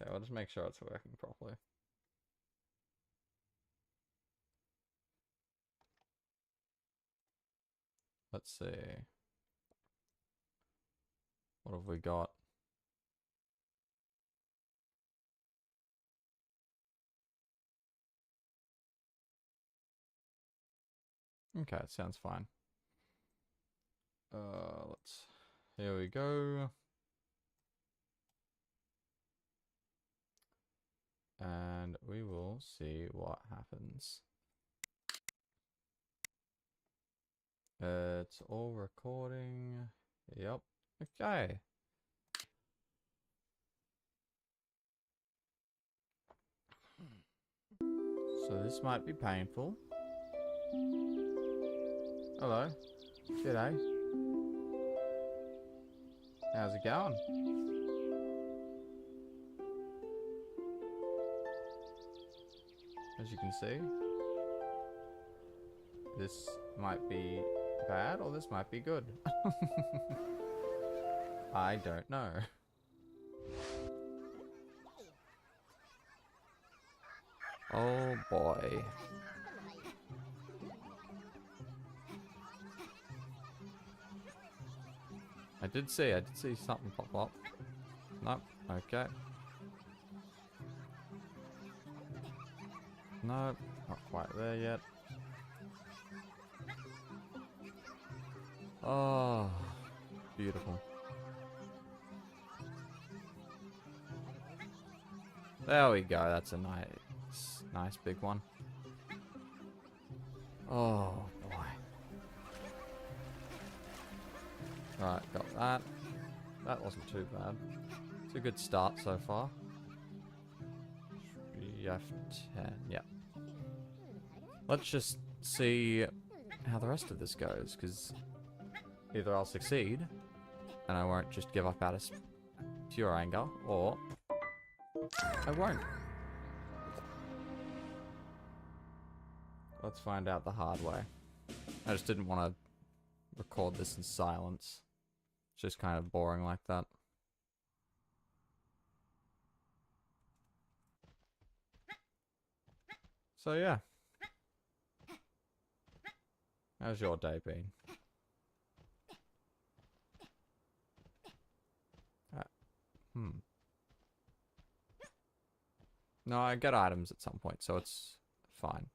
Okay, I'll just make sure it's working properly. Let's see. What have we got? Okay, it sounds fine. Here we go. And we will see what happens. It's all recording. Yep. Okay. So this might be painful. Hello. G'day. How's it going? As you can see, this might be bad or this might be good. I don't know. Oh boy. I did see something pop up. Nope, okay. Nope, not quite there yet. Oh, beautiful. There we go, that's a nice big one. Oh boy. Right, got that. That wasn't too bad. It's a good start so far. F10, yeah. Let's just see how the rest of this goes, because either I'll succeed, and I won't just give up out of pure anger, or I won't. Let's find out the hard way. I just didn't want to record this in silence. It's just kind of boring like that. So yeah. How's your day been? No, I get items at some point, so it's fine.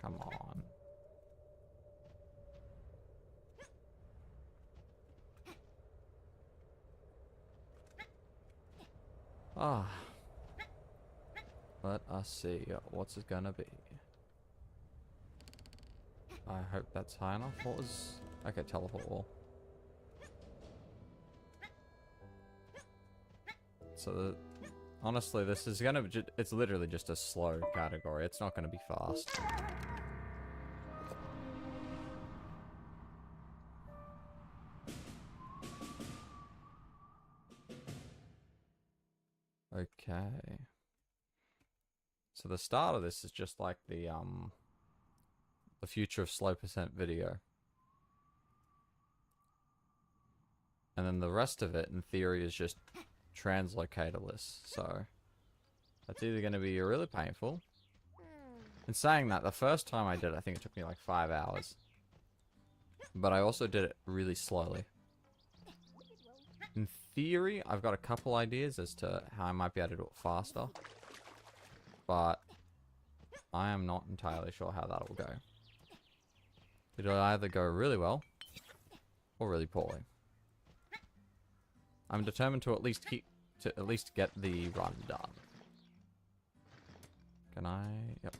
Come on. Ah. Let us see what's it gonna be. I hope that's high enough. What was... Okay, teleport wall. So, honestly, this is gonna be... It's literally just a slow category. It's not gonna be fast. Okay. So the start of this is just like the future of slow percent video. And then the rest of it, in theory, is just translocatorless. So that's either going to be really painful. In saying that, the first time I did it, I think it took me like 5 hours. But I also did it really slowly. In theory, I've got a couple ideas as to how I might be able to do it faster. But I am not entirely sure how that will go. It'll either go really well or really poorly. I'm determined to at least get the run done. Can I? Yep.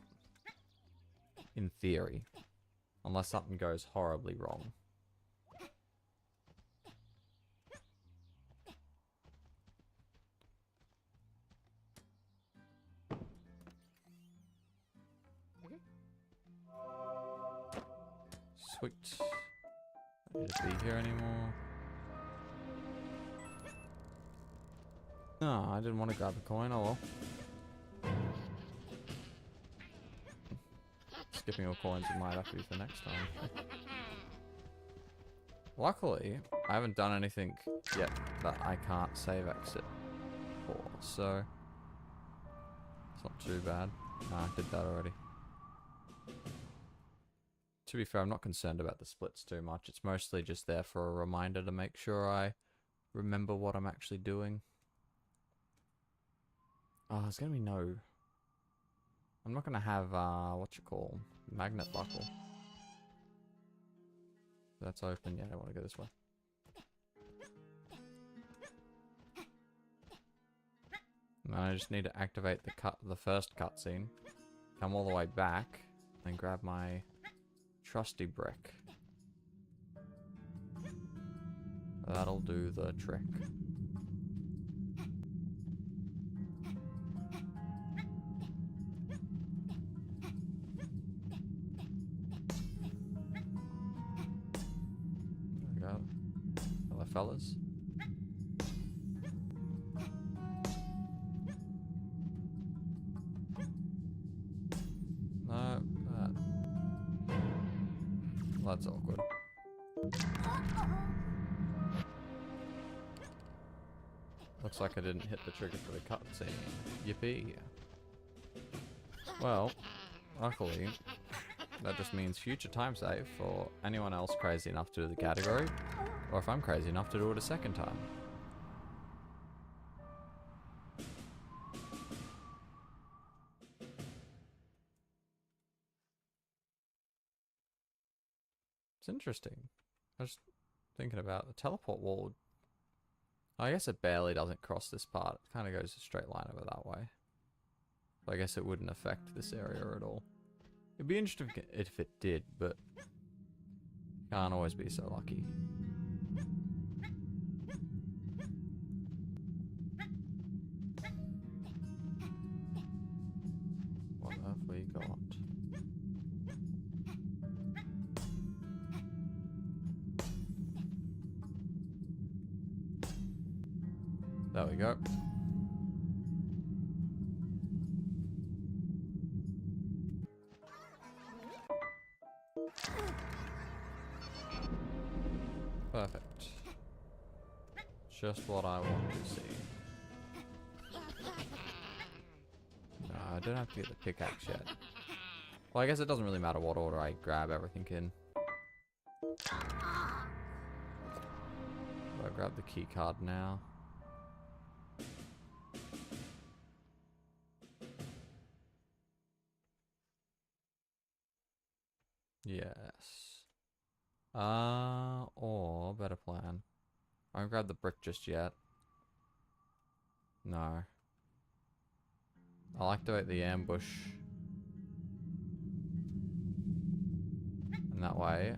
In theory. Unless something goes horribly wrong. Sweet. I don't need to be here anymore. No, I didn't want to grab the coin. Oh well. skipping all coins, it might have to be for next time. Luckily, I haven't done anything yet that I can't save exit for, so it's not too bad. Nah, I did that already. To be fair, I'm not concerned about the splits too much. It's mostly just there for a reminder to make sure I remember what I'm actually doing. Oh, there's gonna be no... I'm not gonna have, magnet buckle. That's open. Yeah, I want to go this way. And I just need to activate the first cutscene, come all the way back, and grab my trusty brick. That'll do the trick. There we go. Hello, fellas. No, that's awkward. Looks like I didn't hit the trigger for the cutscene. Yippee. Well, luckily, that just means future time save for anyone else crazy enough to do the category, or if I'm crazy enough to do it a second time. It's interesting. I was thinking about the teleport wall. I guess it barely doesn't cross this part. It kind of goes a straight line over that way. But I guess it wouldn't affect this area at all. It'd be interesting if it did, but can't always be so lucky. What have we got? There we go. Perfect. Just what I want to see. No, I don't have to get the pickaxe yet. Well, I guess it doesn't really matter what order I grab everything in. I grab the key card now. Yes. Or better plan. I won't grab the brick just yet. No. I'll activate the ambush. And that way,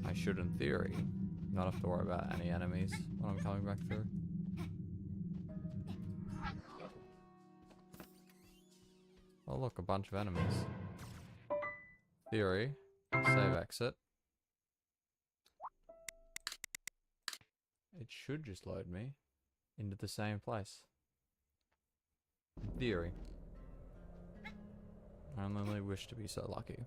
I should, in theory, not have to worry about any enemies when I'm coming back through. Oh look, a bunch of enemies. Theory. Save exit. It should just load me into the same place. In theory. I only wish to be so lucky.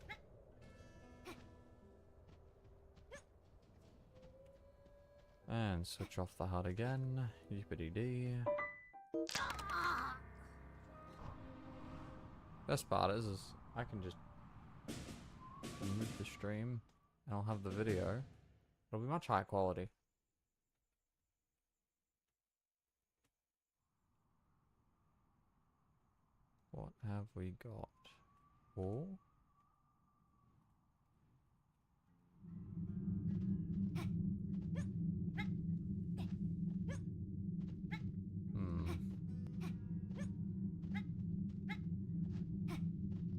And switch off the HUD again. Yippity-dee. Best part is I can just move the stream and I'll have the video. It'll be much higher quality. What have we got? Oh.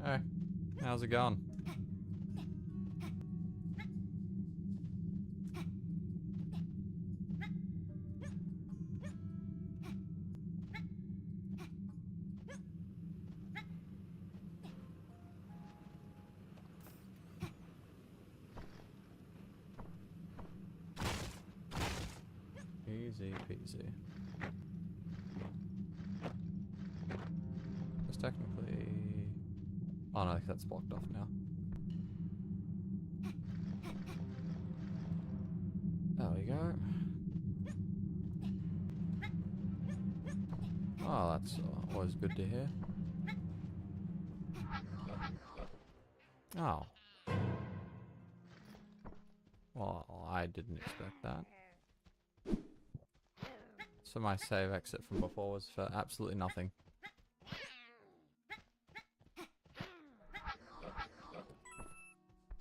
Hey, how's it going? Easy peasy. It's technically... Oh no, that's blocked off now. Oh, that's always good to hear. Oh. Well, I didn't expect that. So my save exit from before was for absolutely nothing.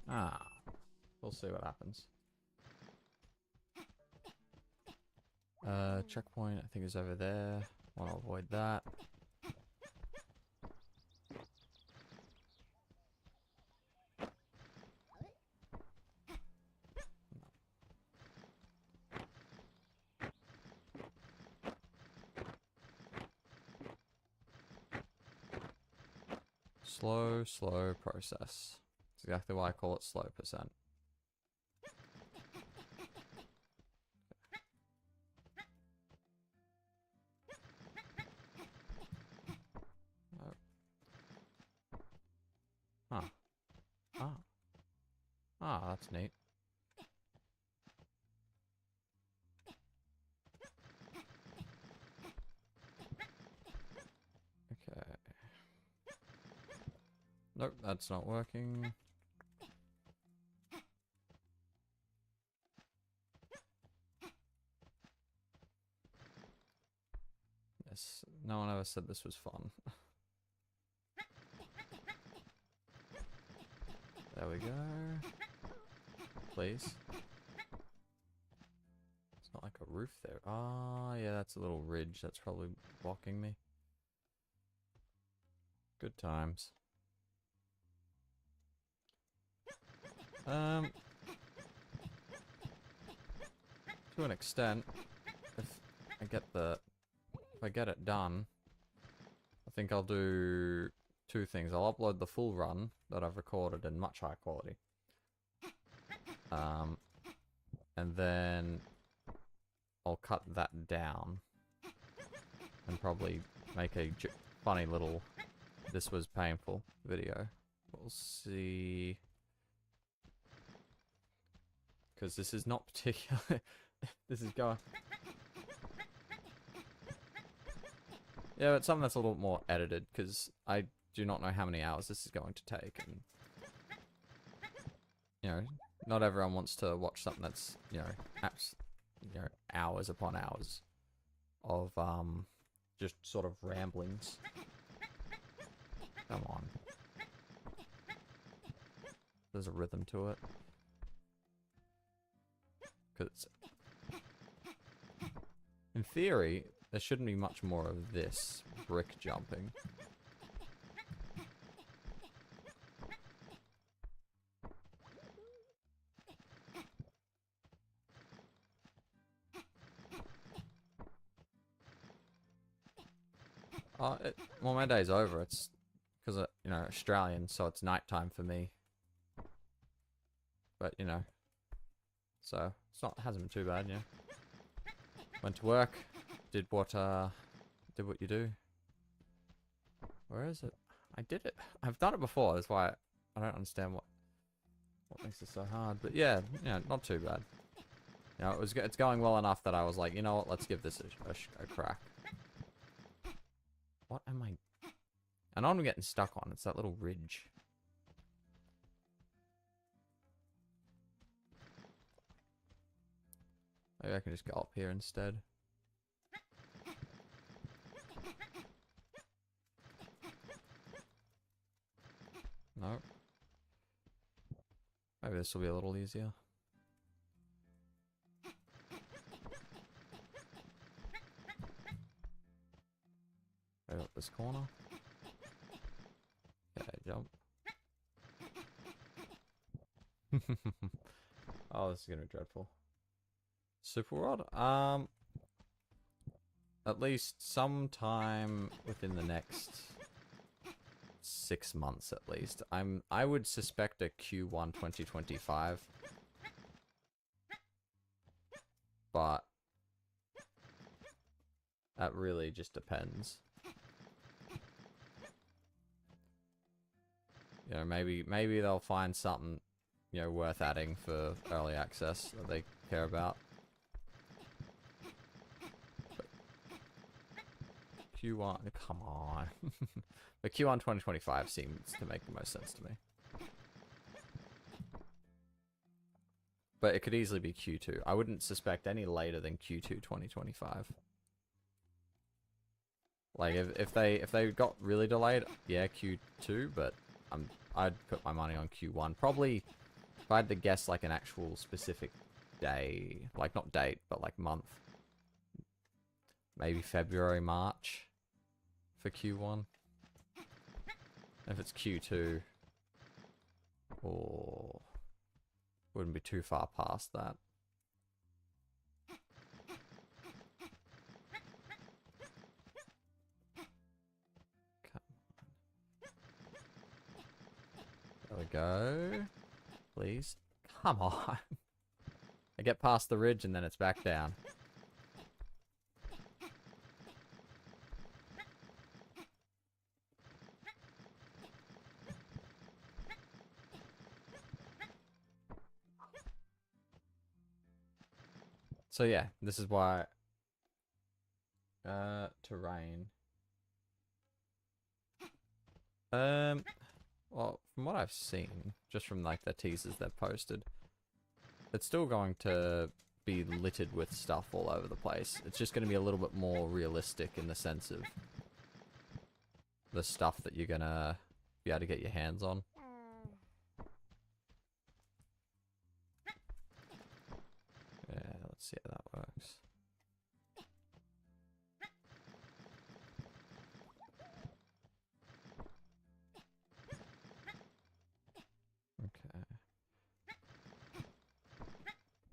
Ah. We'll see what happens. Checkpoint, I think is over there. Want to avoid that. Slow, slow process. That's exactly why I call it slow percent. Oh. Huh. Ah. Ah, that's neat. Okay. Nope, that's not working. Yes, no one ever said this was fun. There we go. Please. It's not like a roof there. Ah, yeah, that's a little ridge. That's probably blocking me. Good times. To an extent, if I get it done, I think I'll do two things. I'll upload the full run that I've recorded in much higher quality. And then I'll cut that down and probably make a funny little "this was painful" video. We'll see. Because this is not particular. This is going. Yeah, but something that's a little more edited, because I do not know how many hours this is going to take, and you know, not everyone wants to watch something that's, you know, hours upon hours of just sort of ramblings. Come on. There's a rhythm to it. Because in theory, there shouldn't be much more of this brick jumping. Well, my day's over. It's because, you know, Australian, so it's nighttime for me. But, you know, so it's not, hasn't been too bad, you know. Went to work, did what you do. Where is it? I did it. I've done it before. That's why I don't understand what makes it so hard. But yeah, not too bad. You know, it's going well enough that I was like, you know what, let's give this a crack. What am I? I know what I'm getting stuck on. It's that little ridge. Maybe I can just go up here instead. No. Maybe this will be a little easier. Maybe up this corner. Okay, jump. Oh, this is gonna be dreadful. Super rod. At least sometime within the next 6 months, at least. I would suspect a Q1 2025, but that really just depends. You know, maybe they'll find something, you know, worth adding for early access that they care about. Q1. Come on. But Q1 2025 seems to make the most sense to me. But it could easily be Q2. I wouldn't suspect any later than Q2 2025. Like if they got really delayed, yeah, Q2. But I'd put my money on Q1. Probably if I had to guess like an actual specific day, like not date, but like month. Maybe February, March for Q1. If it's Q2, or wouldn't be too far past that. Come on. There we go. Please. Come on. I get past the ridge and then it's back down. So yeah, this is why terrain. Well, from what I've seen, just from like the teasers they've posted, it's still going to be littered with stuff all over the place. It's just going to be a little bit more realistic in the sense of the stuff that you're going to be able to get your hands on. Yeah, let's see how that works. Okay.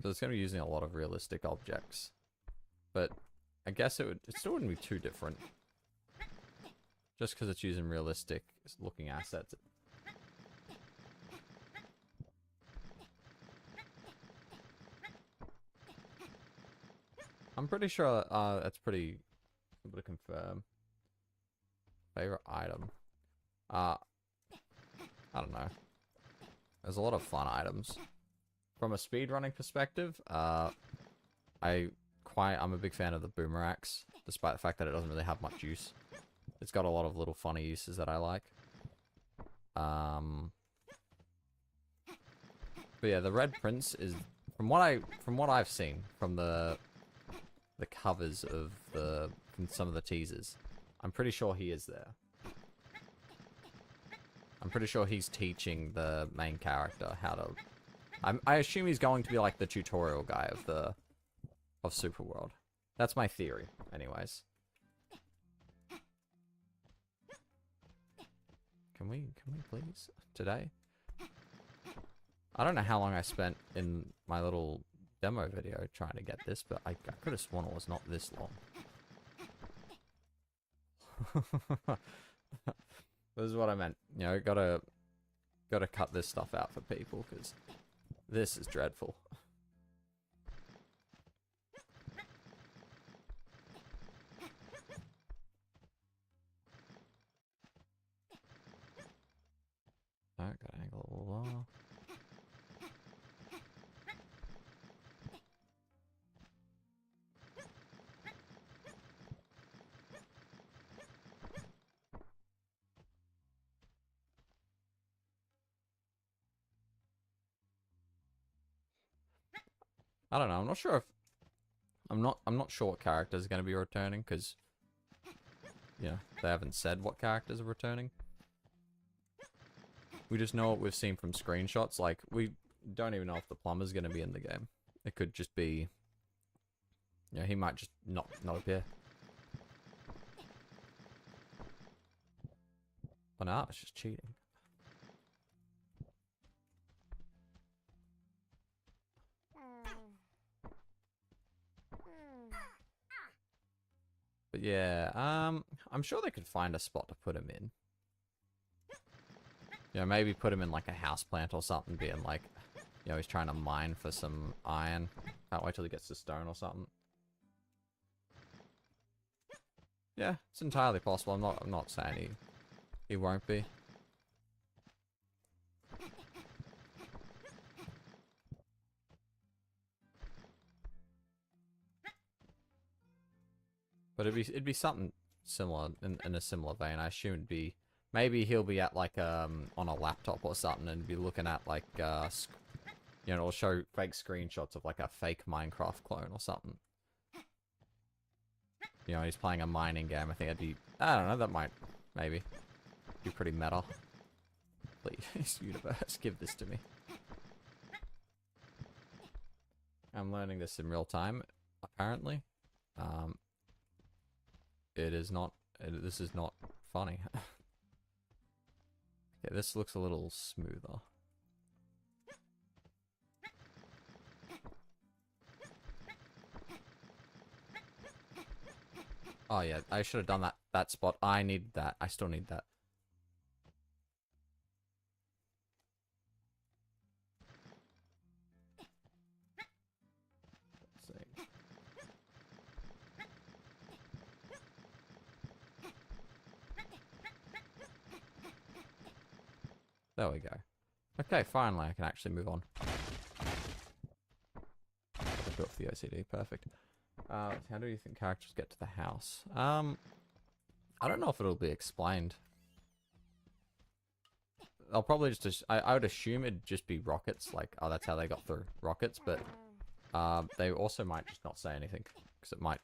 So it's going to be using a lot of realistic objects. But I guess it still wouldn't be too different. Just because it's using realistic looking assets. I'm pretty sure that's pretty able to confirm. Favorite item. I don't know. There's a lot of fun items. From a speedrunning perspective, I'm a big fan of the boomerang, despite the fact that it doesn't really have much use. It's got a lot of little funny uses that I like. But yeah, the Red Prince is from what I've seen from the covers of from some of the teasers. I'm pretty sure he is there. I'm pretty sure he's teaching the main character how to. I assume he's going to be like the tutorial guy of Superworld. That's my theory, anyways. Can we please today? I don't know how long I spent in my little demo video trying to get this, but I could have sworn it was not this long. This is what I meant. You know, gotta cut this stuff out for people, because this is dreadful. I gotta angle a little lower. I don't know. I'm not sure if I'm not sure what characters are going to be returning, because yeah, they haven't said what characters are returning. We just know what we've seen from screenshots. Like, we don't even know if the plumber's going to be in the game. It could just be, you know, he might just not appear. Oh no, it's just cheating. But yeah, I'm sure they could find a spot to put him in. You know, maybe put him in like a houseplant or something, being like, you know, he's trying to mine for some iron. Can't wait till he gets to stone or something. Yeah, it's entirely possible. I'm not saying he won't be. But it'd be something similar in a similar vein. I assume it'd be maybe he'll be at like on a laptop or something and be looking at like you know, it'll show fake screenshots of like a fake Minecraft clone or something. You know, he's playing a mining game. I think that'd be, I don't know, that might maybe be pretty meta. Please, universe, give this to me. I'm learning this in real time, apparently. It is not, this is not funny. Okay, this looks a little smoother. Oh yeah, I should have done that spot. I need that. I still need that. Let's see. There we go. Okay, finally I can actually move on. I built the OCD, perfect. How do you think characters get to the house? I don't know if it'll be explained. I'll probably just, I would assume it'd just be rockets, like, oh, that's how they got through rockets, but they also might just not say anything, because it might,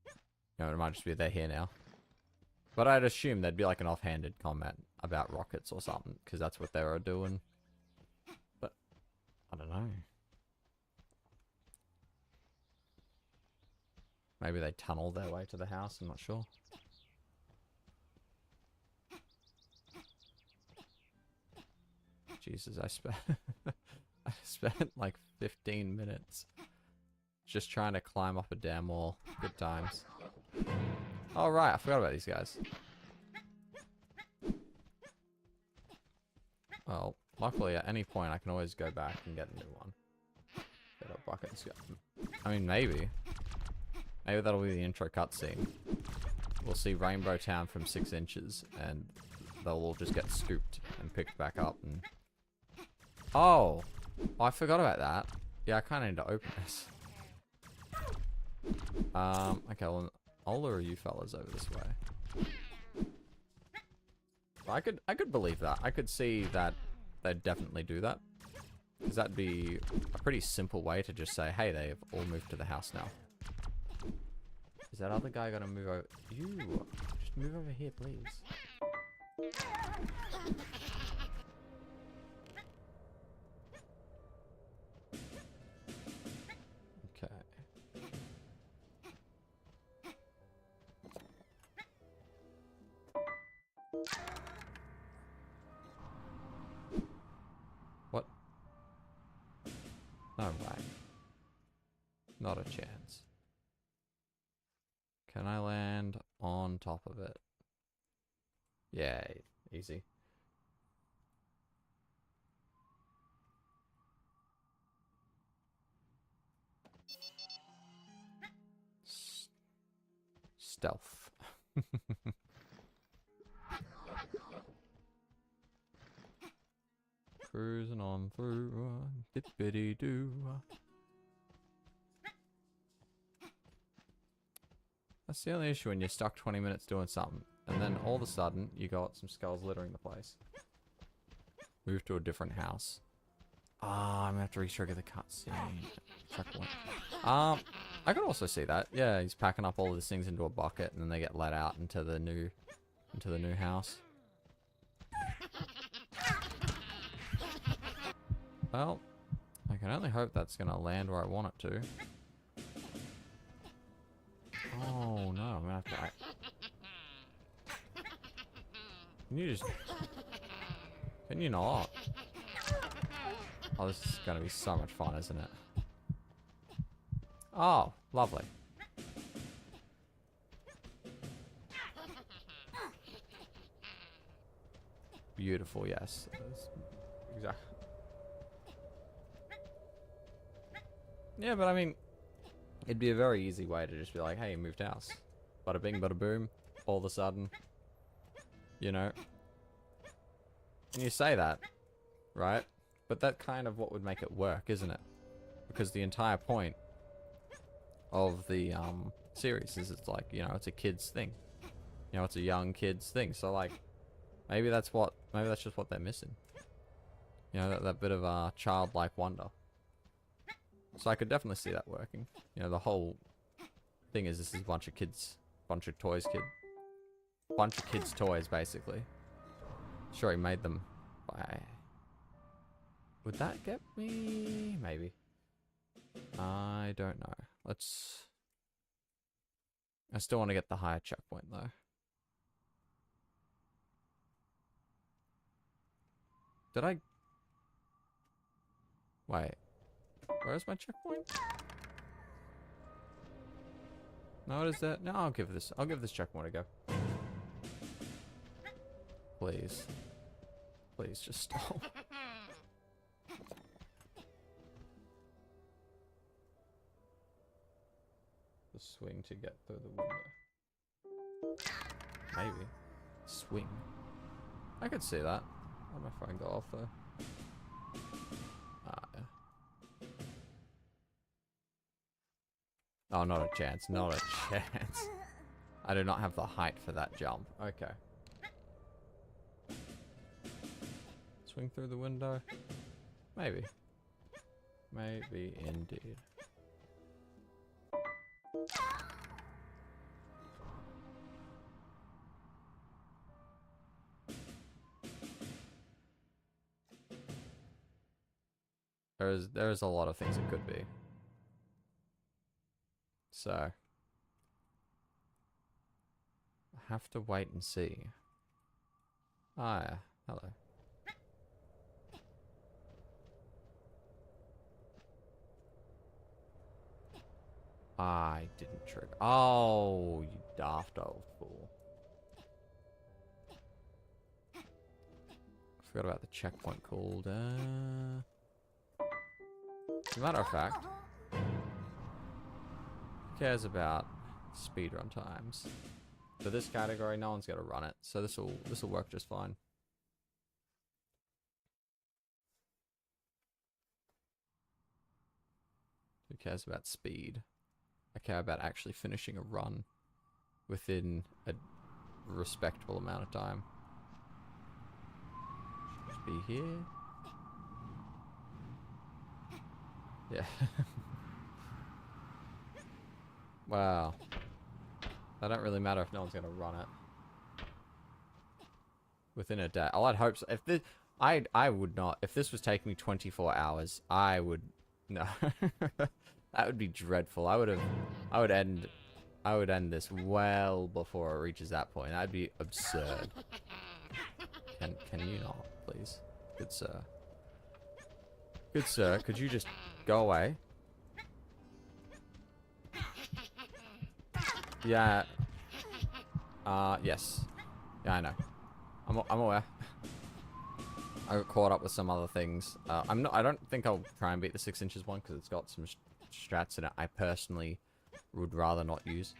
you know, it might just be they're here now. But I'd assume there'd be like an offhanded comment about rockets or something, because that's what they were doing. But, I don't know. Maybe they tunneled their way to the house, I'm not sure. Jesus, I spent like 15 minutes just trying to climb up a damn wall. Good times. Oh right, I forgot about these guys. Well, luckily at any point I can always go back and get a new one. Get a bucket and scoop. I mean, maybe. Maybe that'll be the intro cutscene. We'll see Rainbow Town from 6 inches, and they'll all just get scooped and picked back up. And oh, I forgot about that. Yeah, I kind of need to open this. Okay, well, I'll lure you fellas over this way. I could believe that. I could see that they'd definitely do that, because that'd be a pretty simple way to just say, hey, they've all moved to the house now. Is that other guy gonna move over? You, just move over here, please. Okay. What? No way. Not a chance. Can I land on top of it? Yay, easy. Stealth. Cruising on through, dippity doo. That's the only issue when you're stuck 20 minutes doing something, and then all of a sudden you got some skulls littering the place. Move to a different house. Ah, I'm gonna have to re-trigger the cutscene. I could also see that. Yeah, he's packing up all of these things into a bucket, and then they get let out into the new house. Well, I can only hope that's gonna land where I want it to. Oh no, I'm gonna have to. Can you just? Can you not? Oh, this is gonna be so much fun, isn't it? Oh, lovely. Beautiful, yes. Exactly. Yeah, but I mean, it'd be a very easy way to just be like, hey, you moved house. Bada bing, bada boom. All of a sudden. You know. And you say that, right? But that kind of what would make it work, isn't it? Because the entire point of the series. Is it's like, you know, it's a kid's thing. You know, it's a young kid's thing. So like, maybe that's just what they're missing. You know, that bit of childlike wonder. So I could definitely see that working. You know, the whole thing is this is a bunch of kids, bunch of toys toys basically. Sure, he made them by. Would that get me? Maybe. I don't know. Let's. I still want to get the higher checkpoint though. Did I? Wait. Where's my checkpoint? No, what is that? No, I'll give this checkpoint a go. Please. Please just stop. The swing to get through the window. Maybe. Swing. I could see that. I don't know if I can go off though. Ah, yeah. Oh, not a chance. Not a chance. I do not have the height for that jump. Okay. Swing through the window? Maybe. Maybe indeed. There is a lot of things it could be. So I have to wait and see. Ah, yeah. Hello. I didn't trigger. Oh, you daft old fool. Forgot about the checkpoint cooldown. As a matter of fact, who cares about speedrun times? For this category, no one's gonna run it, so this'll work just fine. Who cares about speed? I care about actually finishing a run within a respectable amount of time. Should just be here. Yeah. Wow. That don't really matter if no one's gonna run it within a day. Oh, I'd hope so. If this, I would not. If this was taking me 24 hours, I would no. That would be dreadful. I would end this well before it reaches that point. That'd be absurd. Can you not, please? Good sir. Good sir, could you just go away? Yeah. Yes. Yeah, I know. I'm aware. I got caught up with some other things. I don't think I'll try and beat the 6 inches one because it's got some strats in it I personally would rather not use.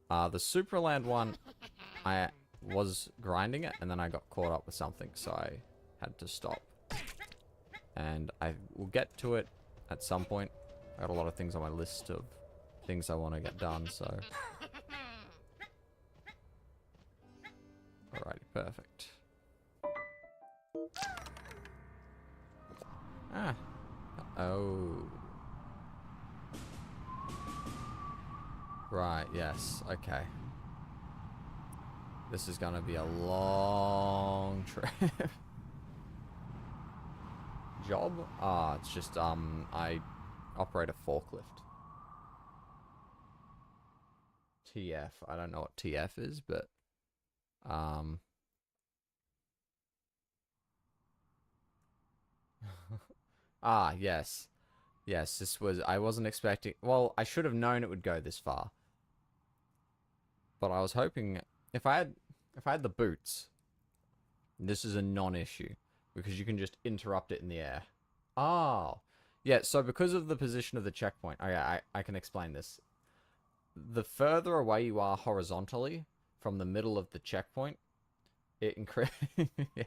The Supraland one, I was grinding it and then I got caught up with something, so I had to stop. And I will get to it at some point. I got a lot of things on my list of things I want to get done, so. Alrighty, perfect. Ah. Oh. Right, yes, okay. This is gonna be a long trip. Job? Ah, it's just, I operate a forklift. TF. I don't know what TF is, but, ah, yes. Yes, this was, I wasn't expecting, well, I should have known it would go this far. But I was hoping, if I had the boots, this is a non-issue. Because you can just interrupt it in the air. Oh. Yeah, so because of the position of the checkpoint, okay, I can explain this. The further away you are horizontally from the middle of the checkpoint, it increases. Yeah.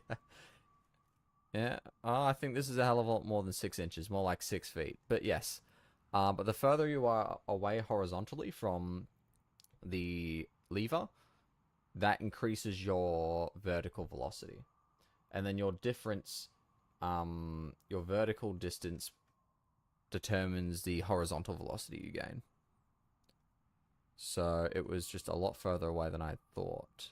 Yeah. Oh, I think this is a hell of a lot more than 6 inches, more like 6 feet. But yes, But the further you are away horizontally from the lever, that increases your vertical velocity. And then your difference, your vertical distance determines the horizontal velocity you gain. So it was just a lot further away than I thought.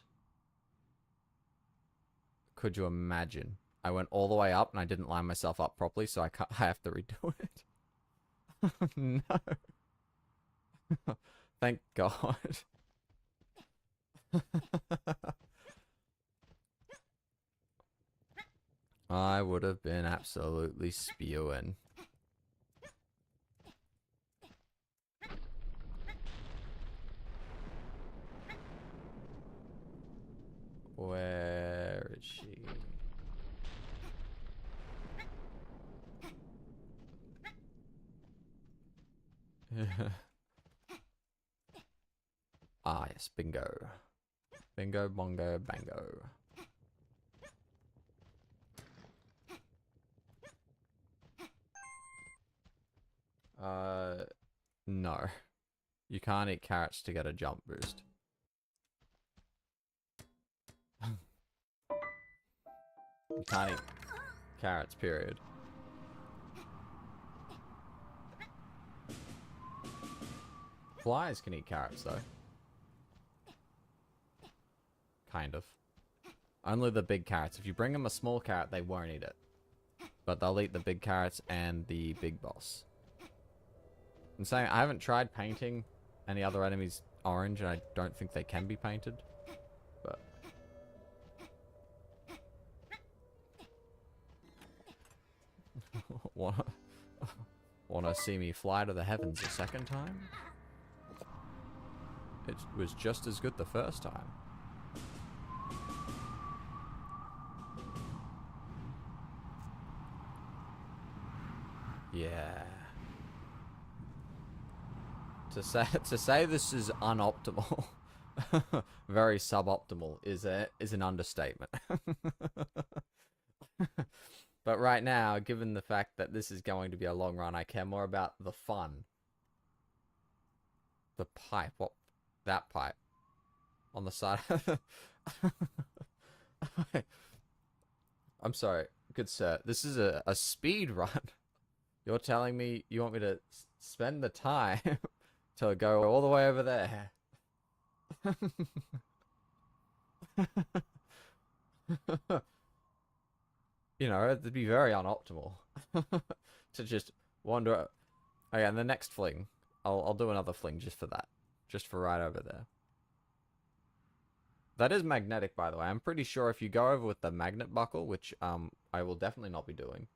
Could you imagine? I went all the way up and I didn't line myself up properly, so I have to redo it. No. Thank God. I would have been absolutely spewing. Where is she? Ah, yes, bingo. Bingo, bongo, bango. No. You can't eat carrots to get a jump boost. You can't eat carrots, period. Flies can eat carrots, though. Kind of. Only the big carrots. If you bring them a small carrot, they won't eat it. But they'll eat the big carrots and the big boss. I'm saying I haven't tried painting any other enemies orange, and I don't think they can be painted. But wanna see me fly to the heavens a second time? It was just as good the first time. Yeah. To say this is unoptimal, very suboptimal is an understatement. But right now, given the fact that this is going to be a long run, I care more about the fun. The pipe, what? That pipe on the side. I'm sorry, good sir. This is a speed run. You're telling me you want me to spend the time to go all the way over there? You know, it'd be very unoptimal to just wander. Okay, and the next fling, I'll do another fling just for that, just for right over there. That is magnetic, by the way. I'm pretty sure if you go over with the magnet buckle, which I will definitely not be doing.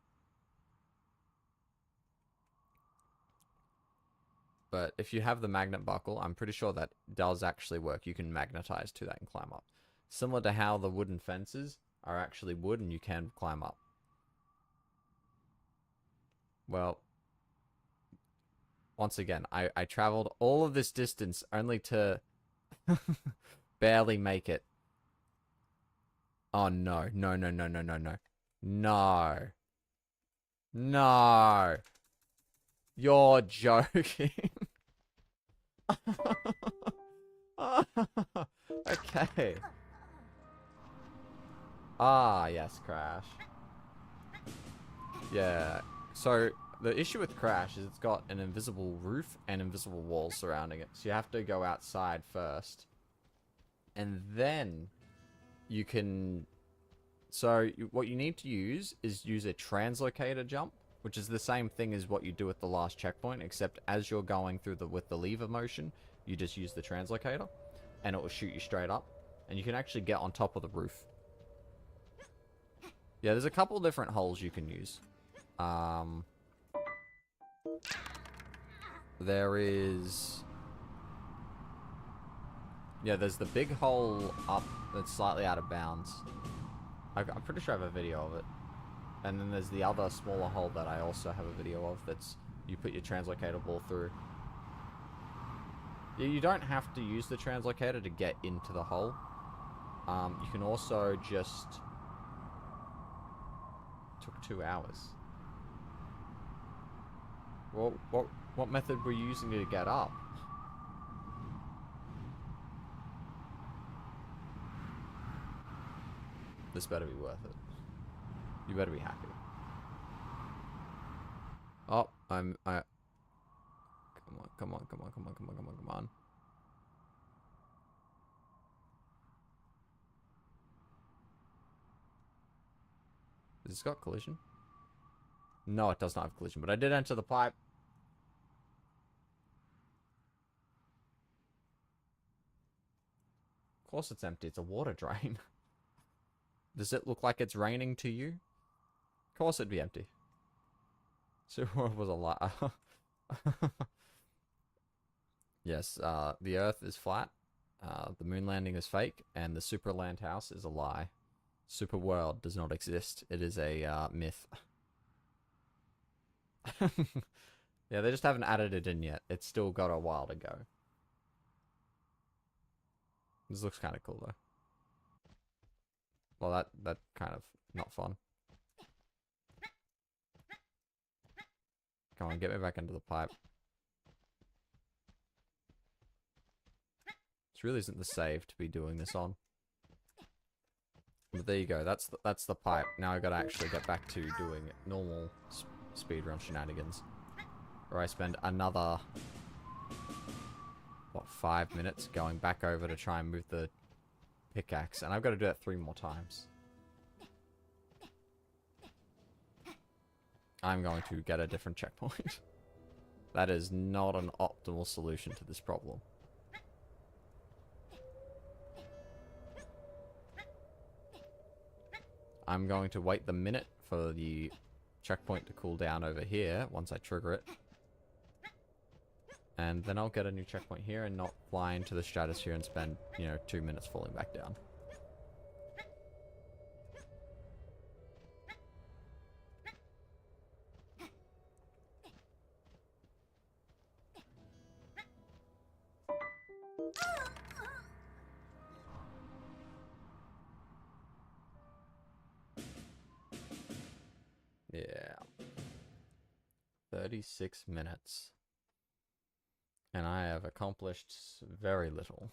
But if you have the magnet buckle, I'm pretty sure that does actually work. You can magnetize to that and climb up. Similar to how the wooden fences are actually wood and you can climb up. Well, once again, I traveled all of this distance only to barely make it. Oh, no. No, no, no, no, no, no. No. No. You're joking. Okay. Ah, yes, Crash. Yeah. So, the issue with Crash is it's got an invisible roof and invisible walls surrounding it. So you have to go outside first. And then you can... So, what you need to use is use a translocator jump, which is the same thing as what you do at the last checkpoint, except as you're going through with the lever motion, you just use the translocator, and it will shoot you straight up. And you can actually get on top of the roof. Yeah, there's a couple different holes you can use. There is... Yeah, there's the big hole up that's slightly out of bounds. I'm pretty sure I have a video of it. And then there's the other smaller hole that I also have a video of that's... You put your translocator ball through. You don't have to use the translocator to get into the hole. You can also just... Took 2 hours. What What method were you using to get up? This better be worth it. You better be happy. Oh, come on, come on, come on, come on, come on, come on, come on. Has this got collision? No, it does not have collision, but I did enter the pipe. Of course it's empty. It's a water drain. Does it look like it's raining to you? Of course it'd be empty. Superworld was a lie. Yes, the Earth is flat. The moon landing is fake, and the Supraland house is a lie. Superworld does not exist. It is a myth. Yeah, they just haven't added it in yet. It's still got a while to go. This looks kind of cool though. Well, that kind of not fun. Come on, get me back into the pipe. This really isn't the save to be doing this on. But there you go. That's the pipe. Now I gotta actually get back to doing normal speedrun shenanigans, where I spend another, what, 5 minutes going back over to try and move the pickaxe, and I've got to do that 3 more times. I'm going to get a different checkpoint. That is not an optimal solution to this problem. I'm going to wait the minute for the checkpoint to cool down over here once I trigger it. And then I'll get a new checkpoint here and not fly into the stratosphere and spend, 2 minutes falling back down. Yeah. 36 minutes. And I have accomplished very little.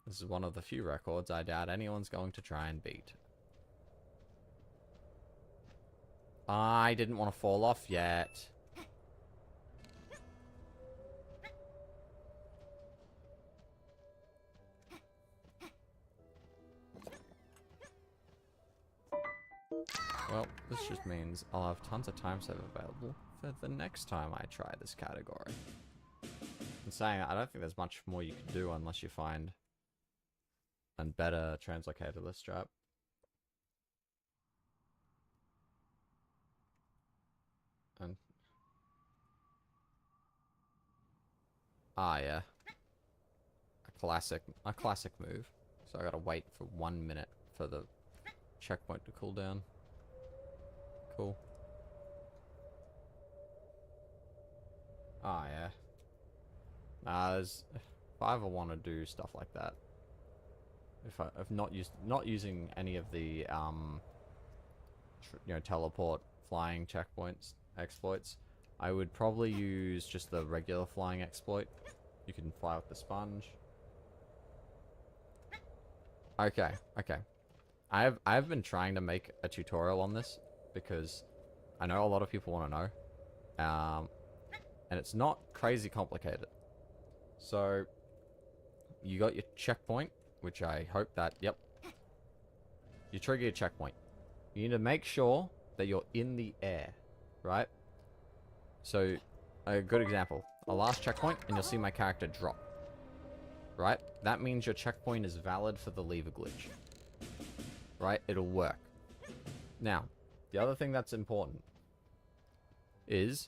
This is one of the few records I doubt anyone's going to try and beat. I didn't want to fall off yet. Well, this just means I'll have tons of time save available for the next time I try this category. I'm saying I don't think there's much more you can do unless you find a better translocator list strap. And yeah. A classic move. So I gotta wait for 1 minute for the checkpoint to cool down. Cool. Yeah. There's if I ever want to do stuff like that. If not using any of the teleport flying checkpoints exploits, I would probably use just the regular flying exploit. You can fly with the sponge. Okay. I've been trying to make a tutorial on this because I know a lot of people want to know. And it's not crazy complicated. So you got your checkpoint, which I hope that, yep. You trigger your checkpoint. You need to make sure that you're in the air, right? So, a good example. A last checkpoint, and you'll see my character drop. Right? That means your checkpoint is valid for the lever glitch. Right? It'll work. Now, the other thing that's important is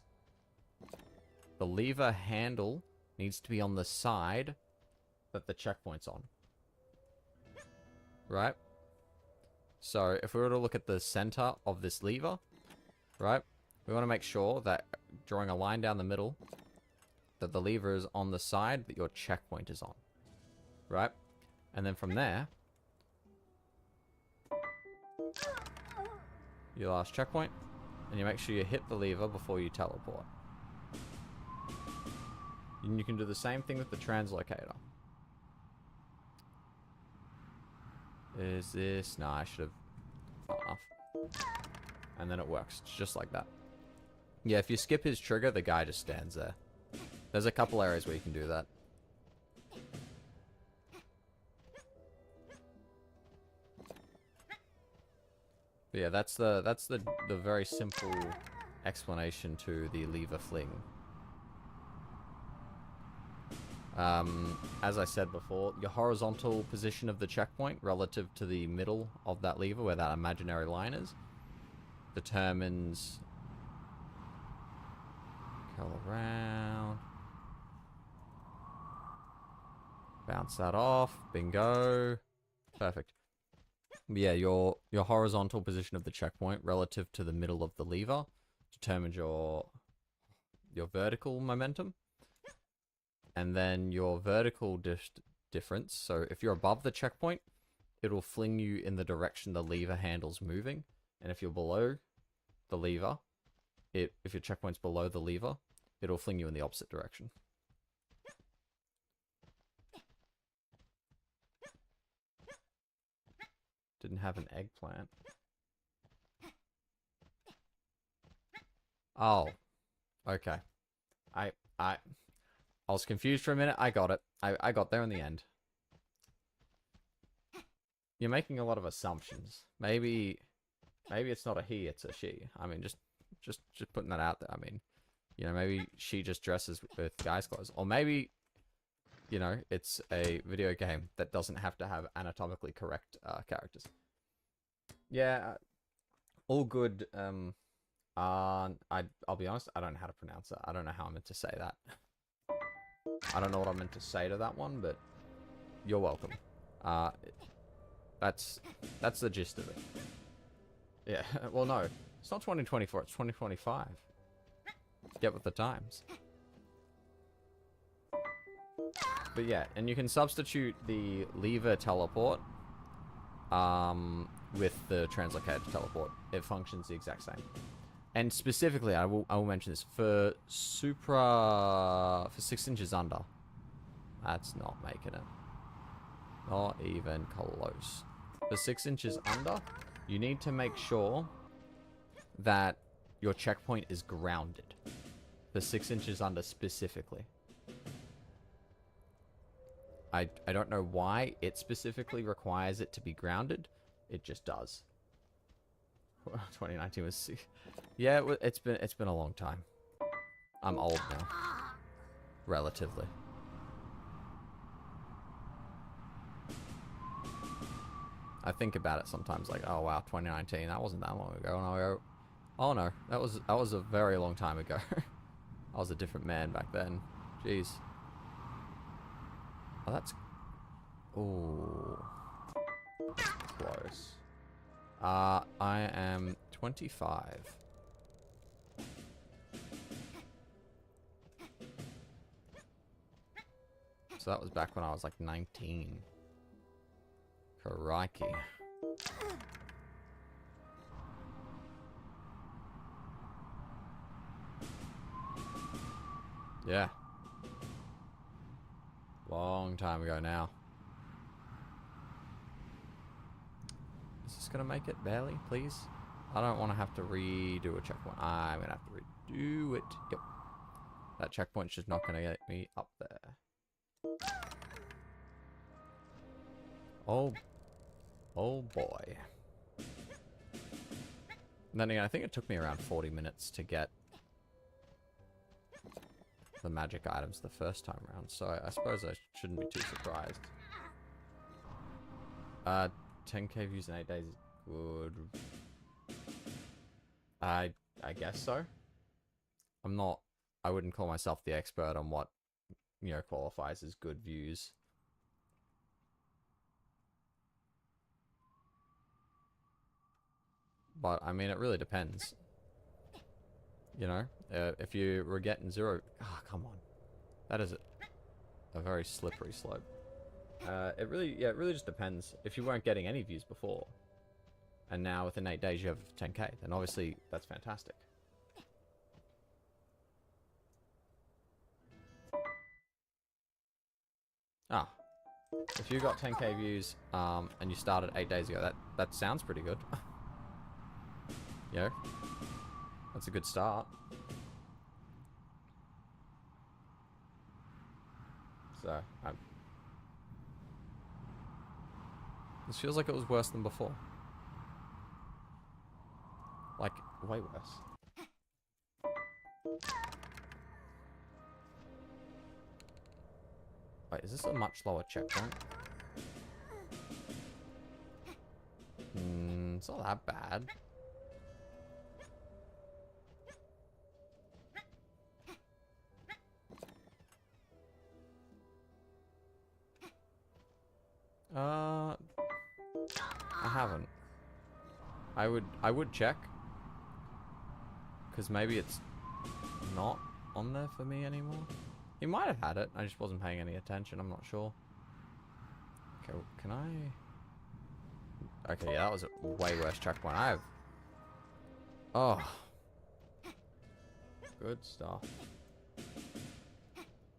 the lever handle needs to be on the side that the checkpoint's on. Right? So, if we were to look at the center of this lever, right? We want to make sure that, drawing a line down the middle, that the lever is on the side that your checkpoint is on. Right? And then from there, your last checkpoint, And you make sure you hit the lever before you teleport. And you can do the same thing with the translocator. Is this... No, I should have... Not enough. And then it works. It's just like that. Yeah, if you skip his trigger, the guy just stands there. There's a couple areas where you can do that. But yeah, that's the very simple explanation to the lever fling. As I said before, your horizontal position of the checkpoint relative to the middle of that lever, where that imaginary line is, determines... Curl around. Bounce that off. Bingo. Perfect. Yeah, your horizontal position of the checkpoint relative to the middle of the lever determines your vertical momentum. And then your vertical difference. So if you're above the checkpoint, it'll fling you in the direction the lever handle's moving. And if you're below the lever, if your checkpoint's below the lever, it'll fling you in the opposite direction. Didn't have an eggplant. Oh. Okay. I was confused for a minute. I got it. I got there in the end. You're making a lot of assumptions. Maybe it's not a he, it's a she. I mean, just putting that out there. I mean, you know, maybe she just dresses with guys' clothes. Or maybe, you know, it's a video game that doesn't have to have anatomically correct characters. Yeah, all good. I'll be honest, I don't know how to pronounce it. I don't know how I'm meant to say that. I don't know what I'm meant to say to that one, but you're welcome. That's the gist of it. Yeah, well, no. It's not 2024, it's 2025. Get with the times. But yeah, and you can substitute the lever teleport with the translocated teleport. It functions the exact same. And specifically, I will mention this, for 6 inches under. That's not making it. Not even close. For 6 inches under, you need to make sure that your checkpoint is grounded. For 6 inches under specifically. I don't know why it specifically requires it to be grounded. It just does. 2019 was... Yeah, it's been a long time. I'm old now. Relatively. I think about it sometimes like, oh wow, 2019, that wasn't that long ago. And I go, oh no, that was a very long time ago. I was a different man back then. Jeez. Oh, that's... Ooh. That's close. I am 25. So that was back when I was like 19. Crikey. Yeah. Long time ago now. Is this gonna make it? Barely, please? I don't want to have to redo a checkpoint. I'm gonna have to redo it. Yep. That checkpoint's just not gonna get me up there. Oh boy. And then again, I think it took me around 40 minutes to get the magic items the first time around, so I suppose I shouldn't be too surprised. 10k views in 8 days is good. I guess so. I wouldn't call myself the expert on what, you know, qualifies as good views. But, I mean, it really depends. You know, if you were getting 0... Oh, come on. That is a very slippery slope. It really just depends. If you weren't getting any views before, and now within 8 days you have 10k, then obviously that's fantastic. Ah, if you got 10k views and you started 8 days ago, that sounds pretty good. Yeah, that's a good start. So, this feels like it was worse than before. Like, way worse. Wait, is this a much lower checkpoint? It's not that bad. I haven't. I would check. Because maybe it's not on there for me anymore. He might have had it. I just wasn't paying any attention. I'm not sure. Okay, can I... Okay, yeah, that was a way worse checkpoint. I have... Oh. Good stuff.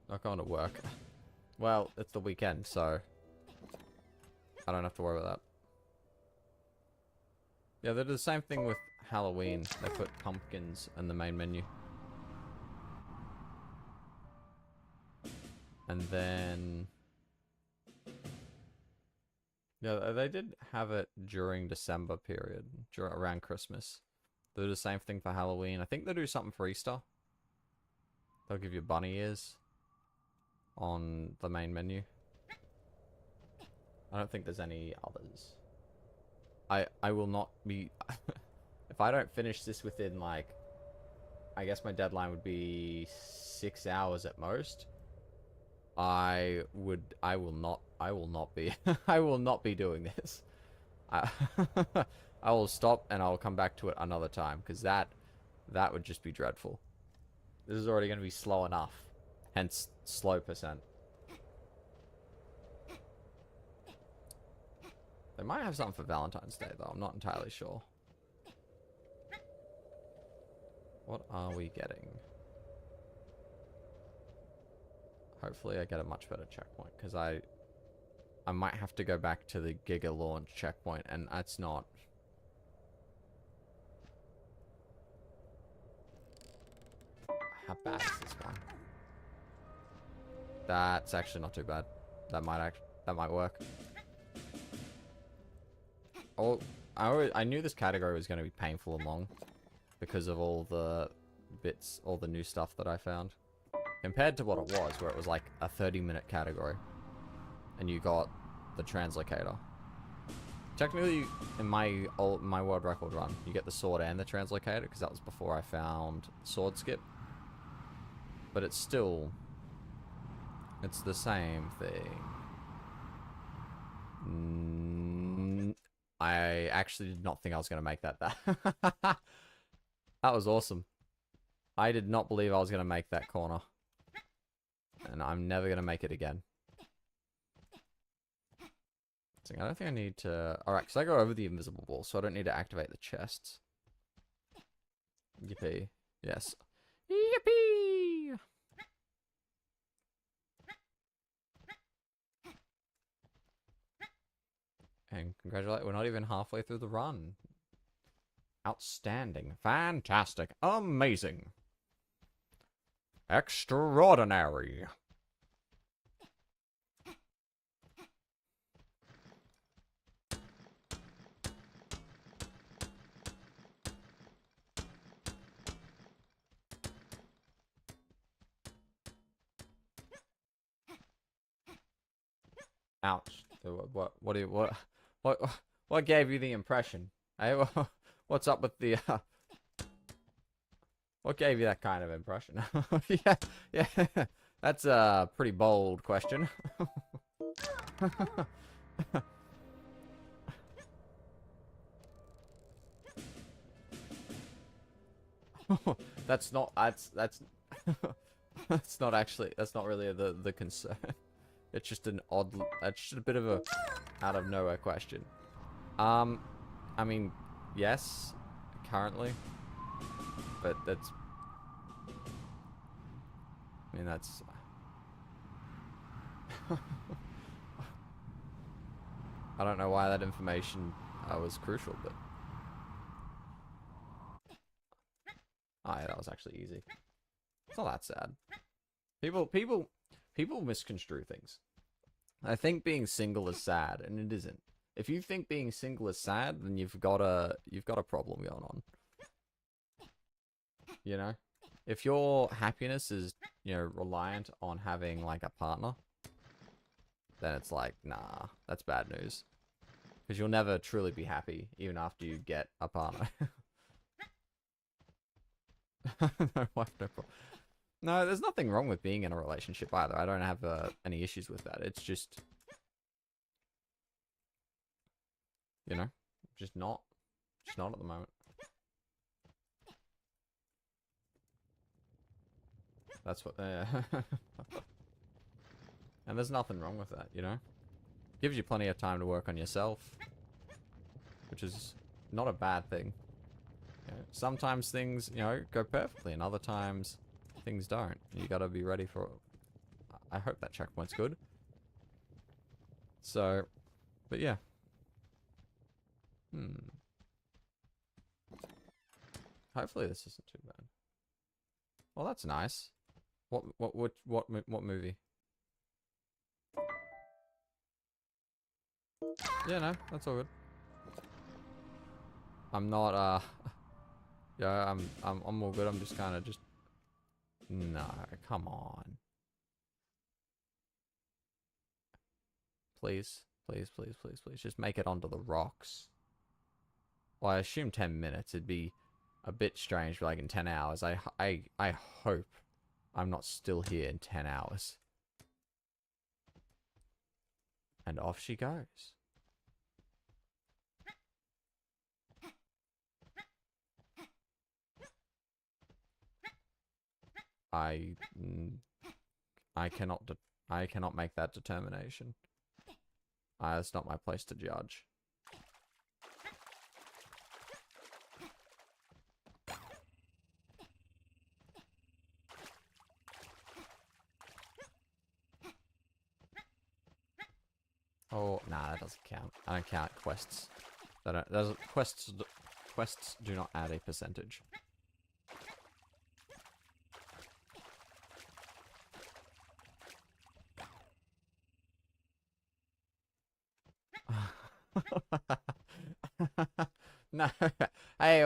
Not going to work. Well, it's the weekend, so... I don't have to worry about that. Yeah, they do the same thing with Halloween. They put pumpkins in the main menu. And then... Yeah, they did have it during December period, around Christmas. They do the same thing for Halloween. I think they do something for Easter. They'll give you bunny ears on the main menu. I don't think there's any others. I will not be... If I don't finish this within, like... I guess my deadline would be 6 hours at most. I will not be I will not be doing this. I will stop and I'll come back to it another time, because that would just be dreadful. This is already going to be slow enough, hence slow %. They might have something for Valentine's Day though, I'm not entirely sure. What are we getting? Hopefully I get a much better checkpoint, because I might have to go back to the Giga launch checkpoint, and that's not... How bad is this one? That's actually not too bad. That might work. Oh, I knew this category was going to be painful and long because of all the bits, all the new stuff that I found. Compared to what it was, where it was like a 30-minute category. And you got the translocator. Technically, in my world record run, you get the sword and the translocator, because that was before I found sword skip. But it's still... It's the same thing. I actually did not think I was going to make that. That was awesome. I did not believe I was going to make that corner. And I'm never going to make it again. So I don't think I need to... Alright, because I go over the invisible wall, so I don't need to activate the chests. Yippee. Yes. Yippee! And congratulate, we're not even halfway through the run. Outstanding. Fantastic. Amazing. Extraordinary. Ouch. What gave you the impression? Hey, what's up with the what gave you that kind of impression? yeah. That's a pretty bold question. that's not that's not actually, that's not really the concern. It's just an odd, that's just a bit of a out of nowhere question. I mean, yes, currently. But that's... I mean, that's... I don't know why that information was crucial, but... Oh, yeah, that was actually easy. It's not that sad. People misconstrue things. I think being single is sad, and it isn't. If you think being single is sad, then you've got a problem going on. You know? If your happiness is, you know, reliant on having, like, a partner, then it's like, nah, that's bad news. Because you'll never truly be happy, even after you get a partner. No wife, no problem. No, there's nothing wrong with being in a relationship either. I don't have any issues with that. It's just, you know, just not at the moment. That's what, and there's nothing wrong with that, you know? Gives you plenty of time to work on yourself, which is not a bad thing. You know, sometimes things, you know, go perfectly, and other times things don't. You gotta be ready for it. I hope that checkpoint's good. So, but yeah. Hopefully this isn't too bad. Well, that's nice. What movie? Yeah, no, that's all good. I'm not yeah, I'm all good. I'm just kind of no, come on. Please, please, please, please, please, just make it onto the rocks. Well, I assume 10 minutes. It'd be a bit strange, like in 10 hours. I hope I'm not still here in 10 hours. And off she goes. I cannot make that determination. It's not my place to judge. Oh, nah, that doesn't count. I don't count quests. Quests do not add a percentage. No. Hey,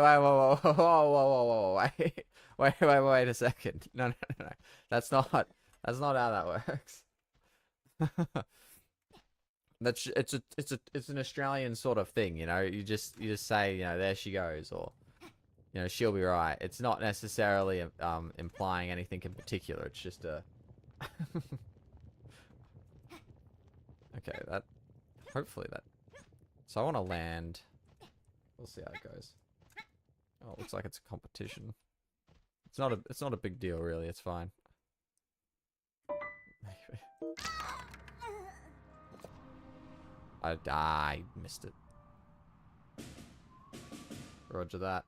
wait a second. No. That's not how that works. It's an Australian sort of thing, you know. You just say, you know, there she goes, or, you know, she'll be right. It's not necessarily implying anything in particular. It's just a okay, hopefully that. So I want to land. We'll see how it goes. Oh, it looks like it's a competition. It's not a big deal, really. It's fine. I missed it. Roger that.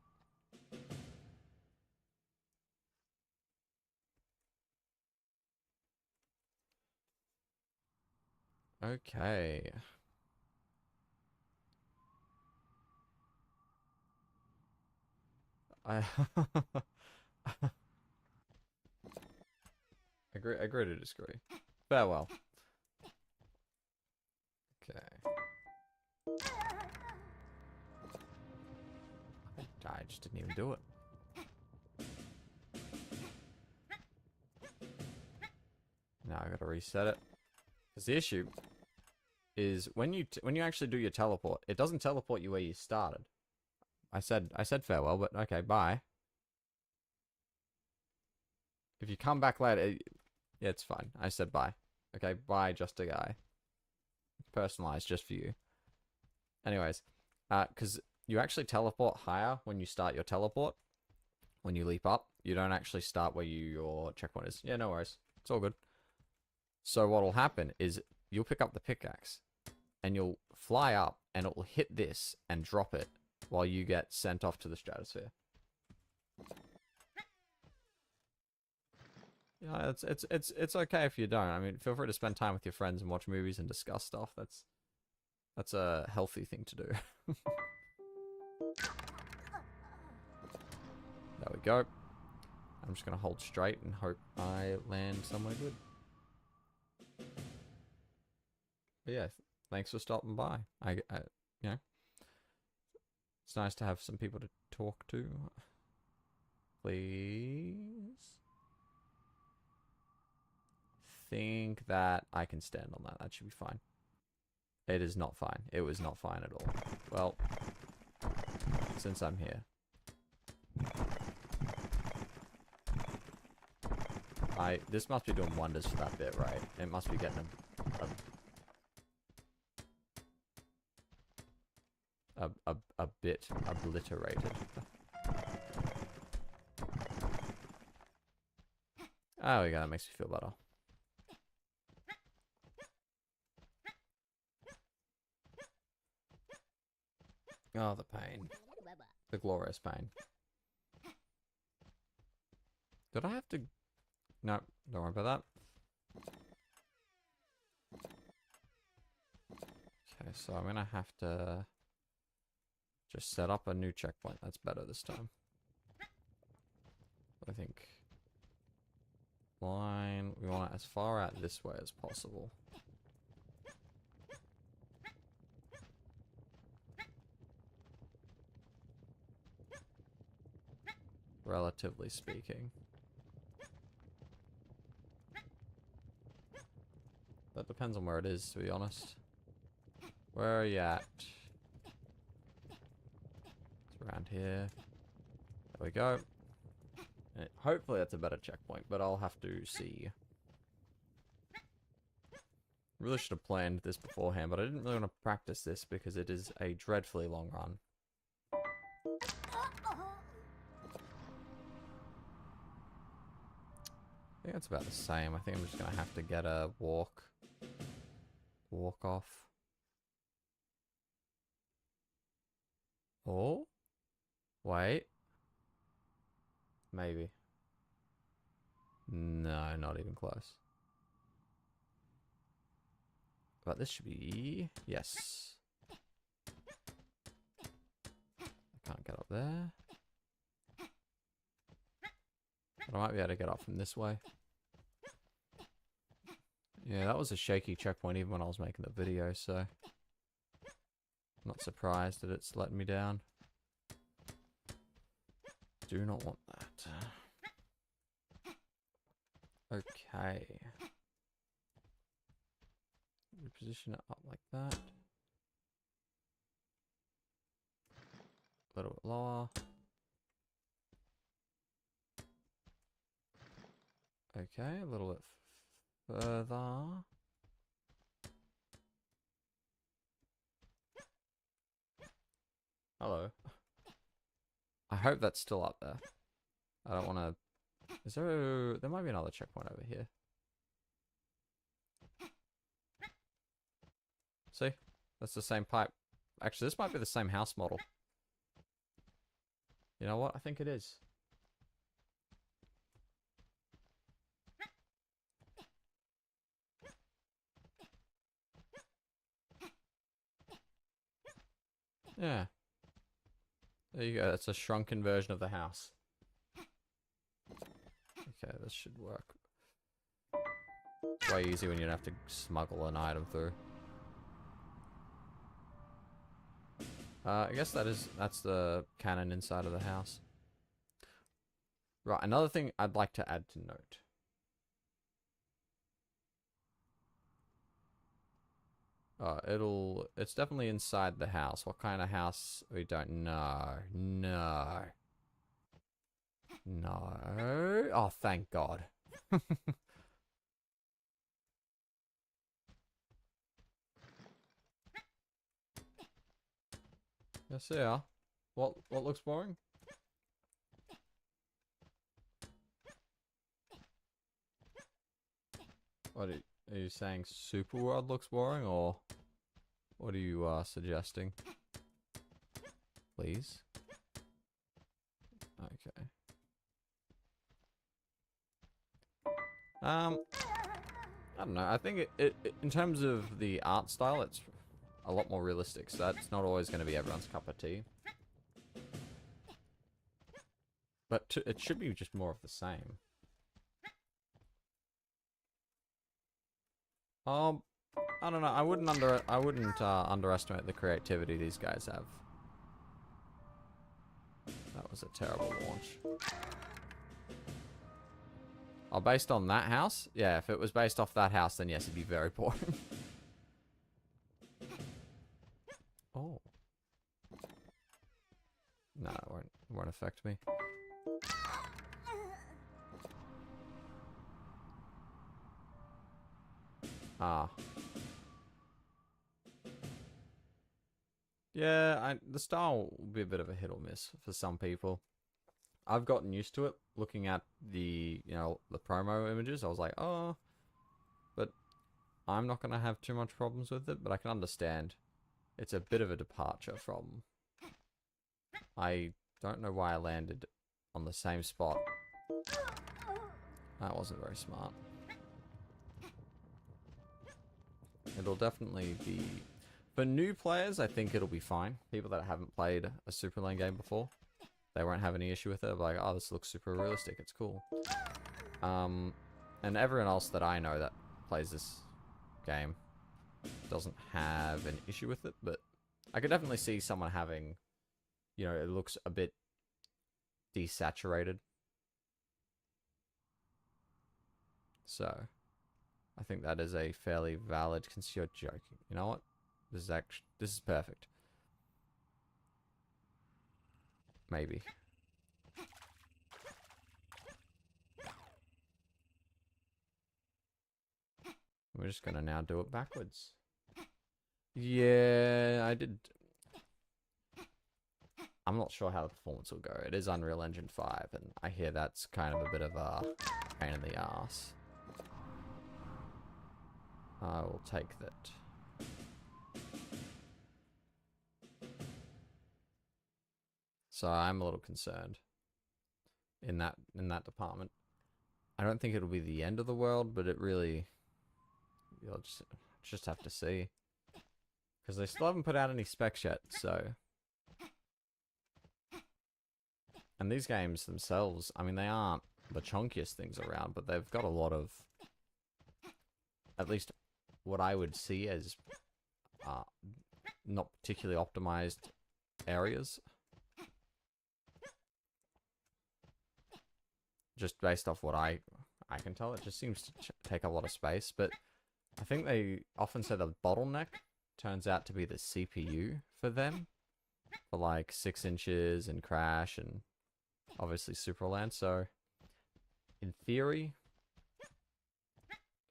Okay. I agree to disagree. Farewell. Okay. I just didn't even do it. Now I gotta reset it. Because the issue is when you actually do your teleport, it doesn't teleport you where you started. I said farewell, but okay, bye. If you come back later, yeah, it's fine. I said bye. Okay, bye, just a guy. Personalized just for you. Anyways, because you actually teleport higher when you start your teleport. When you leap up, you don't actually start where your checkpoint is. Yeah, no worries. It's all good. So what will happen is you'll pick up the pickaxe and you'll fly up and it will hit this and drop it while you get sent off to the stratosphere. Yeah, it's okay if you don't. I mean, feel free to spend time with your friends and watch movies and discuss stuff. That's a healthy thing to do. There we go. I'm just gonna hold straight and hope I land somewhere good. But yeah, thanks for stopping by. You know, it's nice to have some people to talk to. Please. Think that I can stand on that. That should be fine. It is not fine. It was not fine at all. Well, since I'm here. This must be doing wonders for that bit, right? It must be getting a bit obliterated. Oh, yeah, that makes me feel better. Oh, the pain. The glorious pain. Did I have to... No, don't worry about that. Okay, so I'm gonna have to just set up a new checkpoint. That's better this time. I think line, we want it as far out this way as possible. Relatively speaking. That depends on where it is, to be honest. Where are you at? It's around here. There we go. And hopefully that's a better checkpoint, but I'll have to see. Really should have planned this beforehand, but I didn't really want to practice this because it is a dreadfully long run. I think it's about the same. I think I'm just going to have to get a walk off. Oh? Wait. Maybe. No, not even close. But this should be... Yes. I can't get up there. But I might be able to get up from this way. Yeah, that was a shaky checkpoint even when I was making the video, so... I'm not surprised that it's letting me down. Do not want that. Okay. Reposition it up like that. A little bit lower. Okay, a little bit further. Hello. I hope that's still up there. I don't want to... Is there... There might be another checkpoint over here. See? That's the same pipe. Actually, this might be the same house model. You know what? I think it is. Yeah. There you go. That's a shrunken version of the house. Okay, this should work. It's way easier when you don't have to smuggle an item through. I guess that's the cannon inside of the house. Right, another thing I'd like to add to note. It's definitely inside the house. What kind of house? We don't know. No. No. Oh, thank God. Yes, yeah. What looks boring? What are you saying? Super World looks boring, or what are you suggesting? please. Okay. I don't know. I think it in terms of the art style, it's a lot more realistic. So that's not always going to be everyone's cup of tea. But it should be just more of the same. I don't know. I wouldn't underestimate the creativity these guys have. That was a terrible launch. Oh, based on that house? Yeah, if it was based off that house, then yes, it'd be very boring. Oh. No, it won't affect me. Ah. Yeah, the style will be a bit of a hit or miss for some people. I've gotten used to it looking at the, the promo images. I was like, oh, but I'm not going to have too much problems with it, but I can understand. It's a bit of a departure from... I don't know why I landed on the same spot. That wasn't very smart. It'll definitely be... For new players, I think it'll be fine. People that haven't played a Supraland game before, they won't have any issue with it. They'll be like, oh, this looks super realistic. It's cool. And everyone else that I know that plays this game doesn't have an issue with it, but I could definitely see someone having, it looks a bit desaturated. So, I think that is a fairly valid... You're joking. You know what? This is perfect. Maybe. We're just gonna now do it backwards. Yeah, I did. I'm not sure how the performance will go. It is Unreal Engine 5, and I hear that's kind of a bit of a pain in the ass. I will take that. So I'm a little concerned in that department. I don't think it'll be the end of the world, but it really, you'll just have to see, because they still haven't put out any specs yet. So, and these games themselves, I mean, they aren't the chunkiest things around, but they've got a lot of, at least what I would see as not particularly optimized areas. Just based off what I can tell, it just seems to take a lot of space. But I think they often say the bottleneck turns out to be the CPU for them, for like 6 inches and Crash and obviously Supraland. So in theory,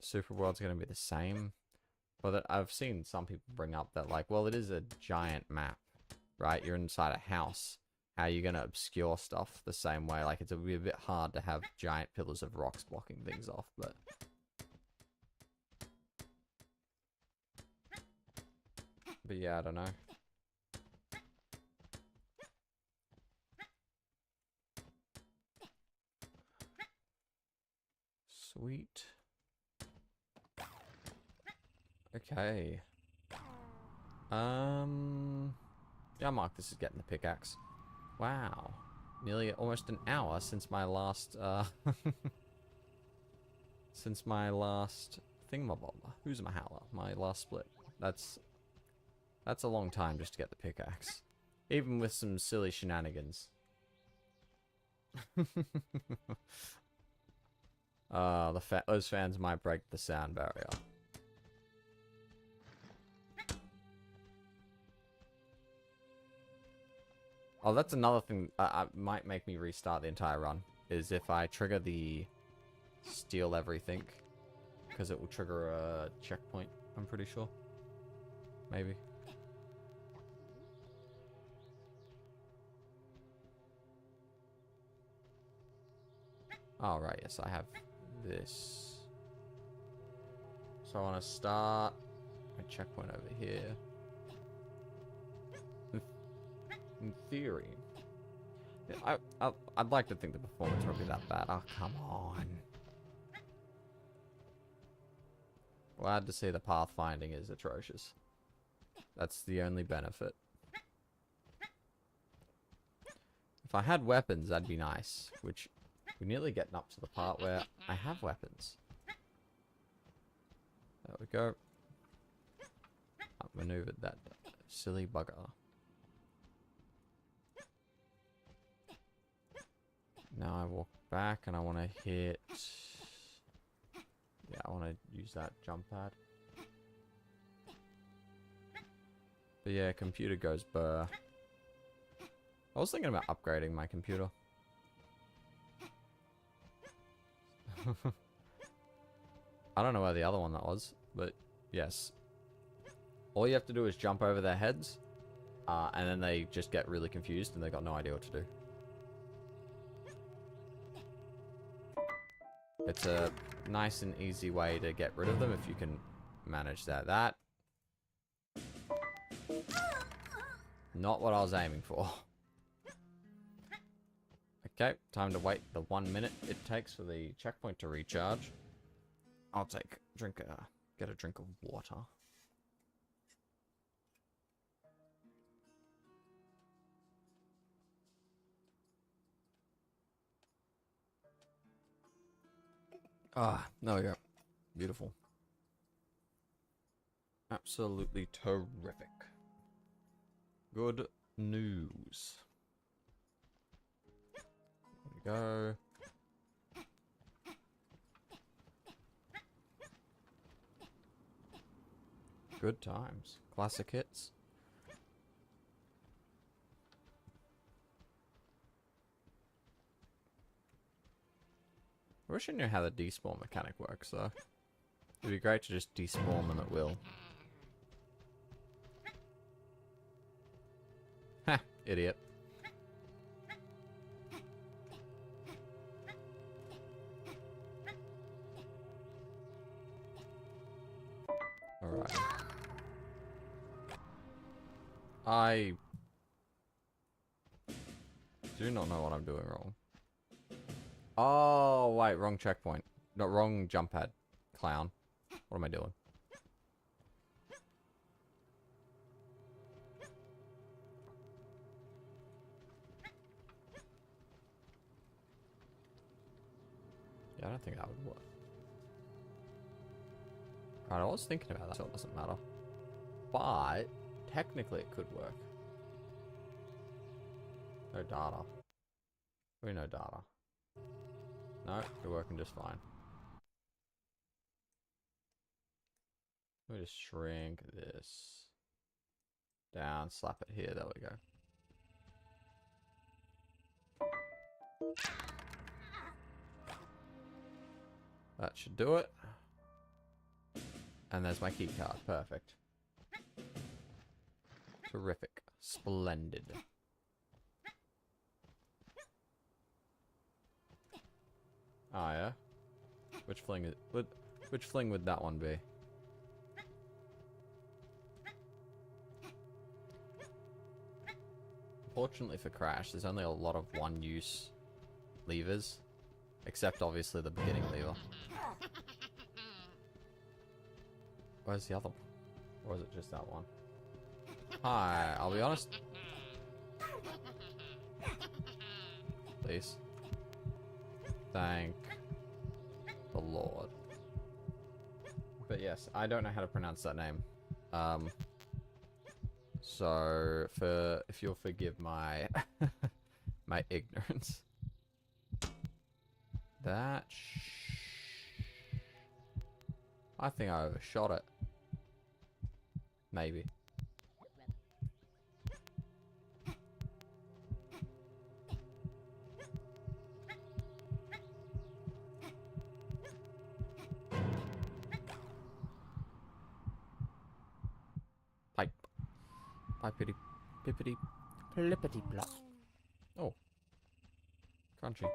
Superworld's going to be the same. But I've seen some people bring up that, like, well, it is a giant map, right? You're inside a house. How are you going to obscure stuff the same way? Like, it's a bit hard to have giant pillars of rocks blocking things off, but... But yeah, I don't know. Sweet. Okay. Yeah, Mark, this is getting the pickaxe. Wow. Nearly almost an hour since my last, since my last thingamabob. Who's my howler? My last split. That's a long time just to get the pickaxe. Even with some silly shenanigans. Those fans might break the sound barrier. Oh, that's another thing might make me restart the entire run, is if I trigger the steal everything, because it will trigger a checkpoint, I'm pretty sure. Maybe. Oh, right, yes, I have this. So I want to start a checkpoint over here. In theory. Yeah, I'd like to think the performance won't be that bad. Oh, come on. Glad to see the pathfinding is atrocious. That's the only benefit. If I had weapons, that'd be nice. Which, we're nearly getting up to the part where I have weapons. There we go. Outmaneuvered that silly bugger. Now I walk back and I want to hit... Yeah, I want to use that jump pad. But yeah, computer goes burr. I was thinking about upgrading my computer. I don't know where the other one that was, but yes. All you have to do is jump over their heads, and then they just get really confused and they got no idea what to do. It's a nice and easy way to get rid of them if you can manage that. Not what I was aiming for. Okay, time to wait the 1 minute it takes for the checkpoint to recharge. I'll get a drink of water. Ah, there we go. Beautiful. Absolutely terrific. Good news. There we go. Good times. Classic hits. I wish I knew how the despawn mechanic works, though. It'd be great to just despawn them at will. Ha! Idiot. Alright. I do not know what I'm doing wrong. Oh, wait, wrong checkpoint. No, wrong jump pad. Clown. What am I doing? Yeah, I don't think that would work. Right, I was thinking about that, so it doesn't matter. But, technically it could work. No data. We no data. No, you're working just fine. Let me just shrink this down, slap it here, there we go. That should do it. And there's my key card, perfect. Terrific. Splendid. Oh yeah? Which fling would that one be? Fortunately for Crash, there's only a lot of one-use levers. Except obviously the beginning lever. Where's the other one? Or is it just that one? Hi, I'll be honest. Please. Thank the Lord. But yes, I don't know how to pronounce that name. So if you'll forgive my my ignorance. I think I overshot it. Maybe. Pipe. Pipity. Pippity. Plippity plop. Oh. Crunchy.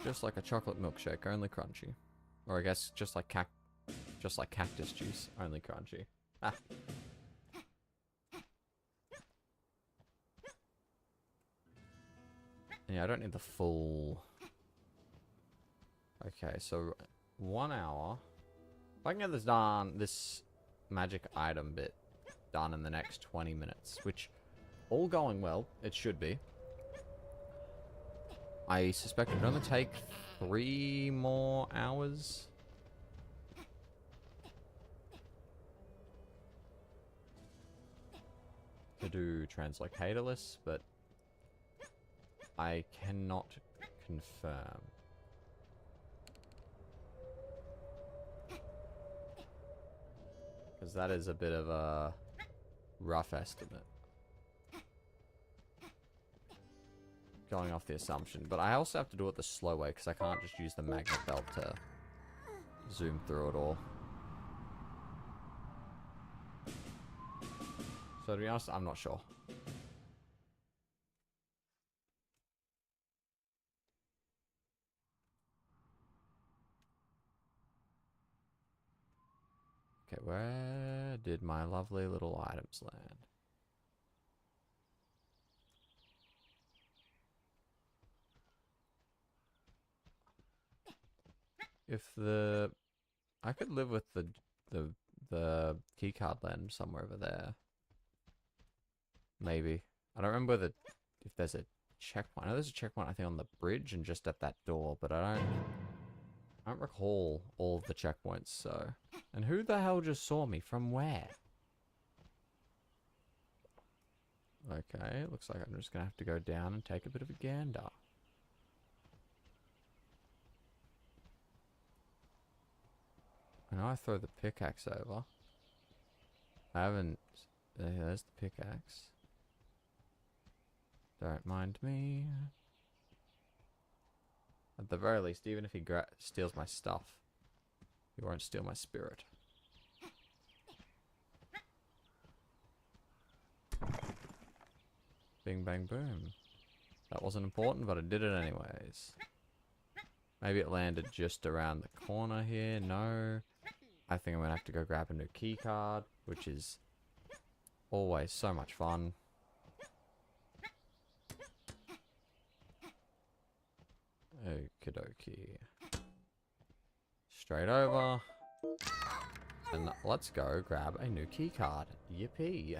Just like a chocolate milkshake, only crunchy. Or I guess just like cactus juice, only crunchy. Ah. Yeah, I don't need the full... Okay, so 1 hour. If I can get this done, this magic item bit done in the next 20 minutes, which, all going well, it should be. I suspect it would only take 3 more hours. To do translocatorless, but I cannot confirm. Because that is a bit of a rough estimate. Going off the assumption. But I also have to do it the slow way, because I can't just use the magnet belt to zoom through it all. So to be honest, I'm not sure. Okay, where did my lovely little items land? If the... I could live with the keycard land somewhere over there. Maybe. I don't remember if there's a checkpoint. I know there's a checkpoint, I think, on the bridge and just at that door, but I don't recall all of the checkpoints, so... And who the hell just saw me? From where? Okay, looks like I'm just gonna have to go down and take a bit of a gander. I know I throw the pickaxe over. I haven't... There's the pickaxe. Don't mind me. At the very least, even if he steals my stuff, he won't steal my spirit. Bing, bang, boom. That wasn't important, but I did it anyways. Maybe it landed just around the corner here. No. I think I'm going to have to go grab a new key card, which is always so much fun. Okie dokie. Straight over. And let's go grab a new key card. Yippee.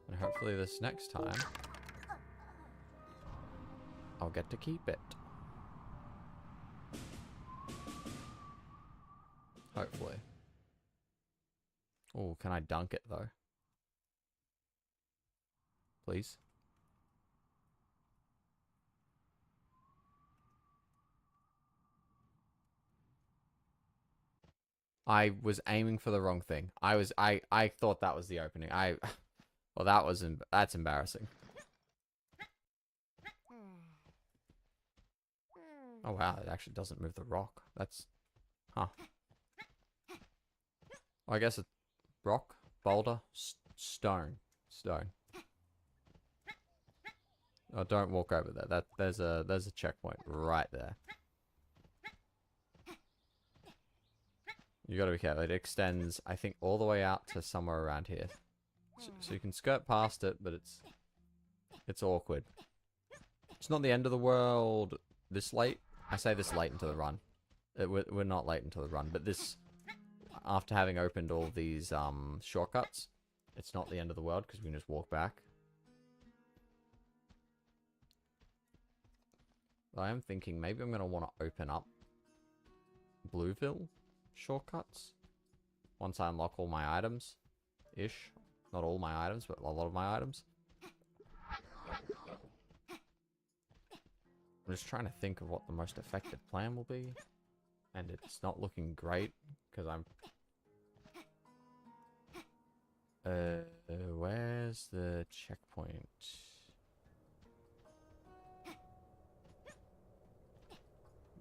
And hopefully this next time, I'll get to keep it. Hopefully. Oh, can I dunk it though? Please? I was aiming for the wrong thing. I thought that was the opening. Well, that's embarrassing. Oh wow, it actually doesn't move the rock. That's, huh. Well, I guess it's rock, boulder, stone. Oh, don't walk over there. There's a checkpoint right there. You gotta be careful. It extends, I think, all the way out to somewhere around here. So you can skirt past it, but it's awkward. It's not the end of the world this late. I say this late into the run. We're not late into the run, but this, after having opened all these shortcuts, it's not the end of the world because we can just walk back. I am thinking maybe I'm going to want to open up Blueville shortcuts once I unlock all my items ish. Not all my items, but a lot of my items. I'm just trying to think of what the most effective plan will be, and it's not looking great because I'm where's the checkpoint?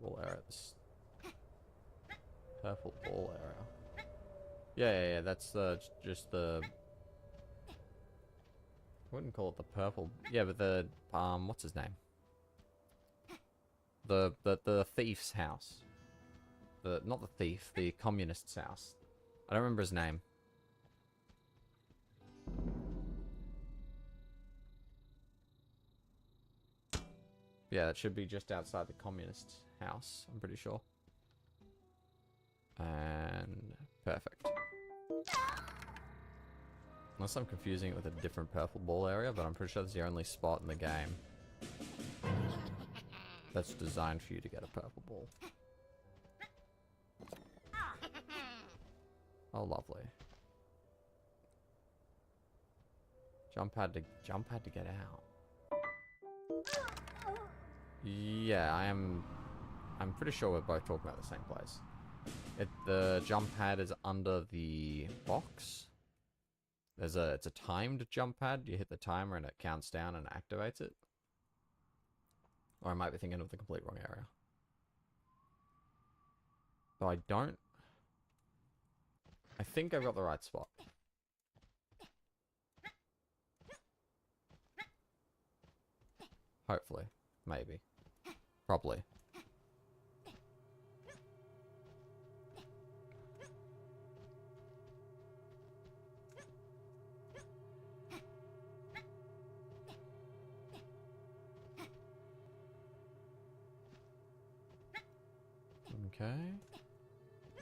Ball area. This purple ball area. Yeah. That's just the. I wouldn't call it the purple. Yeah, but the what's his name? The thief's house. Not the thief, the communist's house. I don't remember his name. Yeah, that should be just outside the communist house, I'm pretty sure. And perfect. Unless I'm confusing it with a different purple ball area, but I'm pretty sure that's the only spot in the game that's designed for you to get a purple ball. Oh, lovely. Jump had to get out. Yeah, I'm pretty sure we're both talking about the same place. The jump pad is under the box. It's a timed jump pad. You hit the timer and it counts down and activates it. Or I might be thinking of the complete wrong area. So I think I've got the right spot. Hopefully. Maybe. Probably. Okay.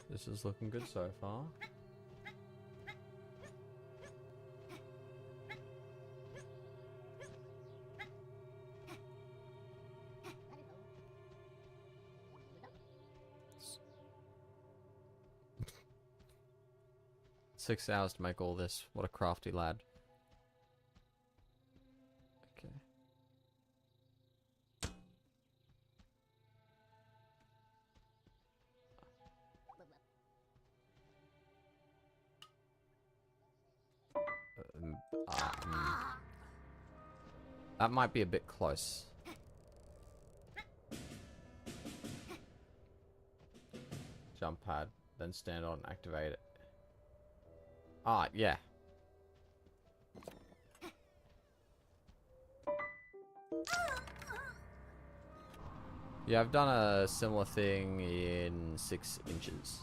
This is looking good so far. Six hours to make all this. What a crafty lad. Okay. That might be a bit close. Jump pad, then stand on and activate it. Ah, yeah. Yeah, I've done a similar thing in 6 inches.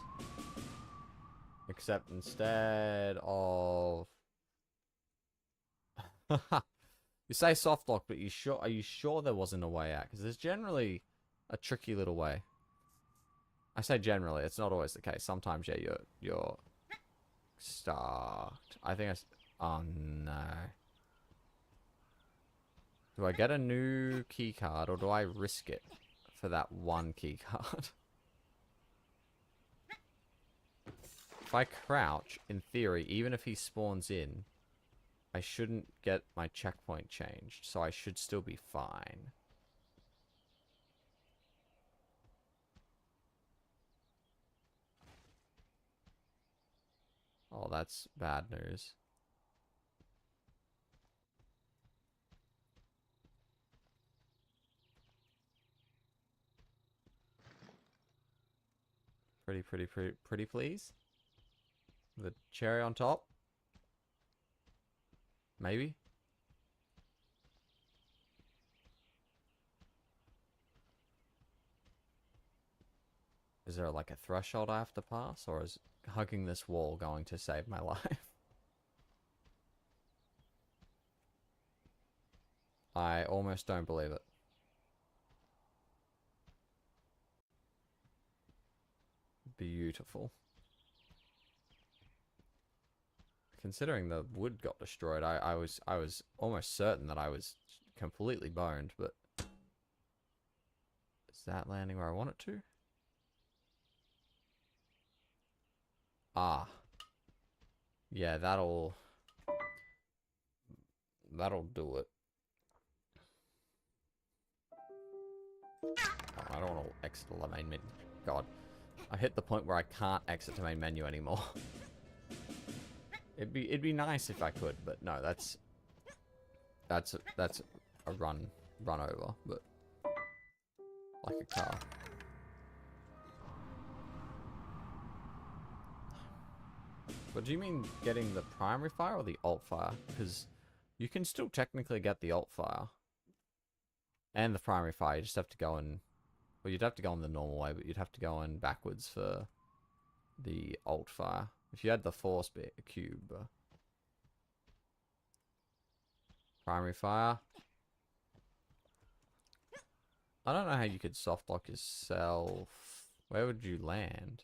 Except instead of... You say soft lock, but are you sure there wasn't a way out? Because there's generally a tricky little way. I say generally, it's not always the case. Sometimes, yeah, you're stuck. I think oh no. Do I get a new key card or do I risk it for that one key card? If I crouch, in theory, even if he spawns in, I shouldn't get my checkpoint changed, so I should still be fine. Oh, that's bad news. Pretty, please. The cherry on top. Maybe. Is there like a threshold I have to pass, or is hugging this wall going to save my life? I almost don't believe it. Beautiful. Considering the wood got destroyed, I was almost certain that I was completely boned, but is that landing where I want it to? Ah. Yeah, that'll do it. Oh, I don't want to exit the main menu. God. I hit the point where I can't exit the main menu anymore. It'd be nice if I could, but no, that's a run over, but like a car. But do you mean getting the primary fire or the alt fire? Because you can still technically get the alt fire and the primary fire. You just have to go in. Well, you'd have to go in the normal way, but you'd have to go in backwards for the alt fire. If you had the force bit, a cube. Primary fire. I don't know how you could soft lock yourself. Where would you land?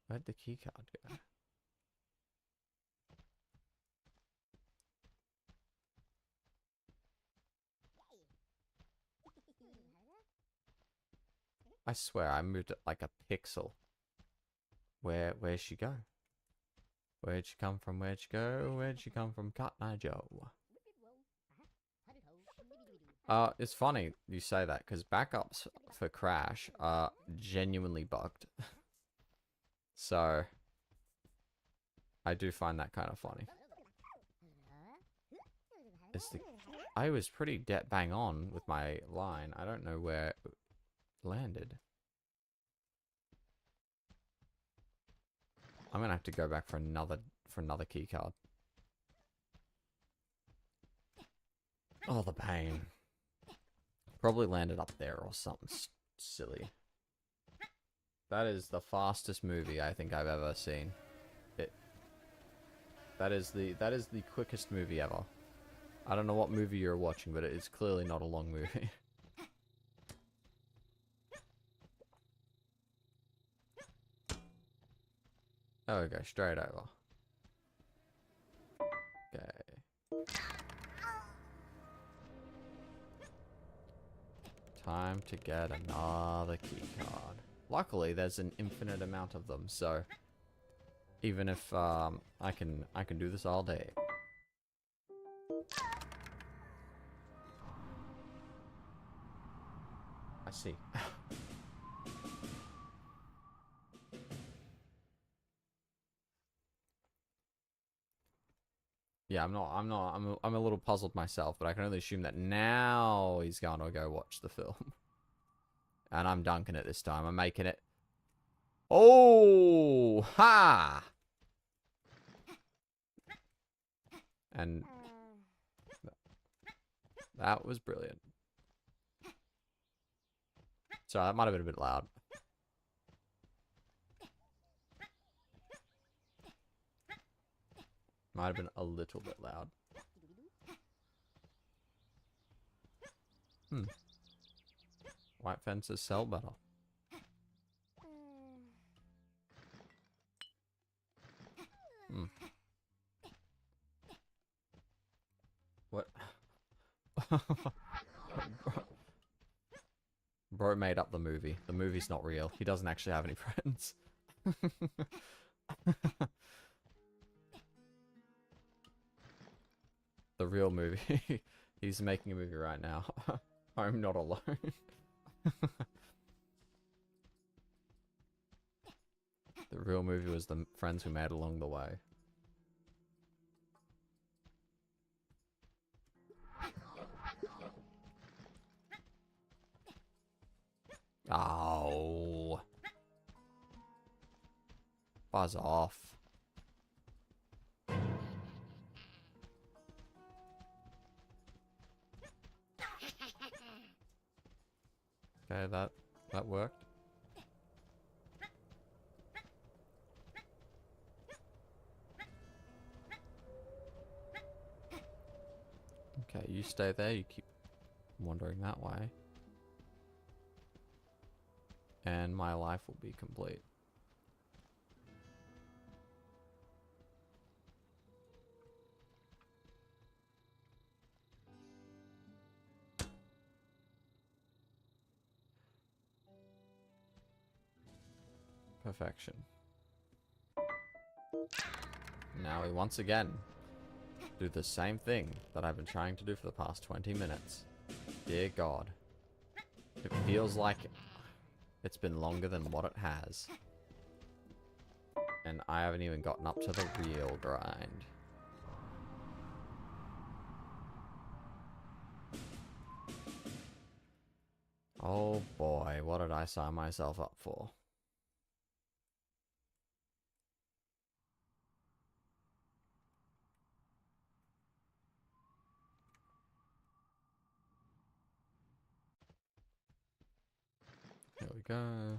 Where'd the keycard go? I swear I moved it like a pixel. Where'd she go? Where'd she come from? Where'd she go? Where'd she come from? Cut my Joe. It's funny you say that because backups for Crash are genuinely bugged. So I do find that kind of funny. I was pretty bang on with my line. I don't know where it landed. I'm gonna have to go back for another key card. Oh, the pain. Probably landed up there or something silly. That is the fastest movie I think I've ever seen. That is the quickest movie ever. I don't know what movie you're watching, but it is clearly not a long movie. There we go, straight over. Okay. Time to get another key card. Luckily, there's an infinite amount of them, so even if I can do this all day. I see. Yeah, I'm a little puzzled myself, but I can only assume that now he's gonna go watch the film. And I'm dunking it this time. I'm making it. Oh, ha! And that was brilliant. So that might have been a bit loud. Might have been a little bit loud. White fences sell better. What? Bro made up the movie. The movie's not real. He doesn't actually have any friends. The real movie. He's making a movie right now. I'm not alone. The real movie was the friends we made along the way. Oh. Buzz off. Okay, that worked. Okay, you stay there. You keep wandering that way. And my life will be complete. Perfection. Now we once again do the same thing that I've been trying to do for the past 20 minutes. Dear God. It feels like it's been longer than what it has. And I haven't even gotten up to the real grind. Oh boy, what did I sign myself up for? Here we go.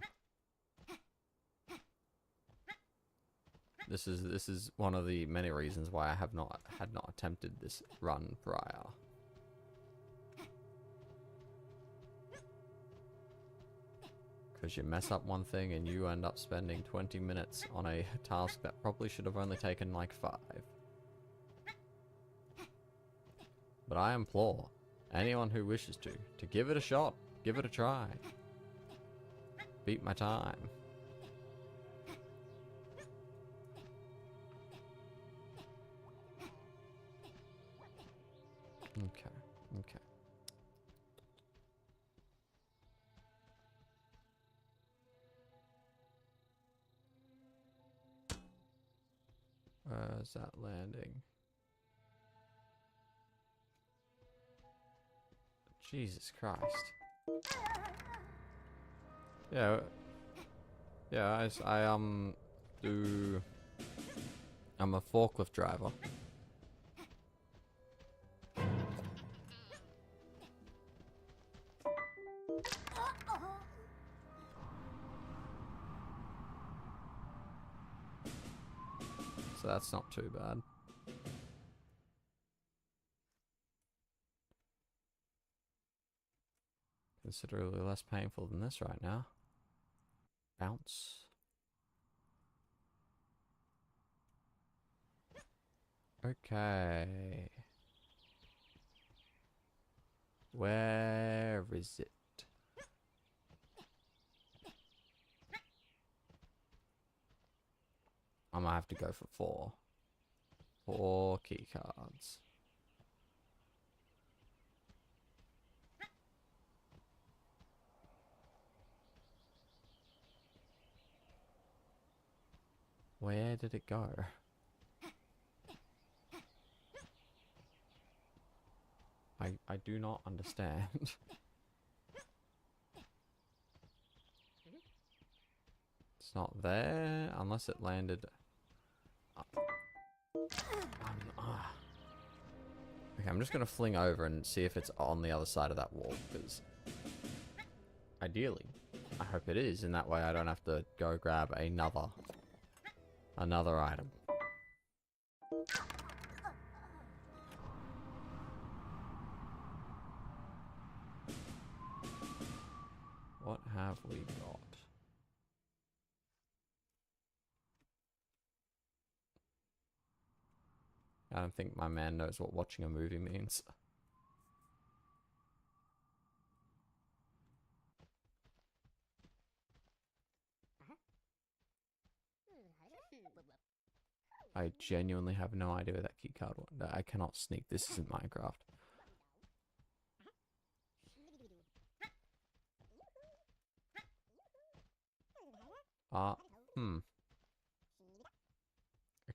this is one of the many reasons why I had not attempted this run prior. Because you mess up one thing and you end up spending 20 minutes on a task that probably should have only taken like 5. But I implore anyone who wishes to give it a shot, give it a try. Beat my time. Okay, okay. Where's that landing? Jesus Christ. Yeah. Yeah, I'm a forklift driver. So that's not too bad. Considerably less painful than this right now. Bounce. Okay. Where is it? I'm gonna have to go for 4. 4 key cards. Where did it go? I do not understand. It's not there unless it landed. Okay, I'm just gonna fling over and see if it's on the other side of that wall, because ideally, I hope it is, and that way I don't have to go grab another item. What have we got? I don't think my man knows what watching a movie means. I genuinely have no idea where that key card was. I cannot sneak. This isn't Minecraft.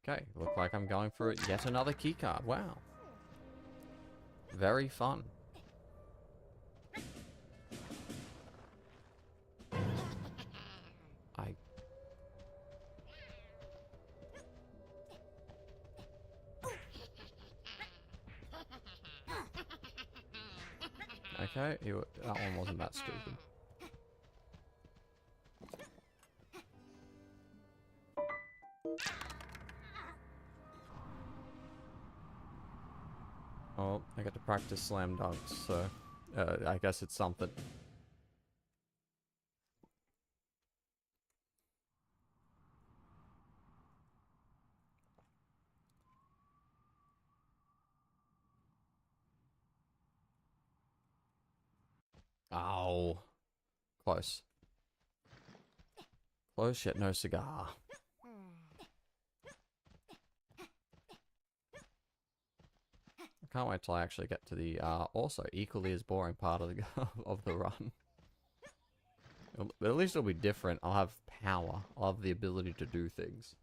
Okay, look like I'm going for yet another key card. Wow. Very fun. Okay, that one wasn't that stupid. Oh, I get to practice slam dunks, so I guess it's something. Oh, close. Close yet no cigar. I can't wait till I actually get to the also equally as boring part of the of the run. But at least it'll be different. I'll have power. I'll have the ability to do things.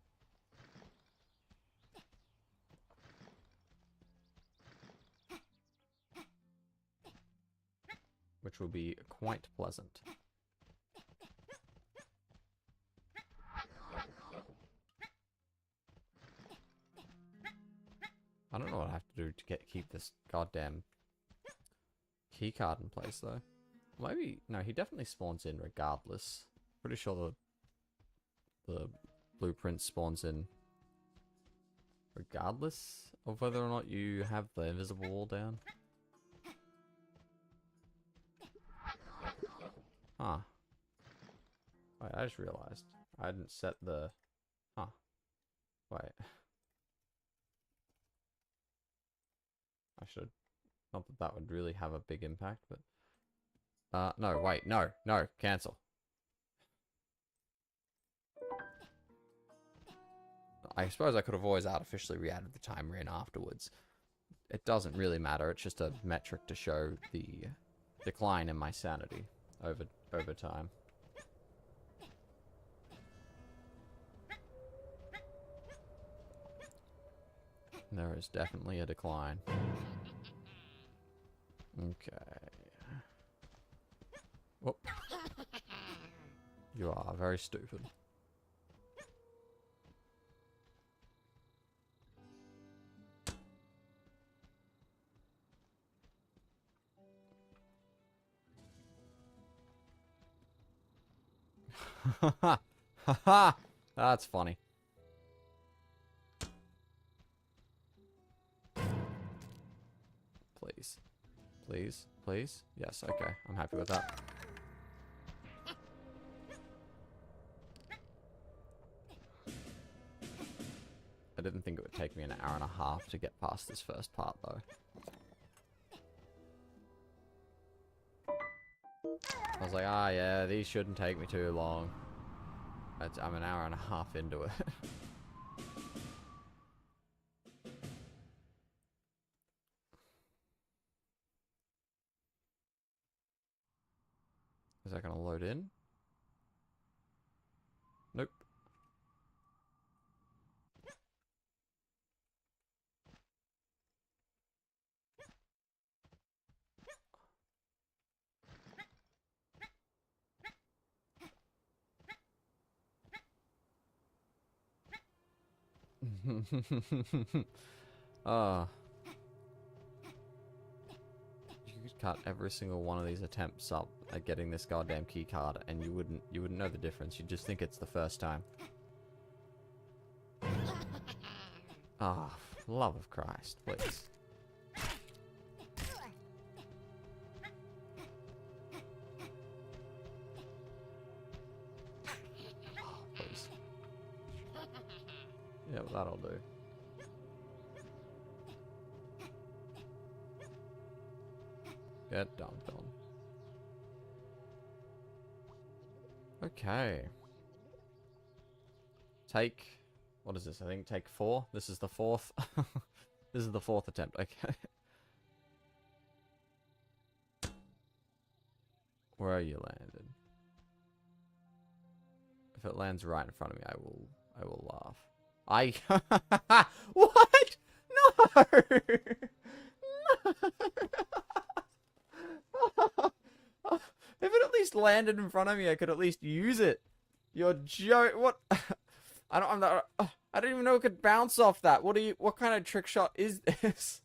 Which will be quite pleasant. I don't know what I have to do to keep this goddamn key card in place though. Maybe no, he definitely spawns in regardless. Pretty sure the blueprint spawns in Regardless of whether or not you have the invisible wall down. Huh. Wait, I just realized I didn't set the... Huh. Wait. I should. Not that that would really have a big impact, but... no, wait, no, cancel. I suppose I could have always artificially re-added the timer in afterwards. It doesn't really matter, it's just a metric to show the decline in my sanity over time. There is definitely a decline. Okay. Whoop. You are very stupid. Haha! That's funny. Please. Please. Please. Yes, okay. I'm happy with that. I didn't think it would take me an hour and a half to get past this first part, though. I was like, ah, yeah, these shouldn't take me too long. I'm an hour and a half into it. Is that going to load in? Nope. Ah. You could cut every single one of these attempts up at getting this goddamn key card, and you wouldn't know the difference. You'd just think it's the first time. Ah, love of Christ, please. Oh, please. Yeah, well, that'll do. Get dunked on. Okay. Take... What is this? I think take 4. This is the 4th. This is the 4th attempt. Okay. Where are you landed? If it lands right in front of me, I will laugh. What? No! No! If it at least landed in front of me, I could at least use it. You're what? I don't even know it could bounce off that. What kind of trick shot is this?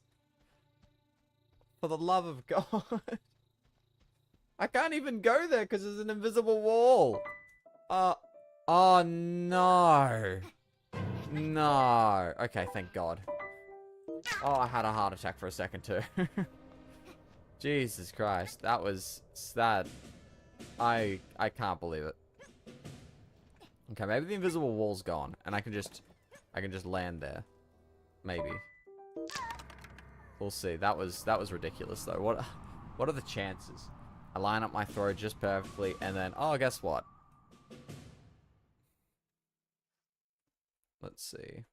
For the love of God. I can't even go there because there's an invisible wall. Oh no. No. Okay, thank God. Oh, I had a heart attack for a second too. Jesus Christ. That was sad. I can't believe it. Okay, maybe the invisible wall's gone and I can just land there. Maybe. We'll see. That was ridiculous though. What are the chances? I line up my throw just perfectly and then guess what? Let's see.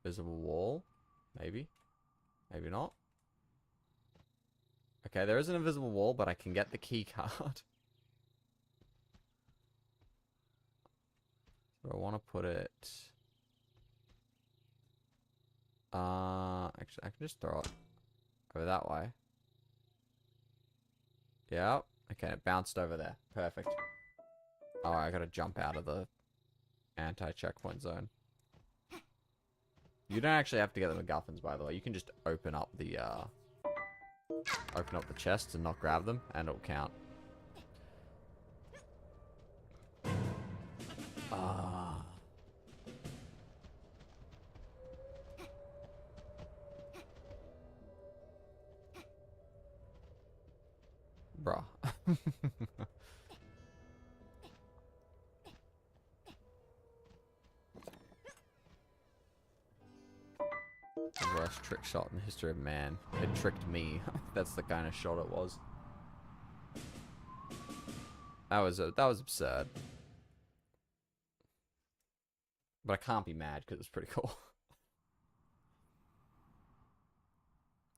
Visible wall? Maybe. Maybe not. Okay, there is an invisible wall, but I can get the key card. So I want to put it... actually, I can just throw it over that way. Yep. Okay, it bounced over there. Perfect. Alright, I gotta jump out of the anti-checkpoint zone. You don't actually have to get the MacGuffins, by the way. You can just open up the chests and not grab them, and it'll count. Ah. Bruh. The worst trick shot in the history of man. It tricked me. That's the kind of shot it was. That was absurd. But I can't be mad because it's pretty cool.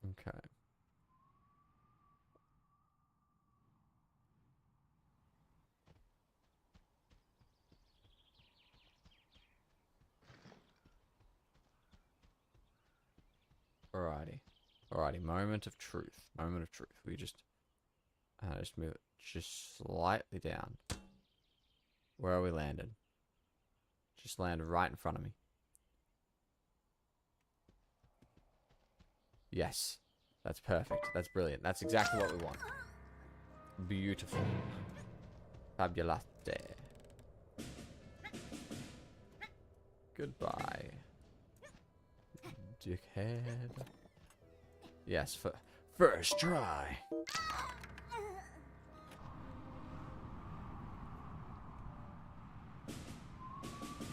Okay. Alrighty. Alrighty. Moment of truth. Moment of truth. We just move it just slightly down. Where are we landed? Just landed right in front of me. Yes. That's perfect. That's brilliant. That's exactly what we want. Beautiful. Fabulate. Goodbye. Dickhead. Yes, for first try.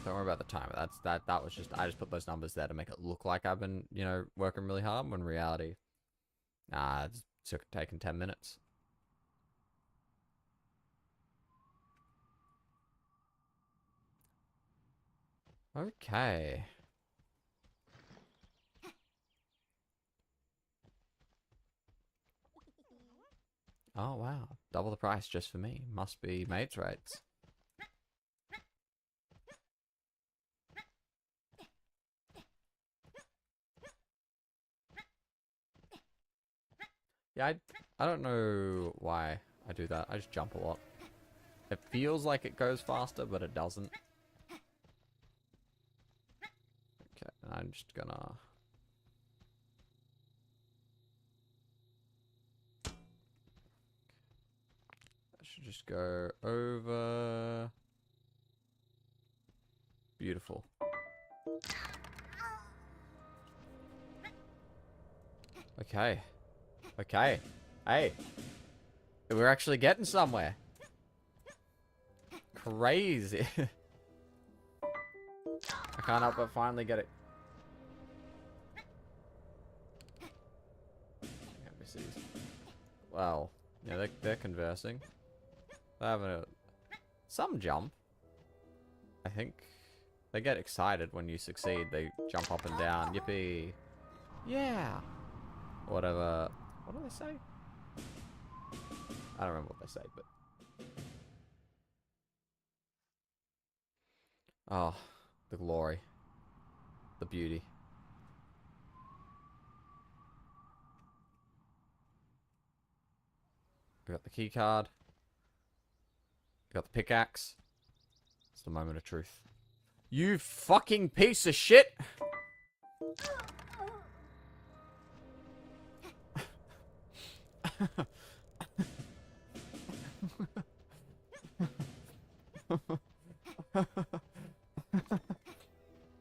Don't worry about the timer. That was just, I just put those numbers there to make it look like I've been, you know, working really hard, when in reality, nah, it's taken 10 minutes. Okay. Oh wow. Double the price just for me. Must be mates rates. Yeah, I don't know why I do that. I just jump a lot. It feels like it goes faster, but it doesn't. Okay, and I'm just gonna... I should just go over... Beautiful. Okay. Okay. Hey. We're actually getting somewhere. Crazy. I can't help but finally get it. Let me see. Well, yeah, they're conversing. They're having some jump. I think they get excited when you succeed. They jump up and down. Yippee. Yeah. Whatever. What do they say? I don't remember what they say, but... Oh, the glory. The beauty. We got the key card. We got the pickaxe. It's the moment of truth. You fucking piece of shit!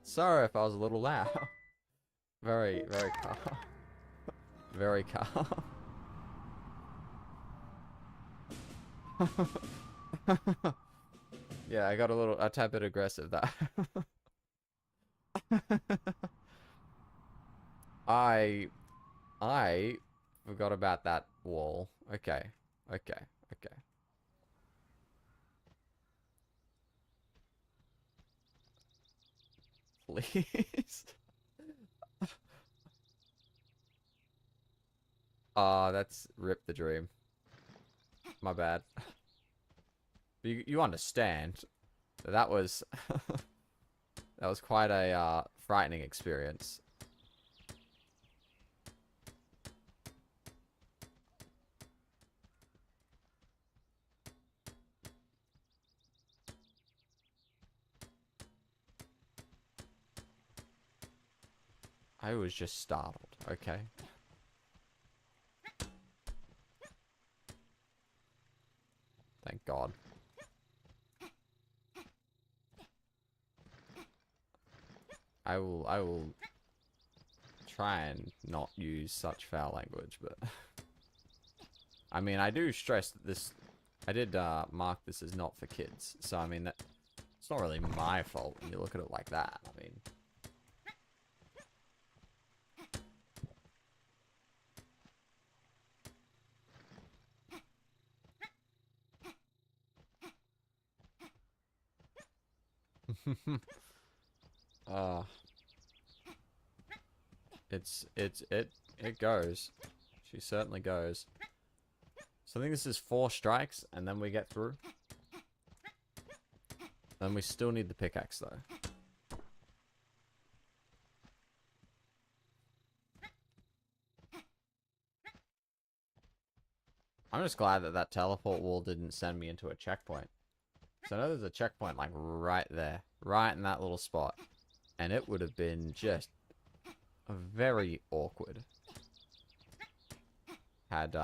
Sorry if I was a little loud. Very, very calm. Very calm. Yeah, I got a tad bit aggressive there. I forgot about that wall. Okay. Okay. Okay. Please. Ah, that's rip the dream. My bad. But you understand. That was that was quite a frightening experience. I was just startled, okay? Thank God. I will try and not use such foul language, but I mean, I do stress that this, I did mark this as not for kids, so I mean, that it's not really my fault when you look at it like that. I mean, uh, it goes. She certainly goes. So I think this is 4 strikes, and then we get through. Then we still need the pickaxe, though. I'm just glad that that teleport wall didn't send me into a checkpoint. So I know there's a checkpoint, like, right there. Right in that little spot. And it would have been just very awkward. Had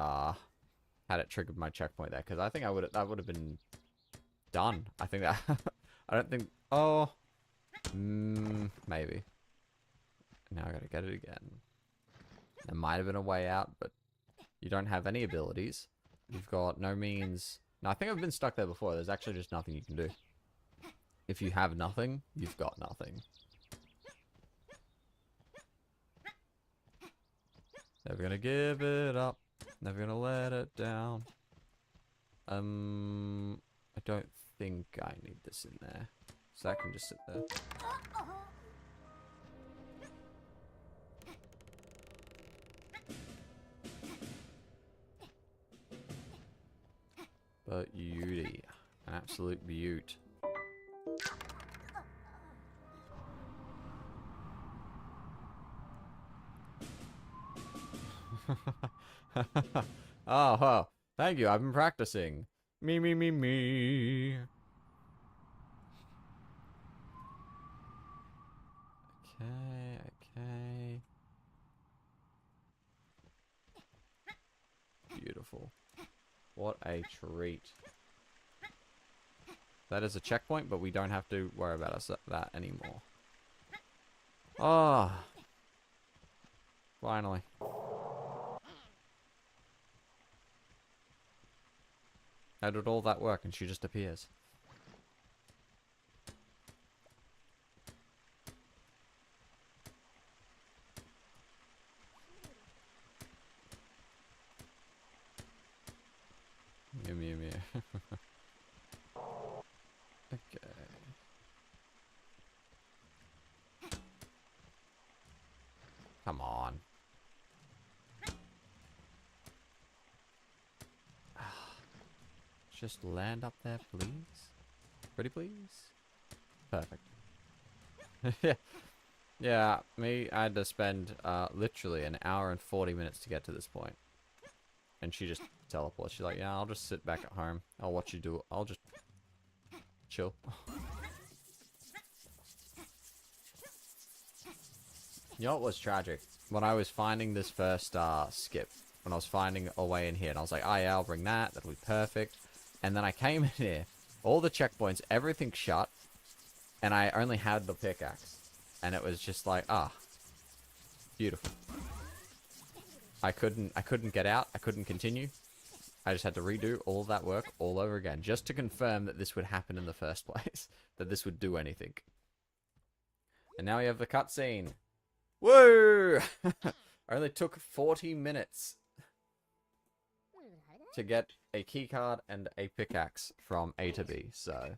it triggered my checkpoint there. Because I think that would have been done. I think that... I don't think... Oh... maybe. Now I gotta get it again. There might have been a way out, but you don't have any abilities. You've got no means... No, I think I've been stuck there before. There's actually just nothing you can do. If you have nothing, you've got nothing. Never gonna give it up. Never gonna let it down. I don't think I need this in there. So that can just sit there. But beauty. An absolute beaut. Oh, well. Thank you. I've been practicing. Me, me, me, me. Okay, okay. Beautiful. What a treat. That is a checkpoint, but we don't have to worry about that anymore. Ah. Oh, finally. How did all that work and she just appears? Mew, mew, mew. Okay. Come on. Just land up there, please. Pretty please. Perfect. Yeah. Yeah, I had to spend literally an hour and 40 minutes to get to this point. And she just teleports. She's like, yeah, I'll just sit back at home. I'll watch you do it. I'll just chill. You know what was tragic? When I was finding this first skip, when I was finding a way in here, and I was like, oh yeah, I'll bring that. That'll be perfect. And then I came in here, all the checkpoints, everything shut, and I only had the pickaxe. And it was just like, beautiful. I couldn't get out. I couldn't continue. I just had to redo all of that work all over again, just to confirm that this would happen in the first place, that this would do anything. And now we have the cutscene. Woo! Only took 40 minutes to get a keycard and a pickaxe from A to B, so...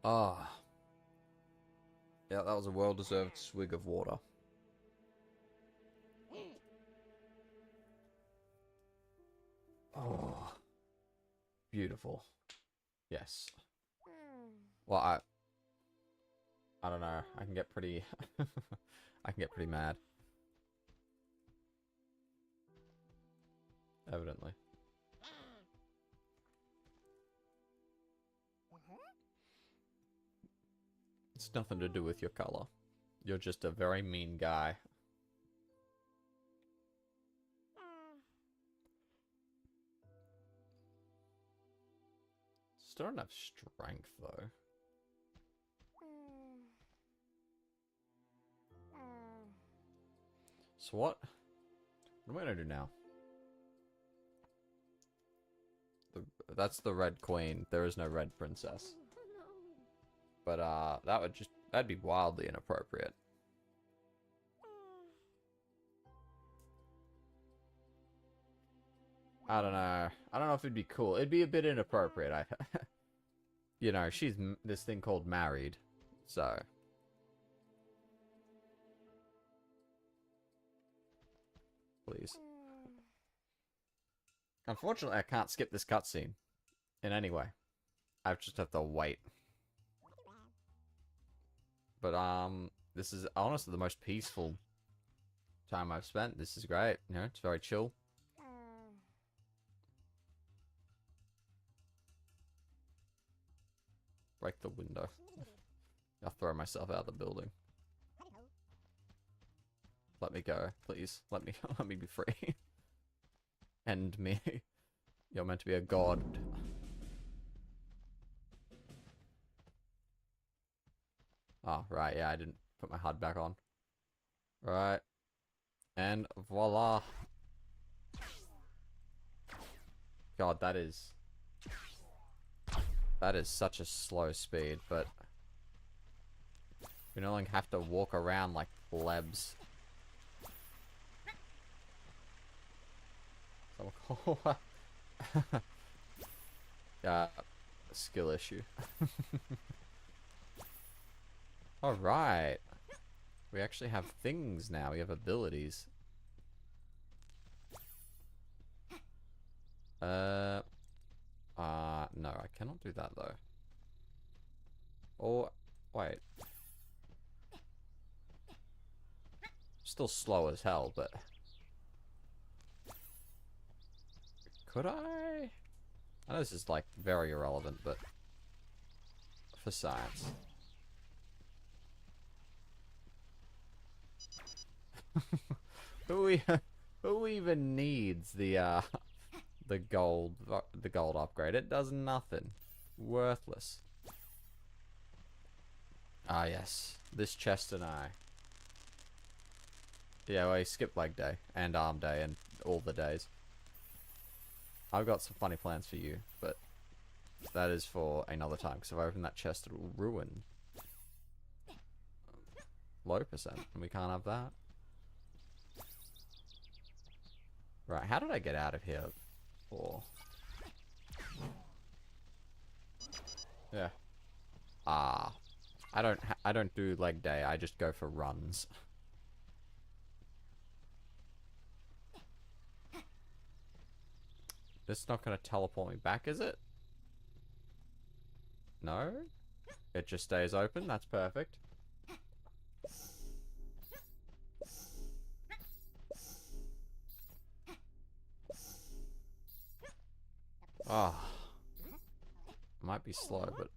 Ah. Oh. Yeah, that was a well-deserved swig of water. Oh. Beautiful. Yes. Well, I don't know. I can get pretty... I can get pretty mad. Evidently. It's nothing to do with your color. You're just a very mean guy. Still don't have strength, though. So what? What am I gonna do now? That's the red queen. There is no red princess. But that'd be wildly inappropriate. I don't know. I don't know if it'd be cool. It'd be a bit inappropriate. You know, she's this thing called married, so. Please. Unfortunately, I can't skip this cutscene in any way. I just have to wait. But this is honestly the most peaceful time I've spent. This is great. You know, it's very chill. Break the window. I'll throw myself out of the building. Let me go, please. Let me be free. End me. You're meant to be a god. Oh, right, yeah, I didn't put my HUD back on. Right. And voila. God, that is such a slow speed, but we no longer have to walk around like plebs. Skill issue. Alright. We actually have things now. We have abilities. No, I cannot do that though. Or, wait. Still slow as hell, but... Could I? I know this is like very irrelevant, but... For science. Who even needs the gold upgrade? It does nothing. Worthless. Ah yes, this chest and I. Yeah, well, I skipped leg day and arm day and all the days. I've got some funny plans for you, but that is for another time. Because if I open that chest, it will ruin low percent, and we can't have that. Right, how did I get out of here? Or yeah, I don't do leg day. I just go for runs. It's not gonna teleport me back, is it? No, it just stays open. That's perfect. Ah, might be slow, but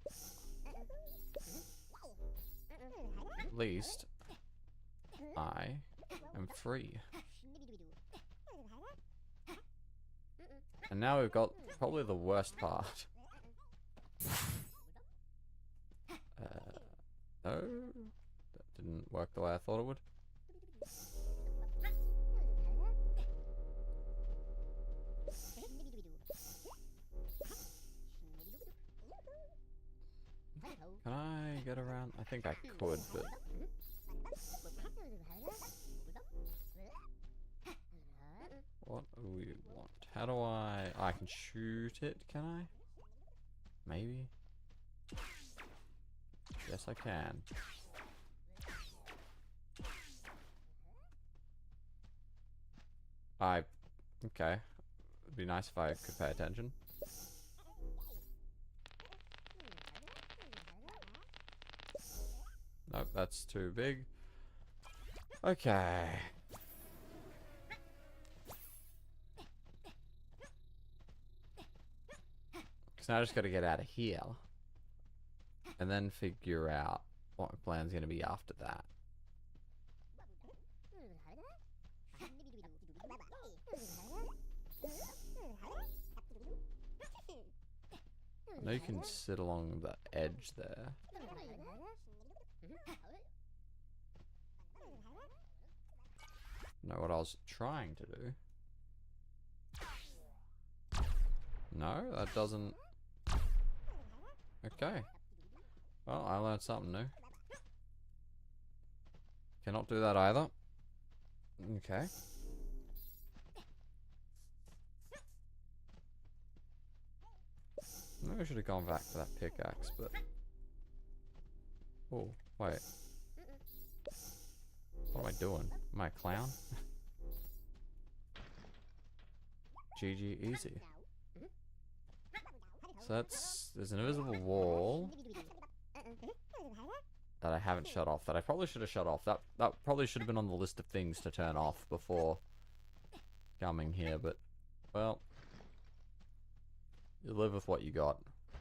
at least I am free. And now we've got probably the worst part. No, that didn't work the way I thought it would. Can I get around? I think I could, but... What do we want? How do I can shoot it, can I? Maybe? Yes, I can. Okay. It'd be nice if I could pay attention. Nope, that's too big. Okay. So now I just gotta get out of here. And then figure out what my plan's gonna be after that. I know you can sit along the edge there. Know what I was trying to do? No, that doesn't... Okay. Well, I learned something new. Cannot do that either. Okay. Maybe I should have gone back for that pickaxe, but... Oh, wait. What am I doing? Am I a clown? GG easy. So that's... There's an invisible wall that I haven't shut off, that I probably should have shut off. That probably should have been on the list of things to turn off before coming here, but... Well... You live with what you got.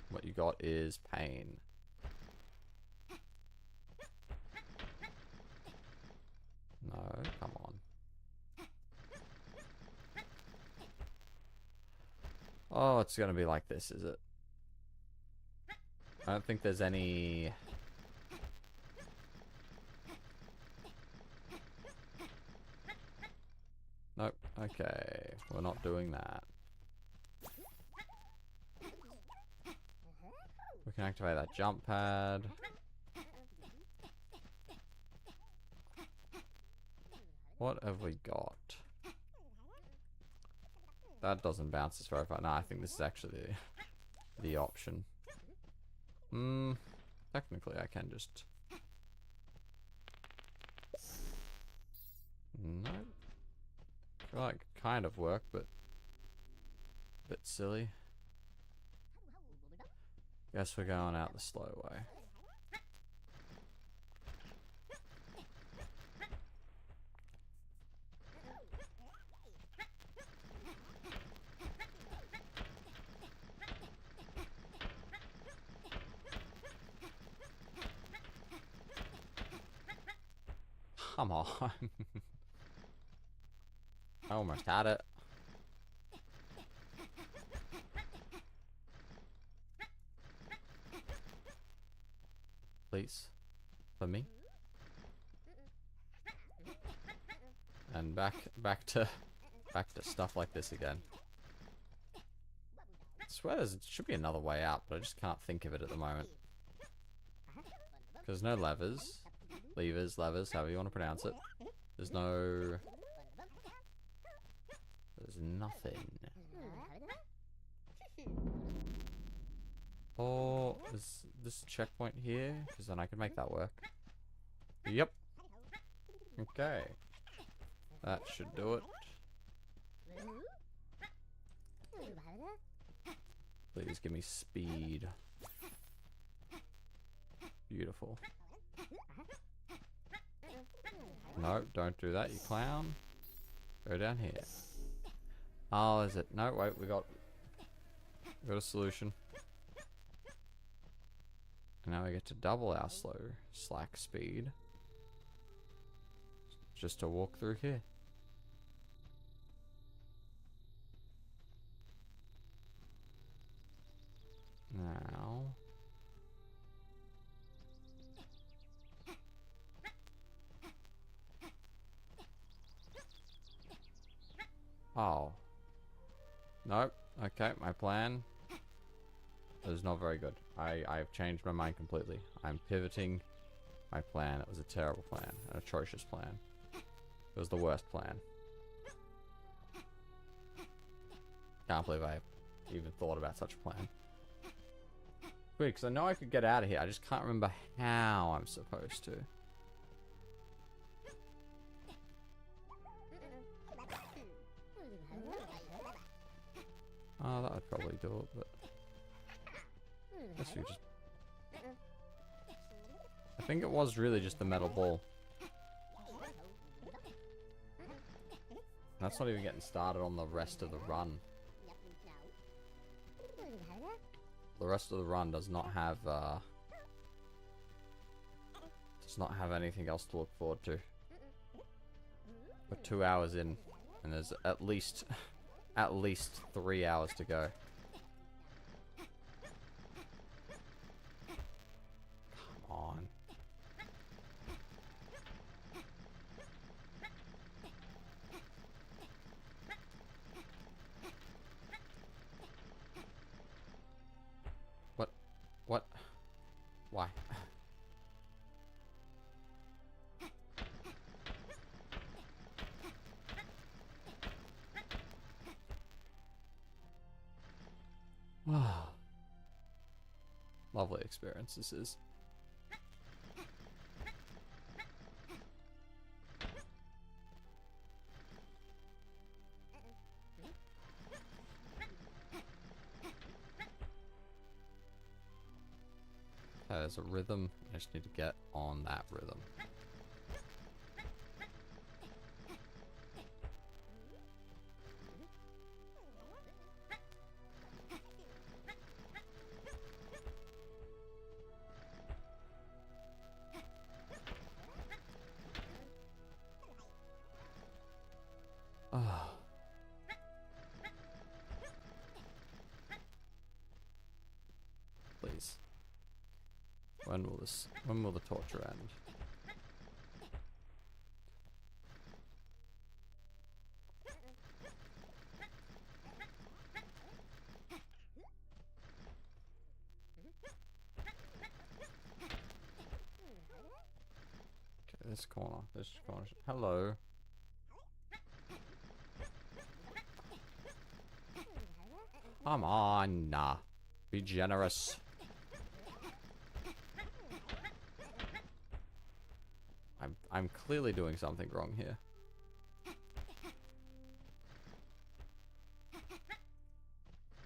What you got is pain. No, come on. Oh, it's gonna be like this, is it? I don't think there's any... Nope. Okay, we're not doing that. We can activate that jump pad. What have we got? That doesn't bounce us very far. No, I think this is actually the option. Technically I can just... No. I feel like kind of work, but... a bit silly. Guess we're going out the slow way. Come on. I almost had it. Please. For me. And back to stuff like this again. I swear there should be another way out, but I just can't think of it at the moment. Because no levers. Levers, however you want to pronounce it. There's no... There's nothing. Or is this a checkpoint here? Because then I can make that work. Yep. Okay. That should do it. Please give me speed. Beautiful. No, don't do that, you clown. Go down here. Oh, is it? No, wait, we got a solution. And now we get to double our slack speed. Just to walk through here. Now... Oh. Nope. Okay, my plan is not very good. I've changed my mind completely. I'm pivoting my plan. It was a terrible plan. An atrocious plan. It was the worst plan. Can't believe I even thought about such a plan. Quick, because I know I could get out of here. I just can't remember how I'm supposed to. Oh, that would probably do it, but... I guess we just... I think it was really just the metal ball. That's not even getting started on the rest of the run. The rest of the run does not have anything else to look forward to. We're 2 hours in, and there's at least 3 hours to go. Come on. What? Why? Lovely experience this is. There's a rhythm. I just need to get on that rhythm. Oh. Please. When will the torture end? Okay, this corner. Hello. Come on, nah. Be generous. I'm clearly doing something wrong here.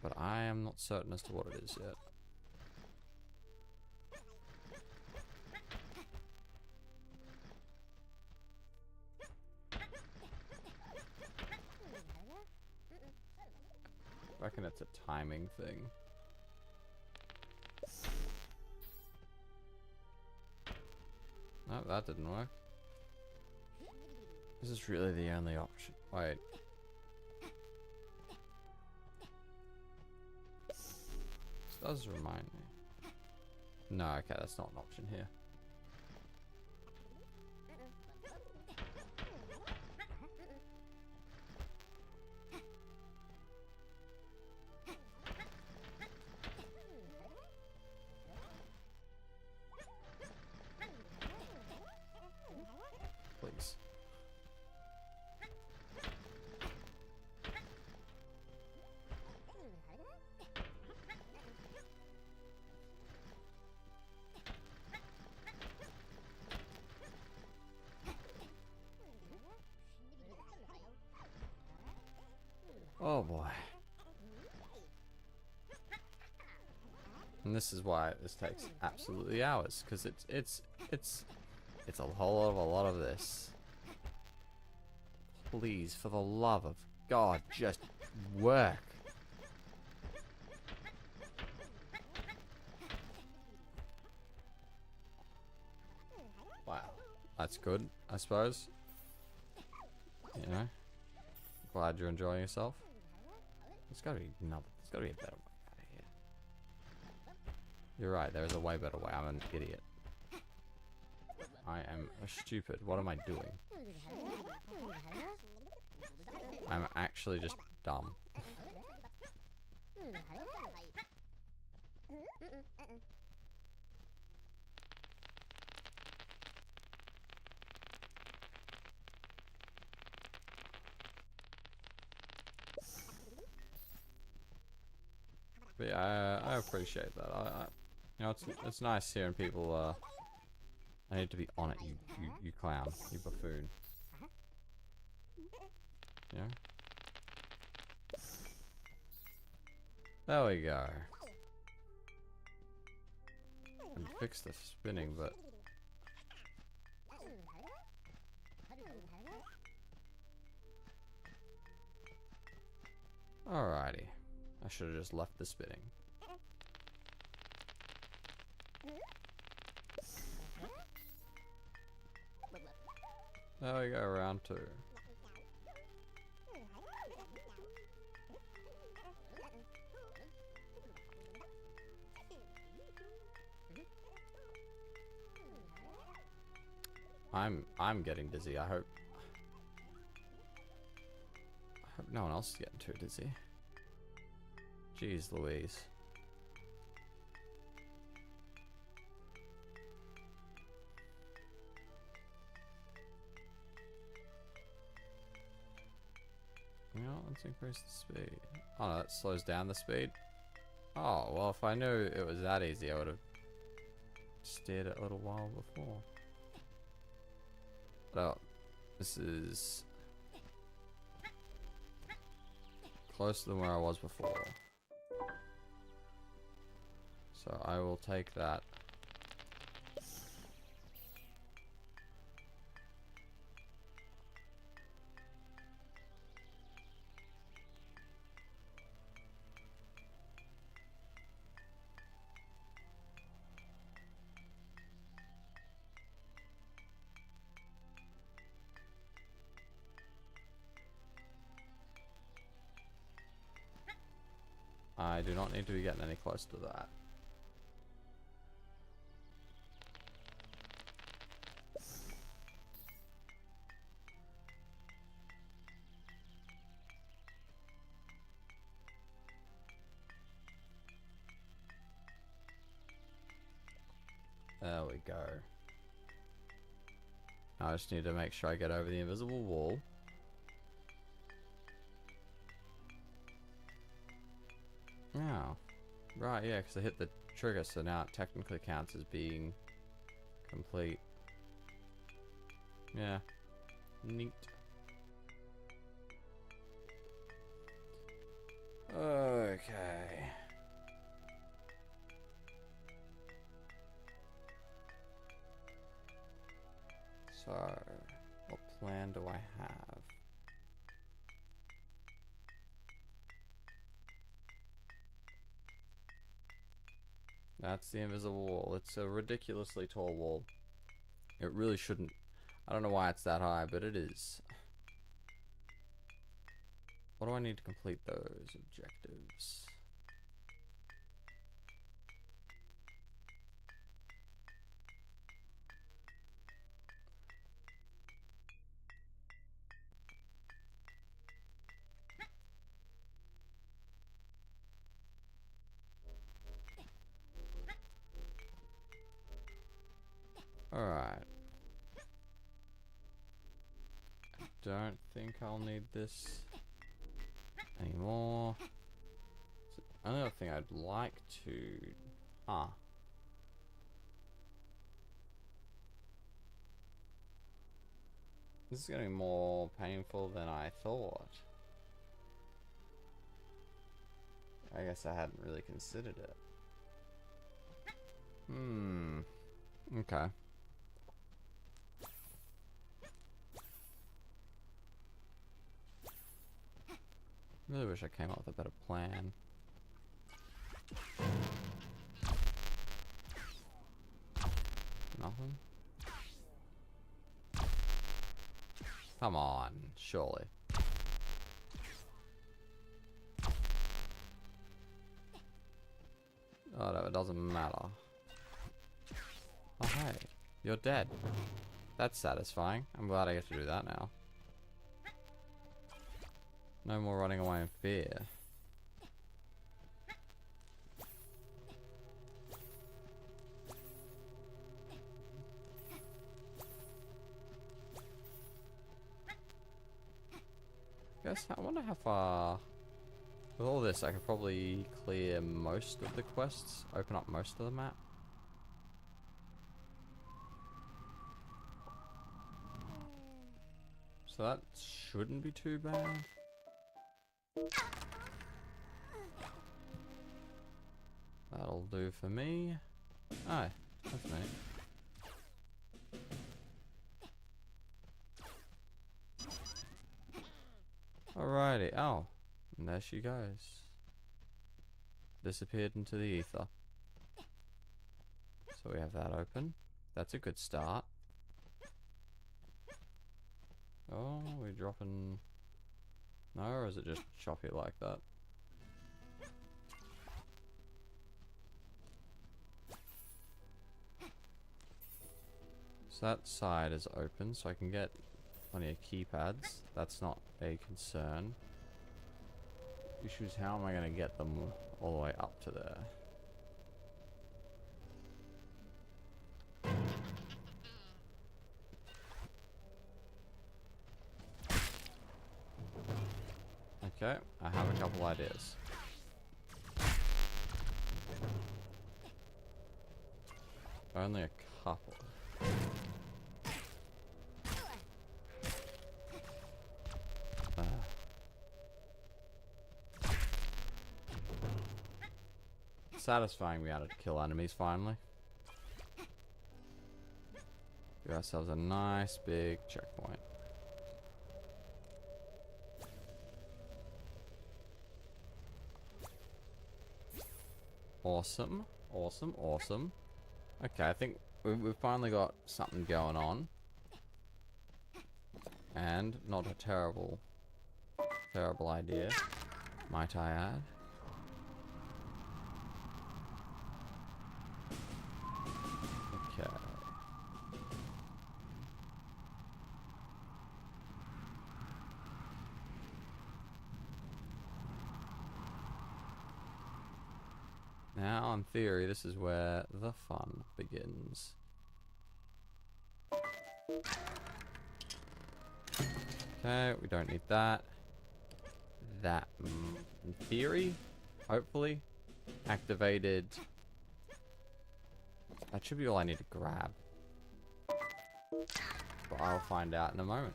But I am not certain as to what it is yet. I reckon it's a timing thing. No, that didn't work. This is really the only option. Wait. This does remind me. No, okay, that's not an option here. Please. Oh boy. And this is why this takes absolutely hours, because it's a lot of this. Please, for the love of God, just work. Wow. That's good, I suppose. You know? Glad you're enjoying yourself. There's gotta be another. There's gotta be a better way out of here. You're right, there is a way better way. I'm an idiot. I am stupid. What am I doing? I'm actually just dumb. But yeah, I appreciate that. You know, it's nice hearing people. I need to be on it, you clown, you buffoon. Yeah. There we go. And fix the spinning, but. Alrighty. I should have just left the spinning. There we go, round 2. I'm getting dizzy. I hope no one else is getting too dizzy. Jeez Louise. You know, let's increase the speed. Oh no, that slows down the speed. Oh, well, if I knew it was that easy, I would have steered it a little while before. But this is closer than where I was before. So I will take that. I do not need to be getting any closer to that. There we go. I just need to make sure I get over the invisible wall. Oh. Right, yeah, because I hit the trigger, so now it technically counts as being complete. Yeah. Neat. Okay. So, what plan do I have? That's the invisible wall. It's a ridiculously tall wall. It really shouldn't. I don't know why it's that high, but it is. What do I need to complete those objectives? Alright. I don't think I'll need this anymore. So another thing I'd like to... This is getting more painful than I thought. I guess I hadn't really considered it. Okay. Really wish I came up with a better plan. Nothing? Come on, surely. Oh no, it doesn't matter. Oh hey, you're dead. That's satisfying. I'm glad I get to do that now. No more running away in fear. I wonder how far... With all this, I could probably clear most of the quests, open up most of the map. So that shouldn't be too bad. That'll do for me. Oh, that's me. Alrighty. Oh, and there she goes. Disappeared into the ether. So we have that open. That's a good start. Oh, we're dropping... No, or is it just choppy like that? So that side is open, so I can get plenty of keypads. That's not a concern. Issue is, how am I going to get them all the way up to there? Okay, I have a couple ideas. Only a couple. Satisfying we able to kill enemies finally. Give ourselves a nice big checkpoint. Awesome, awesome, awesome. Okay, I think we've finally got something going on. And not a terrible idea, might I add. Okay. Now, in theory, this is where the fun begins. Okay, we don't need that. That, in theory, hopefully, activated. That should be all I need to grab. But I'll find out in a moment.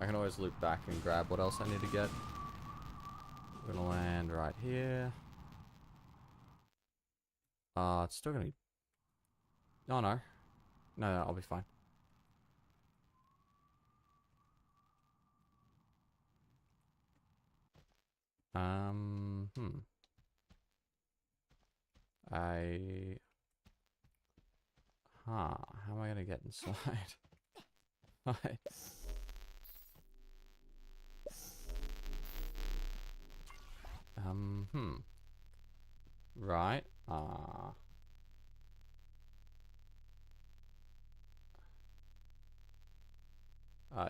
I can always loop back and grab what else I need to get. We're gonna land right here. It's still gonna be... No, no. No, no, I'll be fine. How am I gonna get inside? Right. Right.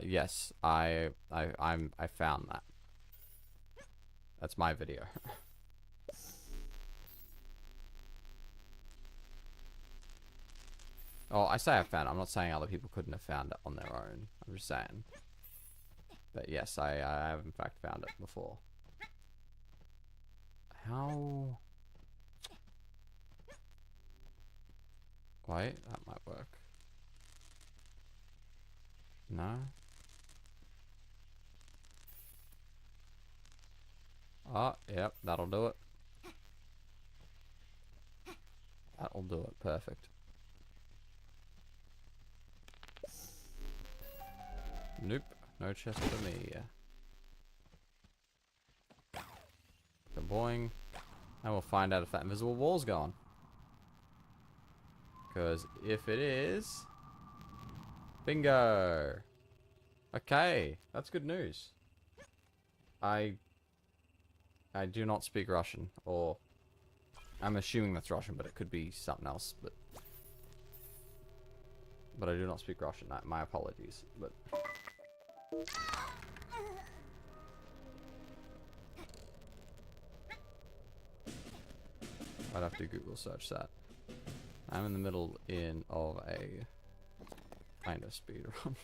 Yes, I found that. That's my video. Oh, I say I found it. I'm not saying other people couldn't have found it on their own. I'm just saying. But yes, I have in fact found it before. How? Wait, that might work. No? Oh, yep, that'll do it. That'll do it. Perfect. Nope, no chest for me. Boing. And we'll find out if that invisible wall's gone. Because if it is... Bingo! Okay, that's good news. I do not speak Russian, or... I'm assuming that's Russian, but it could be something else, but I do not speak Russian. My apologies, but... I'd have to Google search that. I'm in the middle of a kind of speed run.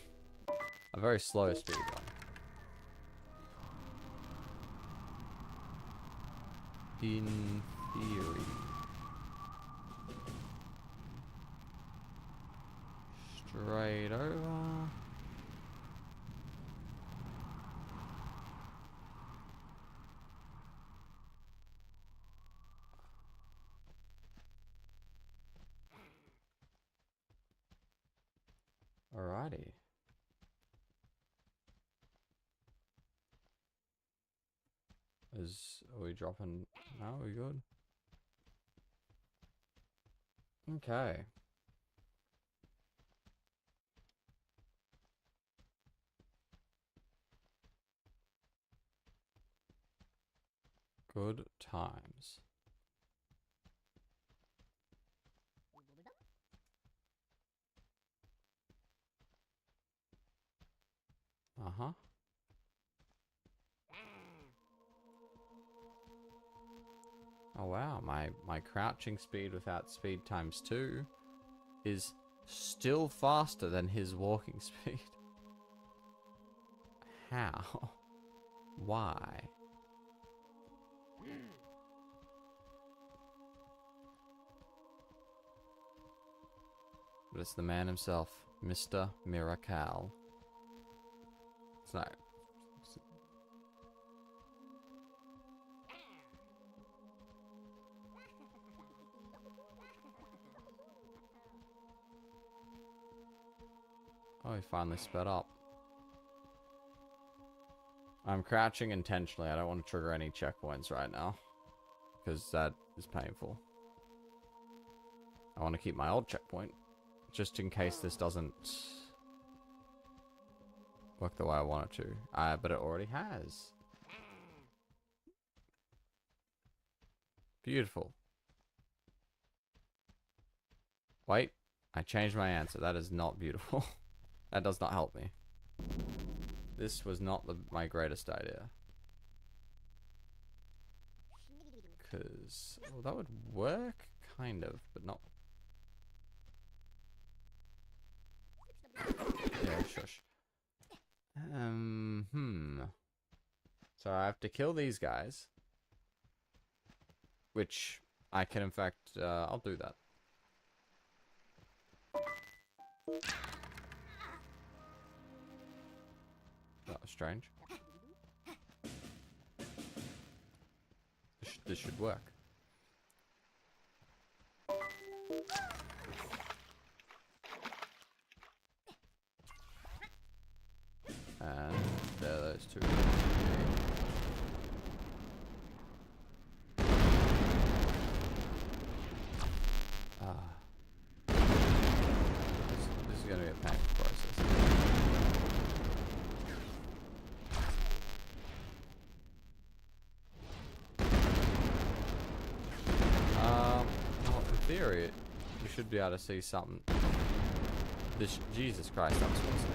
A very slow speed run. In theory. Straight over. Alrighty. Are we dropping? No, we good? Okay. Good times. Uh-huh. Oh wow, my crouching speed without speed times 2 is still faster than his walking speed. How? Why? But it's the man himself, Mr. Miracle. So, oh, he finally sped up. I'm crouching intentionally. I don't want to trigger any checkpoints right now, because that is painful. I want to keep my old checkpoint, just in case this doesn't work the way I want it to. But it already has. Beautiful. Wait, I changed my answer. That is not beautiful. That does not help me. This was not my greatest idea. Because, well, that would work, kind of, but not. Yeah, shush. So I have to kill these guys. Which I can, in fact, I'll do that. That was strange. This should work. And there are those two. This is going to be a painful process. Well, in theory, you should be able to see something. Jesus Christ, that's awesome.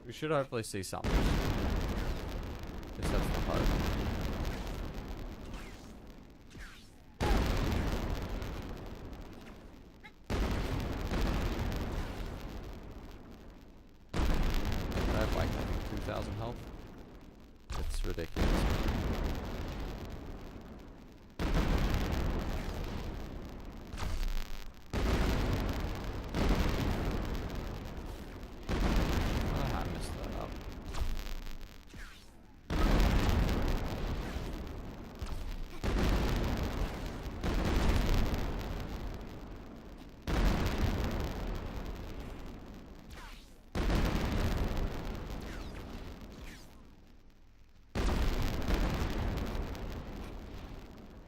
We should hopefully see something. Just have to hope. I have like, I think 2,000 health. It's ridiculous.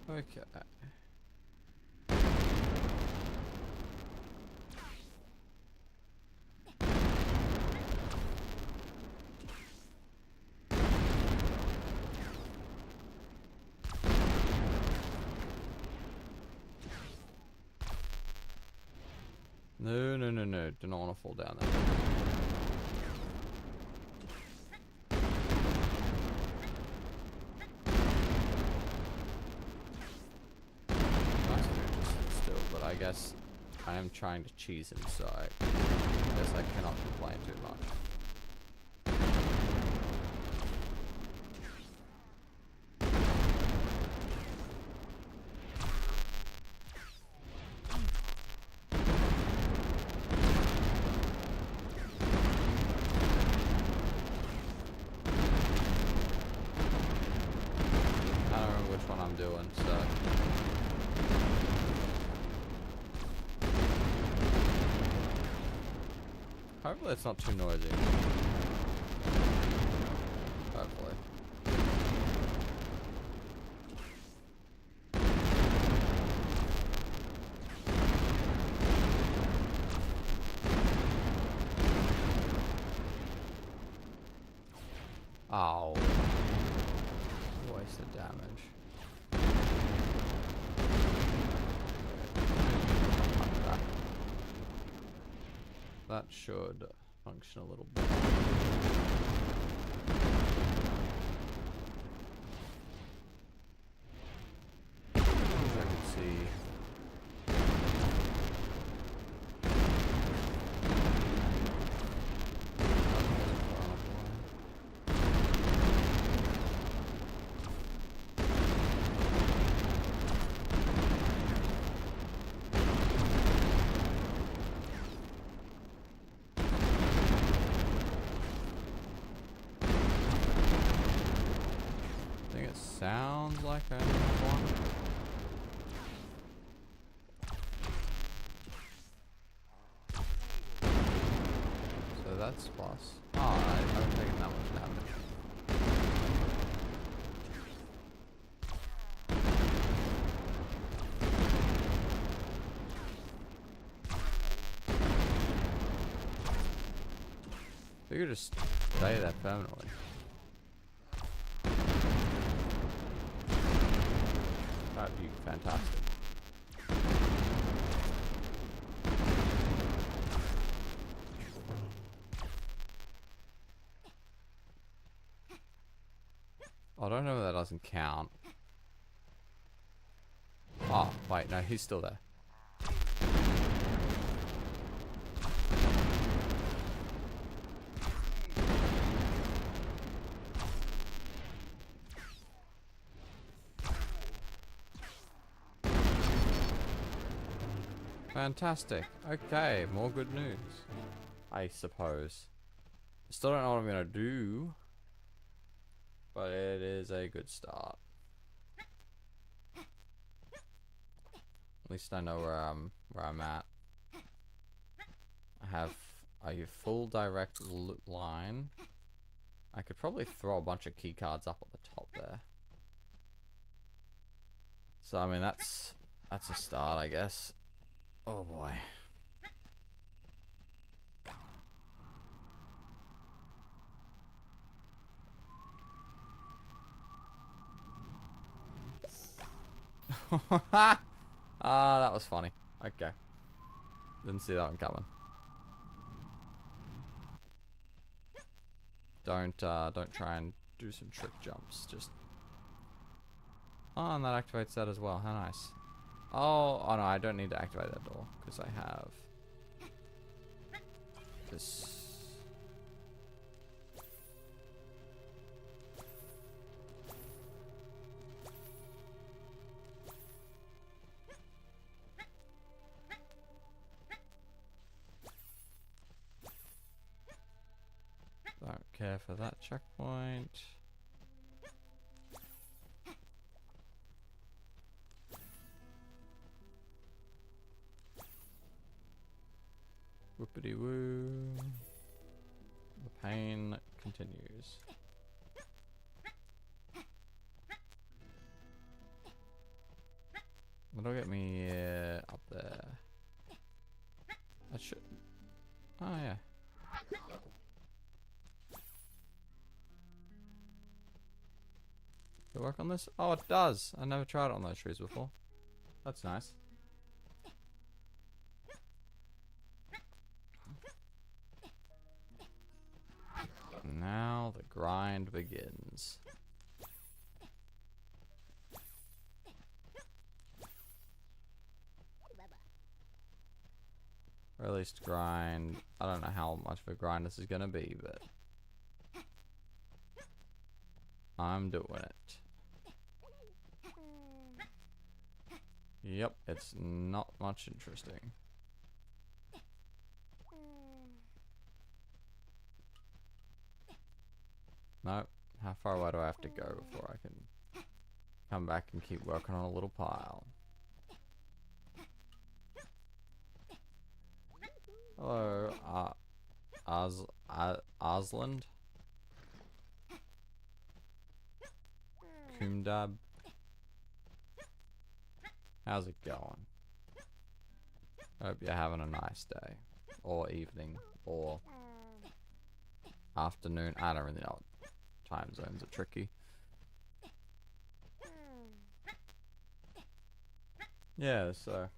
Okay. No, no, no, no. Do not want to fall down there. I guess I am trying to cheese him, so I guess I cannot complain too much. I don't remember which one I'm doing, so... Hopefully it's not too noisy. Hopefully. Oh. Wasted damage. that should function a little bit. I can see. Sounds like I have one. So that's plus. Oh, I haven't taken that much damage. You could just stay there permanently. That'd be fantastic. I don't know if that doesn't count. Oh, wait, no, he's still there. Fantastic. Okay, more good news. I suppose. Still don't know what I'm gonna do, but it is a good start. At least I know where I'm at. I have a full direct line. I could probably throw a bunch of key cards up at the top there. So I mean that's a start, I guess. Oh boy. Ah, that was funny. Okay. Didn't see that one coming. Don't try and do some trick jumps. Just. Oh, and that activates that as well. How nice. Oh no, I don't need to activate that door because I have this. Don't care for that checkpoint. Whoopity woo. The pain continues. That'll get me up there. That should. Oh yeah. Does it work on this? Oh, it does. I never tried it on those trees before. That's nice. Now the grind begins. Or at least grind. I don't know how much of a grind this is gonna be, but I'm doing it. Yep, it's not much interesting. Nope. How far away do I have to go before I can come back and keep working on a little pile? Hello, Osland? Kumdab? How's it going? Hope you're having a nice day. Or evening. Or afternoon. I don't really know. Time zones are tricky. Yeah, so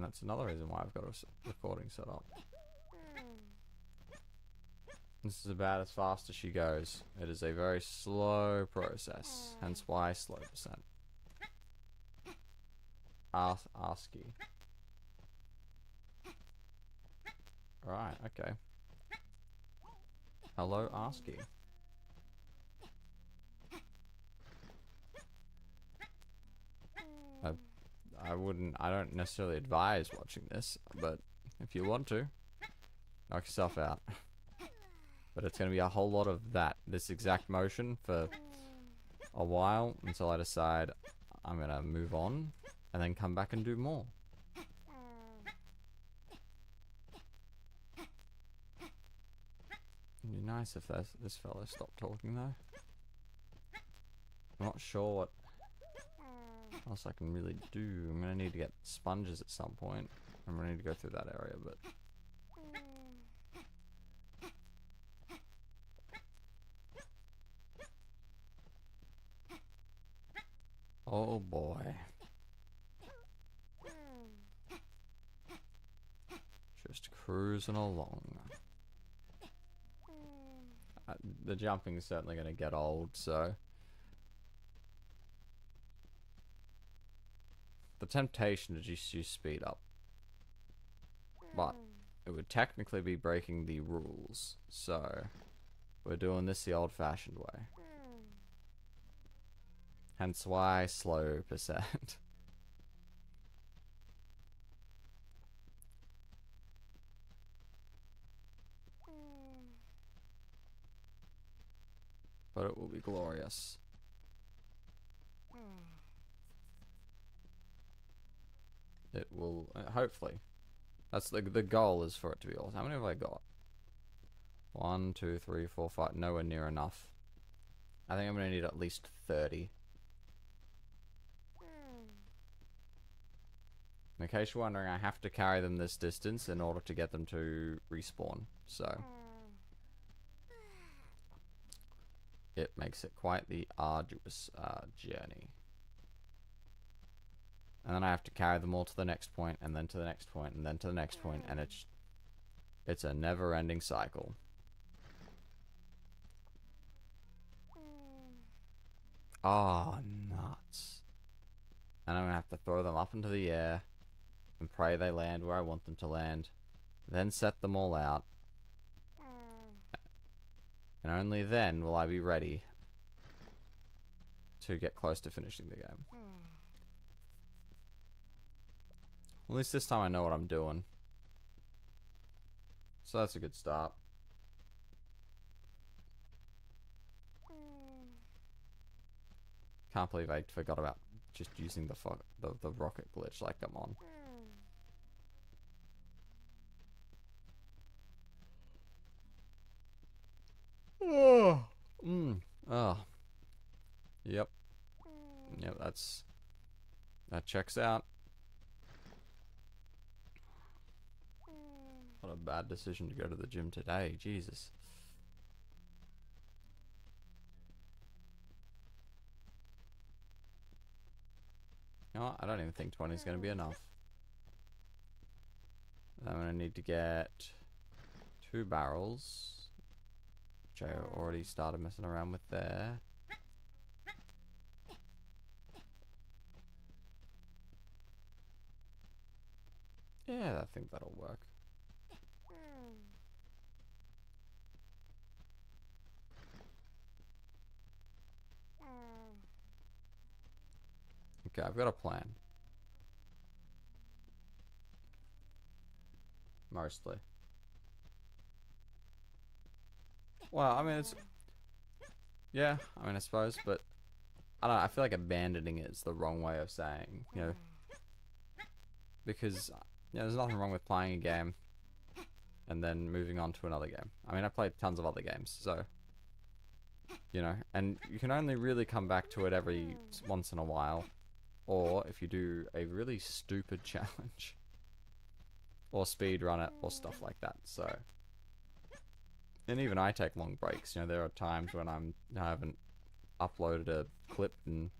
And that's another reason why I've got a recording set up. This is about as fast as she goes. It is a very slow process, hence why slow percent. ASCII. Right, okay. Hello, ASCII. I don't necessarily advise watching this, but if you want to, knock yourself out. But it's going to be a whole lot of this exact motion for a while until I decide I'm going to move on and then come back and do more. It'd be nice if this fellow stopped talking though. I'm not sure what else I can really do. I'm going to need to get sponges at some point. I'm going to need to go through that area, but... Oh boy. Just cruising along. The jumping is certainly going to get old, so... The temptation to just use speed up. But it would technically be breaking the rules, so... We're doing this the old-fashioned way. Hence why slow percent. But it will be glorious. It will, hopefully. That's the goal, is for it to be awesome. How many have I got? 1, 2, 3, 4, 5. Nowhere near enough. I think I'm going to need at least 30. In case you're wondering, I have to carry them this distance in order to get them to respawn. So... it makes it quite the arduous journey. And then I have to carry them all to the next point, and then to the next point, and then to the next point, and it's a never-ending cycle. Oh, nuts. And I'm gonna have to throw them up into the air and pray they land where I want them to land, then set them all out. And only then will I be ready to get close to finishing the game. At least this time I know what I'm doing. So that's a good start. Can't believe I forgot about just using the rocket glitch. Like, come on. Oh. Oh. Yep. Yep, that checks out. What a bad decision to go to the gym today. Jesus. You know what? I don't even think 20 is going to be enough. I'm going to need to get 2 barrels. Which I already started messing around with there. Yeah, I think that'll work. Okay, I've got a plan. Mostly. Well, I mean, it's... yeah, I mean, I suppose, but... I don't know, I feel like abandoning it is the wrong way of saying, you know... Because, you know, there's nothing wrong with playing a game and then moving on to another game. I mean, I played tons of other games, so... You know, and you can only really come back to it every once in a while. Or if you do a really stupid challenge. Or speedrun it, or stuff like that, so... And even I take long breaks. You know, there are times when I haven't uploaded a clip in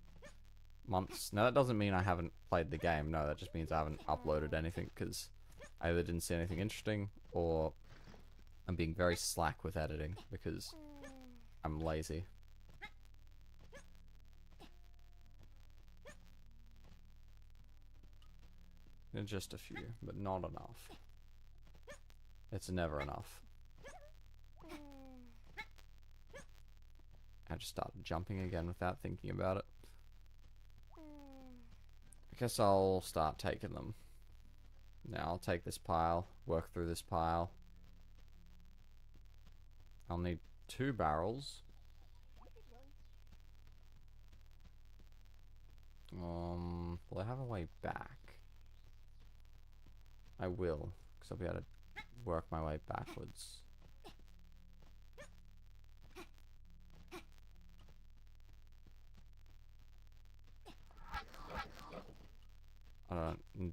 months. Now, that doesn't mean I haven't played the game. No, that just means I haven't uploaded anything, because I either didn't see anything interesting, or I'm being very slack with editing, because I'm lazy. Just a few, but not enough. It's never enough. I just started jumping again without thinking about it. I guess I'll start taking them. Now I'll take this pile, work through this pile. I'll need 2 barrels. Will I have a way back? I will, because I'll be able to work my way backwards.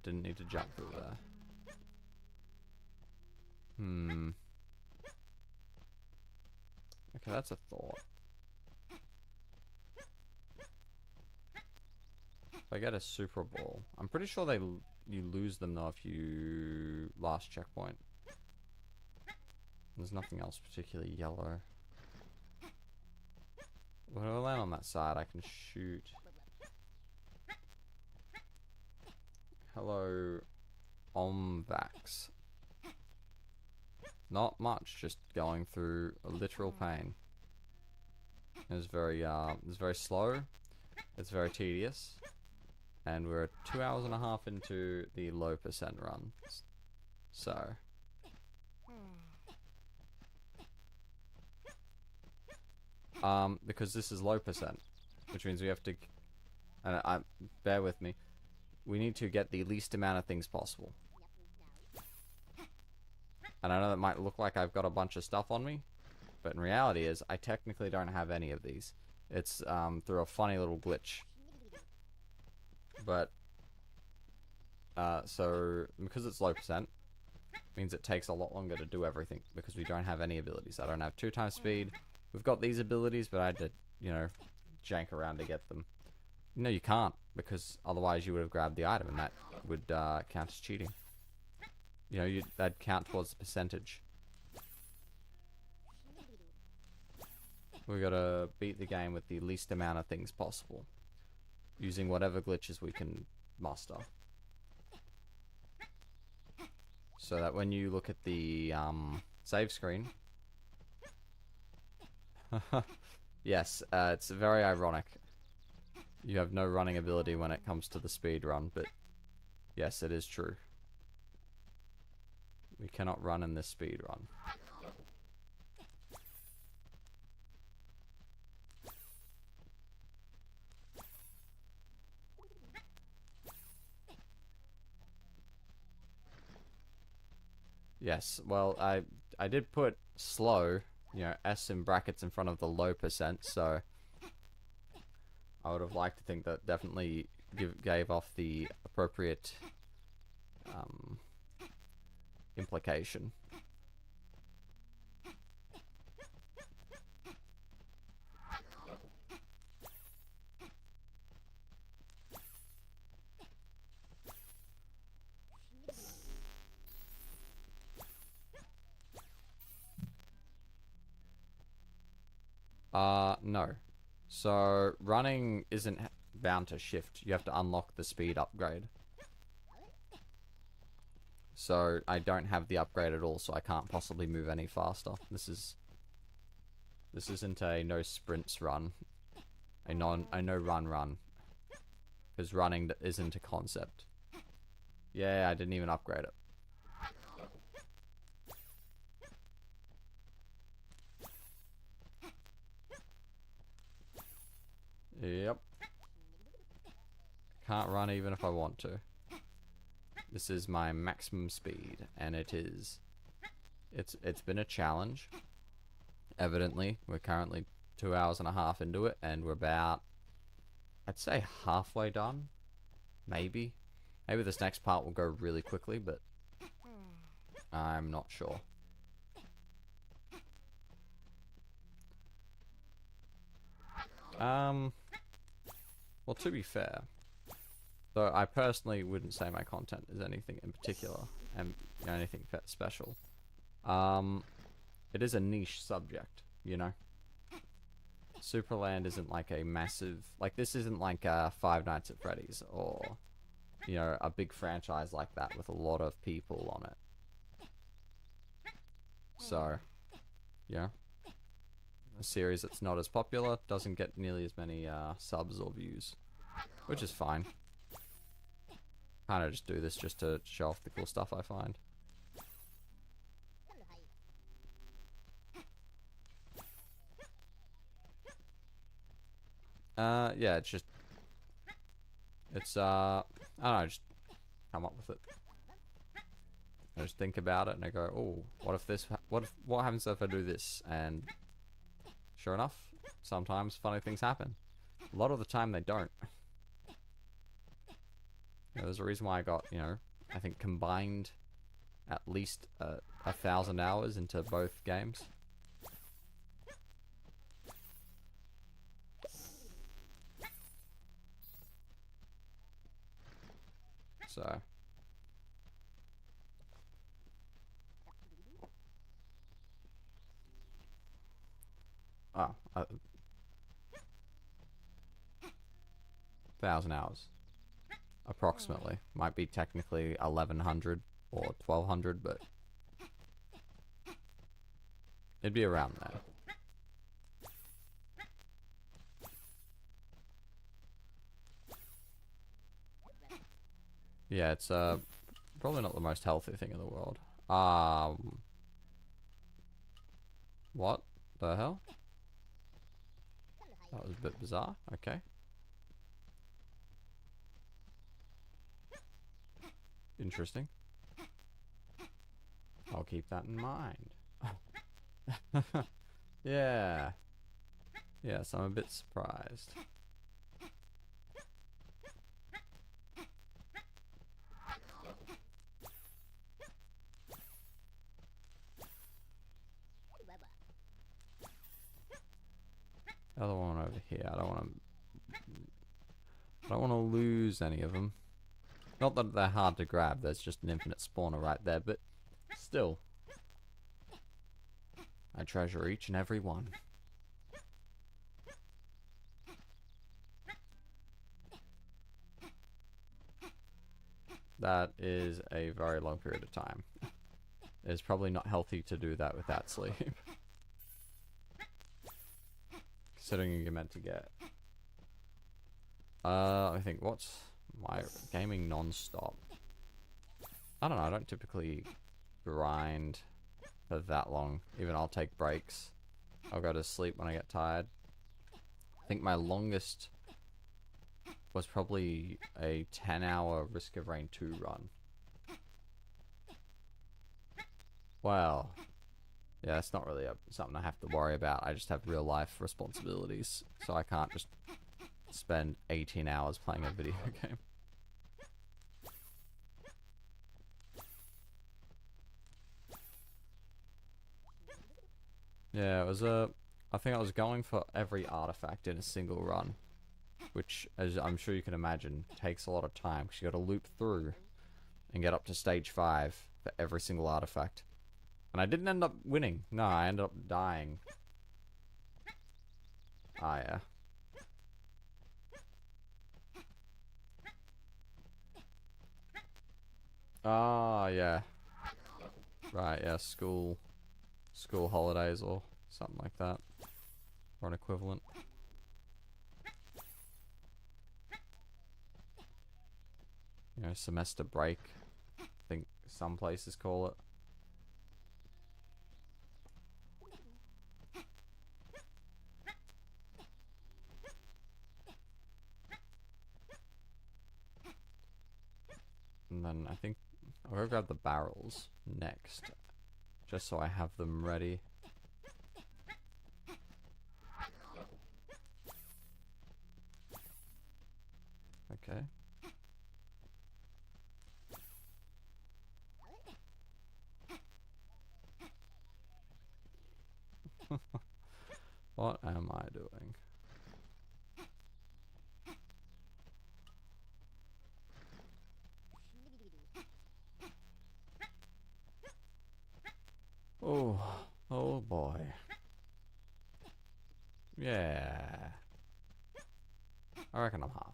Didn't need to jump through there. Okay, that's a thought. If I get a super ball, I'm pretty sure you lose them though if you last checkpoint. There's nothing else particularly yellow. When I land on that side, I can shoot. Hello, Omvax. Not much, just going through a literal pain. It's very slow. It's very tedious, and we're 2 hours and a half into the low percent run. So, because this is low percent, which means we have to, and bear with me, we need to get the least amount of things possible. And I know that might look like I've got a bunch of stuff on me, but in reality is I technically don't have any of these. It's through a funny little glitch. But so because it's low percent, means it takes a lot longer to do everything because we don't have any abilities. I don't have 2 times speed. We've got these abilities, but I had to, you know, jank around to get them. No, you can't, because otherwise you would have grabbed the item, and that would count as cheating. You know, that'd count towards the percentage. We gotta beat the game with the least amount of things possible, using whatever glitches we can muster. So that when you look at the save screen, yes, it's very ironic. You have no running ability when it comes to the speed run, but yes, it is true. We cannot run in this speed run. Yes, well, I did put slow, you know, S in brackets in front of the low percent, so I would have liked to think that definitely gave off the appropriate implication. No. So, running isn't bound to shift. You have to unlock the speed upgrade. So, I don't have the upgrade at all, so I can't possibly move any faster. This isn't a no sprints run. A no run. Because running isn't a concept. Yeah, I didn't even upgrade it. Yep. Can't run even if I want to. This is my maximum speed, and it's been a challenge. Evidently, we're currently 2 hours and a half into it, and we're about, I'd say, halfway done. Maybe this next part will go really quickly, but I'm not sure. Well, to be fair, though I personally wouldn't say my content is anything in particular and anything special. It is a niche subject, you know. Supraland isn't like a massive, like this isn't like Five Nights at Freddy's or, you know, a big franchise like that with a lot of people on it. So, yeah, a series that's not as popular doesn't get nearly as many subs or views, which is fine. Kind of just do this just to show off the cool stuff I find. Yeah, it's just, I don't know, just come up with it. I just think about it and I go, oh, what happens if I do this? And sure enough, sometimes funny things happen. A lot of the time they don't. You know, there's a reason why I got, you know, I think combined at least 1,000 hours into both games. So. Oh, 1,000 hours. Approximately. Might be technically 1,100 or 1,200, but it'd be around there. Yeah, it's probably not the most healthy thing in the world. What the hell? That was a bit bizarre. Okay. Interesting. I'll keep that in mind. Yeah. Yes, I'm a bit surprised. Other one over here. I don't want to lose any of them. Not that they're hard to grab. There's just an infinite spawner right there, but still, I treasure each and every one. That is a very long period of time. It's probably not healthy to do that without sleep. Considering you're meant to get. I think what's my gaming non-stop? I don't know. I don't typically grind for that long. Even I'll take breaks. I'll go to sleep when I get tired. I think my longest was probably a 10-hour Risk of Rain 2 run. Well, yeah, that's not really something I have to worry about. I just have real life responsibilities, so I can't just spend 18 hours playing a video game. Yeah, it was I think I was going for every artifact in a single run, which, as I'm sure you can imagine, takes a lot of time because you got to loop through and get up to stage 5 for every single artifact. And I didn't end up winning. No, I ended up dying. Ah, yeah. Ah, yeah. Right, yeah, school holidays or something like that. Or an equivalent. You know, semester break. I think some places call it. And then I think I'll go grab the barrels next. Just so I have them ready. Okay. What am I doing? Yeah. I reckon I'm halfway.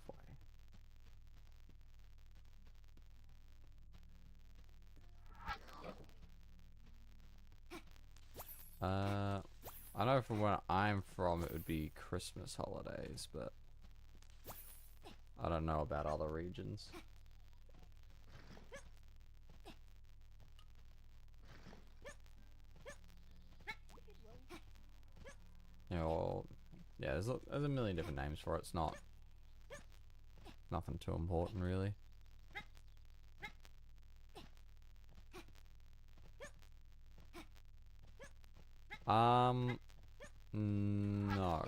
I know from where I'm from it would be Christmas holidays, but I don't know about other regions. You know, yeah, there's a million different names for it. It's not nothing too important, really. No.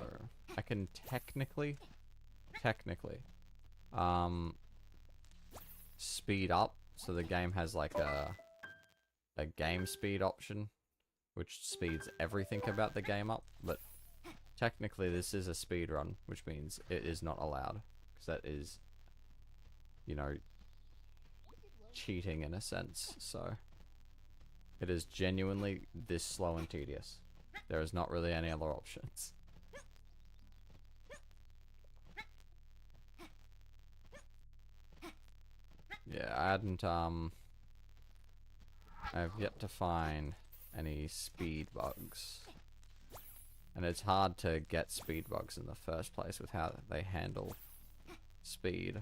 I can technically, speed up. So the game has like a game speed option, which speeds everything about the game up. But technically this is a speed run, which means it is not allowed. Because that is, you know, cheating in a sense. So it is genuinely this slow and tedious. There is not really any other options. Yeah, I hadn't, I've yet to find any speed bugs. And it's hard to get speed bugs in the first place with how they handle speed.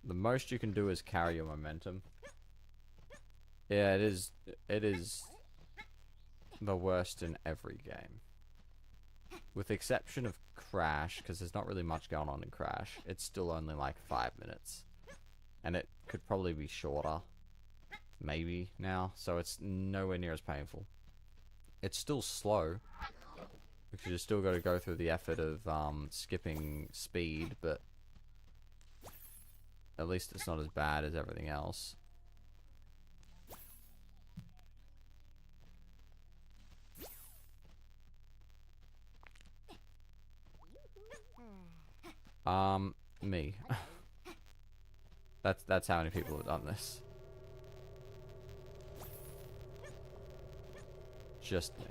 The most you can do is carry your momentum. Yeah, it is the worst in every game. With the exception of Crash, because there's not really much going on in Crash. It's still only like 5 minutes. And it could probably be shorter. Maybe now. So it's nowhere near as painful. It's still slow. Because you still got to go through the effort of skipping speed, but at least it's not as bad as everything else. Me. That's how many people have done this. Just me.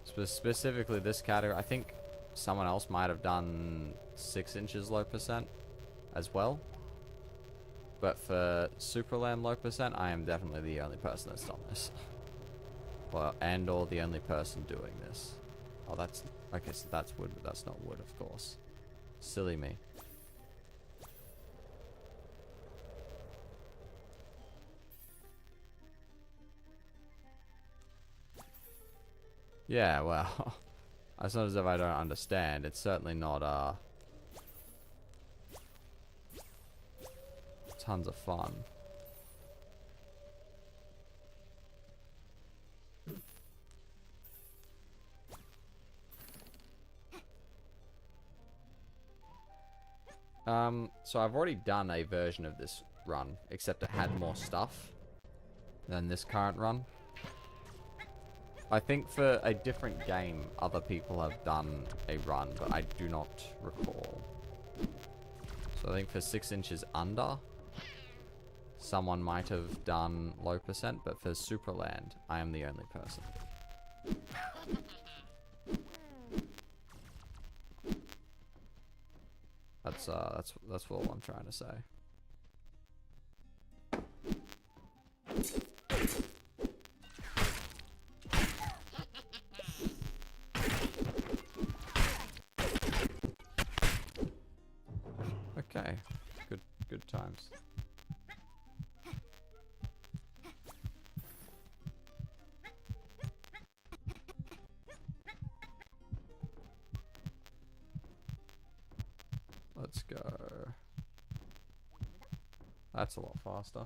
Specifically this category, I think someone else might have done 6 inches low percent as well. But for Supraland low percent, I am definitely the only person that's done this. Well, and or the only person doing this. Oh, that's... Okay, so that's wood, but that's not wood, of course. Silly me. Yeah, well... It's not as if I don't understand. It's certainly not, tons of fun. So I've already done a version of this run, except it had more stuff than this current run. I think for a different game, other people have done a run, but I do not recall. So I think for 6 inches under, someone might have done low percent, but for Supraland, I am the only person. That's all I'm trying to say. Okay, good times. Let's go. That's a lot faster.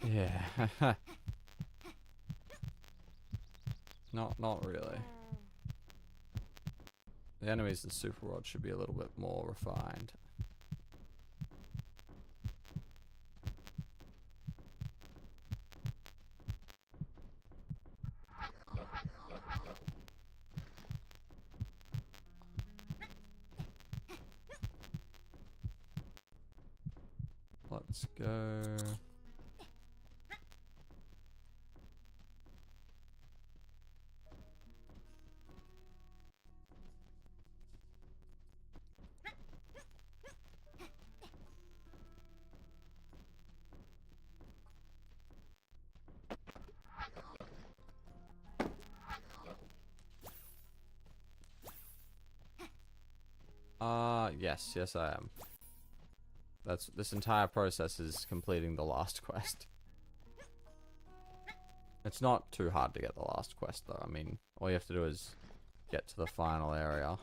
Yeah. Not really. The enemies in Super Rod should be a little bit more refined. Let's go. Yes, yes I am. This entire process is completing the last quest. It's not too hard to get the last quest though. I mean, all you have to do is get to the final area.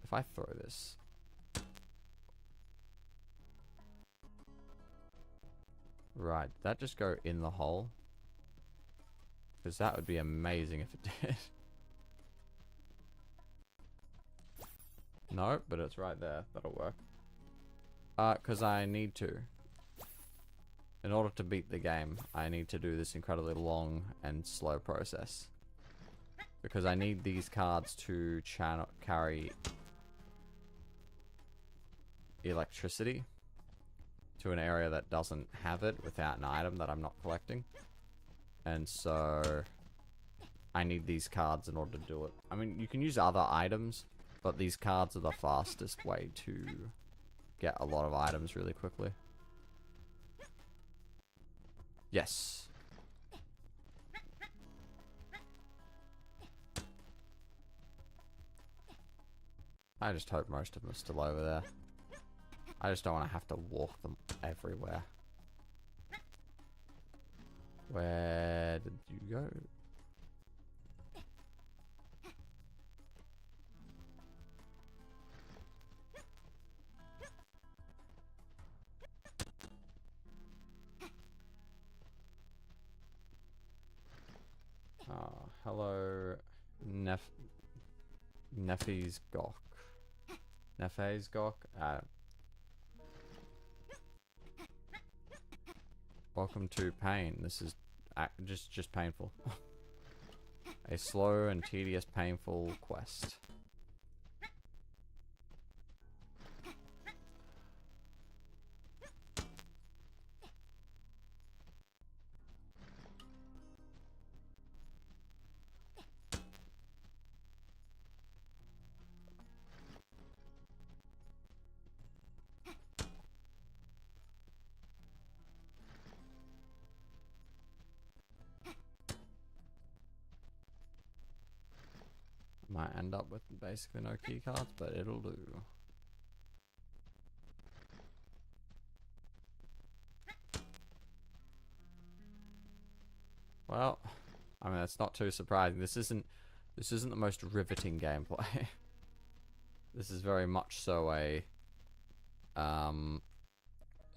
If I throw this... Right, did that just go in the hole? Because that would be amazing if it did. No, but it's right there. That'll work. Because I need to. In order to beat the game, I need to do this incredibly long and slow process. Because I need these cards to carry electricity to an area that doesn't have it without an item that I'm not collecting. And so I need these cards in order to do it. I mean, you can use other items, but these cards are the fastest way to get a lot of items really quickly. Yes. I just hope most of them are still over there. I just don't want to have to walk them everywhere. Where did you go? Oh, hello, Neffy's Gok. Neffy's Gok? Welcome to pain. This is just painful. A slow and tedious, painful quest. Might end up with basically no key cards, but it'll do. Well, I mean that's not too surprising. This isn't the most riveting gameplay. This is very much so a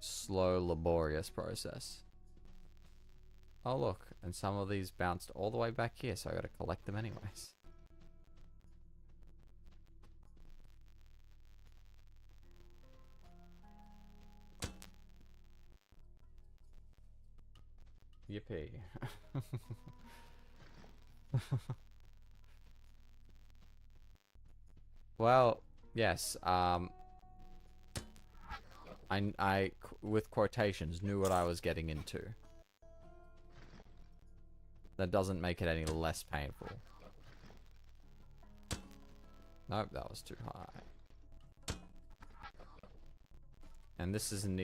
slow, laborious process. Oh look, and some of these bounced all the way back here, so I gotta collect them anyways. Yippee. Well, yes, I with quotations, knew what I was getting into. That doesn't make it any less painful. Nope, that was too high. And this isn't,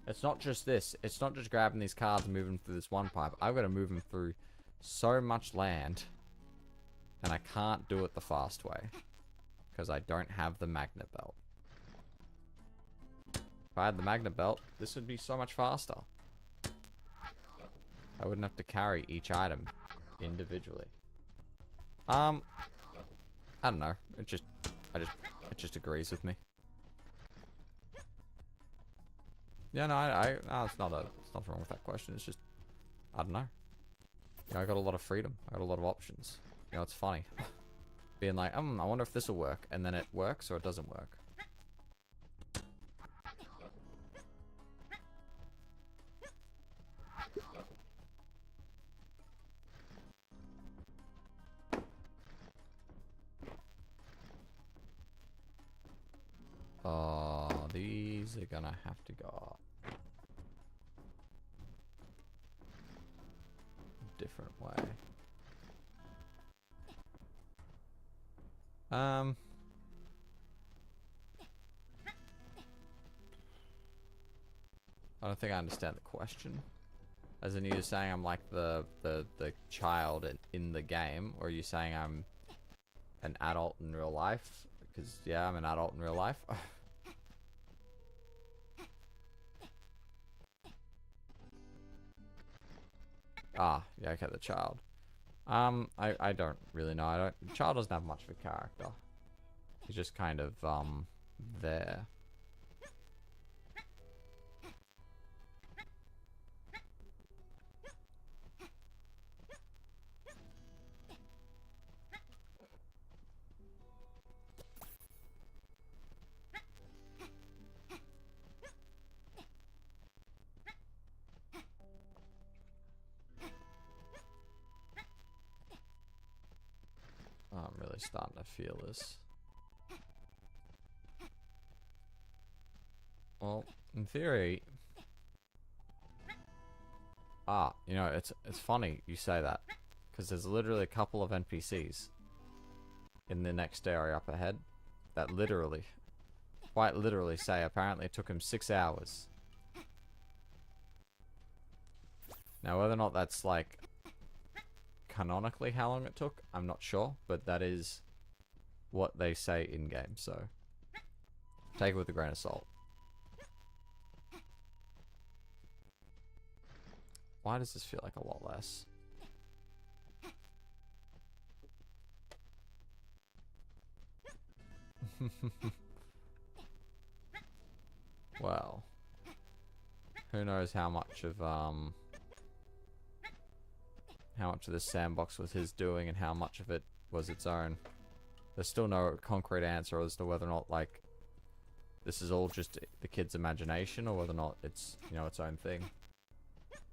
it's not just this. It's not just grabbing these cards and moving through this one pipe. I've got to move them through so much land. And I can't do it the fast way. Because I don't have the magnet belt. If I had the magnet belt, this would be so much faster. I wouldn't have to carry each item individually. I don't know. It just agrees with me. Yeah, no, no, it's not wrong with that question. It's just, I don't know. You know, I got a lot of freedom. I got a lot of options. You know, it's funny. Being like, I wonder if this will work. And then it works or it doesn't work. Oh, these are gonna have to go up. Different way. I don't think I understand the question. As in, you're saying I'm like the child in the game, or are you saying I'm an adult in real life. Because, yeah, I'm an adult in real life. Ah, yeah, okay, the child. I don't really know. The child doesn't have much of a character. He's just kind of, there. Oh, I'm really starting to feel this. Well, in theory... Ah, you know, it's funny you say that. Because there's literally a couple of NPCs in the next area up ahead that literally, quite literally say apparently it took him 6 hours. Now, whether or not that's, like, canonically how long it took, I'm not sure. But that is what they say in-game, so take it with a grain of salt. Why does this feel like a lot less? Well, who knows how much of this sandbox was his doing and how much of it was its own. There's still no concrete answer as to whether or not, like, this is all just the kid's imagination or whether or not it's, you know, its own thing.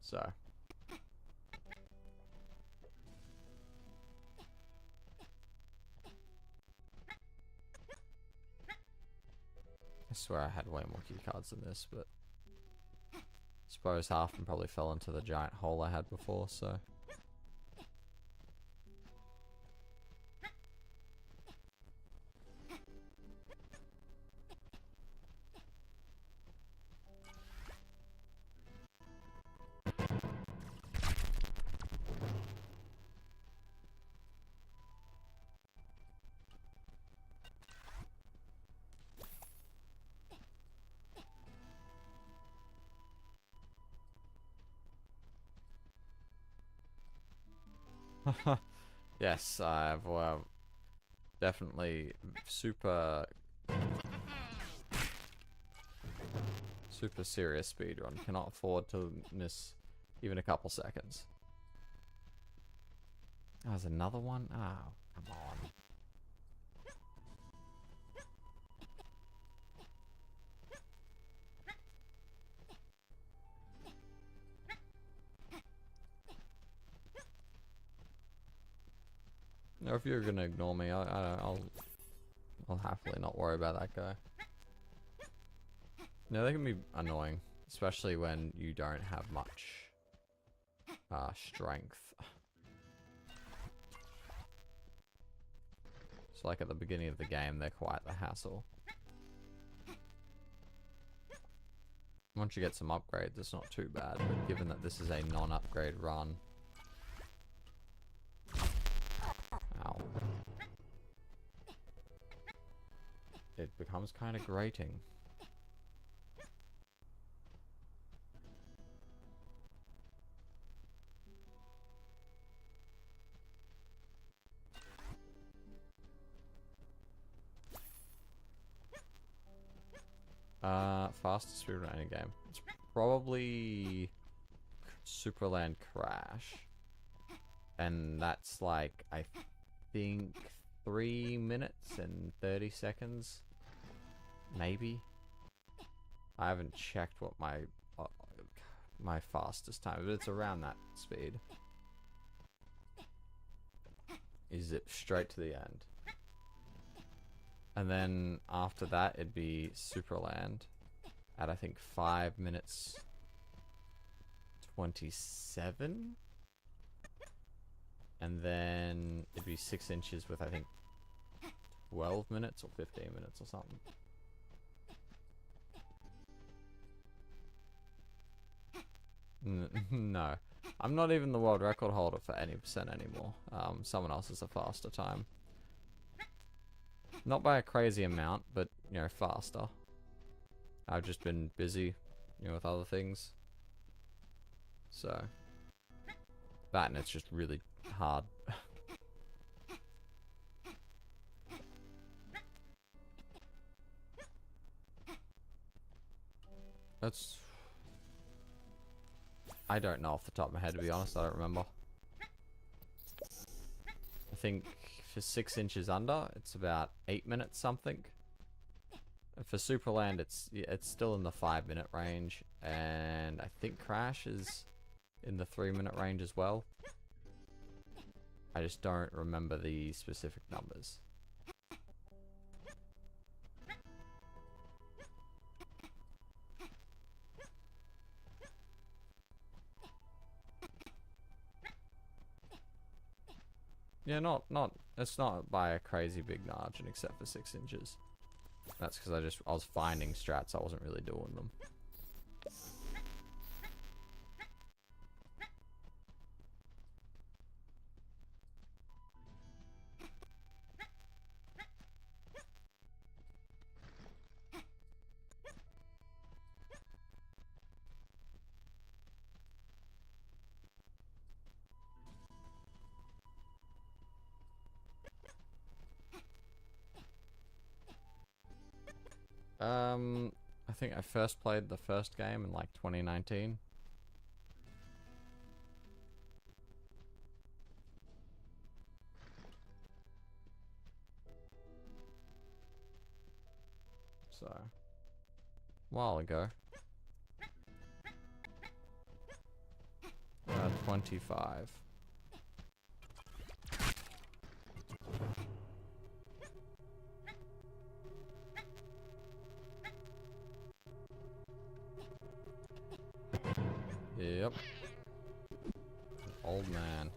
So. I swear I had way more key cards than this, but I suppose half of them probably fell into the giant hole I had before, so. Yes, I've definitely super serious speedrun. Cannot afford to miss even a couple seconds. Oh, there's another one? Oh, come on. No, if you're gonna ignore me, I'll happily not worry about that guy. No, they can be annoying, especially when you don't have much strength. So, like at the beginning of the game, they're quite the hassle. Once you get some upgrades, it's not too bad, but given that this is a non-upgrade run... Ow. It becomes kind of grating. Fastest speedrun in any game. It's probably Supraland Crash. And that's like, I think 3 minutes and 30 seconds. Maybe. I haven't checked what my fastest time, but it's around that speed. Is it straight to the end? And then after that, it'd be Supraland at I think 5 minutes 27. And then it'd be 6 inches with I think 12 minutes or 15 minutes or something. No, I'm not even the world record holder for any percent anymore. Someone else has a faster time. Not by a crazy amount, but, you know, faster. I've just been busy, you know, with other things. So, that and it's just really hard. That's... I don't know off the top of my head, to be honest. I don't remember. I think for 6 inches under, it's about 8 minutes something. And for Supraland, it's still in the 5-minute range, and I think Crash is in the 3-minute range as well. I just don't remember the specific numbers. Yeah, it's not by a crazy big margin except for 6 inches. That's because I was finding strats, I wasn't really doing them. I think I first played the first game in like 2019. So, a while ago. 25. Yep. Old man.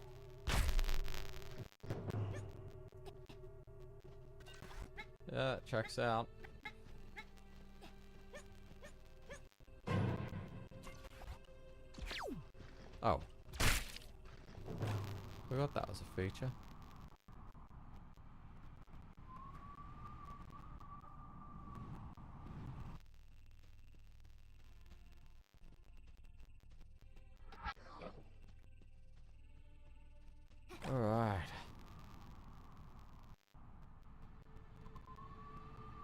Yeah, it checks out. Oh. Forgot that was a feature. Alright.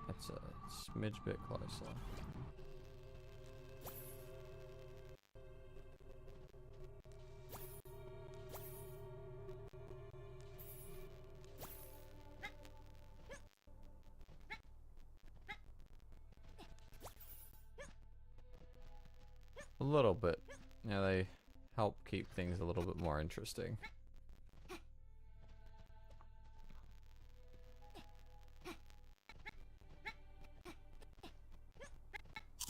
That's a smidge bit closer. A little bit. Yeah, they help keep things a little bit more interesting.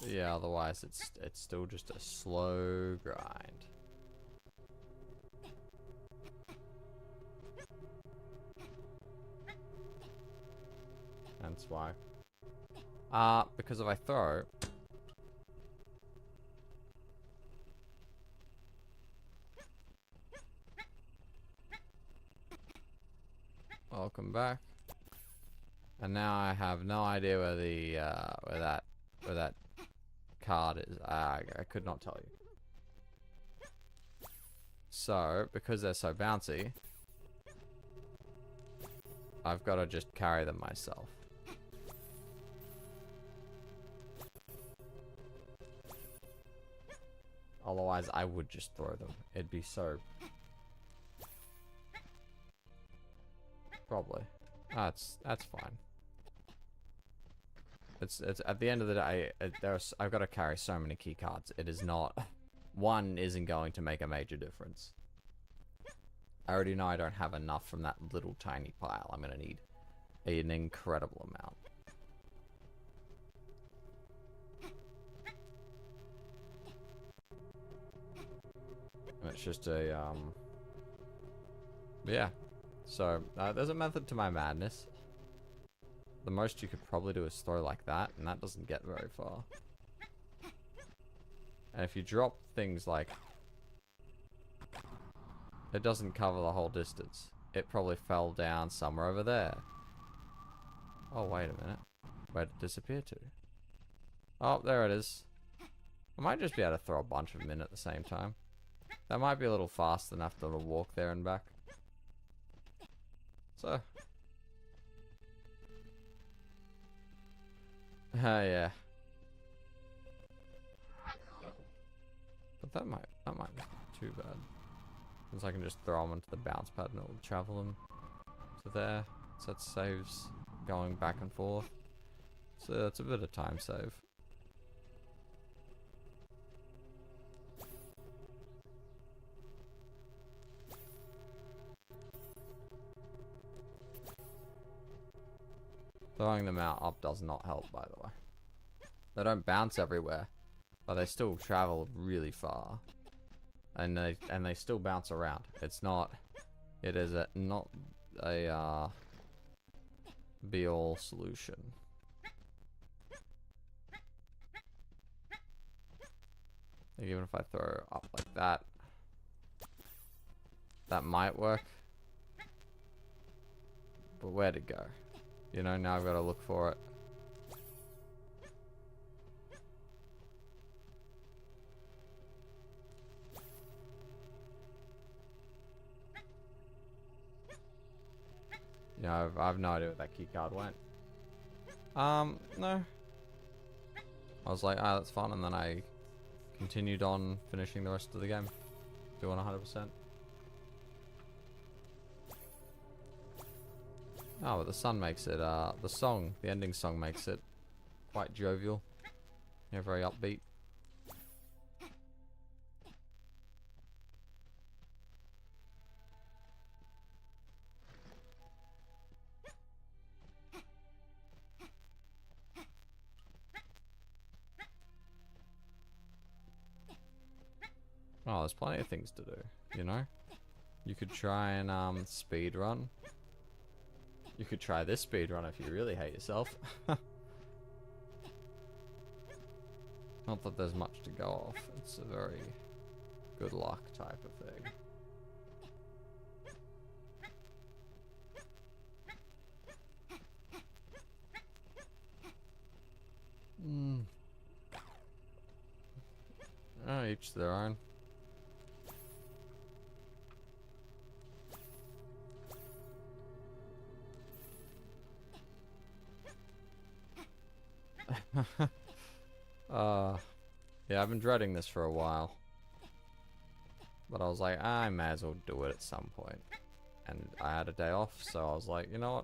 Yeah, otherwise it's still just a slow grind. That's why. Because if I throw... Welcome back. And now I have no idea where the where that card is. I could not tell you. So, because they're so bouncy, I've got to just carry them myself. Otherwise, I would just throw them. It'd be so... Probably. That's fine. It's at the end of the day, I've got to carry so many key cards. It is not... One isn't going to make a major difference. I already know I don't have enough from that little tiny pile. I'm going to need an incredible amount. And it's just a, yeah. So, there's a method to my madness. The most you could probably do is throw like that, and that doesn't get very far. And if you drop things like... It doesn't cover the whole distance. It probably fell down somewhere over there. Oh, wait a minute. Where'd it disappear to? Oh, there it is. I might just be able to throw a bunch of them in at the same time. That might be a little fast enough to walk there and back. So. Yeah. But that might not be too bad. Since I can just throw them into the bounce pad and it'll travel them to there. So that saves going back and forth. So that's a bit of time save. Throwing them out up does not help, by the way. They don't bounce everywhere, but they still travel really far. And they still bounce around. It is not a be-all solution. Even if I throw up like that, that might work. But where'd it go? You know, now I've got to look for it. Yeah, I've no idea where that key card went. No. I was like, ah, that's fun, and then I continued on finishing the rest of the game. Doing 100%. Oh, but the sun makes it, the ending song makes it quite jovial. Yeah, very upbeat. Oh, there's plenty of things to do, you know? You could try and, speed run. You could try this speed run if you really hate yourself. Not that there's much to go off. It's a very good luck type of thing. Oh, each their own. Yeah, I've been dreading this for a while. But I was like, I may as well do it at some point. And I had a day off, so I was like, you know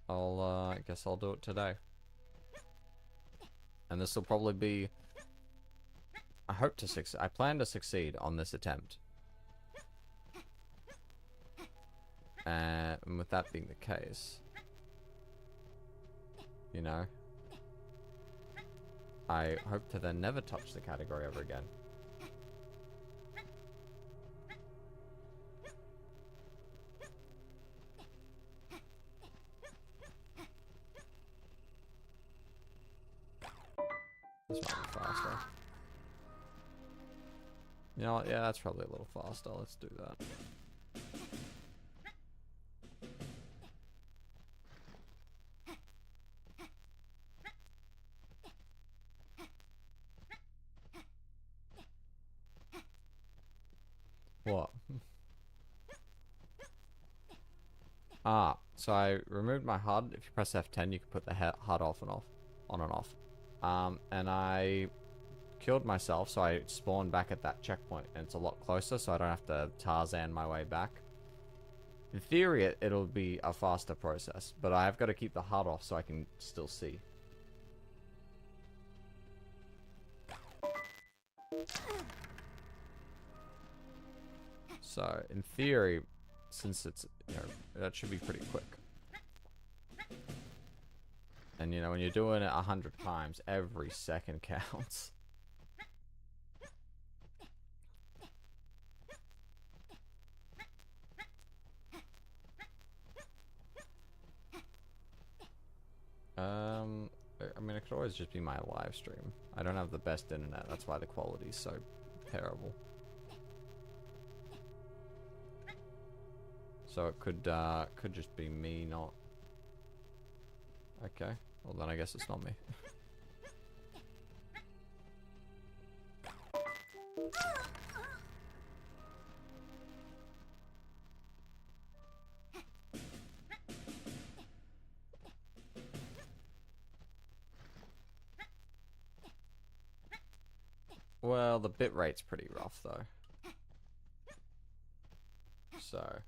what? I guess I'll do it today. And this will probably be... I hope to succeed. I plan to succeed on this attempt. And with that being the case... You know... I hope to then never touch the category ever again. This might be faster. You know what? Yeah, that's probably a little faster. Let's do that. What? So I removed my HUD. If you press F10, you can put the HUD off and off, on and off. And I killed myself, so I spawned back at that checkpoint, and it's a lot closer, so I don't have to Tarzan my way back. In theory, it'll be a faster process, but I have got to keep the HUD off so I can still see. So, in theory, since it's, you know, that should be pretty quick. And, you know, when you're doing it 100 times, every second counts. I mean, it could always just be my live stream. I don't have the best internet, that's why the quality's so terrible. So it could just be me not Okay. Well, then I guess it's not me. Well, the bit rate's pretty rough, though. So...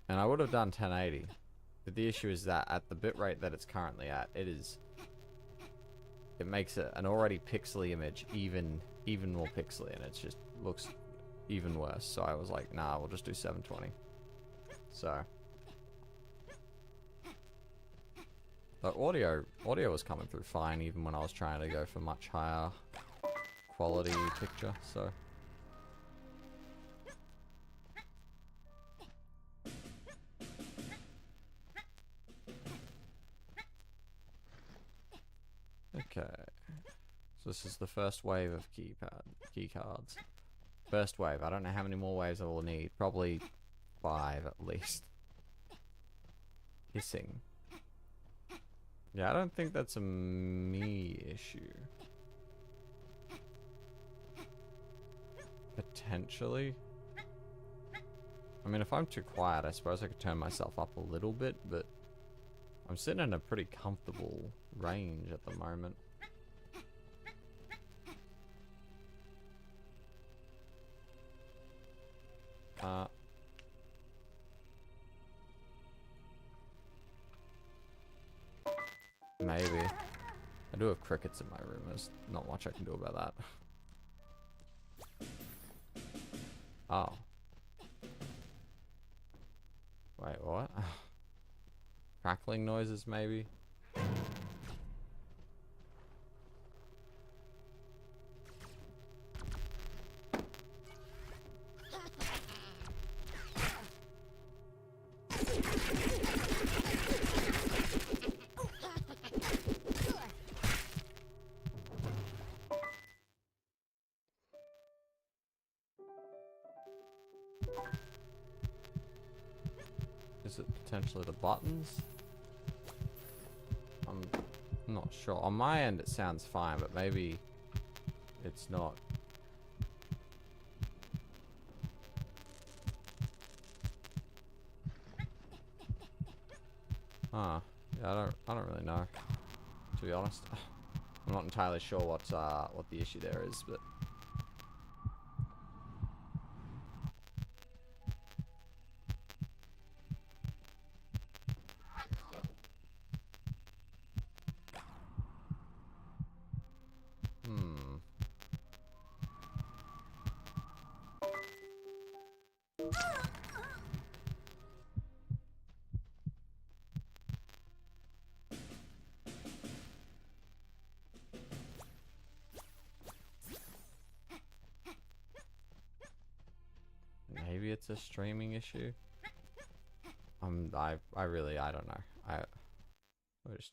And I would have done 1080. But the issue is that at the bitrate that it's currently at, it makes it an already pixely image even more pixely, and it just looks even worse. So I was like, nah, we'll just do 720. So the audio was coming through fine even when I was trying to go for much higher quality picture. So okay. So this is the first wave of key cards. First wave. I don't know how many more waves I will need. Probably 5 at least. Hissing. Yeah, I don't think that's a me issue. Potentially. I mean, if I'm too quiet, I suppose I could turn myself up a little bit, but I'm sitting in a pretty comfortable range at the moment. Maybe. I do have crickets in my room. There's not much I can do about that. Oh. Wait, what? Crackling noises, maybe? Is it potentially the buttons? I'm not sure. On my end it sounds fine, but maybe it's not. Huh. Yeah, I don't really know, to be honest. I'm not entirely sure what the issue there is, but maybe it's a streaming issue. I really, I don't know. I just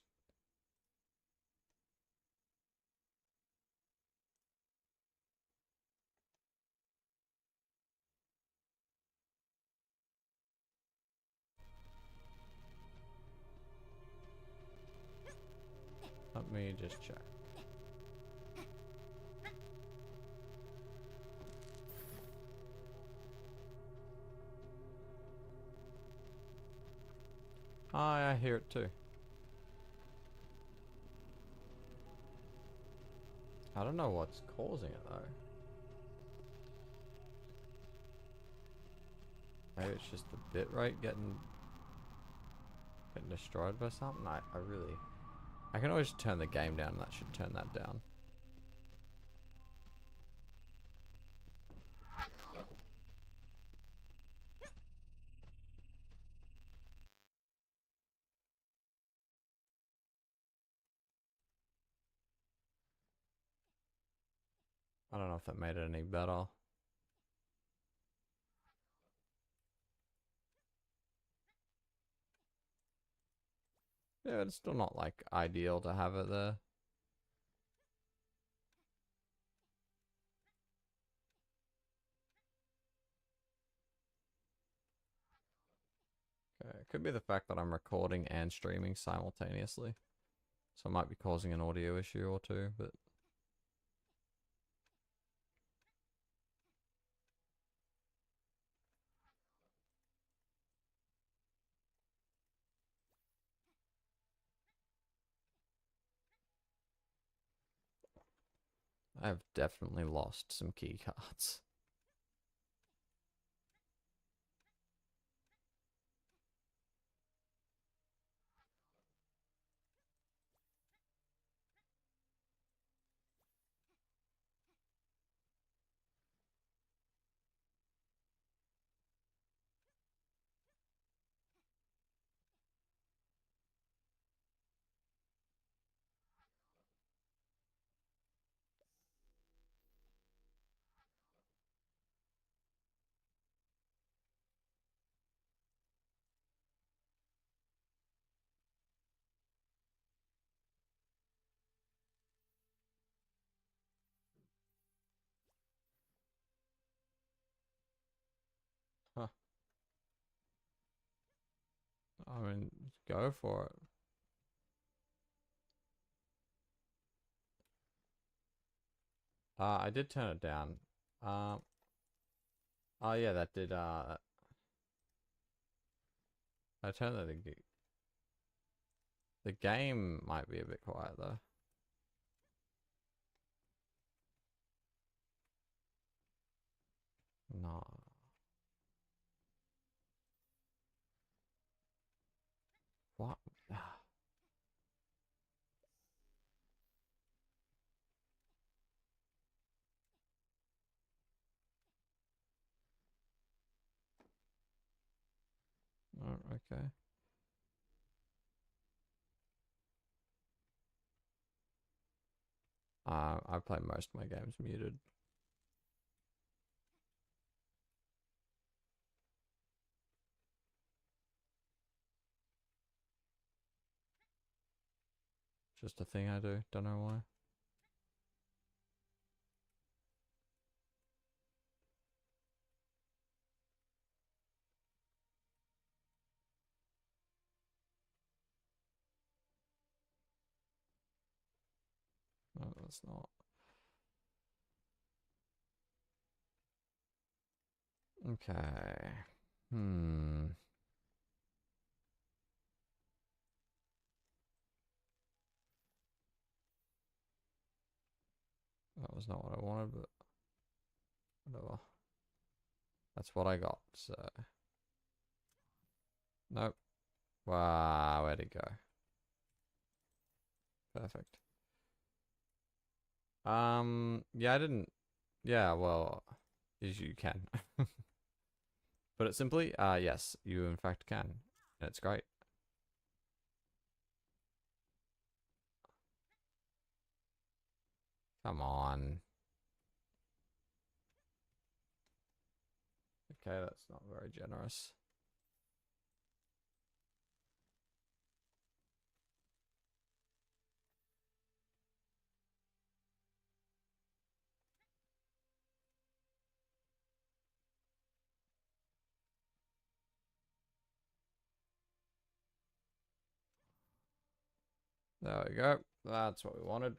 let me just check. I hear it too. I don't know what's causing it though. Maybe it's just the bitrate getting destroyed by something. I can always turn the game down. That should turn that down. I don't know if that made it any better. Yeah, it's still not like ideal to have it there. It could be the fact that I'm recording and streaming simultaneously. So it might be causing an audio issue or two, but... I've definitely lost some key cards. Huh. I mean, go for it. I did turn it down. Oh yeah, that did, I turned the game might be a bit quiet though. No. What? Oh, okay. I play most of my games muted. Just a thing I do. Don't know why. No, that's not. Okay. Hmm. That was not what I wanted, but whatever. That's what I got, so. Nope. Wow, where'd it go? Perfect. Yeah, I didn't. Yeah, well, as you can. Put it simply, yes, you in fact can. And it's great. Come on. Okay, that's not very generous. There we go. That's what we wanted.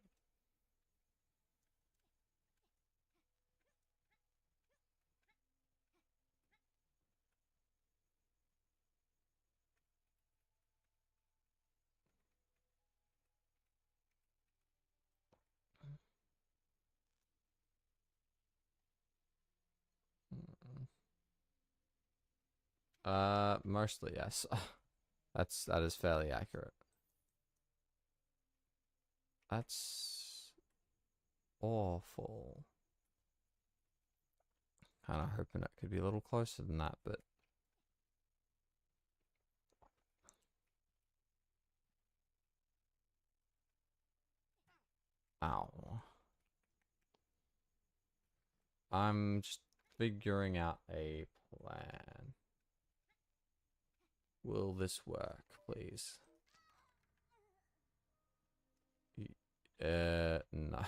Mostly yes. That is fairly accurate. That's awful. Kind of hoping it could be a little closer than that, but ow. I'm just figuring out a plan. Will this work, please? No.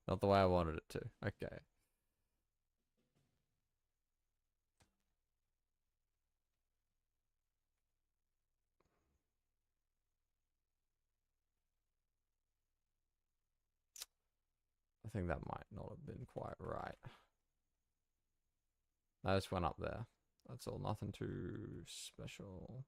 Not the way I wanted it to. Okay. think that might not have been quite right. I just went up there. That's all, nothing too special.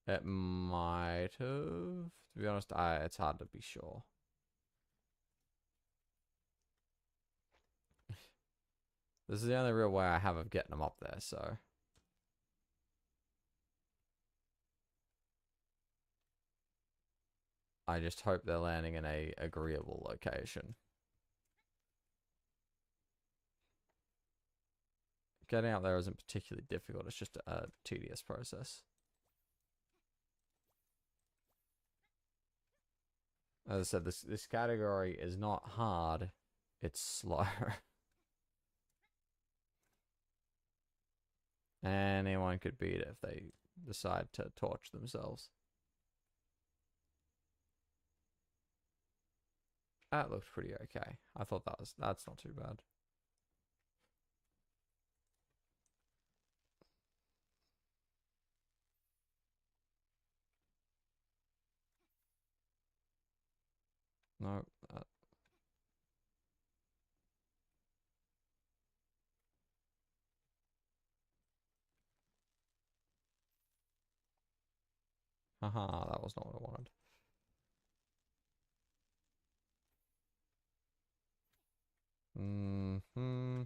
It might have. To be honest, it's hard to be sure. This is the only real way I have of getting them up there, so. I just hope they're landing in a agreeable location. Getting up there isn't particularly difficult, it's just a tedious process. As I said, this category is not hard, it's slow. Anyone could beat it if they decide to torch themselves. That looked pretty okay. I thought that's not too bad. No. Haha, that was not what I wanted. Mm-hmm.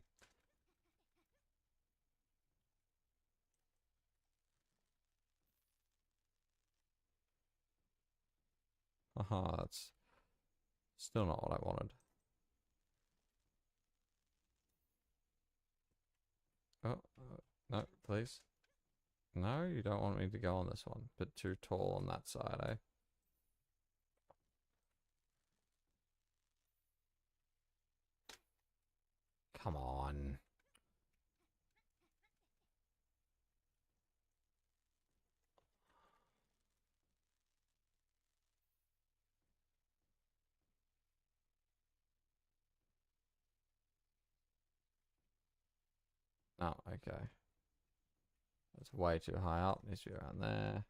Haha, that's still not what I wanted. Oh, no, please. No, you don't want me to go on this one. Bit too tall on that side, eh? Come on. Oh, okay. That's way too high up. Needs to be around there.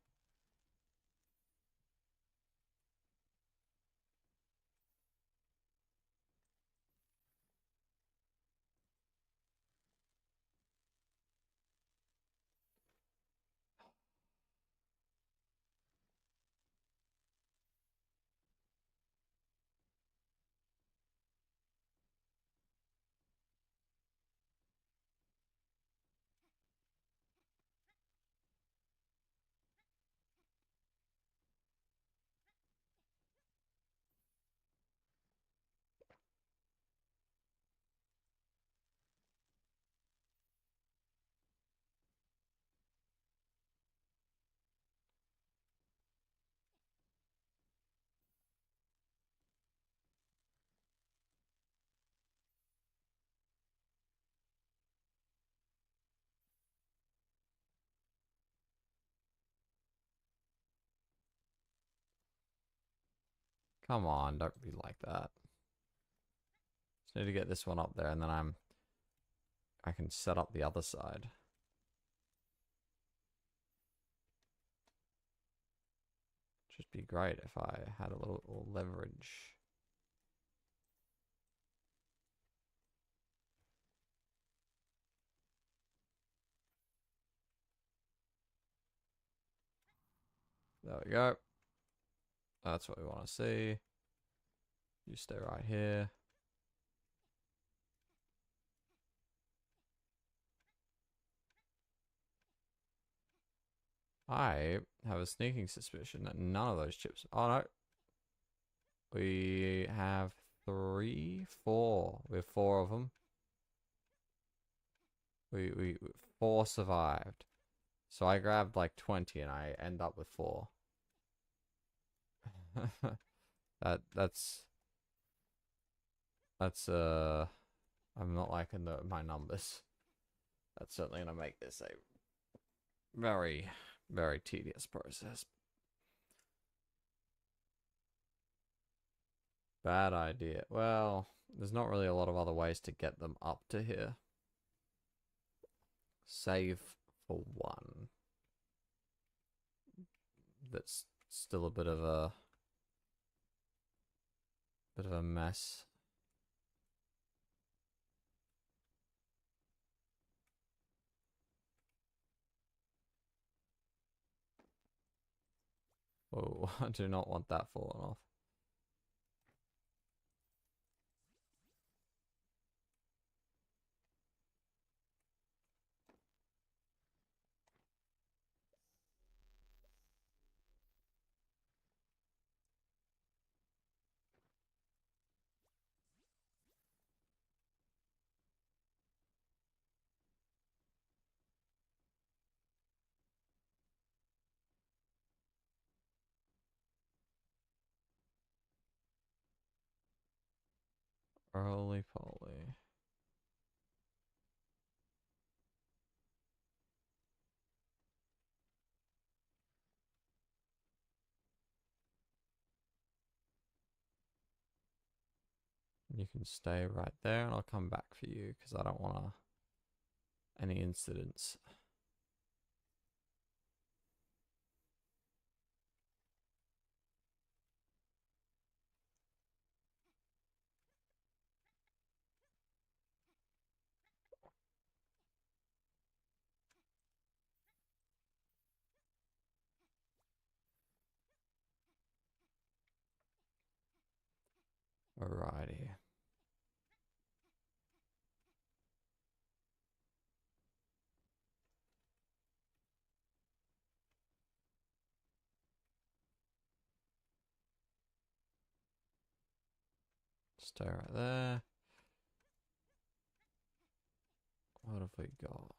Come on, don't be like that. Just need to get this one up there and then I can set up the other side. Just be great if I had a little leverage. There we go. That's what we want to see. You stay right here. I have a sneaking suspicion that none of those chips... Oh, no. We have 3, 4. We have 4 of them. We 4 survived. So I grabbed like 20 and I end up with 4. That's I'm not liking my numbers. That's certainly gonna make this a very, very tedious process. Bad idea. Well, there's not really a lot of other ways to get them up to here. Save for one. That's still a bit of a Bit of a mess. Whoa, I do not want that falling off. Roly poly. You can stay right there and I'll come back for you because I don't want any incidents. Alrighty. Stay right there. What have we got?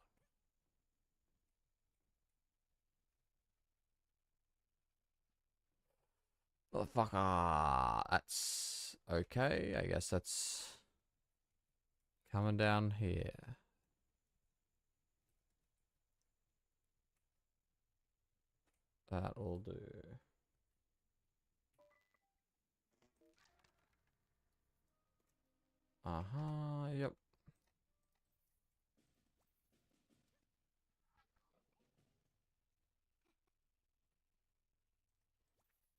Oh, fuck. Ah, that's okay. I guess that's coming down here. That'll do. Uh-huh, yep.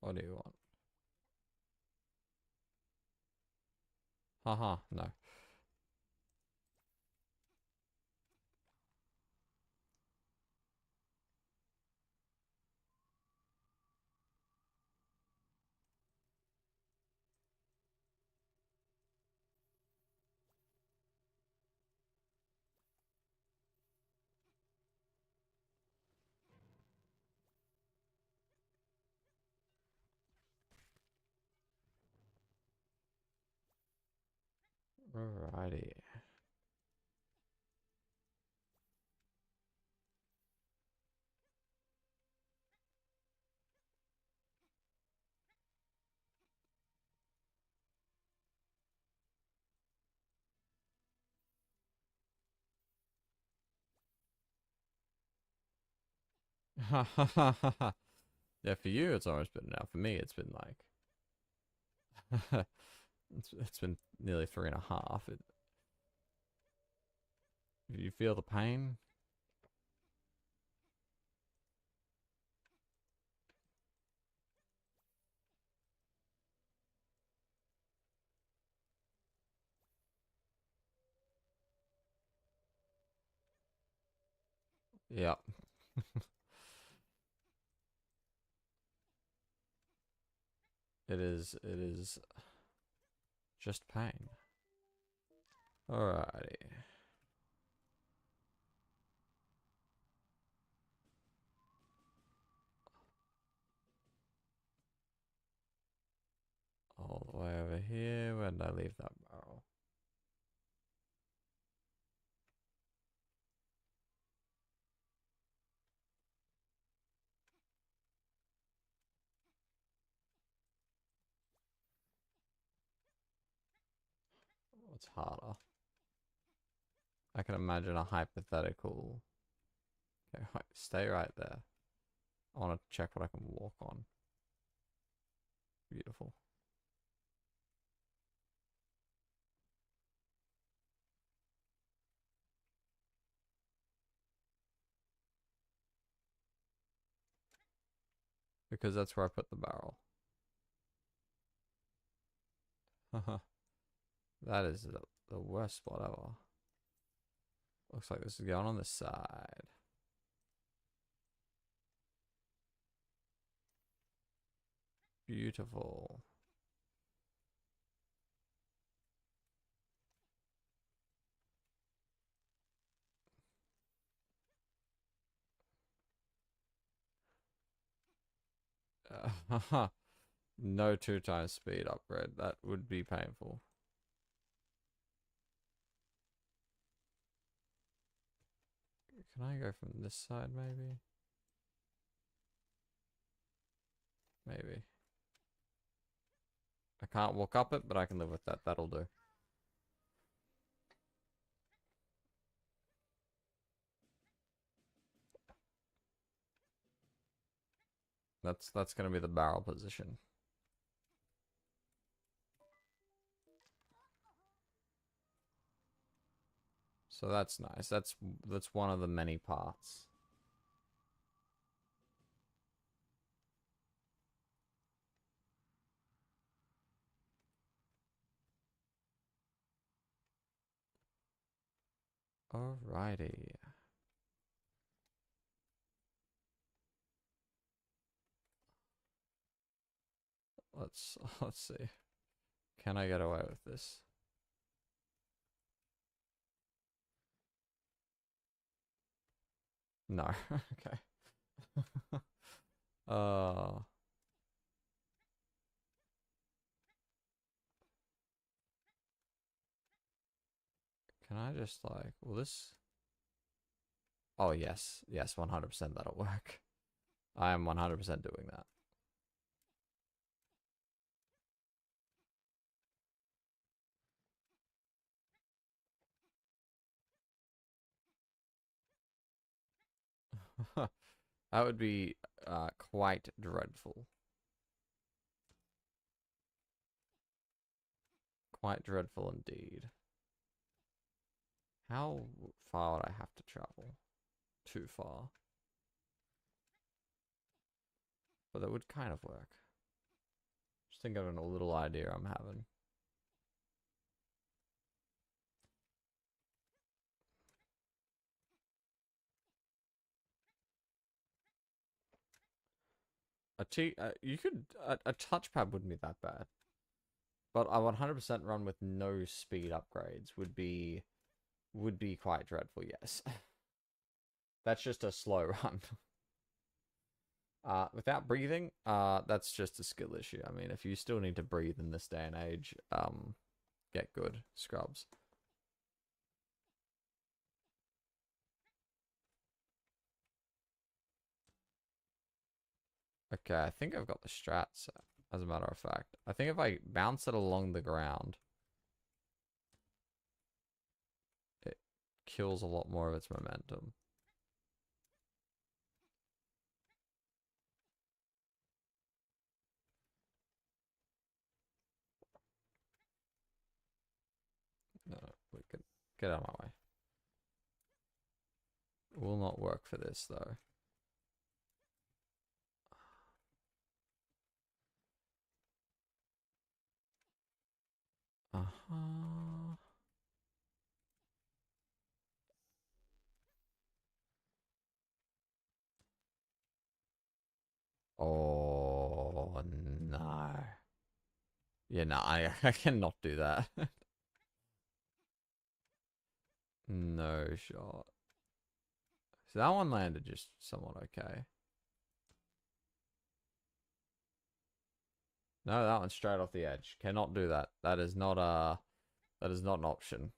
What do you want? Haha, no. Alrighty. Yeah, for you it's always been now. For me it's been like it's been nearly 3.5. You feel the pain? Yeah. It is just pain. Alrighty. All the way over here. Where did I leave that barrel? What's harder? I can imagine a hypothetical. Okay, wait, stay right there. I want to check what I can walk on. Beautiful. Because that's where I put the barrel. That is the worst spot ever. Looks like this is going on this side. Beautiful. No 2 times speed upgrade. That would be painful. Can I go from this side, maybe? Maybe. I can't walk up it, but I can live with that. That'll do. That's gonna be the barrel position. So that's nice. That's one of the many parts. Alrighty. Let's see. Can I get away with this? No. Okay. uh can I just like, will this? Oh yes. Yes, 100% that'll work. I am 100% doing that. That would be quite dreadful. Quite dreadful indeed. How far would I have to travel? Too far. But that would kind of work. Just think of a little idea I'm having. You could a touchpad wouldn't be that bad, but a 100% run with no speed upgrades would be quite dreadful. Yes, that's just a slow run. Without breathing, that's just a skill issue. I mean, if you still need to breathe in this day and age, get good scrubs. Okay, I think I've got the strats, as a matter of fact. I think if I bounce it along the ground, it kills a lot more of its momentum. No, we could get out of my way. Will not work for this, though. Uh-huh. Oh, no. Yeah, no, I cannot do that. No shot. So that one landed just somewhat okay. No, that one's straight off the edge. Cannot do that. That is not an option.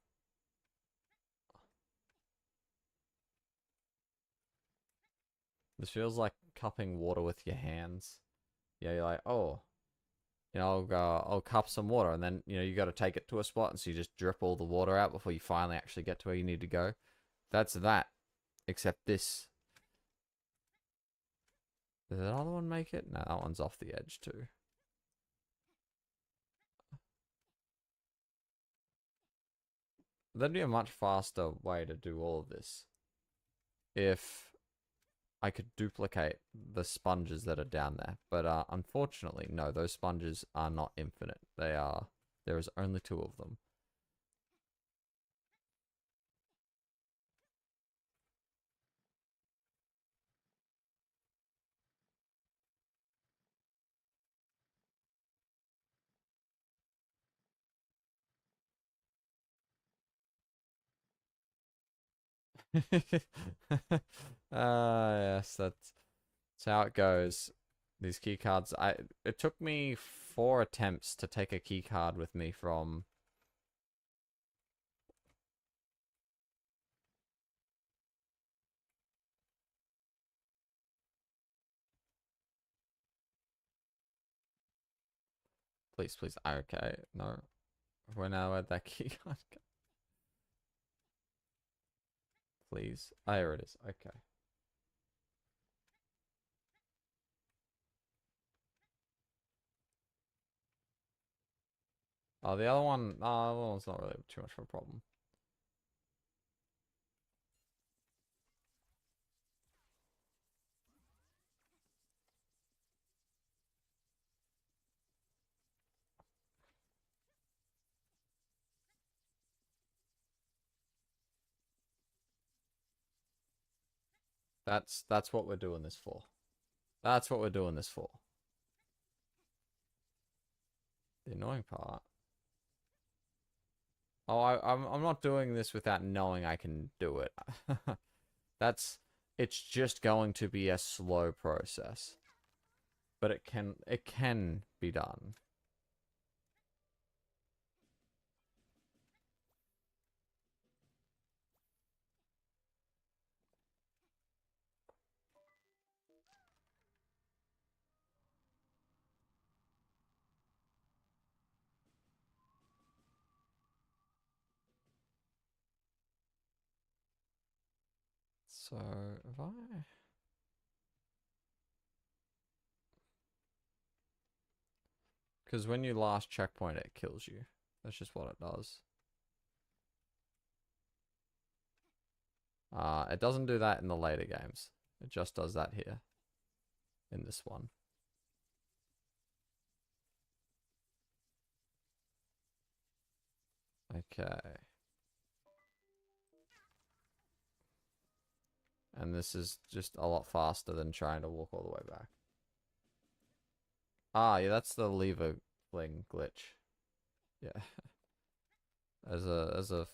This feels like cupping water with your hands. Yeah, you're like, oh, I'll cup some water, and then you got to take it to a spot, and so you just drip all the water out before you finally actually get to where you need to go. That's that. Except this. Did that other one make it? No, that one's off the edge too. That'd be a much faster way to do all of this if I could duplicate the sponges that are down there. But unfortunately, no, those sponges are not infinite. They're There is only 2 of them. Yes, that's how it goes. These key cards, it took me 4 attempts to take a key card with me from... Please, please. Okay, no. When I had that key card. Please. Oh, here it is. Okay. Oh, the other one, the other one's not really too much of a problem. That's what we're doing this for. That's what we're doing this for. The annoying part. Oh, I'm not doing this without knowing I can do it. It's just going to be a slow process. But it can be done. So, if I... Because when you last checkpoint, it kills you. That's just what it does. It doesn't do that in the later games. It just does that here. In this one. Okay. And this is just a lot faster than trying to walk all the way back. Ah, yeah, that's the lever fling glitch. Yeah. As a...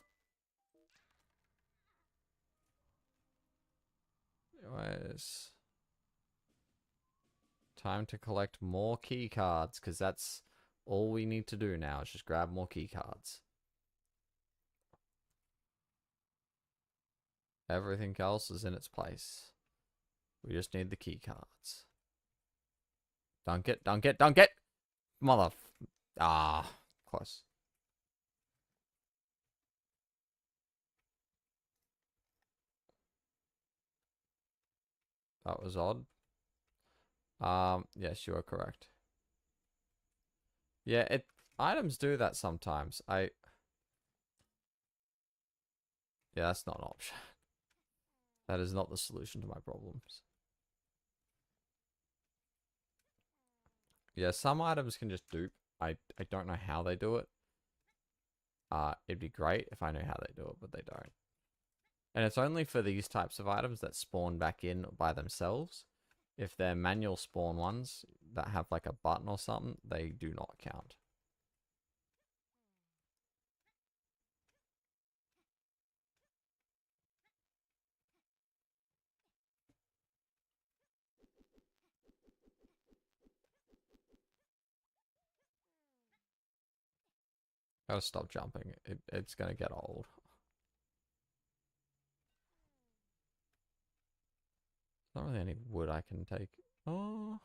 Anyways. Time to collect more key cards, because that's all we need to do now, is just grab more key cards. Everything else is in its place. We just need the key cards. Dunk it, dunk it, dunk it! Mother... Ah, close. That was odd. Yes, you are correct. Yeah, items do that sometimes. Yeah, that's not an option. That is not the solution to my problems. Yeah, some items can just dupe. I don't know how they do it. It'd be great if I knew how they do it, but they don't. And it's only for these types of items that spawn back in by themselves. If they're manual spawn ones that have like a button or something, they do not count. Gotta stop jumping. It's gonna get old. There's not really any wood I can take. Oh,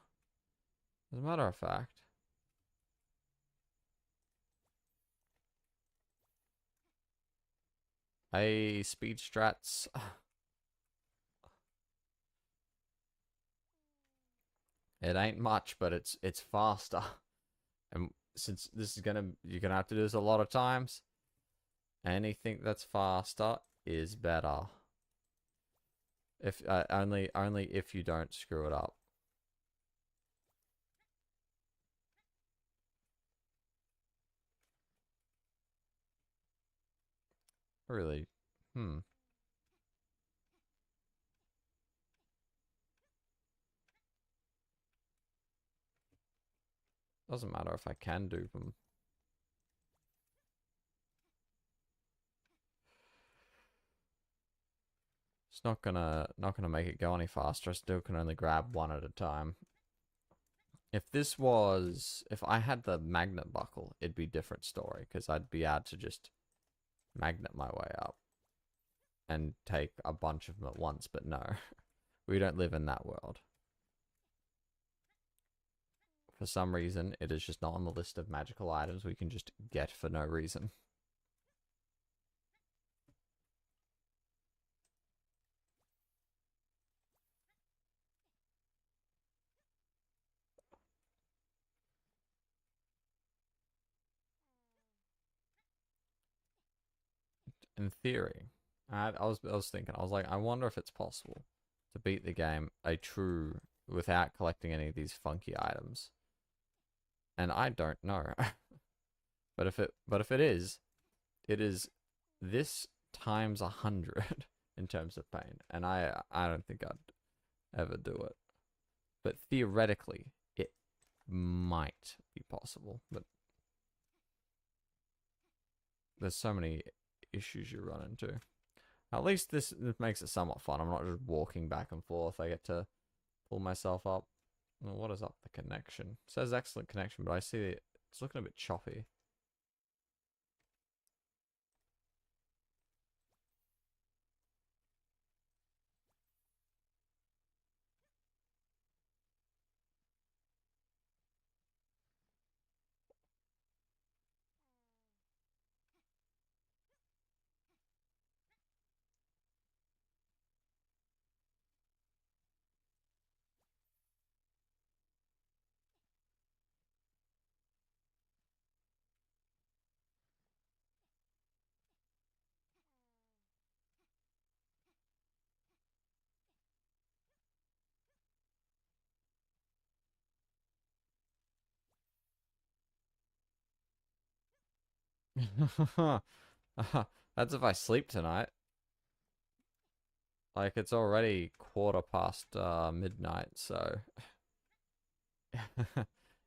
as a matter of fact. Hey, speed strats. It ain't much, but it's faster. And since this is you're gonna have to do this a lot of times. Anything that's faster is better. If only if you don't screw it up. Really, doesn't matter if I can do them. It's not gonna make it go any faster. I still can only grab one at a time. If I had the magnet buckle, it'd be a different story because I'd be able to just magnet my way up and take a bunch of them at once. But no, we don't live in that world. For some reason, it is just not on the list of magical items we can just get for no reason. In theory, I was thinking, I was like, I wonder if it's possible to beat the game without collecting any of these funky items. And I don't know. But if it is this times 100 in terms of pain, and I don't think I'd ever do it. But theoretically, it might be possible. But there's so many issues you run into. At least this makes it somewhat fun. I'm not just walking back and forth. I get to pull myself up. Well, what is up the connection? It says excellent connection, but I see it's looking a bit choppy. That's if I sleep tonight. Like, it's already quarter past midnight, so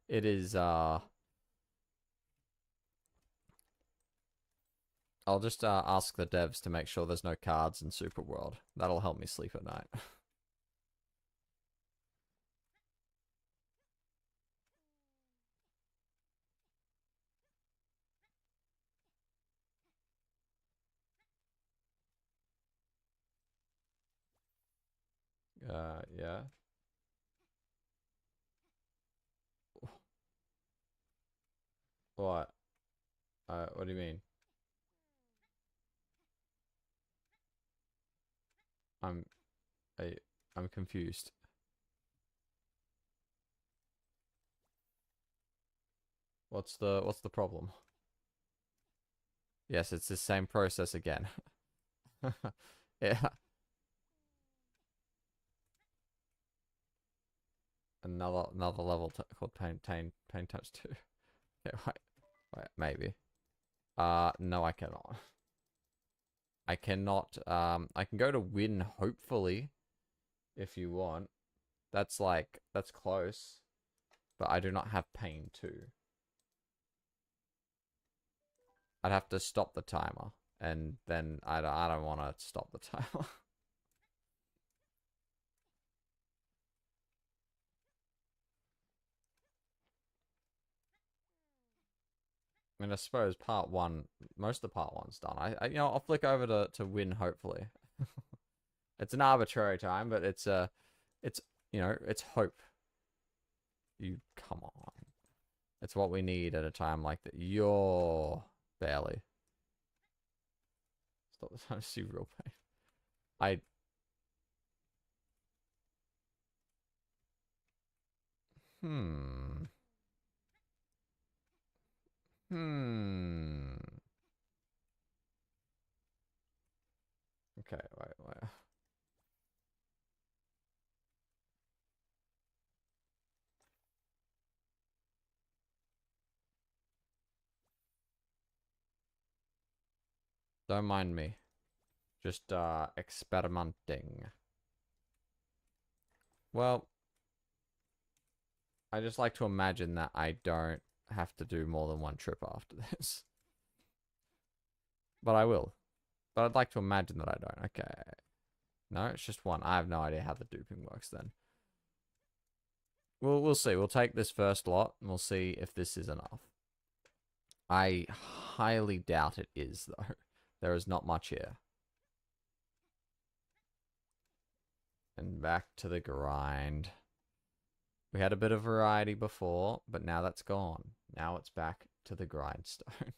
it is I'll just ask the devs to make sure there's no cards in Super World. That'll help me sleep at night. Yeah. What? What do you mean? I'm I I'm confused. What's the problem? Yes, it's the same process again. Yeah. Another level called pain times two. Okay, wait, maybe. No, I cannot. I cannot. I can go to win, hopefully, if you want. That's close, but I do not have pain two. I'd have to stop the timer, and then I don't want to stop the timer. I mean, I suppose part one, most of part one's done. I'll flick over to win, hopefully. It's an arbitrary time, but it's it's hope. You come on. It's what we need at a time like that. You're barely. Stop the time to see real pain. I hmm. Hmm. Okay, wait. Don't mind me. Just experimenting. Well, I just like to imagine that I don't have to do more than one trip after this. But I will. But I'd like to imagine that I don't. Okay. No, it's just one. I have no idea how the duping works then. We'll see. We'll take this first lot and we'll see if this is enough. I highly doubt it is, though. There is not much here. And back to the grind. We had a bit of variety before, but now that's gone. Now it's back to the grindstone.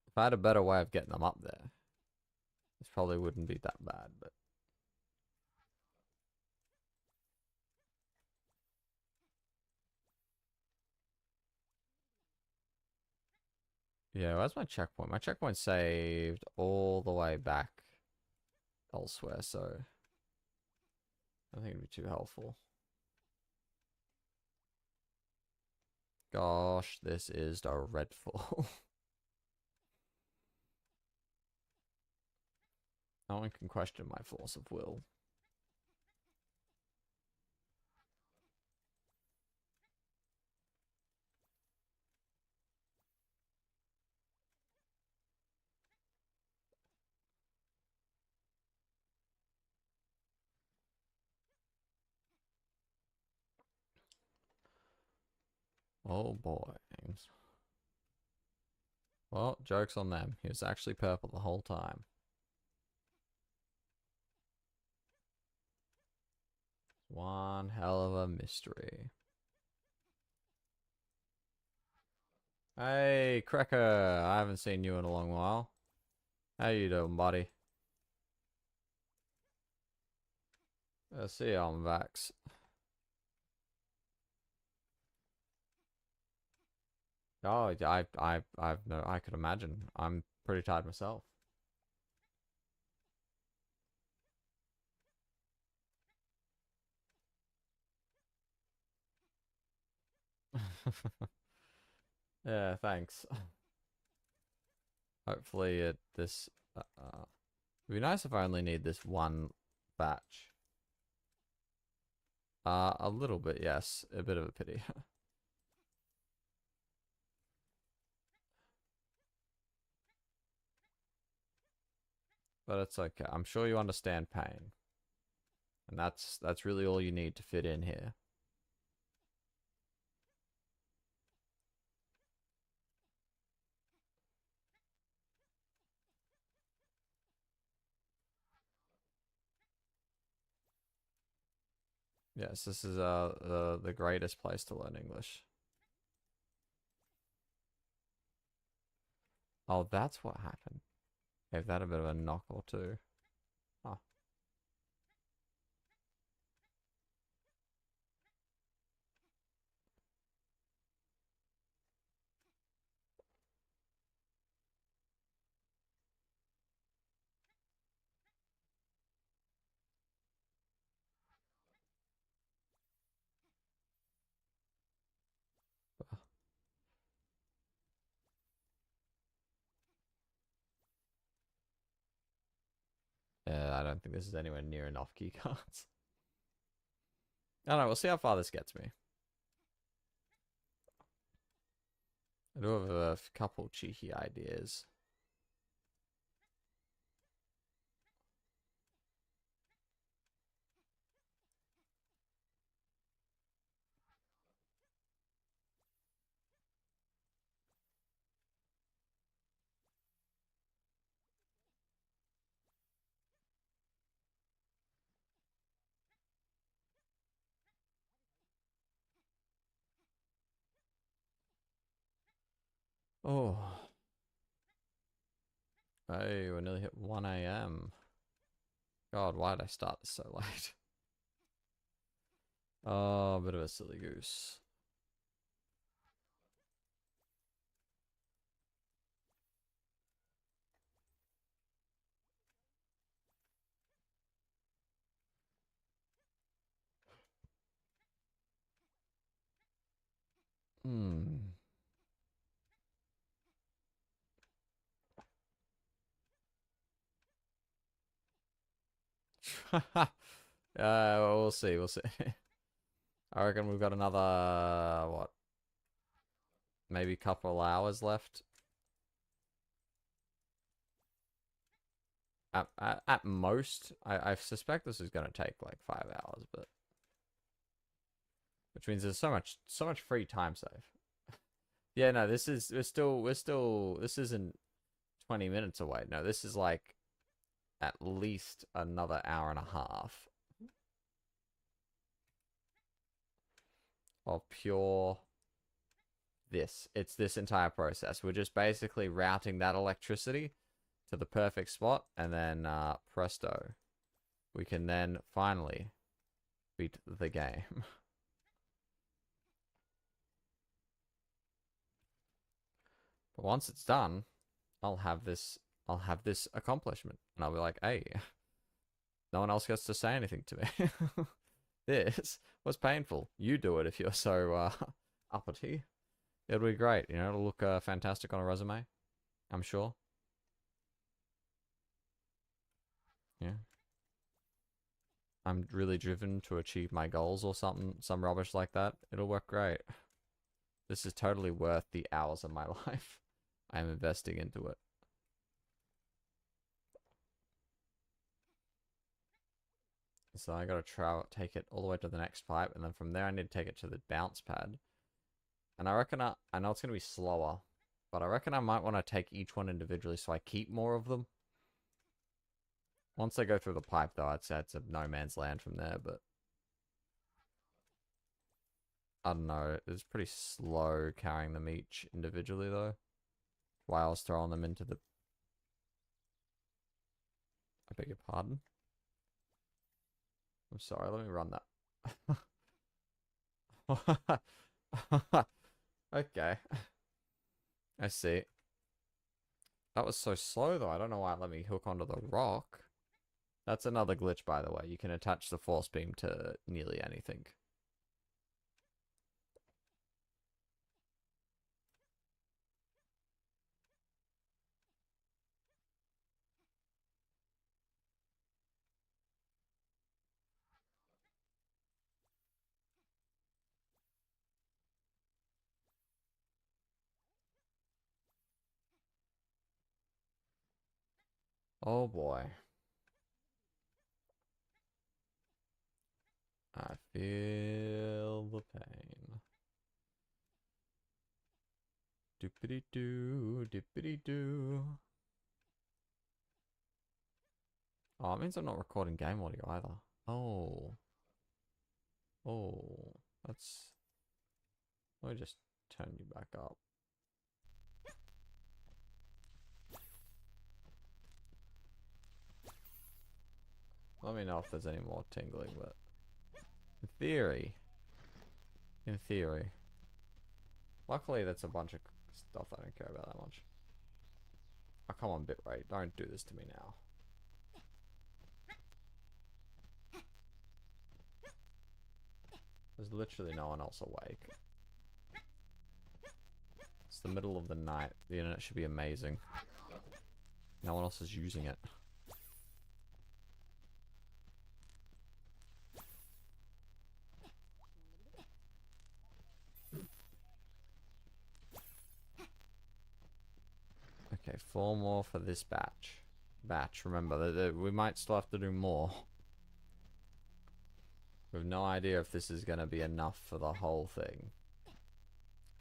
If I had a better way of getting them up there, this probably wouldn't be that bad, but... Yeah, where's my checkpoint? My checkpoint's saved all the way back elsewhere, so... I don't think it'd be too helpful. Gosh, this is dreadful. No one can question my force of will. Oh boy. Well, joke's on them. He was actually purple the whole time. One hell of a mystery. Hey, Cracker! I haven't seen you in a long while. How you doing, buddy? See you on Vax. Oh, I've no, I could imagine. I'm pretty tired myself. Yeah, thanks. Hopefully this, it'd be nice if I only need this one batch. A little bit, yes. A bit of a pity. But it's okay. I'm sure you understand pain. And that's really all you need to fit in here. Yes, this is the greatest place to learn English. Oh, that's what happened. Gave that a bit of a knock or two. Oh. Yeah, I don't think this is anywhere near enough key cards. I don't know, we'll see how far this gets me. I do have a couple cheeky ideas. Oh. Hey, we nearly hit 1 a.m. God, why did I start this so late? Oh, a bit of a silly goose. Hmm. We'll see. We'll see. I reckon we've got another, what? Maybe a couple hours left. At most, I suspect this is going to take like 5 hours, but which means there's so much free time save. Yeah, no, this is this isn't 20 minutes away. No, this is like at least another hour and a half of pure this. It's this entire process. We're just basically routing that electricity to the perfect spot, and then presto, we can then finally beat the game. But once it's done, I'll have this accomplishment, and I'll be like, hey, no one else gets to say anything to me. This was painful. You do it if you're so uppity. It'll be great. You know, it'll look fantastic on a resume, I'm sure. Yeah. I'm really driven to achieve my goals or something, some rubbish like that. It'll work great. This is totally worth the hours of my life I am investing into it. So I gotta take it all the way to the next pipe, and then from there I need to take it to the bounce pad. And I reckon I know it's gonna be slower, but I reckon I might want to take each one individually so I keep more of them. Once they go through the pipe, though, I'd say it's a no man's land from there, but I don't know. It's pretty slow carrying them each individually, though. While I was throwing them into the... I beg your pardon? I'm sorry, let me run that. Okay. I see. That was so slow, though. I don't know why it let me hook onto the rock. That's another glitch, by the way. You can attach the force beam to nearly anything. Oh boy. I feel the pain. Doopity doo, dippity doo. Oh, it means I'm not recording game audio either. Oh. Oh. That's... Let me just turn you back up. Let me know if there's any more tingling, but... In theory... In theory... Luckily, that's a bunch of stuff I don't care about that much. Oh, come on, bitrate. Don't do this to me now. There's literally no one else awake. It's the middle of the night. The internet should be amazing. No one else is using it. Okay, 4 more for this batch. Remember, we might still have to do more. We have no idea if this is going to be enough for the whole thing.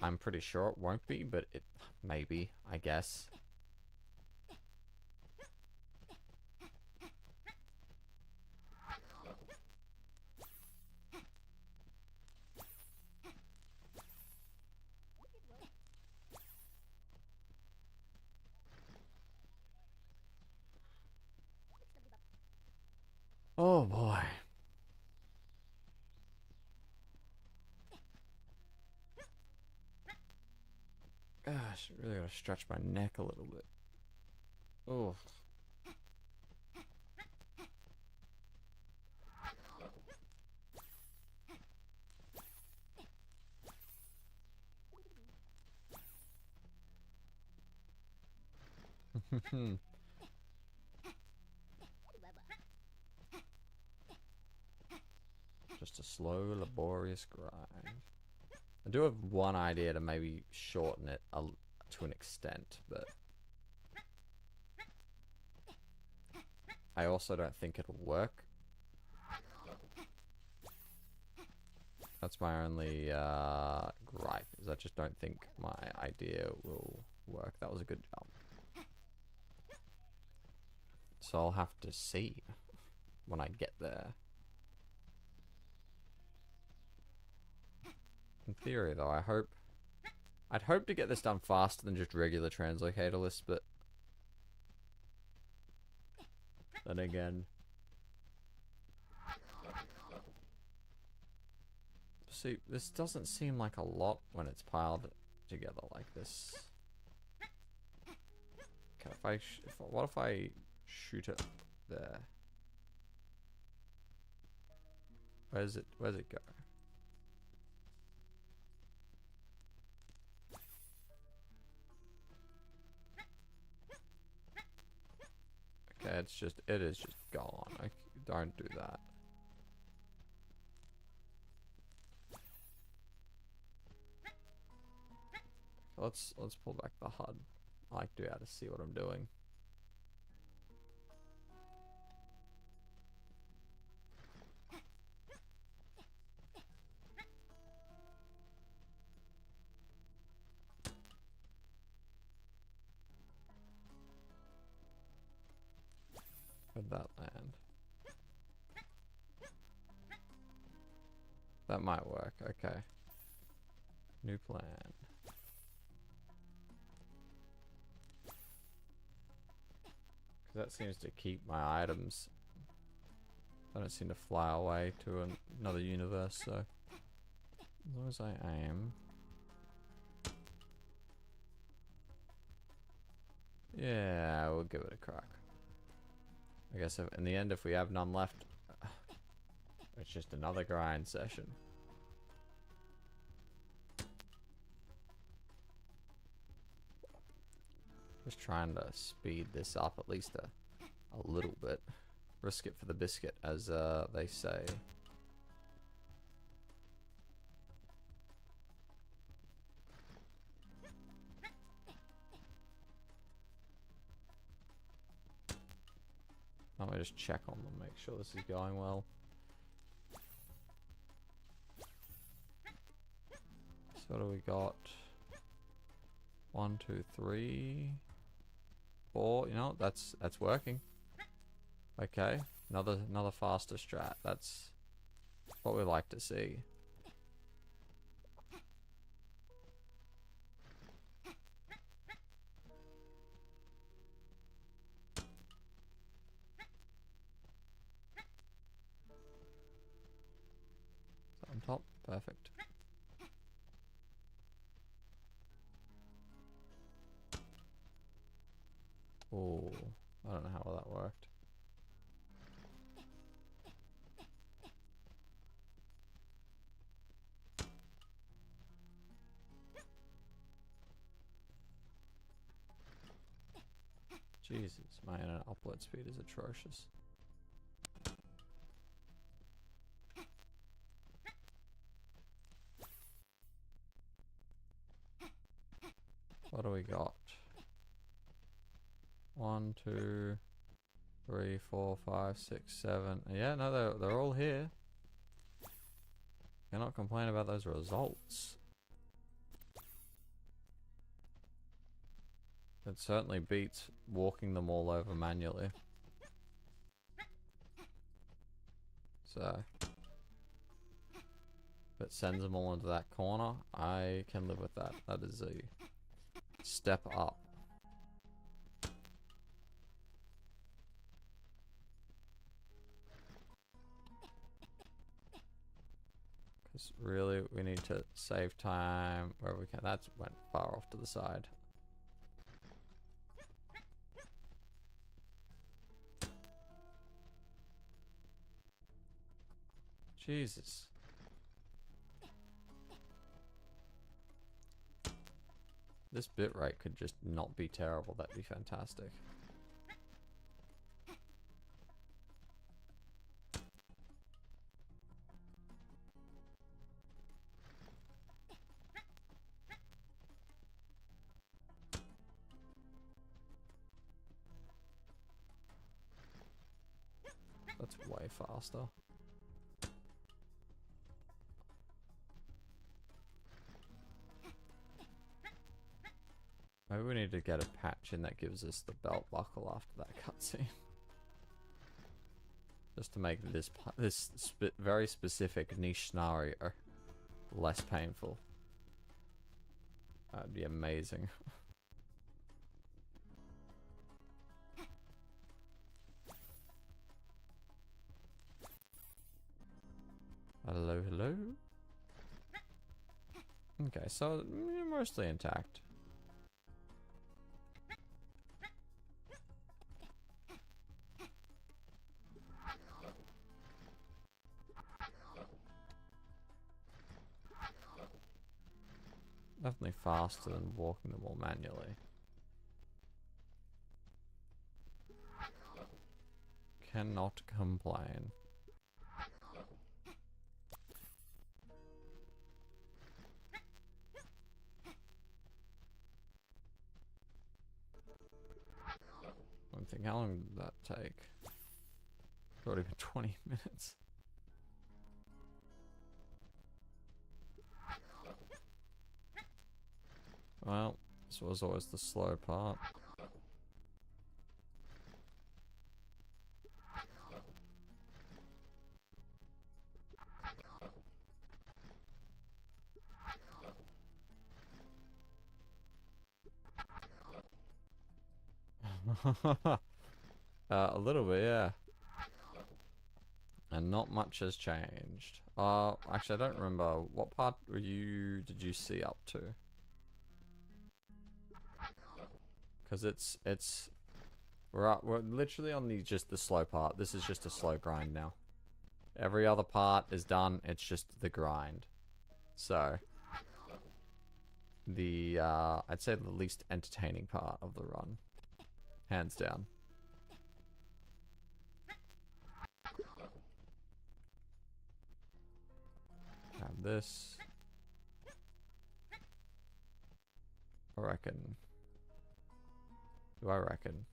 I'm pretty sure it won't be, but it maybe, I guess. Oh boy. Gosh, really gotta stretch my neck a little bit. Oh. just a slow, laborious grind. I do have one idea to maybe shorten it to an extent, but I also don't think it'll work. That's my only gripe, is I just don't think my idea will work. That was a good jump. So I'll have to see when I get there. In theory, though, I'd hope to get this done faster than just regular translocator lists, but then again, see, this doesn't seem like a lot when it's piled together like this. Okay, what if I shoot it there? Where's it go? Okay, it is just gone. Don't do that. Let's pull back the HUD. I like to be able to see what I'm doing. Where'd that land? That might work. Okay. New plan. That seems to keep my items. I don't seem to fly away to another universe, so as long as I aim. Yeah, we'll give it a crack. I guess in the end, if we have none left, it's just another grind session. Just trying to speed this up at least a little bit. Risk it for the biscuit, as they say. Let me just check on them, make sure this is going well. So what do we got? 1, 2, 3, 4. You know, that's working. Okay, another faster strat. That's what we like to see. On top, perfect. Oh, I don't know how well that worked. Jesus, my internet upload speed is atrocious. What do we got? 1, 2, 3, 4, 5, 6, 7. Yeah, no, they're all here. Cannot complain about those results. It certainly beats walking them all over manually. So, if it sends them all into that corner, I can live with that. That is a step up. Because really, we need to save time where we can. That went far off to the side. Jesus. This bitrate could just not be terrible. That'd be fantastic. way faster. Maybe we need to get a patch in that gives us the belt buckle after that cutscene. Just to make this very specific niche scenario less painful. That'd be amazing. Hello, hello. Okay, so mostly intact. Definitely faster than walking them all manually. Cannot complain. One thing, how long did that take? It's already been 20 minutes. Well, this was always the slow part. A little bit, yeah. And not much has changed. Actually, I don't remember. What part did you see up to? Because we're literally on just the slow part. This is just a slow grind now. Every other part is done. It's just the grind. So I'd say the least entertaining part of the run, hands down. Grab this. I reckon. Do I reckon?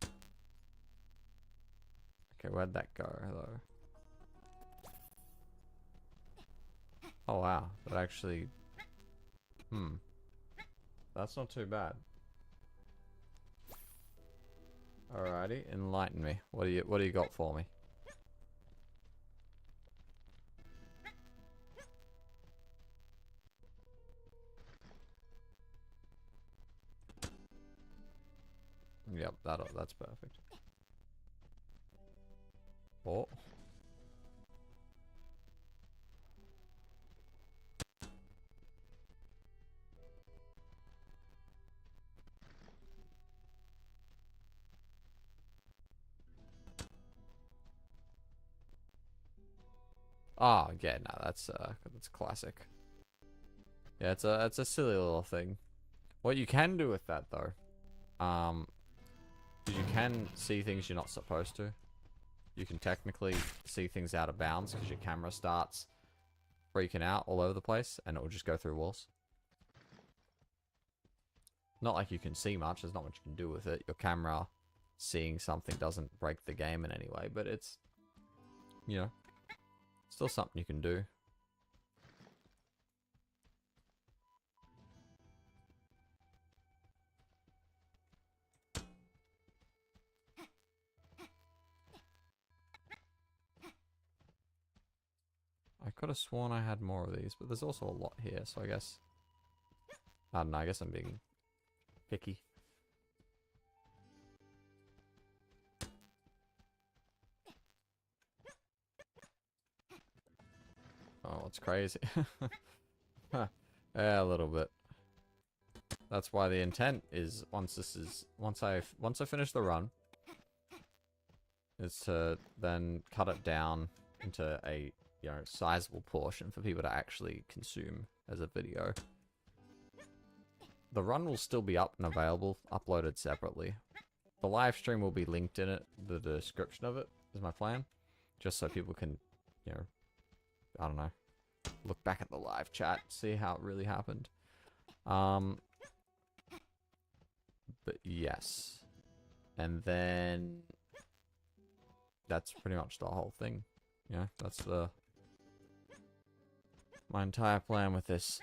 Okay, where'd that go, though? Oh, wow. That actually... That's not too bad. Alrighty, enlighten me. What do you got for me? Yep, that's perfect. Oh. Oh, yeah, no, that's classic. Yeah, it's a silly little thing. What you can do with that though, is you can see things you're not supposed to. You can technically see things out of bounds because your camera starts freaking out all over the place and it will just go through walls. Not like you can see much, there's not much you can do with it. Your camera seeing something doesn't break the game in any way, but it's, you know, still something you can do. I could have sworn I had more of these, but there's also a lot here, so I guess... I don't know, I guess I'm being picky. Oh, it's crazy. Yeah, a little bit. That's why the intent is once I finish the run, is to then cut it down into a sizable portion for people to actually consume as a video. The run will still be up and available, uploaded separately. The live stream will be linked in it. The description of it is my plan, just so people can, I don't know, look back at the live chat, see how it really happened. But yes. And then that's pretty much the whole thing. Yeah, that's my entire plan with this.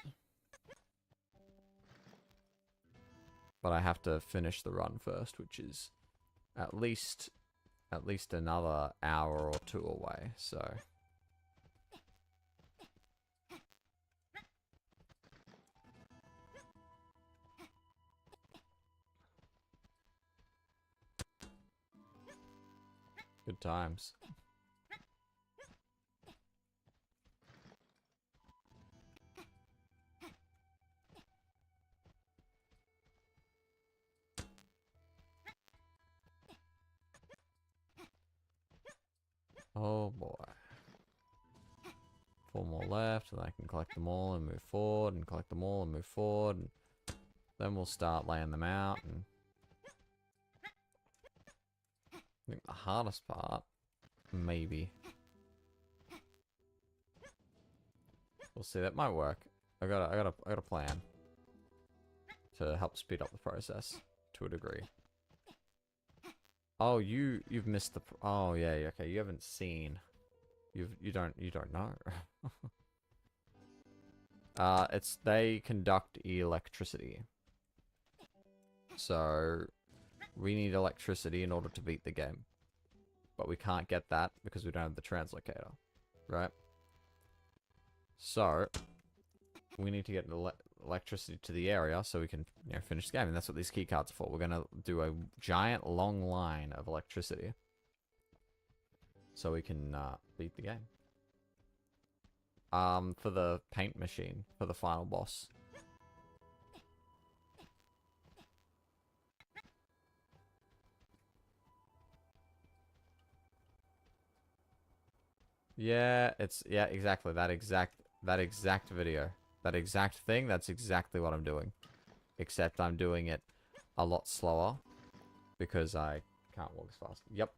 But I have to finish the run first, which is at least another hour or two away, so. Good times. Oh boy. 4 more left, and I can collect them all and move forward, and collect them all and move forward, and then we'll start laying them out. And I think the hardest part, maybe. We'll see. That might work. I got a plan to help speed up the process to a degree. Oh, you've missed the. Oh yeah, okay. You haven't seen. You don't know. It's they conduct electricity. So we need electricity in order to beat the game, but we can't get that because we don't have the translocator, right? So we need to get electricity to the area so we can, you know, finish the game, and that's what these key cards are for. We're gonna do a giant long line of electricity so we can beat the game. For the paint machine for the final boss. Yeah, it's exactly that exact video. That exact thing, that's exactly what I'm doing. Except I'm doing it a lot slower because I can't walk as fast. Yep.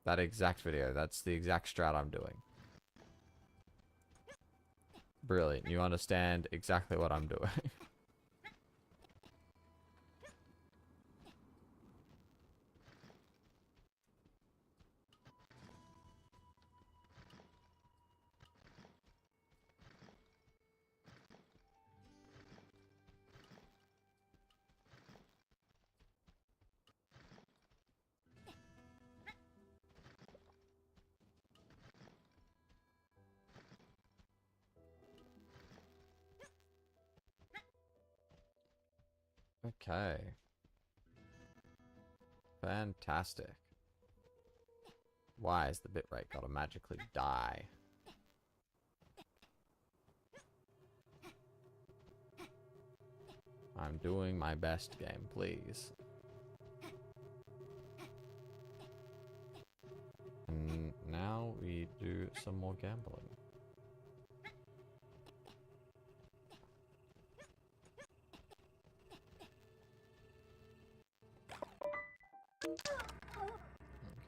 That exact video. That's the exact strat I'm doing. Brilliant. You understand exactly what I'm doing. Okay. Fantastic. Why is the bitrate gotta magically die? I'm doing my best, game, please. And now we do some more gambling.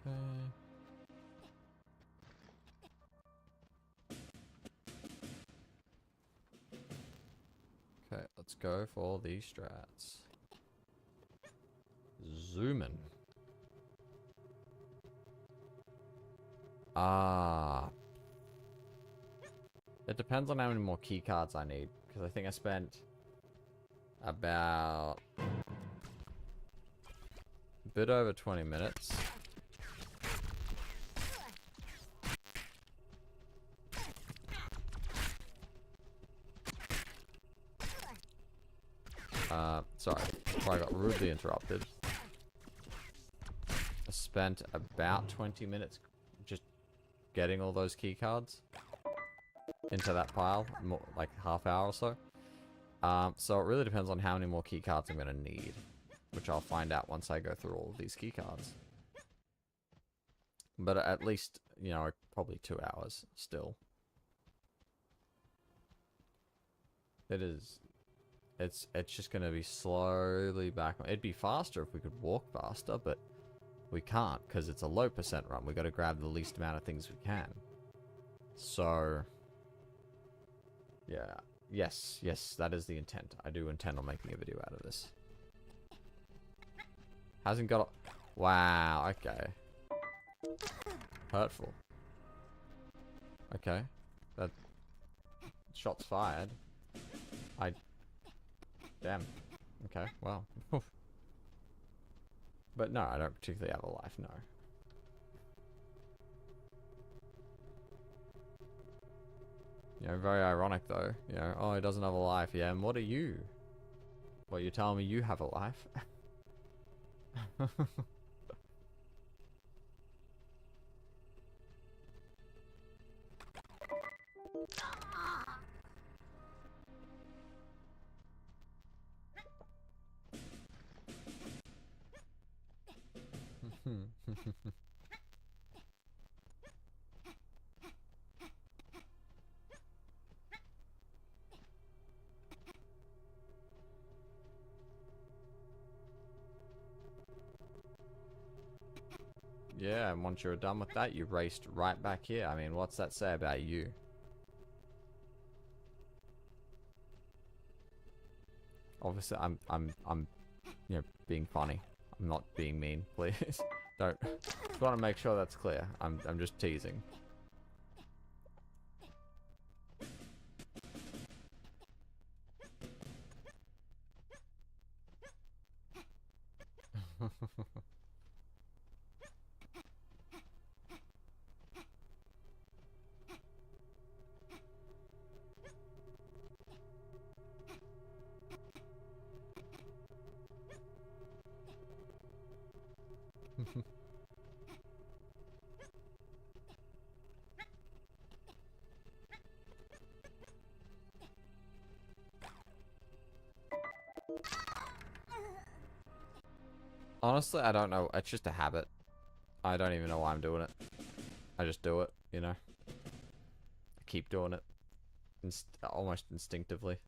Okay. Okay, let's go for these strats. Zoom in. It depends on how many more key cards I need, because I think I spent about a bit over 20 minutes. Sorry, before I got rudely interrupted. I spent about 20 minutes just getting all those key cards into that pile, more, like half hour or so. So it really depends on how many more key cards I'm going to need, which I'll find out once I go through all of these key cards. But at least, you know, probably 2 hours still. It is. It's just going to be slowly back. It'd be faster if we could walk faster, but we can't because it's a low percent run. We got to grab the least amount of things we can. So, yeah. Yes, that is the intent. I do intend on making a video out of this. Hasn't got a... Wow, okay. Hurtful. Okay. That... Shots fired. Damn. Okay, well. But no, I don't particularly have a life, no. You know, very ironic though. You know, oh, he doesn't have a life. Yeah, and what are you? Well, you're telling me you have a life? Yeah, and once you're done with that, you raced right back here. I mean, what's that say about you? Obviously, I'm, you know, being funny. I'm not being mean, please. Don't. Just want to make sure that's clear. I'm just teasing. Honestly, I don't know. It's just a habit. I don't even know why I'm doing it. I just do it, you know. I keep doing it. Almost instinctively.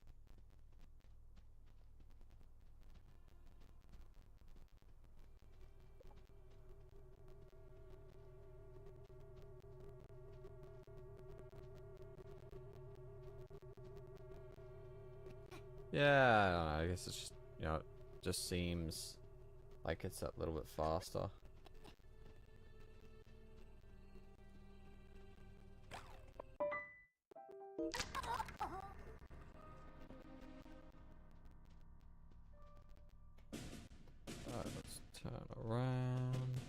Yeah, I don't know. I guess it's just, you know, it just seems like it's a little bit faster. Alright, let's turn around.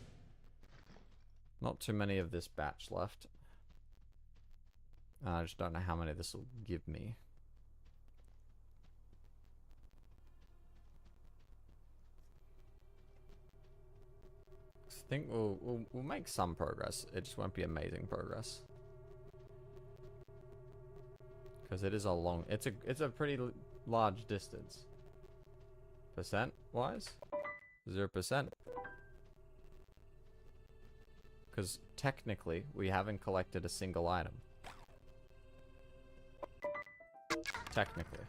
Not too many of this batch left. I just don't know how many this will give me. I think we'll make some progress. It just won't be amazing progress. Because it is a long... It's a pretty large distance. Percent-wise? 0%. Because technically, we haven't collected a single item. Technically.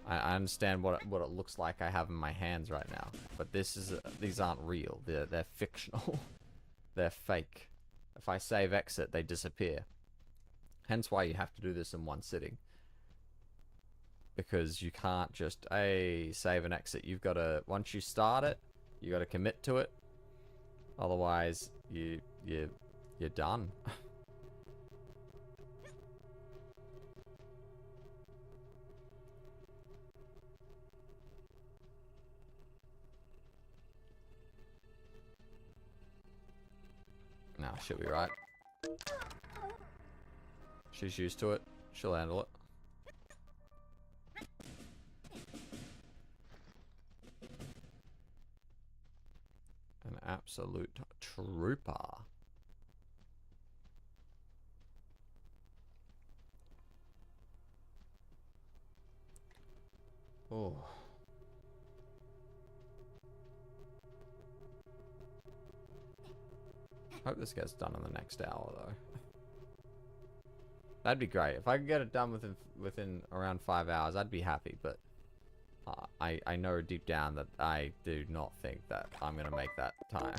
I understand what it looks like I have in my hands right now. But these aren't real. They're fictional. They're fake. If I save exit, they disappear. Hence why you have to do this in one sitting. Because you can't just, hey, save and exit. You've got to, once you start it, you got to commit to it. Otherwise, you're done. Nah, she'll be right. She's used to it. She'll handle it. An absolute trooper. Oh. Hope this gets done in the next hour, though. That'd be great. If I could get it done within around 5 hours, I'd be happy, but I know deep down that I do not think that I'm going to make that time.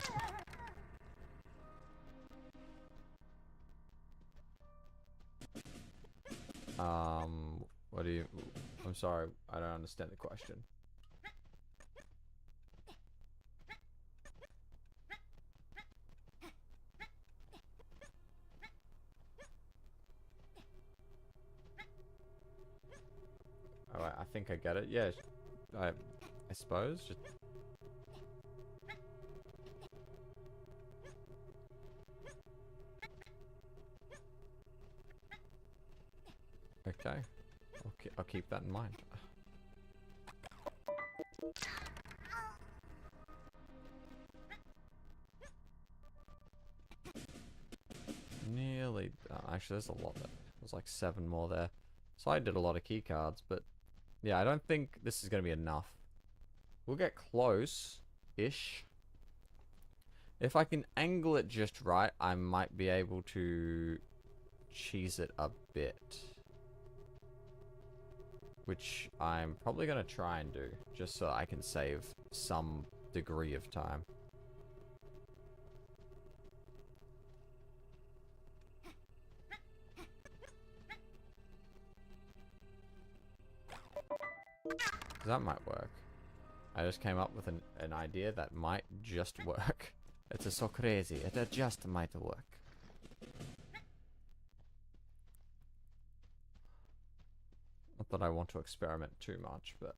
What do you... I'm sorry, I don't understand the question. think I get it. Yeah, I suppose. Just... Okay. I'll keep that in mind. Nearly done. Actually, there's a lot there. There's like 7 more there. So I did a lot of key cards, but yeah, I don't think this is going to be enough. We'll get close-ish. If I can angle it just right, I might be able to cheese it a bit. Which I'm probably going to try and do, just so I can save some degree of time. That might work. I just came up with an idea that might just work. It's so crazy. It just might work. Not that I want to experiment too much, but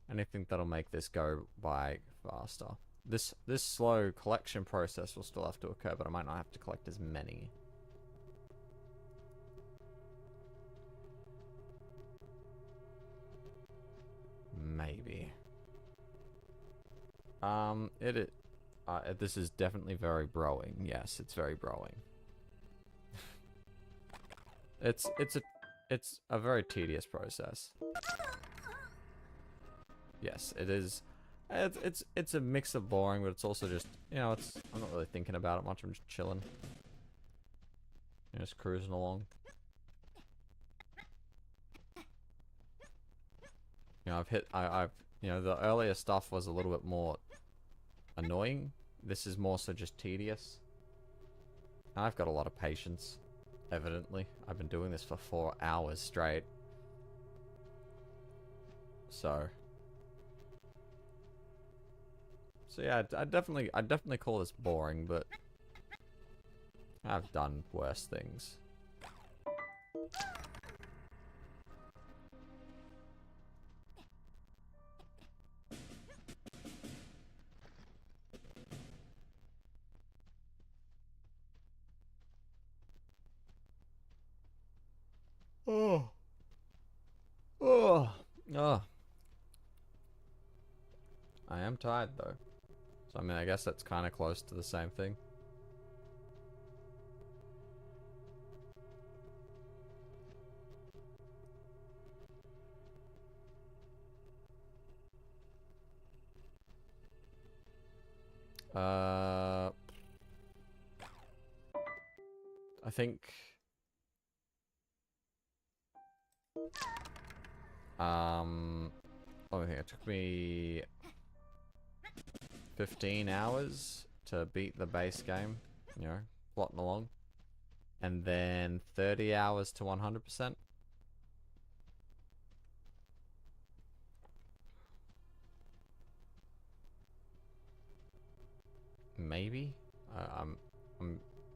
anything that'll make this go by faster. This slow collection process will still have to occur, but I might not have to collect as many. Maybe. This is definitely very broing. Yes, it's very broing. It's a very tedious process. Yes, it is. It's a mix of boring, but it's also just, you know, I'm not really thinking about it much. I'm just chilling. Just cruising along. You know, I've you know, the earlier stuff was a little bit more annoying. This is more so just tedious. And I've got a lot of patience, evidently. I've been doing this for 4 hours straight. So yeah, I'd definitely call this boring, but I've done worse things. Oh. Oh. Oh. I am tired though. So I mean, I guess that's kind of close to the same thing. I think I think it took me 15 hours to beat the base game, you know, plotting along. And then 30 hours to 100%. Maybe.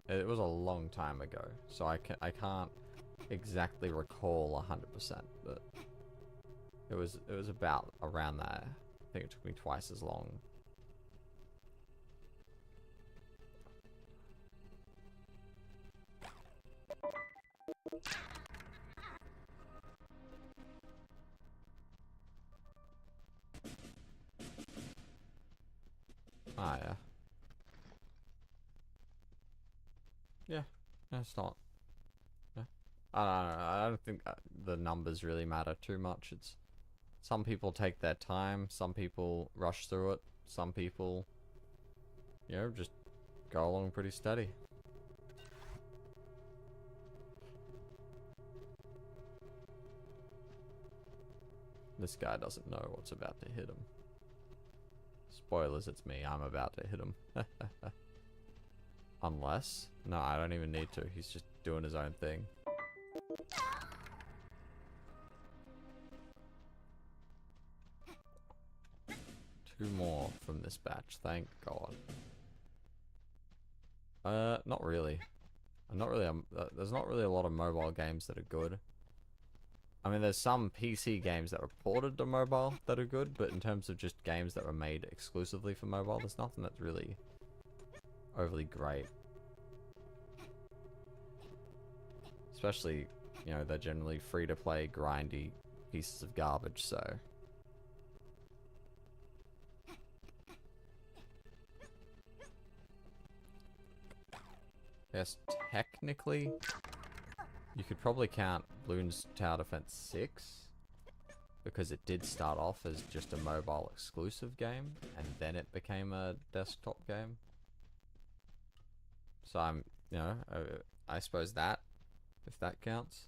It was a long time ago, so I can't exactly recall 100%, but it was about around that. I think it took me twice as long. Ah, yeah. Yeah, it's not. Yeah. I don't know. I don't think the numbers really matter too much. It's some people take their time. Some people rush through it. Some people, you know, just go along pretty steady. This guy doesn't know what's about to hit him. Spoilers, it's me. I'm about to hit him. Unless... No, I don't even need to. He's just doing his own thing. Two more from this batch, thank God. Not really. I'm not really... there's not really a lot of mobile games that are good. I mean, there's some PC games that were ported to mobile that are good, but in terms of just games that were made exclusively for mobile, there's nothing that's really overly great. Especially, you know, they're generally free-to-play, grindy pieces of garbage, so... Yes, technically, you could probably count Bloons Tower Defense 6, because it did start off as just a mobile exclusive game, and then it became a desktop game. So I'm, you know, I suppose that, if that counts.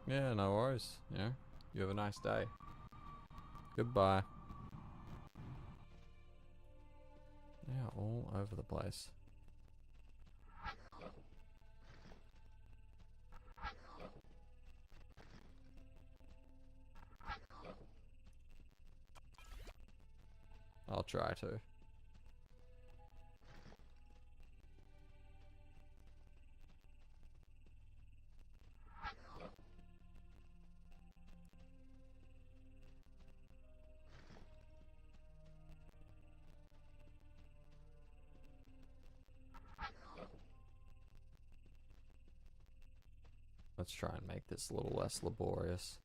Yeah, no worries. You know, you have a nice day. Goodbye. Yeah, all over the place. I'll try to. Let's try and make this a little less laborious.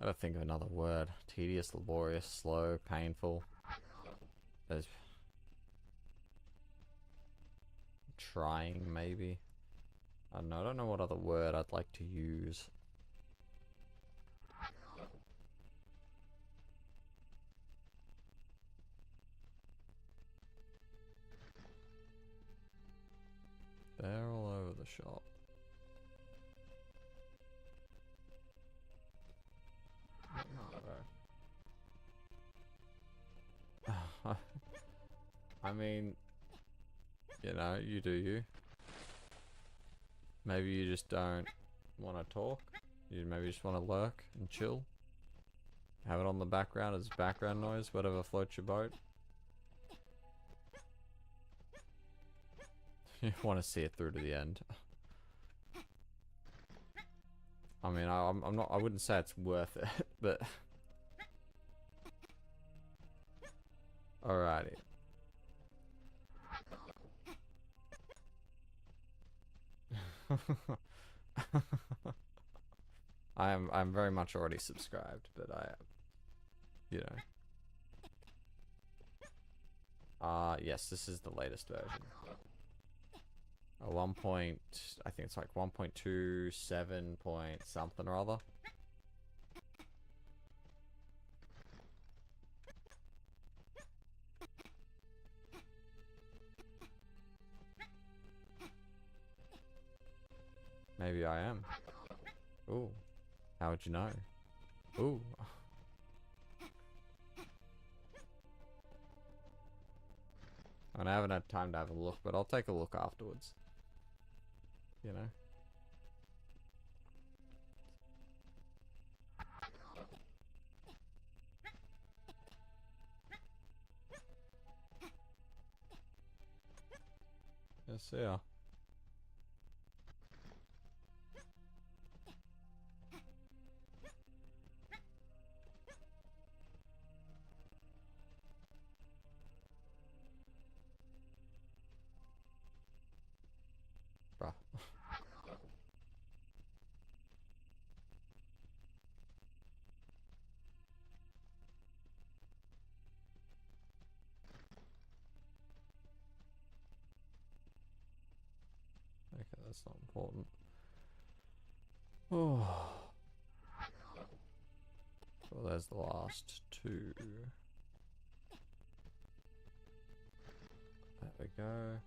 I gotta think of another word. Tedious, laborious, slow, painful. There's... trying, maybe. I don't know. I don't know what other word I'd like to use. They're all over the shop. I mean, you know, you do you. Maybe you just don't want to talk. You maybe just want to lurk and chill. Have it on the background as background noise, whatever floats your boat. You want to see it through to the end. I mean, I'm not. I wouldn't say it's worth it, but alrighty. I'm very much already subscribed, but you know. Yes, this is the latest version. A 1 point, I think it's like 1.27 point something or other. Maybe I am. Ooh. How would you know? Ooh. I haven't had time to have a look, but I'll take a look afterwards. You know? Yes, yeah. Bruh. Okay, that's not important. Oh. Well, there's the last two. There we go.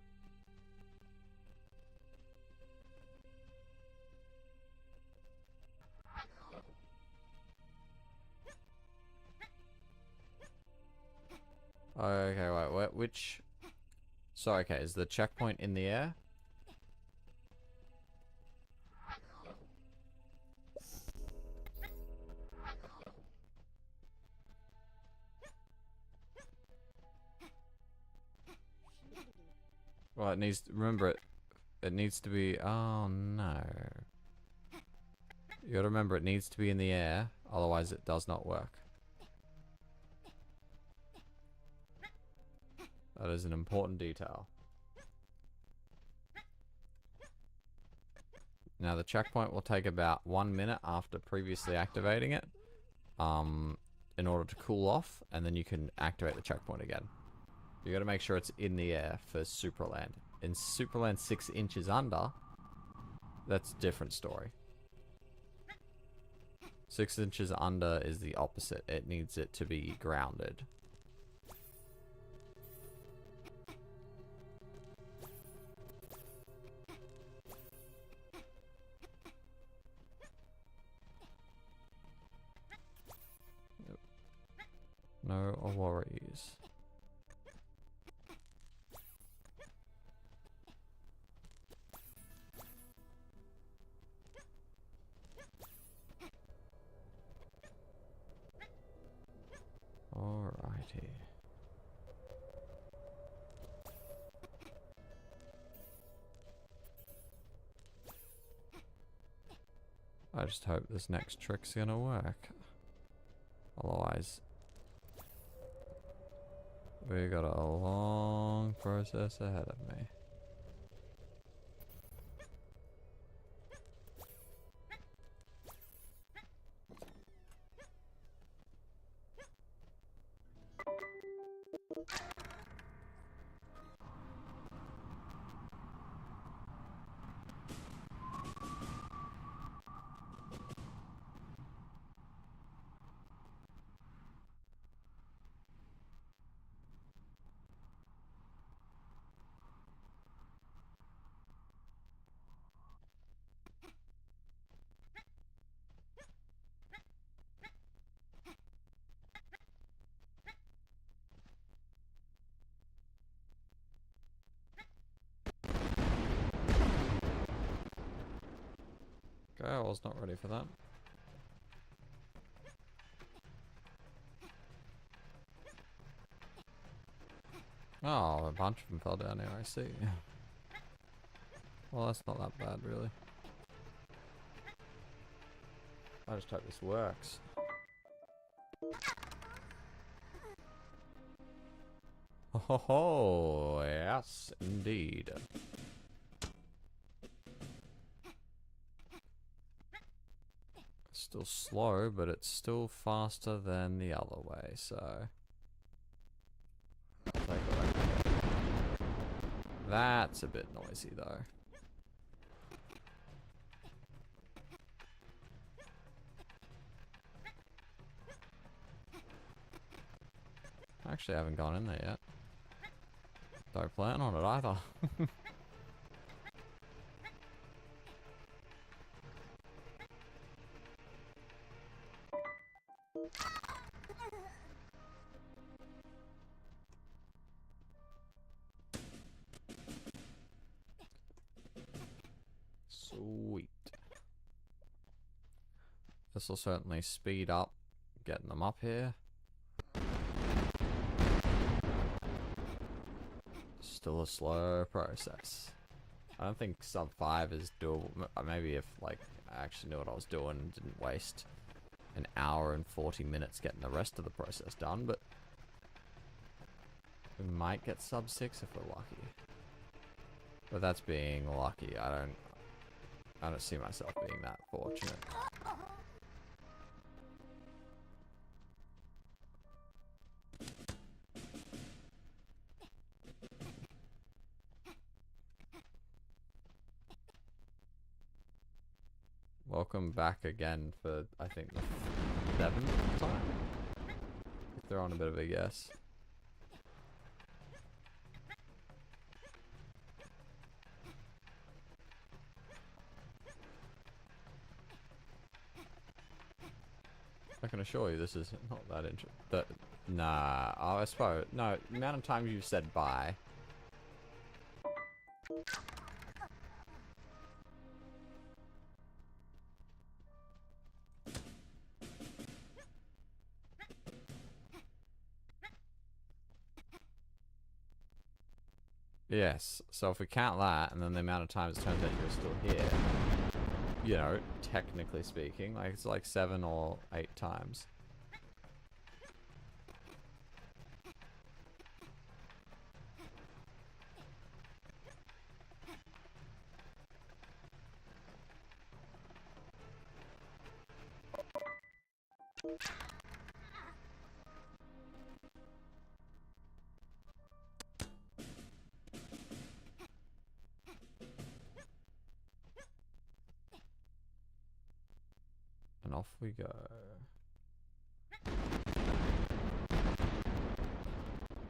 Okay, wait, which... So, okay, is the checkpoint in the air? Well, it needs... Remember, it needs to be... Oh, no. You gotta remember, it needs to be in the air, otherwise it does not work. That is an important detail. Now the checkpoint will take about 1 minute after previously activating it, in order to cool off, and then you can activate the checkpoint again. You gotta make sure it's in the air for Supraland. In Supraland 6 inches under, that's a different story. 6 inches under is the opposite. It needs it to be grounded. Yep. No worries. Alrighty. I just hope this next trick's gonna work. Otherwise, we got a long process ahead of me. Okay, I was not ready for that. Oh, a bunch of them fell down here, I see. Well, that's not that bad, really. I just hope this works. Ho ho ho, yes, indeed. Still slow, but it's still faster than the other way, so... I'll take what I can get. That's a bit noisy, though. Actually, I haven't gone in there yet. Don't plan on it either. Sweet. This will certainly speed up getting them up here. Still a slow process. I don't think sub 5 is doable. Maybe if like I actually knew what I was doing and didn't waste an hour and 40 minutes getting the rest of the process done, but we might get sub 6 if we're lucky. But that's being lucky. I don't see myself being that fortunate. Welcome back again for, I think, the 7th time? If they're on a bit of a guess. I can assure you this is not that Nah, oh, I suppose. No, the amount of times you've said bye. Yes, so if we count that, and then the amount of times it turns out you're still here, you know, technically speaking, like it's like 7 or 8 times. And off we go.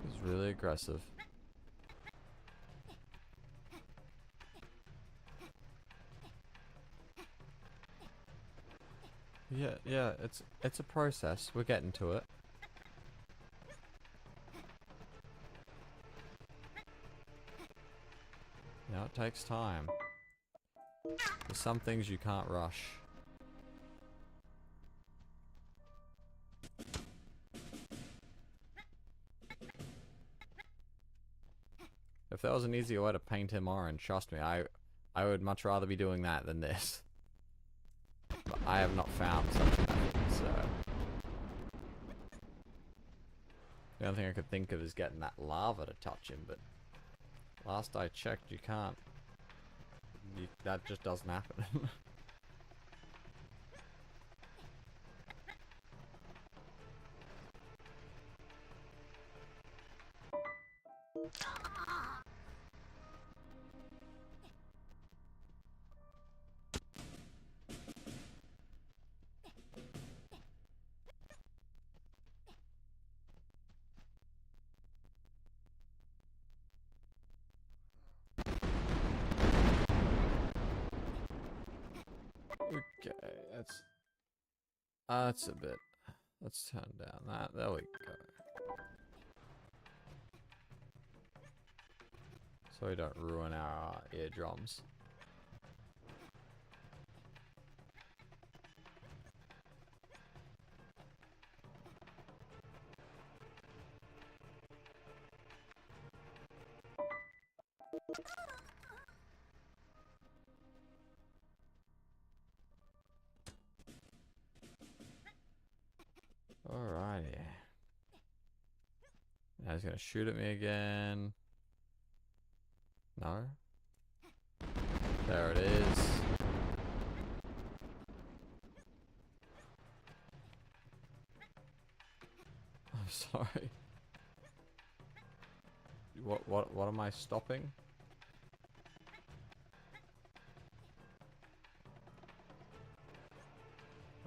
He's really aggressive. Yeah, it's a process. We're getting to it. You know, it takes time. There's some things you can't rush. If there was an easier way to paint him orange, trust me, I would much rather be doing that than this. But I have not found such a method, so... The only thing I could think of is getting that lava to touch him, but... Last I checked, you can't. That just doesn't happen. Okay, that's a bit. Let's turn down that. There we go. So we don't ruin our eardrums. Alrighty. Now he's gonna shoot at me again. No? There it is. I'm sorry. What am I stopping?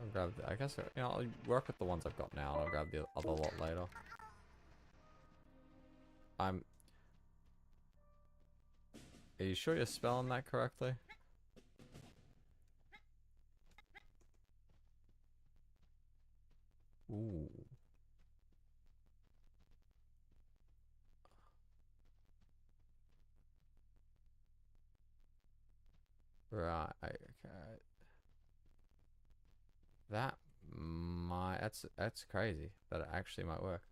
I'll grab I guess, you know, I'll work with the ones I've got now and I'll grab the other lot later. Are you sure you're spelling that correctly? Ooh. Right, okay. That's crazy, but it actually might work.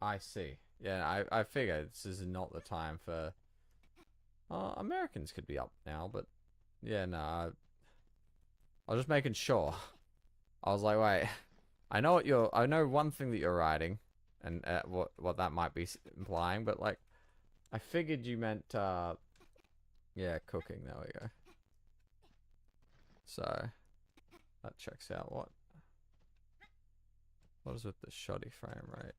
I see. Yeah, I figured this is not the time for... Americans could be up now, but... Yeah, no, I was just making sure. I was like, wait, I know one thing that you're writing, and what that might be implying, but like, I figured you meant, yeah, cooking, there we go. So, that checks out. What is with the shoddy frame rate?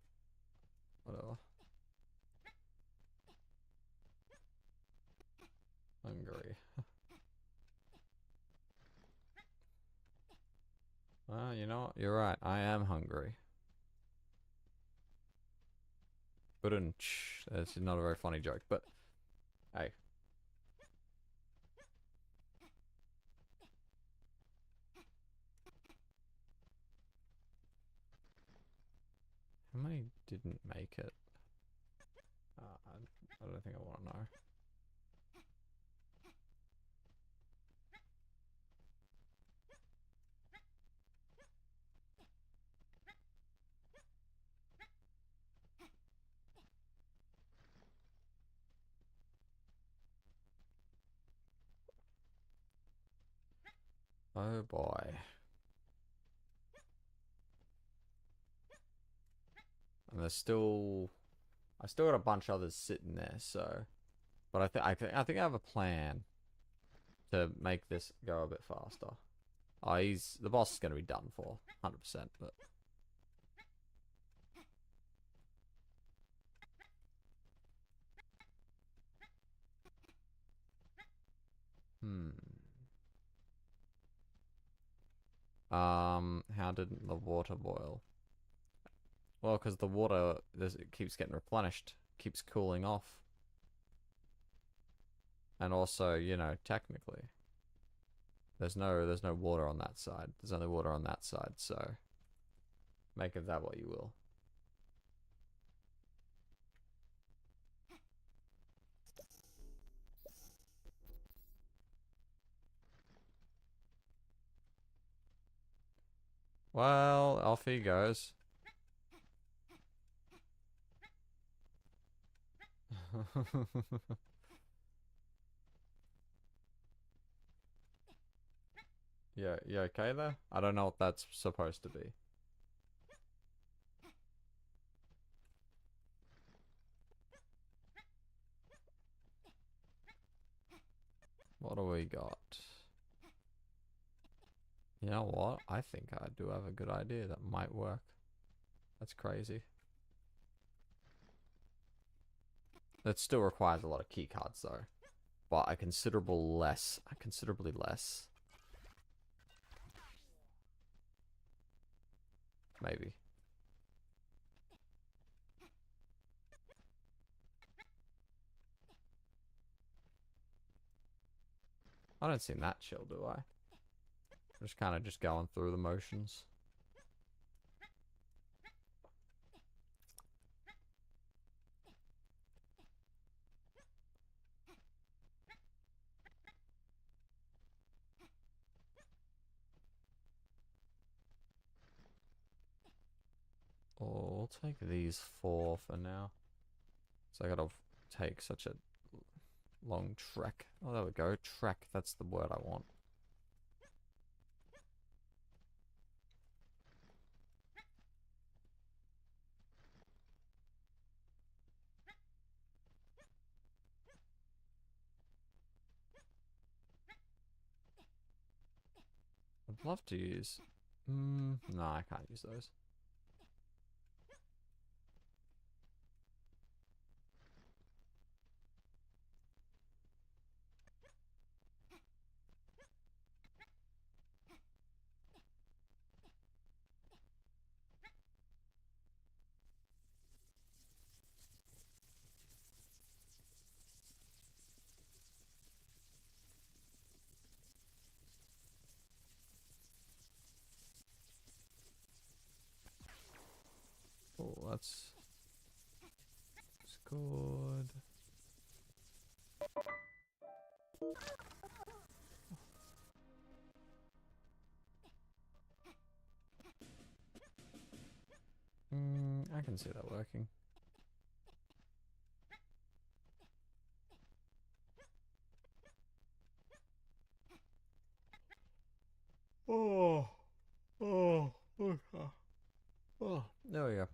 Whatever. Hungry. Well, you know what? You're right. I am hungry. That's not a very funny joke, but hey. didn't make it? I don't think I want to know. Oh boy. And there's still... I still got a bunch of others sitting there, so... But I think I have a plan to make this go a bit faster. Oh, the boss is going to be done for, 100%, but... How didn't the water boil? Well, because the water, it keeps getting replenished, keeps cooling off. And also, you know, technically, there's no water on that side. There's only water on that side, so make of that what you will. Well, off he goes. Yeah, you okay there? I don't know what that's supposed to be. What do we got? You know what? I think I do have a good idea that might work. That's crazy. That still requires a lot of key cards though. But considerably less. Maybe. I don't seem that chill, do I? I'm just kind of just going through the motions. Oh, we'll take these 4 for now. So I gotta take such a long trek. Oh, there we go. Trek, that's the word I want. I'd love to use... no, I can't use those. Oh, that's good. I can see that working. Oh, there we go.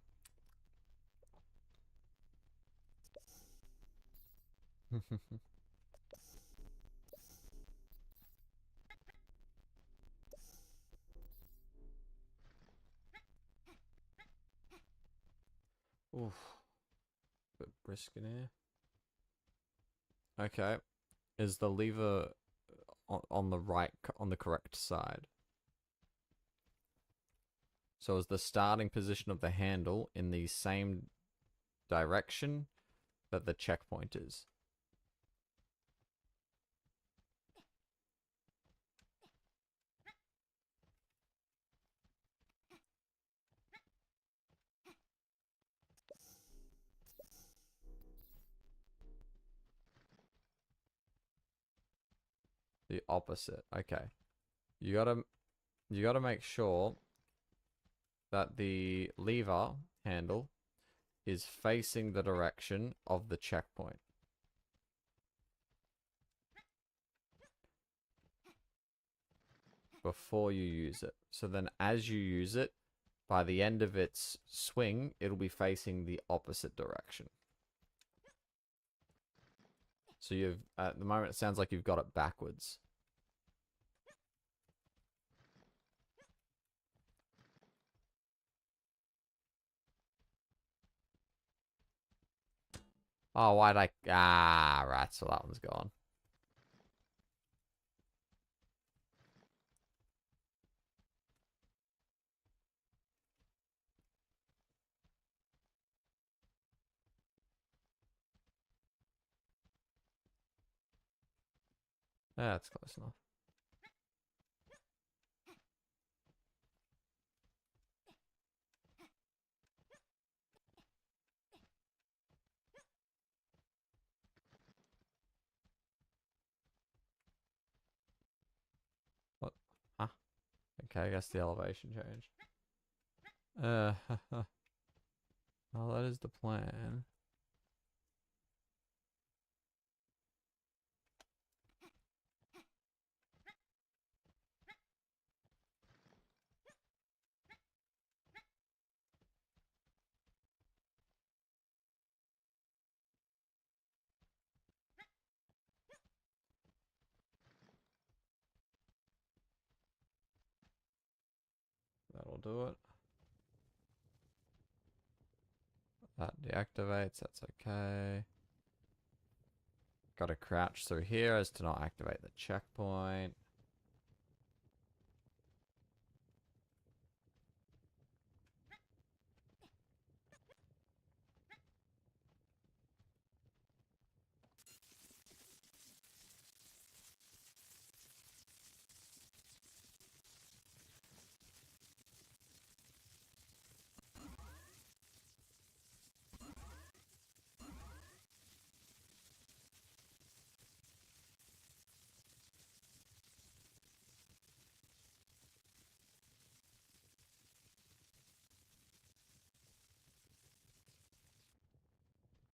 Oof. Bit brisk in here. Okay. Is the lever on the right, on the correct side? So is the starting position of the handle in the same direction that the checkpoint is? The opposite. Okay. You gotta make sure that the lever handle is facing the direction of the checkpoint. Before you use it. So then as you use it, by the end of its swing, it'll be facing the opposite direction. So at the moment, it sounds like you've got it backwards. Oh, why'd I... Ah, right, so that one's gone. Yeah, that's close enough. What? Huh? Okay, I guess the elevation changed. Well, that is the plan. That'll do it. That deactivates, that's okay. Gotta crouch through here as to not activate the checkpoint.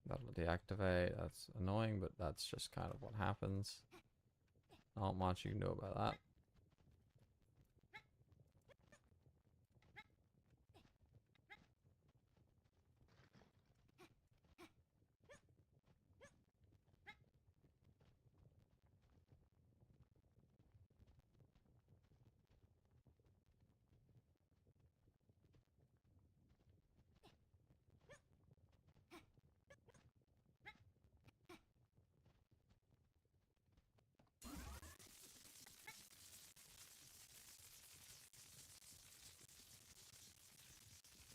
That'll deactivate. That's annoying, but that's just kind of what happens. Not much you can do about that.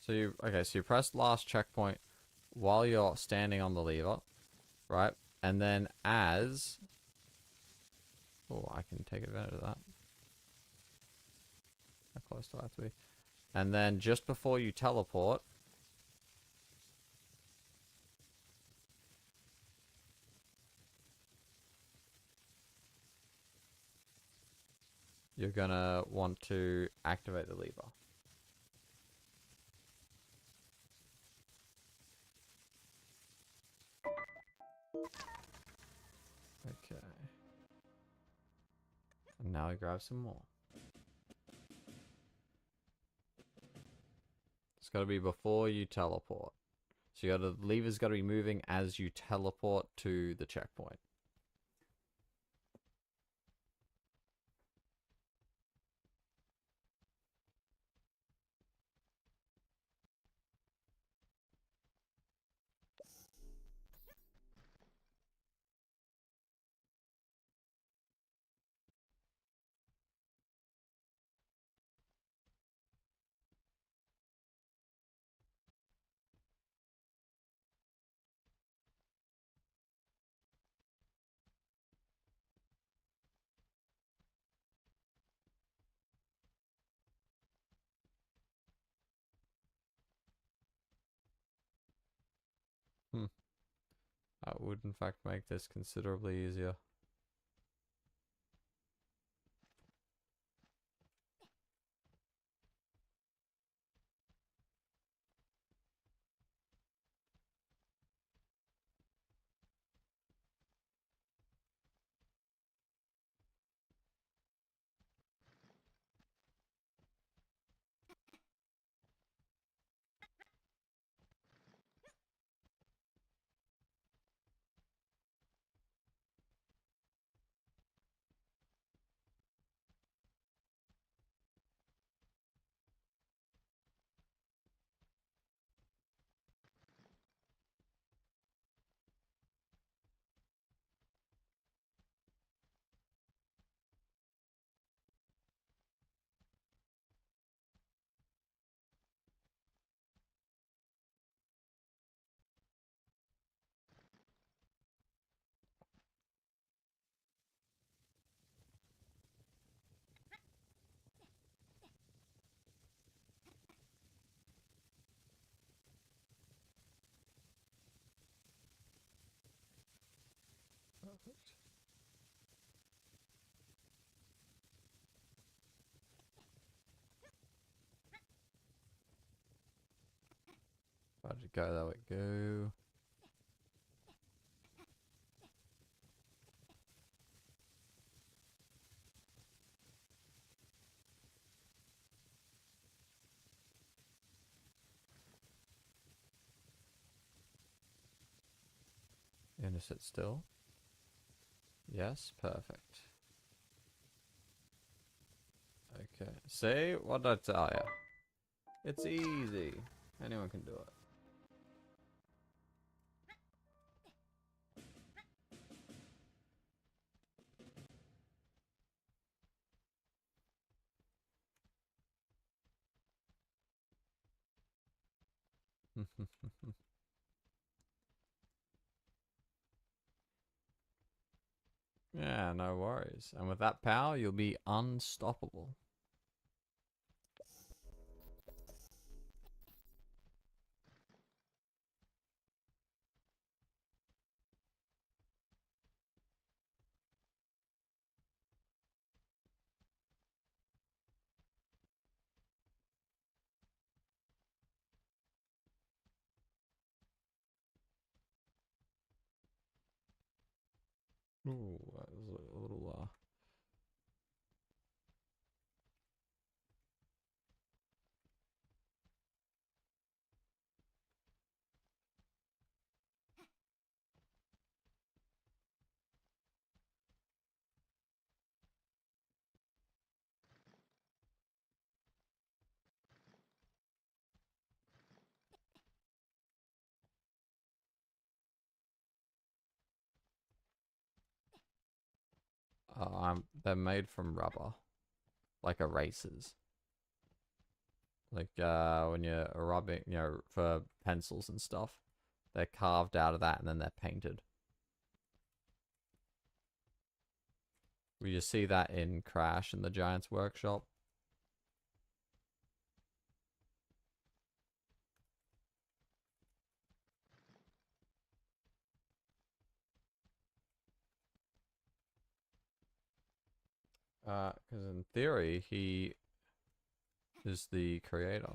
So you press last checkpoint while you're standing on the lever, right? And then as... Oh, I can take advantage of that. How close do I have to be? And then just before you teleport, you're gonna want to activate the lever. Okay. And now we grab some more. It's gotta be before you teleport. So the lever's gotta be moving as you teleport to the checkpoint. Hmm. That would in fact make this considerably easier. Perfect. About to go, there we go. You gonna sit still? Yes, perfect. Okay. See? What did I tell you? It's easy. Anyone can do it. Yeah, no worries. And with that power, you'll be unstoppable. Ooh, that was a little, they're made from rubber. Like erasers. Like, when you're rubbing, you know, for pencils and stuff. They're carved out of that and then they're painted. We just see that in Crash in the Giant's workshop. Because in theory, he is the creator.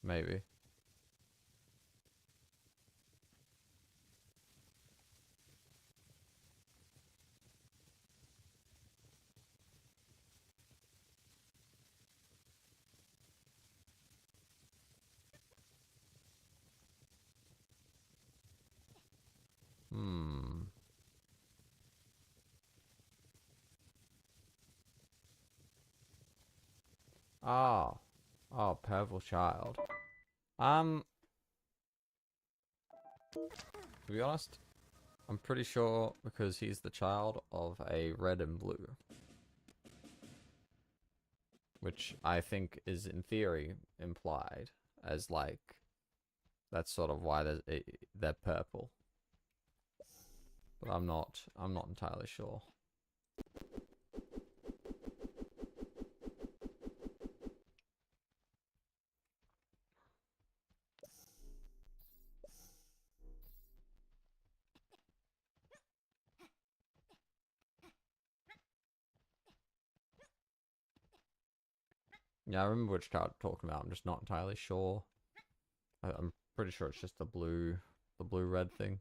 Maybe. Hmm. Oh. Oh, purple child. To be honest, I'm pretty sure because he's the child of a red and blue. Which I think is in theory implied as like that's sort of why they're purple. But I'm not entirely sure. Yeah, I remember which card I'm talking about. I'm just not entirely sure. I'm pretty sure it's just the blue red thing.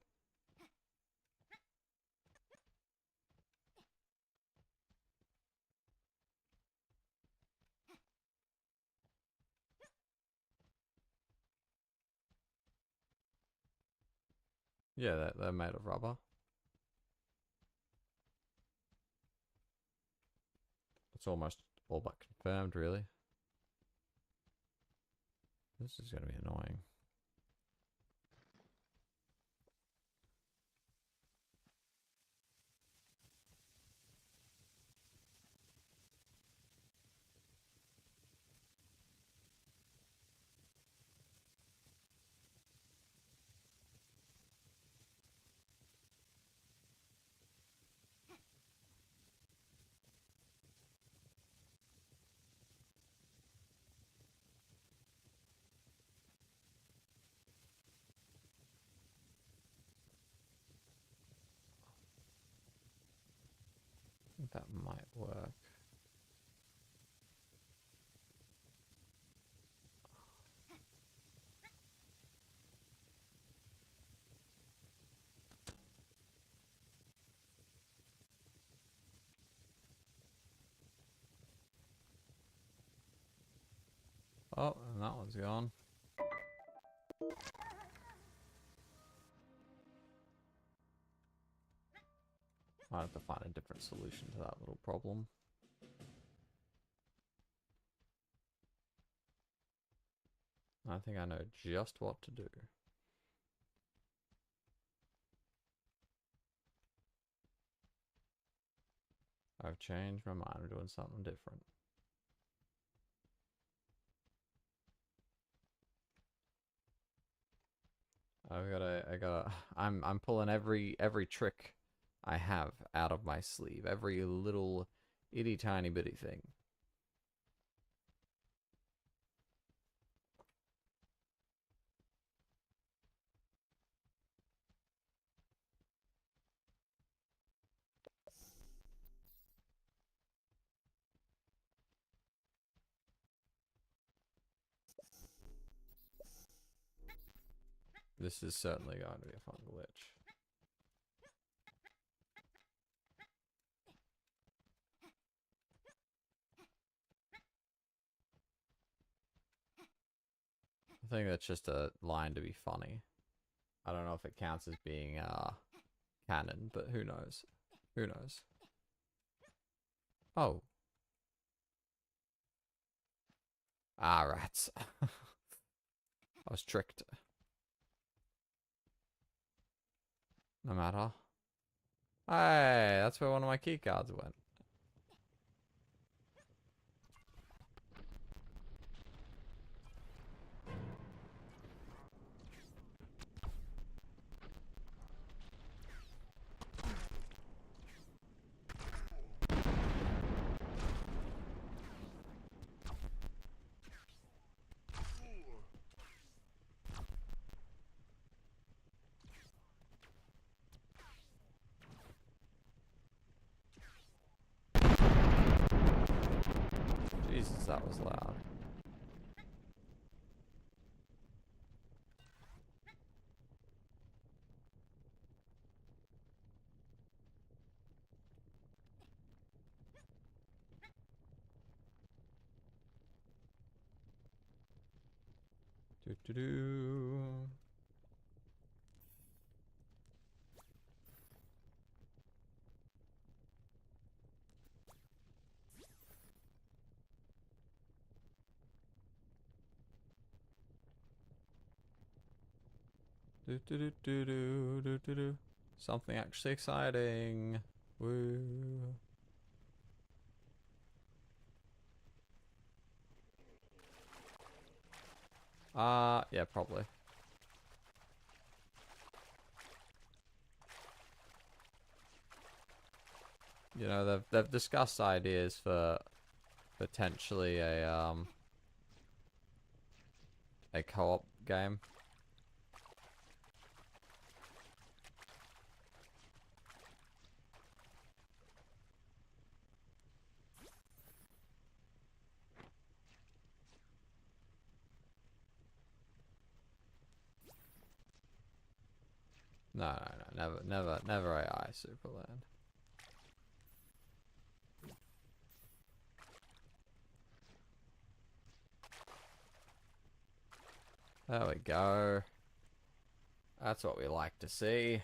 Yeah, they're made of rubber. It's almost all but confirmed, really. This is going to be annoying. that might work. Oh, and that one's gone. I have to find a different solution to that little problem. I think I know just what to do. I've changed my mind. I'm doing something different. I'm pulling every trick I have out of my sleeve. Every little itty tiny bitty thing. This is certainly going to be a fun glitch. I think that's just a line to be funny. I don't know if it counts as being canon, but who knows? Who knows? Oh. Ah, rats. I was tricked. No matter. Hey, that's where one of my key cards went. Jesus, that was loud. Do do do. Do do do do do do do do. Something actually exciting. Woo. Yeah, probably. You know, they've discussed ideas for potentially a co-op game. No, never AI Supraland. There we go. That's what we like to see.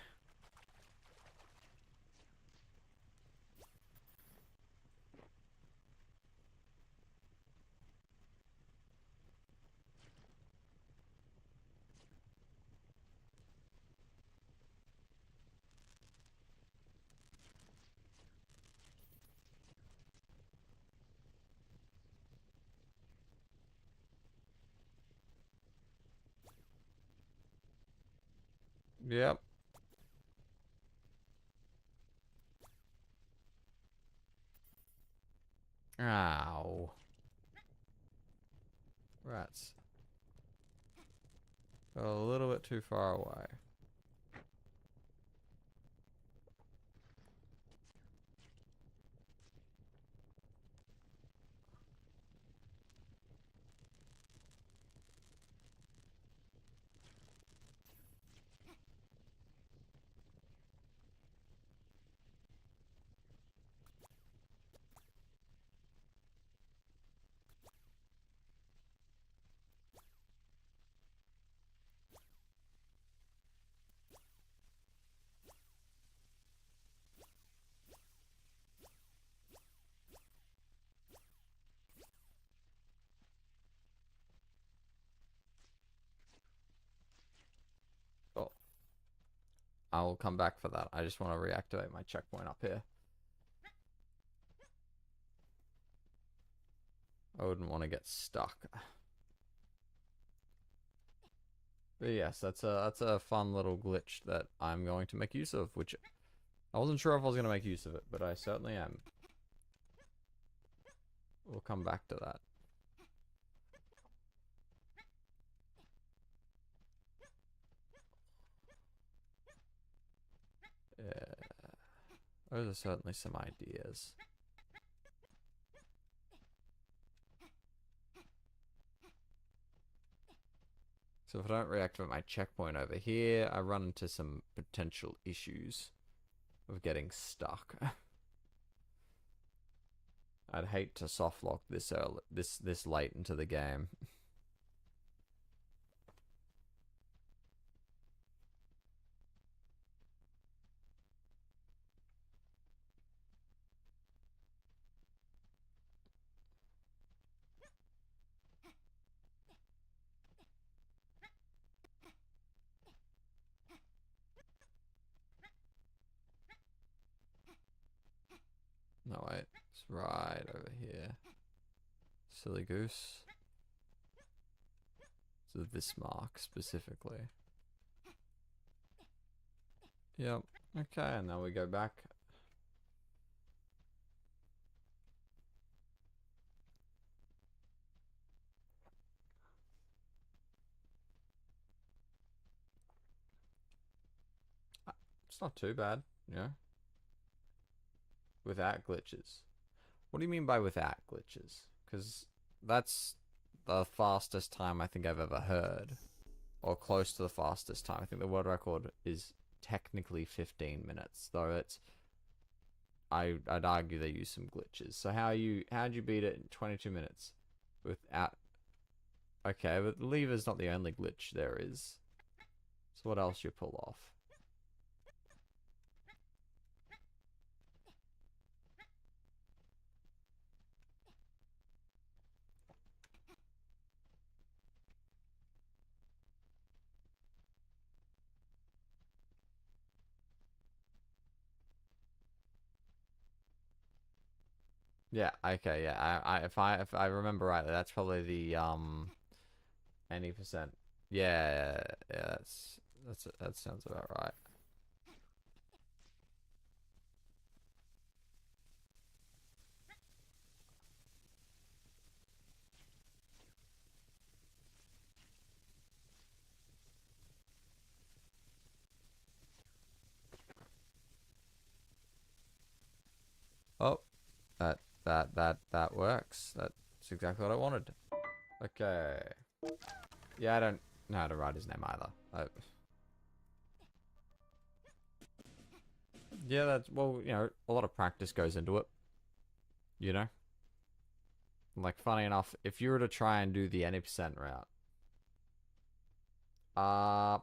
Yep. Ow. Rats. Got a little bit too far away. I'll come back for that. I just want to reactivate my checkpoint up here. I wouldn't want to get stuck. But yes, that's a fun little glitch that I'm going to make use of, which I wasn't sure if I was going to make use of it, but I certainly am. We'll come back to that. Yeah, those are certainly some ideas. So if I don't reactivate my checkpoint over here, I run into some potential issues of getting stuck. I'd hate to softlock this early, this late into the game. No, wait. It's right over here. Silly goose. So this mark specifically. Yep. Okay, and now we go back. It's not too bad, you know? Without glitches. What do you mean by without glitches? Because that's the fastest time I think I've ever heard. Or close to the fastest time. I think the world record is technically 15 minutes. Though it's... I'd argue they use some glitches. So how'd you beat it in 22 minutes? Without... Okay, but the lever's not the only glitch there is. So what else you pull off? Yeah, okay, yeah. If I remember rightly, that's probably the any percent. Yeah, yeah, that sounds about right. Oh, that works. That's exactly what I wanted. Okay. Yeah, I don't know how to write his name either. Yeah, that's, well, you know, a lot of practice goes into it. You know? Like, funny enough, if you were to try and do the any percent route, uh,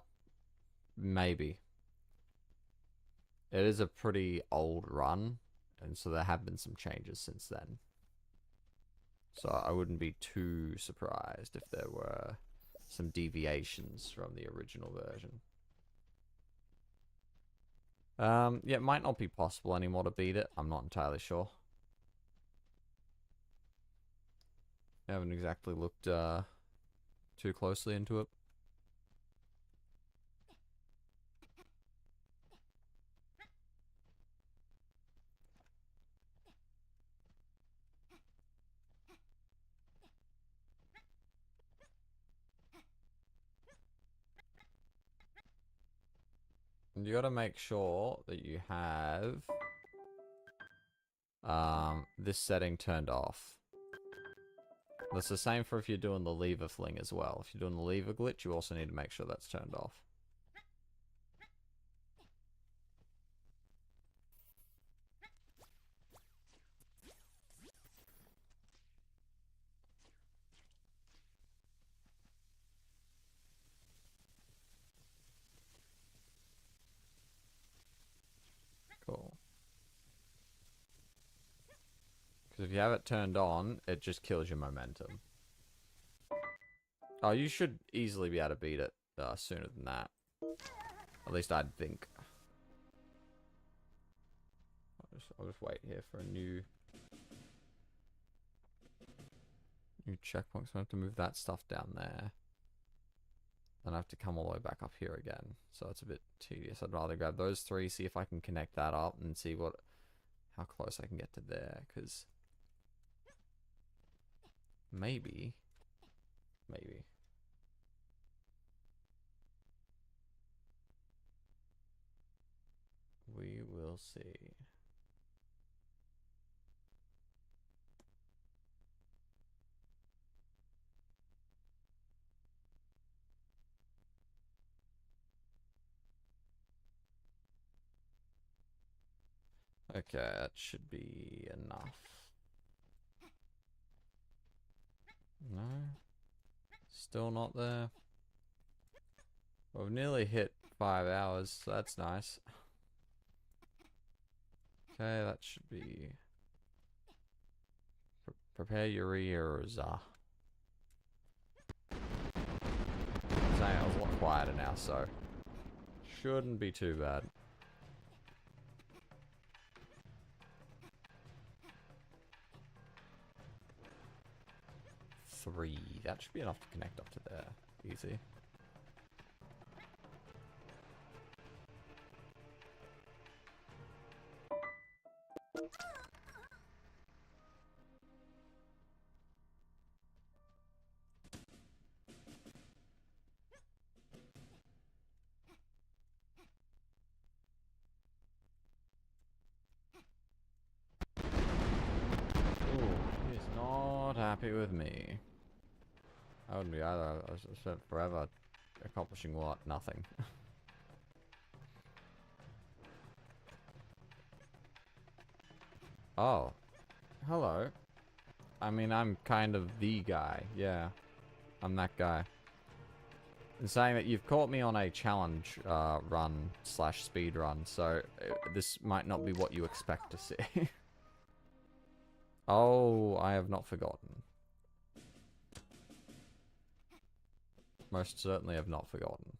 maybe. It is a pretty old run, and so there have been some changes since then. So I wouldn't be too surprised if there were some deviations from the original version. Yeah, it might not be possible anymore to beat it. I'm not entirely sure. I haven't exactly looked too closely into it. And you gotta make sure that you have this setting turned off. That's the same for if you're doing the lever fling as well. If you're doing the lever glitch, you also need to make sure that's turned off. Cool. Because if you have it turned on, it just kills your momentum. Oh, you should easily be able to beat it sooner than that. At least I'd think. I'll just wait here for a new checkpoint. So I have to move that stuff down there. Then I have to come all the way back up here again. So it's a bit tedious. I'd rather grab those three, see if I can connect that up, and see how close I can get to there. Because maybe. We will see. Okay, that should be enough. No? Still not there? Well, we've nearly hit 5 hours, so that's nice. Okay, that should be... Prepare your ears. Saying I was a lot quieter now, so... Shouldn't be too bad. Three. That should be enough to connect up to there. Easy. He's not happy with me. I wouldn't be either. I spent forever accomplishing what? Nothing. Oh. Hello. I mean, I'm kind of the guy. Yeah. I'm that guy. And saying that you've caught me on a challenge run / speed run, so this might not be what you expect to see. Oh, I have not forgotten. Most certainly have not forgotten.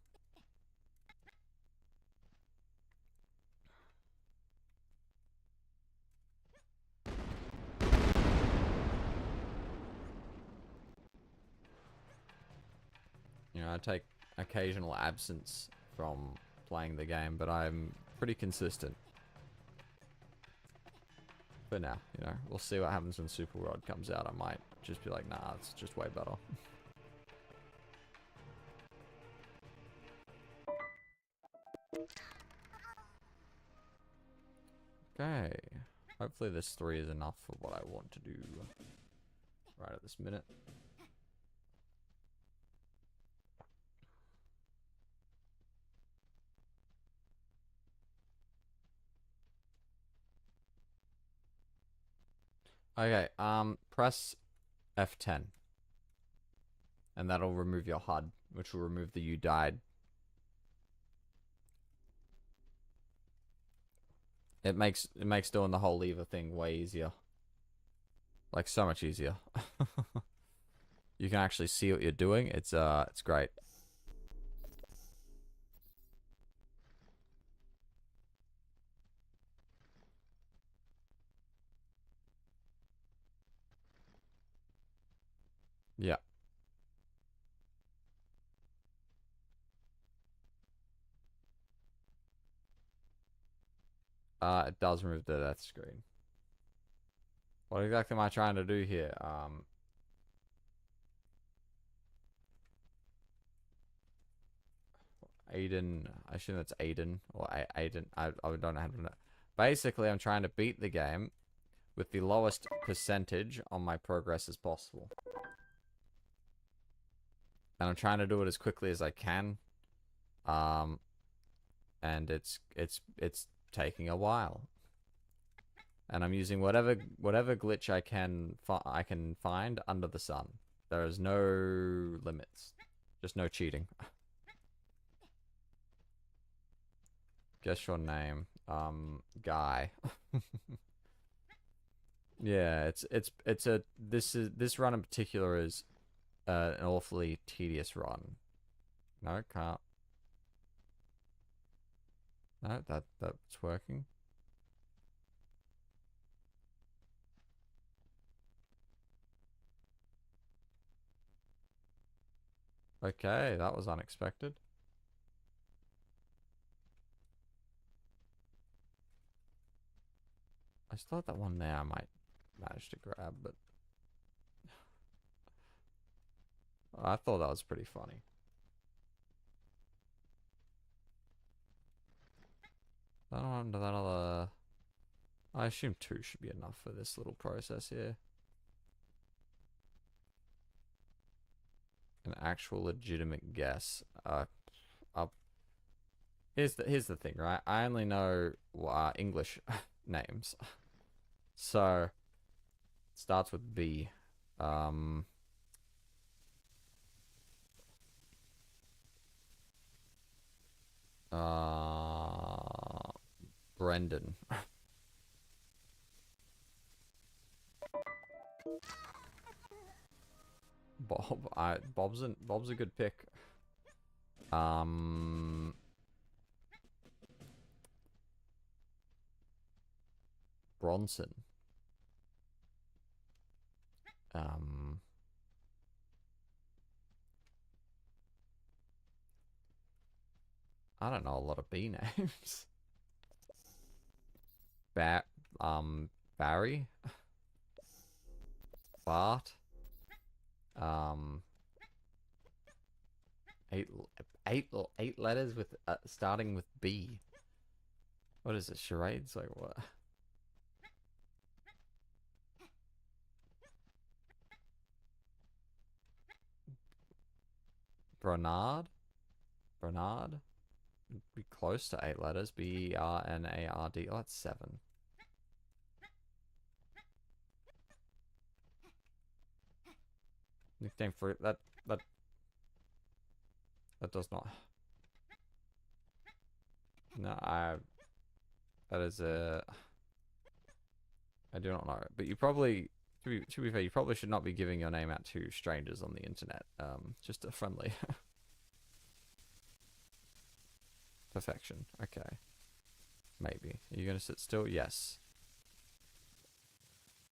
You know, I take occasional absence from playing the game, but I'm pretty consistent. For now, you know, we'll see what happens when Super Rod comes out. I might just be like, nah, it's just way better. Okay. Hopefully this 3 is enough for what I want to do right at this minute. Okay, press F10. And that'll remove your HUD, which will remove the you died. It makes doing the whole lever thing way easier. Like so much easier. You can actually see what you're doing. It's great. Yeah. It does remove the death screen. What exactly am I trying to do here? Aiden, I assume that's Aiden, or Aiden, I don't know how to know. Basically, I'm trying to beat the game with the lowest percentage on my progress as possible. And I'm trying to do it as quickly as I can. And it's taking a while. And I'm using whatever glitch I can find under the sun. There is no limits. Just no cheating. Guess your name. Guy. Yeah, this run in particular is an awfully tedious run. No, can't. No, that's working. Okay, that was unexpected. I just thought that one there I might manage to grab, but I thought that was pretty funny. That one to that other... I assume 2 should be enough for this little process here. An actual legitimate guess. Here's the thing, right? I only know English names. So, it starts with B. Brendan. Bob's a good pick. Bronson. I don't know a lot of B names. Barry. Bart. Eight letters with starting with B. What is it? Charades? Like what? Bernard. Bernard. Be close to 8 letters. Bernard. Oh, that's 7. Nickname for that does not. No, that is a. I do not know, but you probably, to be fair, you probably should not be giving your name out to strangers on the internet. Just a friendly. Perfection. Okay. Maybe. Are you gonna sit still? Yes.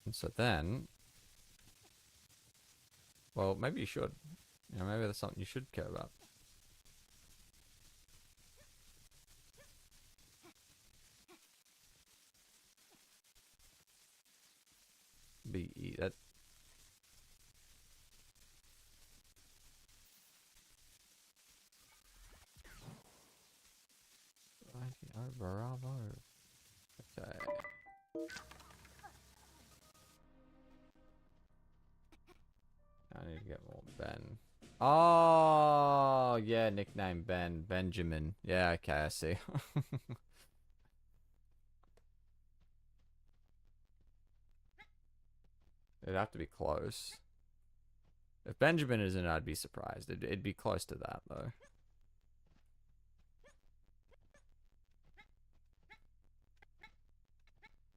And so then, well, maybe you should. You know, maybe that's something you should care about. B-E, that... Oh, bravo. Okay. I need to get more Ben. Oh, yeah, nickname Ben. Benjamin. Yeah, okay, I see. It'd have to be close. If Benjamin is in it, I'd be surprised. It'd be close to that, though.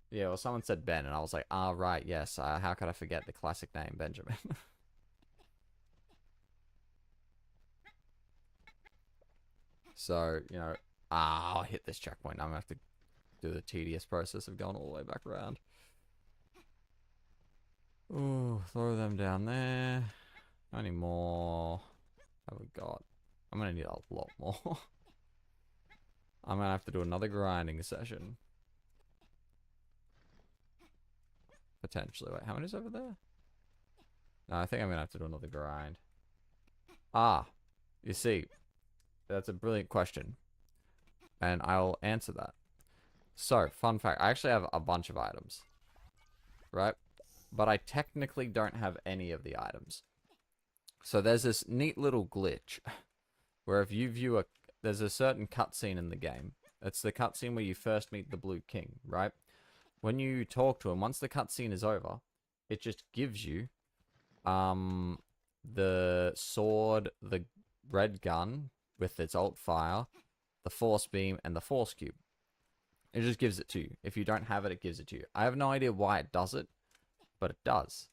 Yeah, well, someone said Ben, and I was like, ah, right, yes. How could I forget the classic name, Benjamin? So, you know, I'll hit this checkpoint. I'm going to have to do the tedious process of going all the way back around. Ooh, throw them down there. How many more have we got? I'm going to need a lot more. I'm going to have to do another grinding session. Potentially. Wait, how many is over there? No, I think I'm going to have to do another grind. Ah, you see, that's a brilliant question. And I'll answer that. So, fun fact. I actually have a bunch of items. Right? But I technically don't have any of the items. So there's this neat little glitch where if you view there's a certain cutscene in the game. It's the cutscene where you first meet the Blue King, right? When you talk to him, once the cutscene is over, it just gives you the sword, the red gun with its alt fire, the force beam, and the force cube. It just gives it to you. If you don't have it, it gives it to you. I have no idea why it does it, but it does.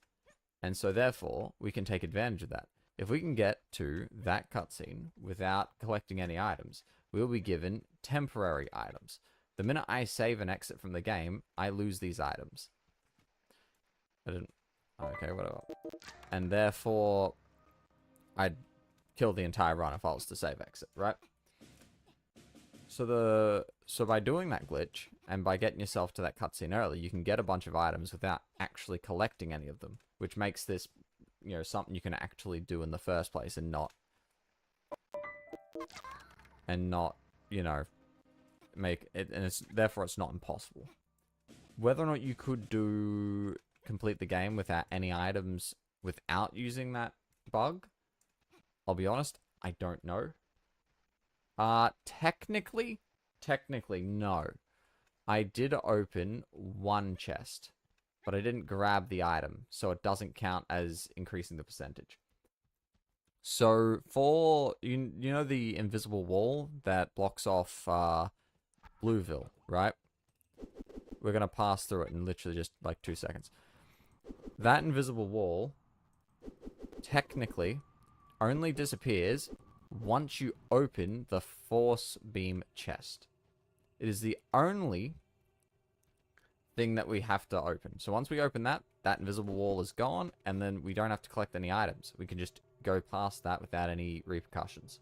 And so therefore, we can take advantage of that. If we can get to that cutscene without collecting any items, we'll be given temporary items. The minute I save and exit from the game, I lose these items. I didn't... Okay, whatever. And therefore, kill the entire run if I was to save exit, right? So by doing that glitch, and by getting yourself to that cutscene early, you can get a bunch of items without actually collecting any of them, which makes this, you know, something you can actually do in the first place, and not, you know, make it, and therefore it's not impossible. Whether or not you could complete the game without any items without using that bug, I'll be honest, I don't know. Technically, no. I did open one chest, but I didn't grab the item, so it doesn't count as increasing the percentage. So for, you know the invisible wall that blocks off Blueville, right? We're going to pass through it in literally just like 2 seconds. That invisible wall technically only disappears once you open the force beam chest. It is the only thing that we have to open. So once we open that, that invisible wall is gone, and then we don't have to collect any items. We can just go past that without any repercussions.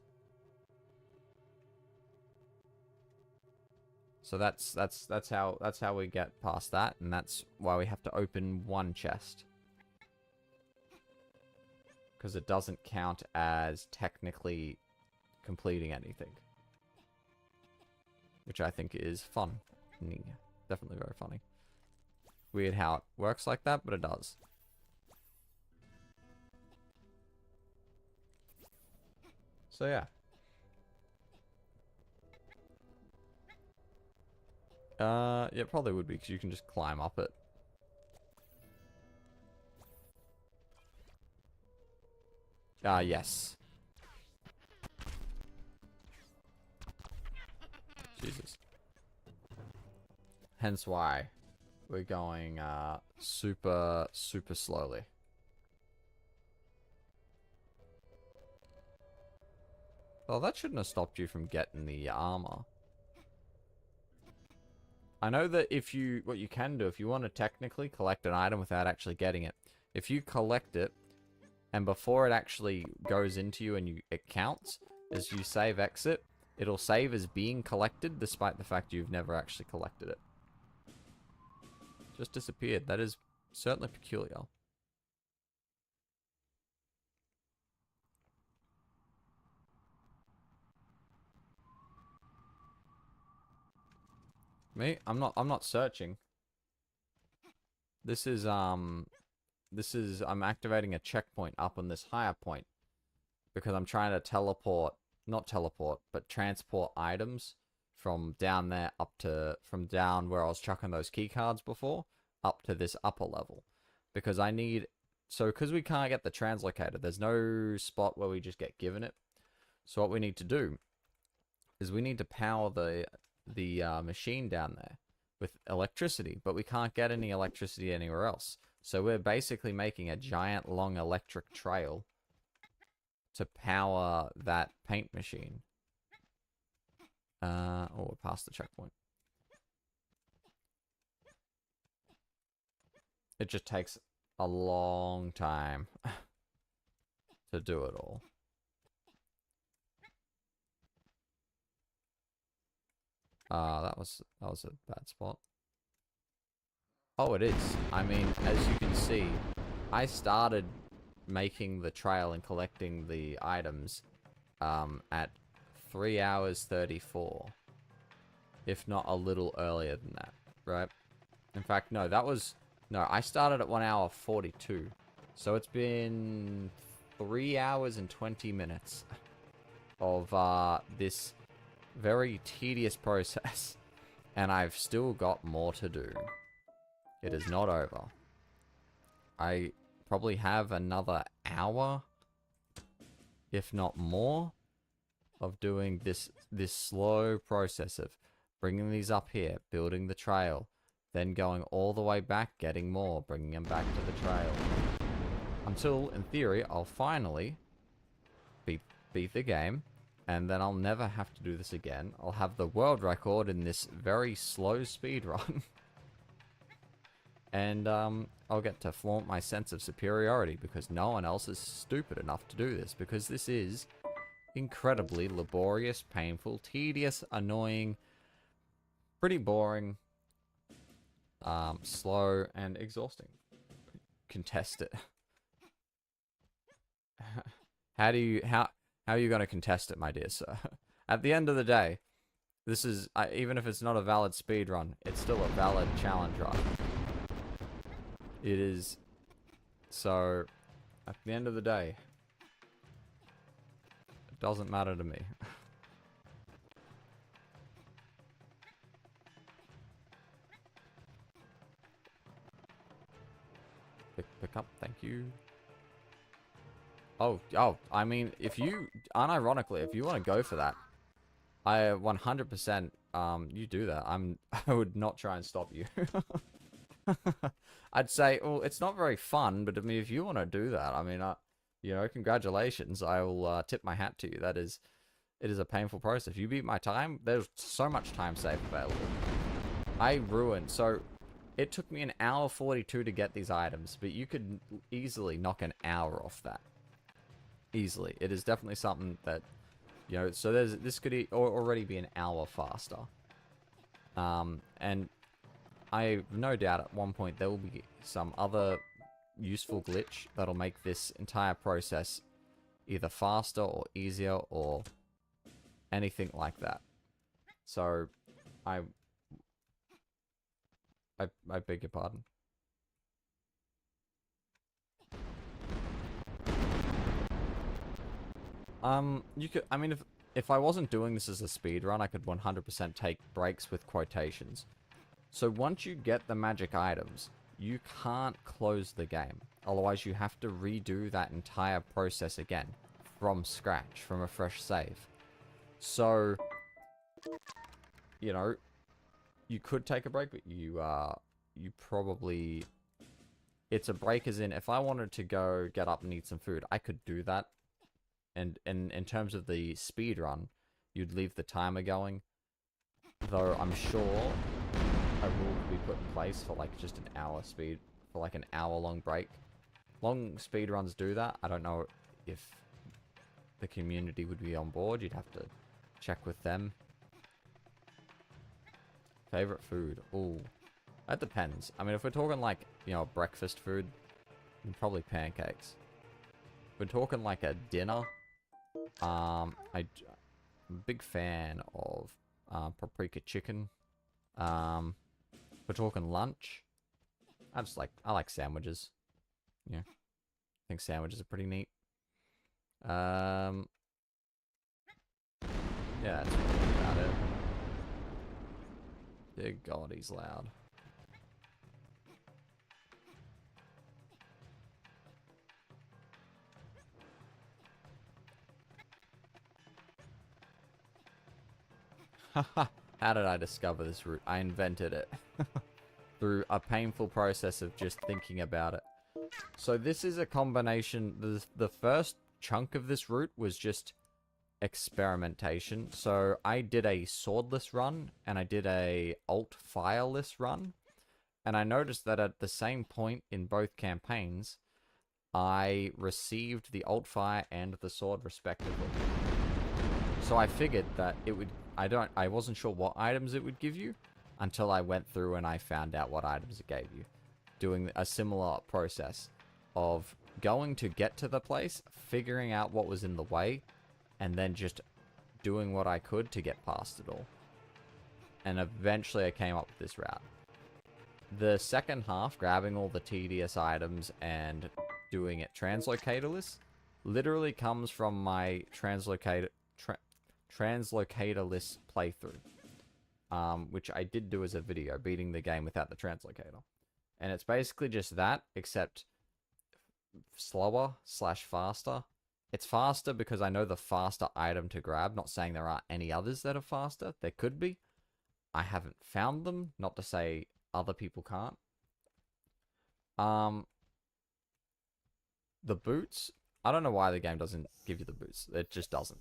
So that's how we get past that, and that's why we have to open one chest. Because it doesn't count as technically completing anything. Which I think is fun. Definitely very funny. Weird how it works like that, but it does. So yeah. Yeah, it probably would be, because you can just climb up it. Yes. Jesus. Hence why we're going super slowly. Well, that shouldn't have stopped you from getting the armor. I know that what you can do, if you want to technically collect an item without actually getting it, if you collect it, and before it actually goes into you and it counts, as you save exit, it'll save as being collected, despite the fact you've never actually collected it. Just disappeared. That is certainly peculiar. Me? I'm not searching. This is I'm activating a checkpoint up on this higher point. Because I'm trying to not teleport, but transport items from down there from down where I was chucking those key cards before, up to this upper level. Because because we can't get the translocator, there's no spot where we just get given it. So what we need to do is we need to power the machine down there with electricity, but we can't get any electricity anywhere else. So we're basically making a giant long electric trail to power that paint machine. Oh, we're past the checkpoint. It just takes a long time to do it all. That was a bad spot. Oh, it is. I mean, as you can see, I started making the trail and collecting the items at 3 hours 34, if not a little earlier than that, right? In fact, no, I started at 1 hour 42, so it's been 3 hours and 20 minutes of this very tedious process, and I've still got more to do. It is not over. I probably have another hour, if not more, of doing this slow process of bringing these up here, building the trail, then going all the way back, getting more, bringing them back to the trail. Until, in theory, I'll finally beat the game, and then I'll never have to do this again. I'll have the world record in this very slow speed run. And I'll get to flaunt my sense of superiority because no one else is stupid enough to do this, because this is incredibly laborious, painful, tedious, annoying, pretty boring, slow, and exhausting. Contest it. How are you going to contest it, my dear sir? At the end of the day, this is, even if it's not a valid speedrun, it's still a valid challenge run. It is, so, at the end of the day, it doesn't matter to me. Pick up, thank you. Oh, I mean, if you, unironically, if you want to go for that, I 100%, you do that. I would not try and stop you. I'd say, well, it's not very fun, but I mean, if you want to do that, I mean, you know, congratulations. I will tip my hat to you. It is a painful process. If you beat my time, there's so much time save available. I ruined, so it took me an hour 42 to get these items, but you could easily knock an hour off that. Easily. It is definitely something that, you know, so this could already be an hour faster. And I have no doubt at one point there will be some other useful glitch that'll make this entire process either faster or easier or anything like that. So, I beg your pardon. You could, I mean, if I wasn't doing this as a speed run, I could 100% take breaks with quotations. So once you get the magic items, you can't close the game. Otherwise, you have to redo that entire process again from scratch, from a fresh save. So, you know, you could take a break, but you probably, it's a break as in, if I wanted to go get up and eat some food, I could do that. And in terms of the speed run, you'd leave the timer going. Though I'm sure a rule could be put in place for like just an hour speed, for like an hour-long break. Long speed runs do that. I don't know if the community would be on board. You'd have to check with them. Favorite food? Ooh, that depends. I mean, if we're talking like, you know, breakfast food, probably pancakes. If we're talking like a dinner, I'm a big fan of paprika chicken. We're talking lunch. I like sandwiches. Yeah, I think sandwiches are pretty neat. Yeah, that's really about it. Dear God, he's loud. Haha, how did I discover this route? I invented it. Through a painful process of just thinking about it. So this is a combination, the first chunk of this route was just experimentation. So I did a swordless run, and I did a alt fireless run. And I noticed that at the same point in both campaigns, I received the alt fire and the sword respectively. So I figured that it would, I wasn't sure what items it would give you until I went through and I found out what items it gave you. Doing a similar process of going to get to the place, figuring out what was in the way, and then just doing what I could to get past it all. And eventually I came up with this route. The second half, grabbing all the tedious items and doing it translocatorless, literally comes from my translocatorless playthrough, which I did do as a video, beating the game without the translocator. And it's basically just that, except slower / faster. It's faster because I know the faster item to grab, not saying there aren't any others that are faster. There could be. I haven't found them, not to say other people can't. The boots, I don't know why the game doesn't give you the boots. It just doesn't.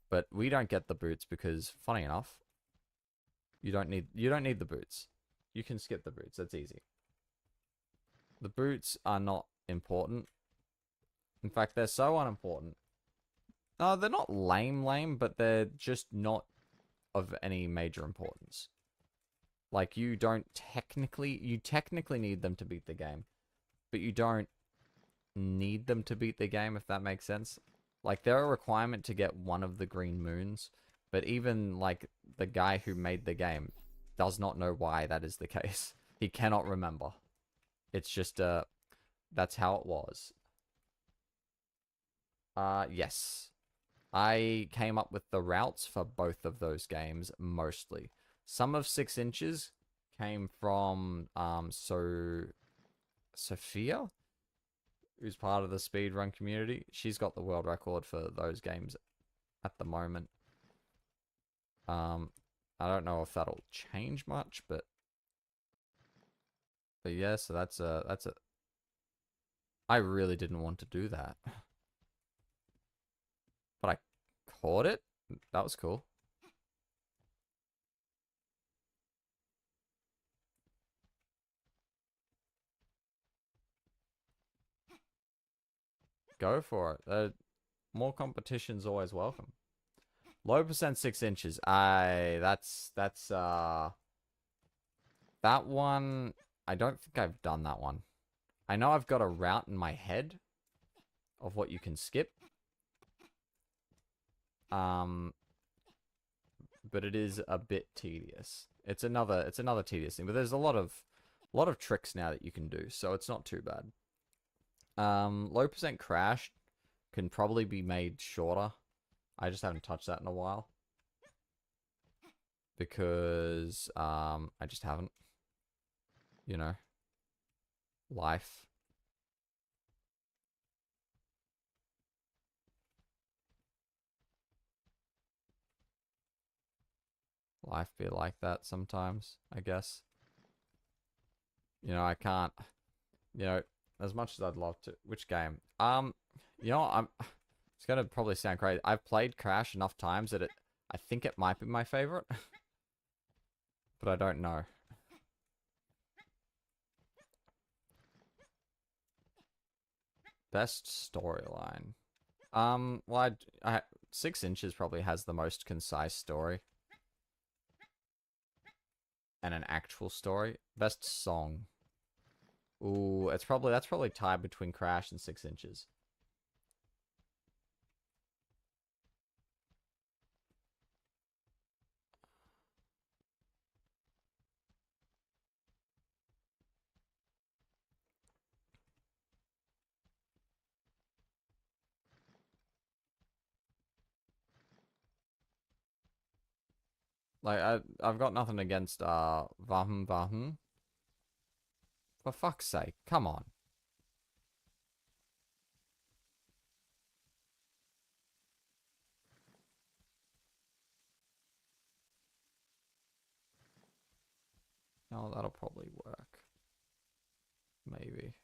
But we don't get the boots because, funny enough, you don't need the boots. You can skip the boots. That's easy. The boots are not important. In fact, they're so unimportant They're not lame, but they're just not of any major importance. Like, you technically need them to beat the game, but you don't need them to beat the game, if that makes sense. Like, they're a requirement to get one of the green moons, but even, like, the guy who made the game does not know why that is the case. He cannot remember. It's just, that's how it was. Yes. I came up with the routes for both of those games, mostly. Some of 6 inches came from, Sophia, who's part of the speedrun community. She's got the world record for those games at the moment. I don't know if that'll change much, but yeah, so that's a I really didn't want to do that. But I caught it. That was cool. Go for it. More competition's always welcome. Low percent 6 inches. That's that one. I don't think I've done that one. I know I've got a route in my head of what you can skip. But it is a bit tedious. It's another tedious thing. But there's a lot of tricks now that you can do, so it's not too bad. Low percent crash can probably be made shorter. I just haven't touched that in a while. Because I just haven't. You know. Life. Life be like that sometimes, I guess. You know, I can't, you know, as much as I'd love to. Which game? You know, it's gonna probably sound crazy. I've played Crash enough times that I think it might be my favorite. But I don't know. Best storyline. Well, 6 inches probably has the most concise story. And an actual story. Best song. Ooh, that's probably tied between Crash and 6 inches. Like, I've got nothing against, Vahn Vahn. For fuck's sake, come on. Oh, that'll probably work. Maybe.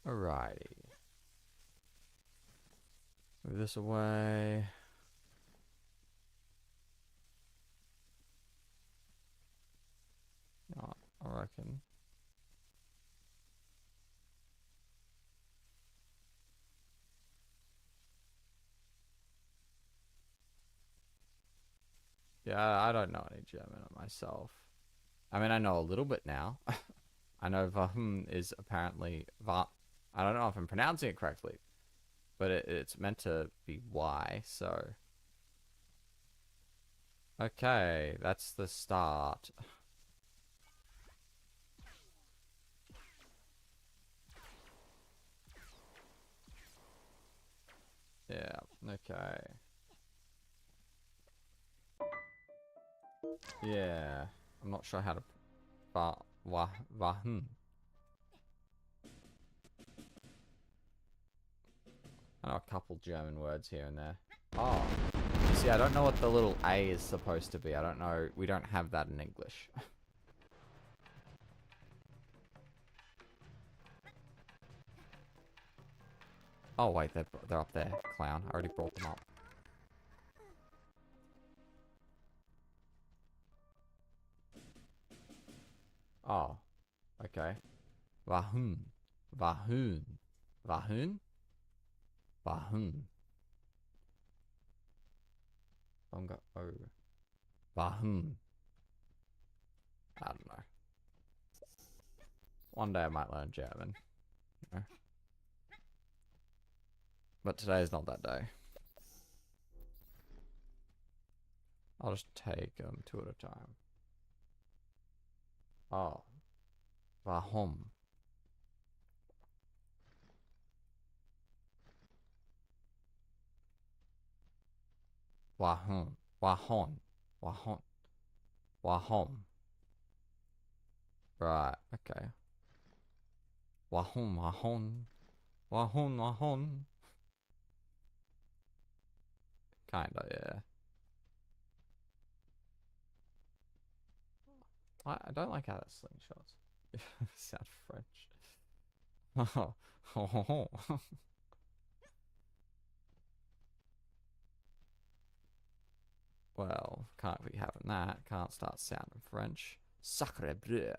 Alrighty. Move this away. Oh, I reckon. Yeah, I don't know any German myself. I mean, I know a little bit now. I know Vahn is apparently Va. I don't know if I'm pronouncing it correctly, but it's meant to be Y, so. Okay, that's the start. Yeah, okay. Yeah, I'm not sure how to. Vahn. I know a couple German words here and there. Oh. You see, I don't know what the little A is supposed to be. I don't know. We don't have that in English. Oh, wait, they're up there, clown. I already brought them up. Oh, okay. Vahun. Vahun. Vahun? Vahun. Oh. Vahun. I don't know. One day I might learn German. You know? But today is not that day. I'll just take them two at a time. Oh. Warum? Warum? Warum? Warum? Warum? Right, okay. Warum? Warum? Warum? Warum? Kinda, yeah. I don't like how that slingshots. Sound French. Well, can't be having that. Can't start sounding French. Sacre bleu.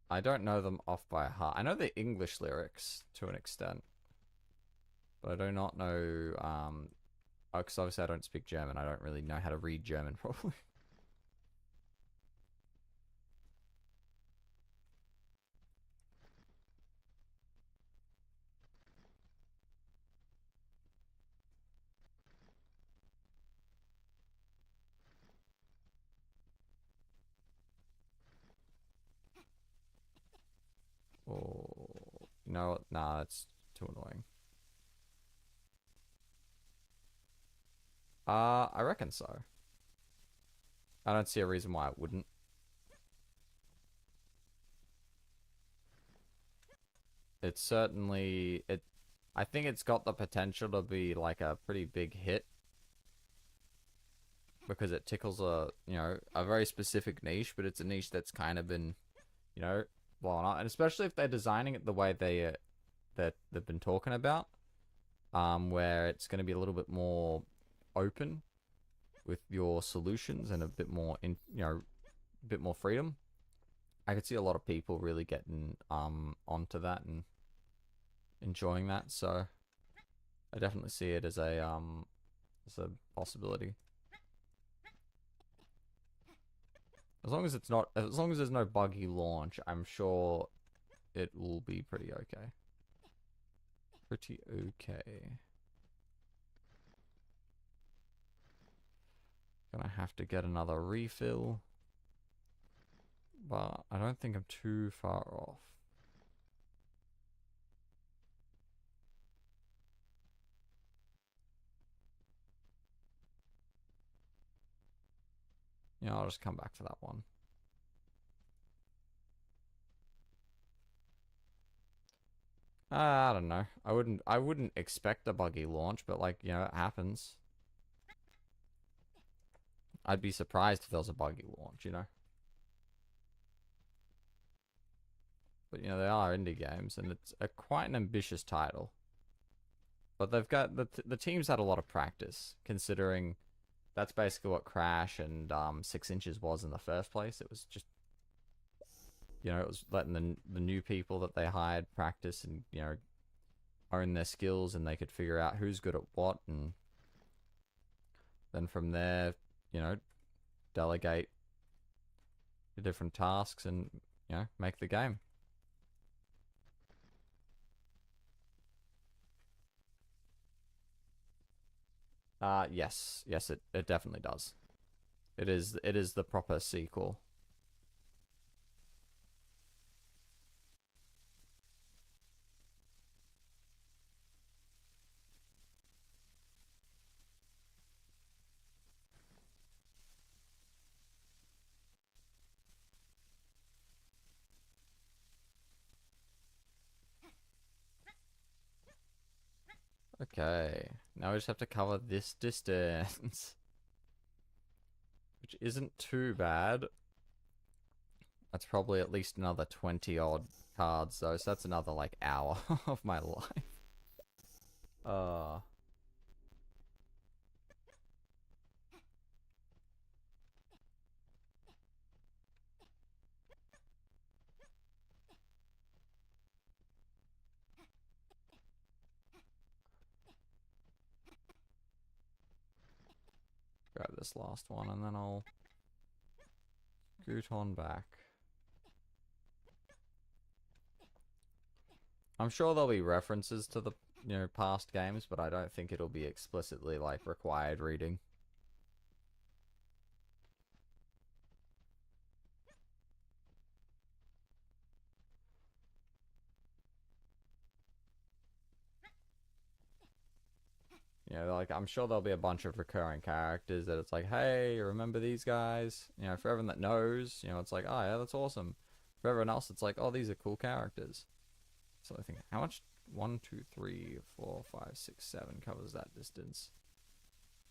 I don't know them off by heart. I know the English lyrics to an extent, but I do not know. Because obviously I don't speak German. I don't really know how to read German properly. Oh, you know what? Nah, that's too annoying. I reckon so. I don't see a reason why it wouldn't. It's certainly it. I think it's got the potential to be like a pretty big hit because it tickles a very specific niche, but it's a niche that's kind of been you know blown up, and especially if they're designing it the way that they've been talking about, where it's going to be a little bit more open with your solutions and a bit more a bit more freedom. I could see a lot of people really getting onto that and enjoying that. So I definitely see it as a possibility. As long as there's no buggy launch, I'm sure it will be pretty okay. Pretty okay. Gonna have to get another refill, but I don't think I'm too far off. Yeah, I'll just come back to that one. I don't know. I wouldn't expect a buggy launch, but like, it happens. I'd be surprised if there was a buggy launch. But they are indie games and it's quite an ambitious title. But they've got the team's had a lot of practice considering that's basically what Crash and 6 Inches was in the first place. It was just it was letting the new people that they hired practice and own their skills, and they could figure out who's good at what, and then from there, you know, delegate the different tasks and make the game. Yes, it definitely does. It is the proper sequel. Okay, now we just have to cover this distance, which isn't too bad. That's probably at least another 20 odd cards though, so that's another like hour of my life. Grab this last one and then I'll scoot on back. I'm sure there'll be references to the, you know, past games, but I don't think it'll be explicitly like required reading. You know, like, I'm sure there'll be a bunch of recurring characters that it's like, hey, remember these guys? You know, for everyone that knows, you know, it's like, oh, yeah, that's awesome. For everyone else, it's like, oh, these are cool characters. So I think, how much? 1, 2, 3, 4, 5, 6, 7 covers that distance.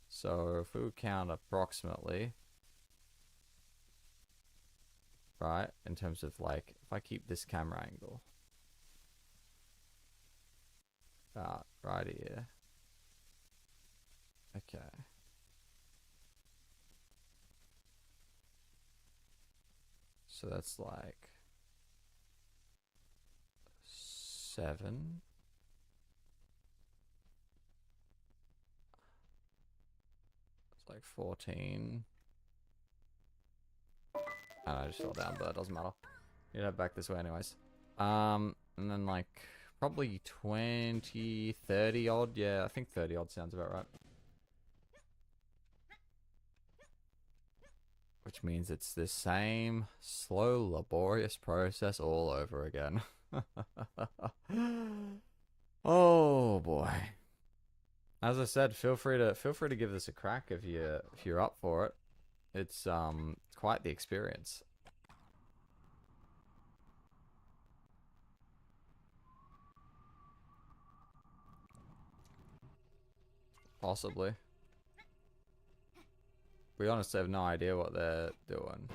So if we would count approximately, right, in terms of like, if I keep this camera angle, about right here. Okay. So that's like 7. It's like 14. And I just fell down, but it doesn't matter. You'd head back this way anyways. And then like probably 20, 30 odd. Yeah, I think 30 odd sounds about right. Which means it's the same slow, laborious process all over again. Oh boy. As I said, feel free to give this a crack if you're up for it. It's quite the experience. Possibly. We honestly have no idea what they're doing.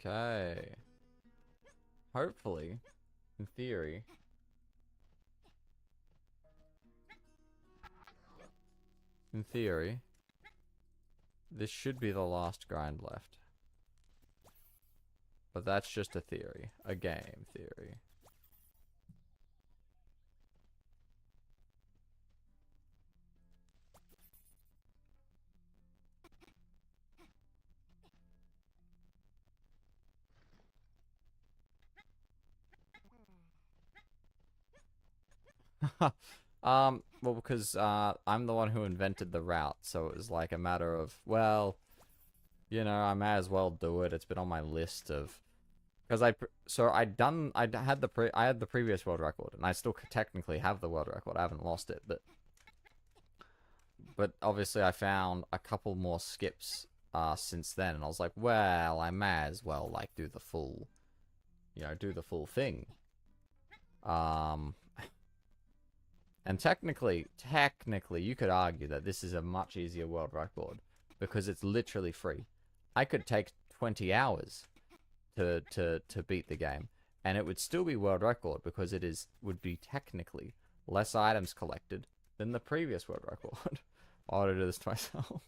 Okay. Hopefully, in theory. In theory, this should be the last grind left. But that's just a theory. A game theory. Well, because I'm the one who invented the route, so it was like a matter of, well, you know, I may as well do it. It's been on my list of, because I had the previous world record, and I still technically have the world record. I haven't lost it, but obviously I found a couple more skips since then, and I was like, well, I may as well like do the full, you know, do the full thing. And technically, you could argue that this is a much easier world record because it's literally free. I could take 20 hours to beat the game, and it would still be world record because would be technically less items collected than the previous world record. I would do this to myself.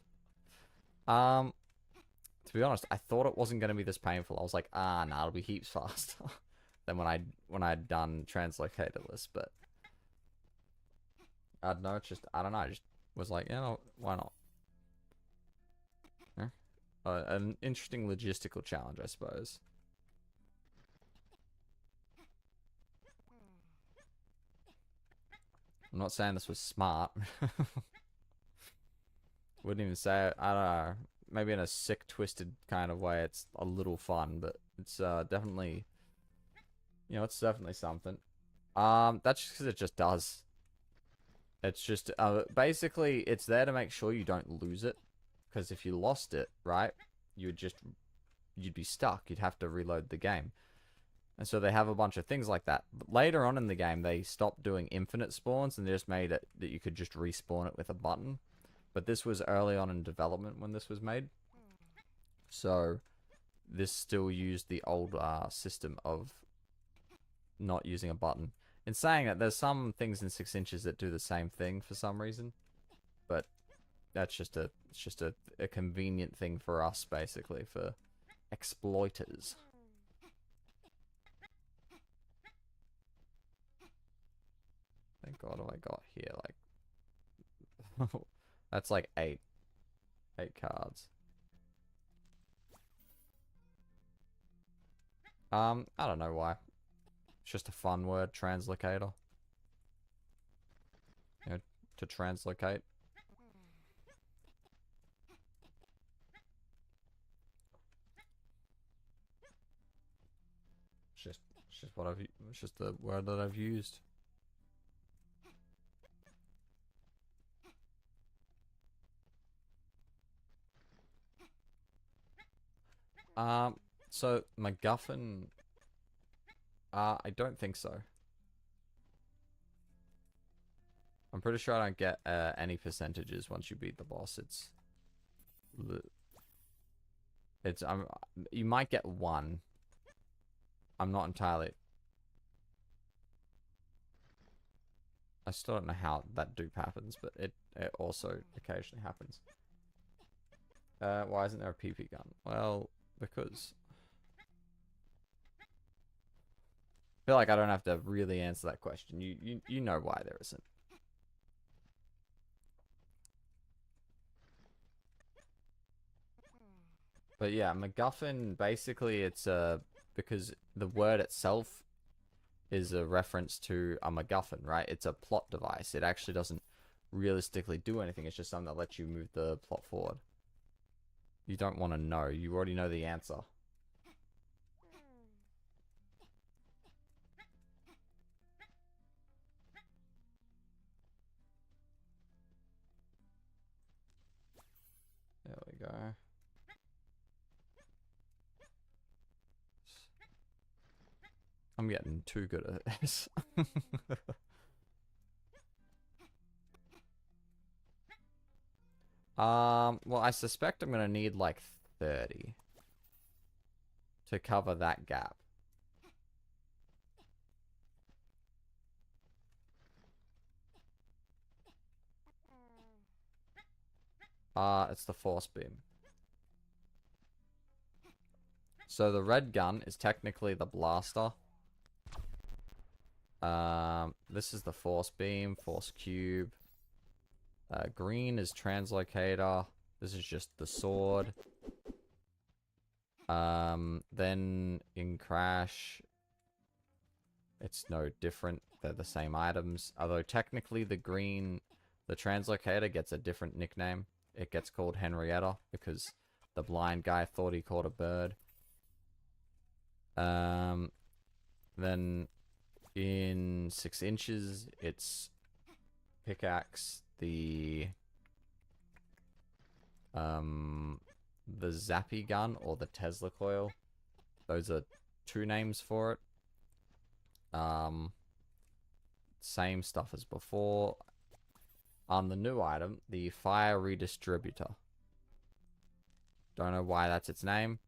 To be honest, I thought it wasn't going to be this painful. I was like, nah, it'll be heaps faster than when I'd done translocatorless, but I don't know, it's just, I don't know, I just was like, you know, why not? an interesting logistical challenge, I suppose. I'm not saying this was smart. Wouldn't even say it. I don't know. Maybe in a sick, twisted kind of way, it's a little fun, but it's definitely, it's definitely something. That's just because it just does. It's just basically it's there to make sure you don't lose it, because if you lost it, right, you'd be stuck. You'd have to reload the game. And so they have a bunch of things like that. But later on in the game, they stopped doing infinite spawns and they just made it that you could just respawn it with a button. But this was early on in development when this was made. So this still used the old system of not using a button. In saying that, there's some things in 6 inches that do the same thing for some reason. But that's just a convenient thing for us, basically, for exploiters. Thank God have I got here, like... That's like 8 cards. I don't know why. It's just a fun word, translocator. You know, to translocate. It's just what it's just the word that I've used. So MacGuffin, I don't think so. I'm pretty sure I don't get any percentages once you beat the boss. It's you might get 1. I'm not entirely. I still don't know how that dupe happens, but it also occasionally happens. Why isn't there a PP gun? Well, because I feel like I don't have to really answer that question. You know why there isn't. But yeah, MacGuffin, basically it's because the word itself is a reference to a MacGuffin, right? It's a plot device. It actually doesn't realistically do anything. It's just something that lets you move the plot forward. You don't want to know. You already know the answer. There we go. I'm getting too good at this. Well, I suspect I'm gonna need like 30 to cover that gap. It's the force beam. So the red gun is technically the blaster. This is the force beam, force cube. Green is translocator. This is just the sword. Then in Crash, it's no different. They're the same items. Although technically the green, the translocator gets a different nickname. It gets called Henrietta because the blind guy thought he caught a bird. Then in 6 inches, it's pickaxe, the Zappy gun or the Tesla coil. Those are 2 names for it. Same stuff as before. On the new item, the fire redistributor. Don't know why that's its name,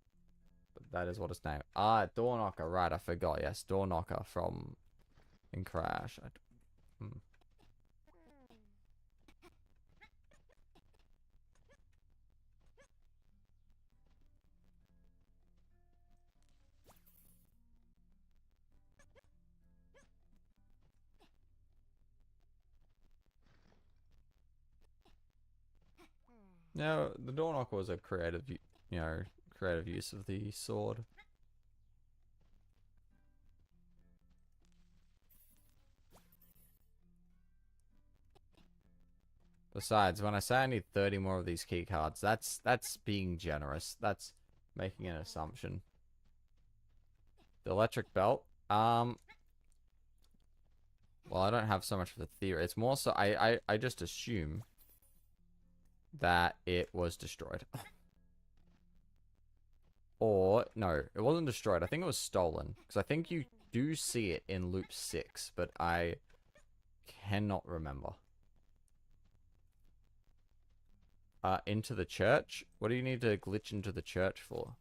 but that is what its name. Door knocker, right, I forgot. Yes, door knocker from in Crash. No, the door knocker was a creative you know, creative use of the sword. Besides, when I say I need 30 more of these key cards, that's being generous. That's making an assumption. The electric belt. Well, I don't have so much of a theory. It's more so I just assume that it was destroyed. Or, no, it wasn't destroyed. I think it was stolen. Because I think you do see it in loop 6, but I cannot remember. Into the church? What do you need to glitch into the church for?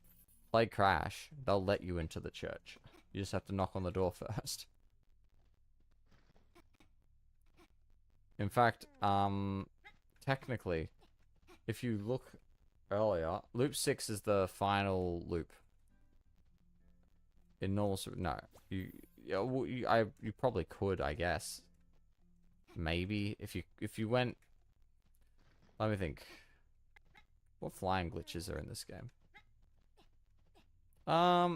Play Crash. They'll let you into the church. You just have to knock on the door first. In fact, technically, if you look earlier, loop 6 is the final loop. In normal, no, you probably could, I guess. Maybe if you went. Let me think. What flying glitches are in this game?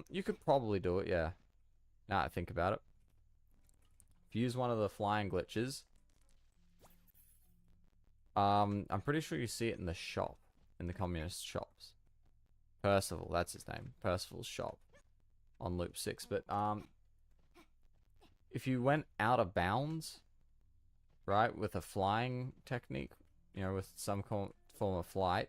You could probably do it, yeah. Now I think about it. If you use one of the flying glitches, I'm pretty sure you see it in the shop, in the communist shops. Percival, that's his name. Percival's shop on loop 6. But if you went out of bounds, right, with a flying technique, you know, with some form of flight,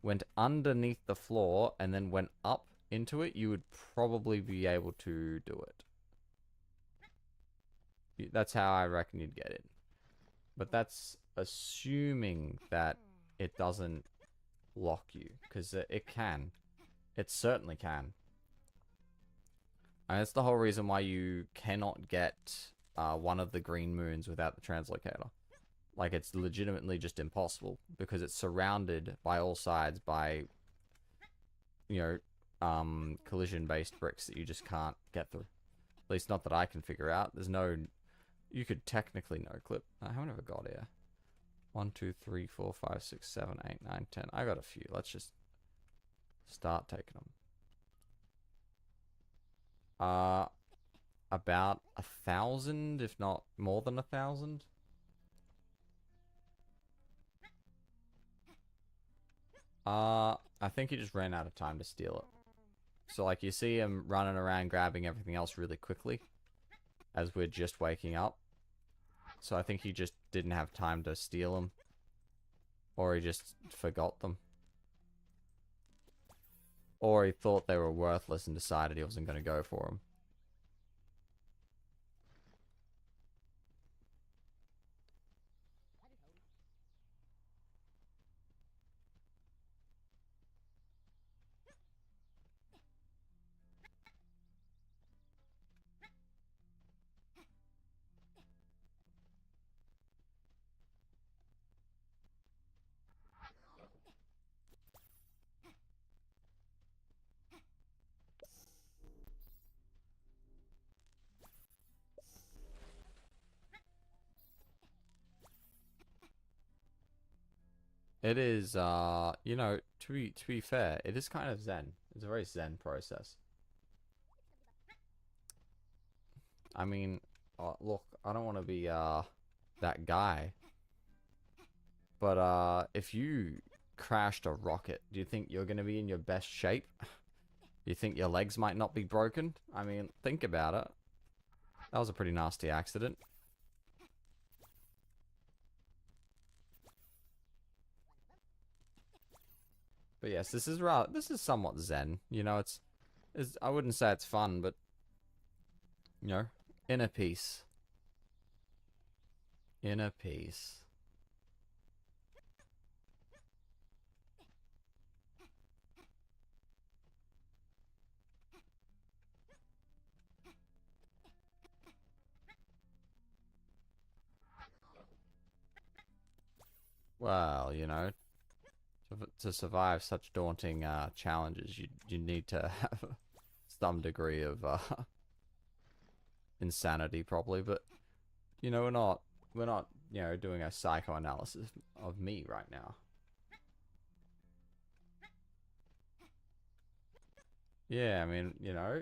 went underneath the floor and then went up into it, you would probably be able to do it. That's how I reckon you'd get it. But that's assuming that it doesn't lock you, because it can. It certainly can. And that's the whole reason why you cannot get one of the green moons without the translocator. Like, it's legitimately just impossible, because it's surrounded by all sides by, you know, collision-based bricks that you just can't get through. At least not that I can figure out. There's no... You could technically no-clip. How many have I got here? 1, 2, 3, 4, 5, 6, 7, 8, 9, 10. I got a few. Let's just start taking them. About 1,000, if not more than 1,000. I think he just ran out of time to steal it. So, like, you see him running around grabbing everything else really quickly as we're just waking up. So I think he just didn't have time to steal them. Or he just forgot them. Or he thought they were worthless and decided he wasn't going to go for them. It is, you know, to be fair, it is kind of zen. It's a very zen process. I mean, look, I don't want to be, that guy. But, if you crashed a rocket, do you think you're going to be in your best shape? You think your legs might not be broken? I mean, think about it. That was a pretty nasty accident. But yes, this is somewhat zen. You know, it's I wouldn't say it's fun, but you know, inner peace. Inner peace. Well, you know, to survive such daunting challenges, you need to have some degree of insanity, probably. But you know, we're not you know doing a psychoanalysis of me right now. Yeah, I mean, you know,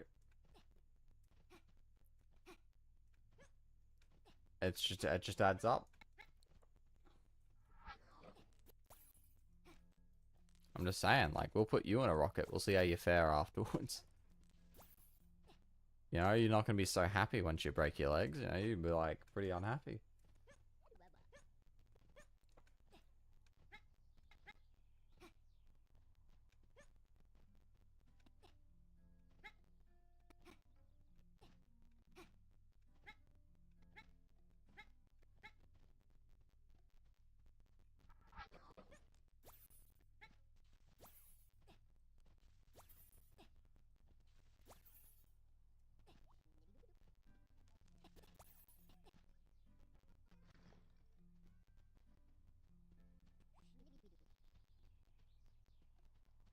it just adds up. I'm just saying, like, we'll put you in a rocket. We'll see how you fare afterwards. You know, you're not going to be so happy once you break your legs. You know, you'd be, like, pretty unhappy.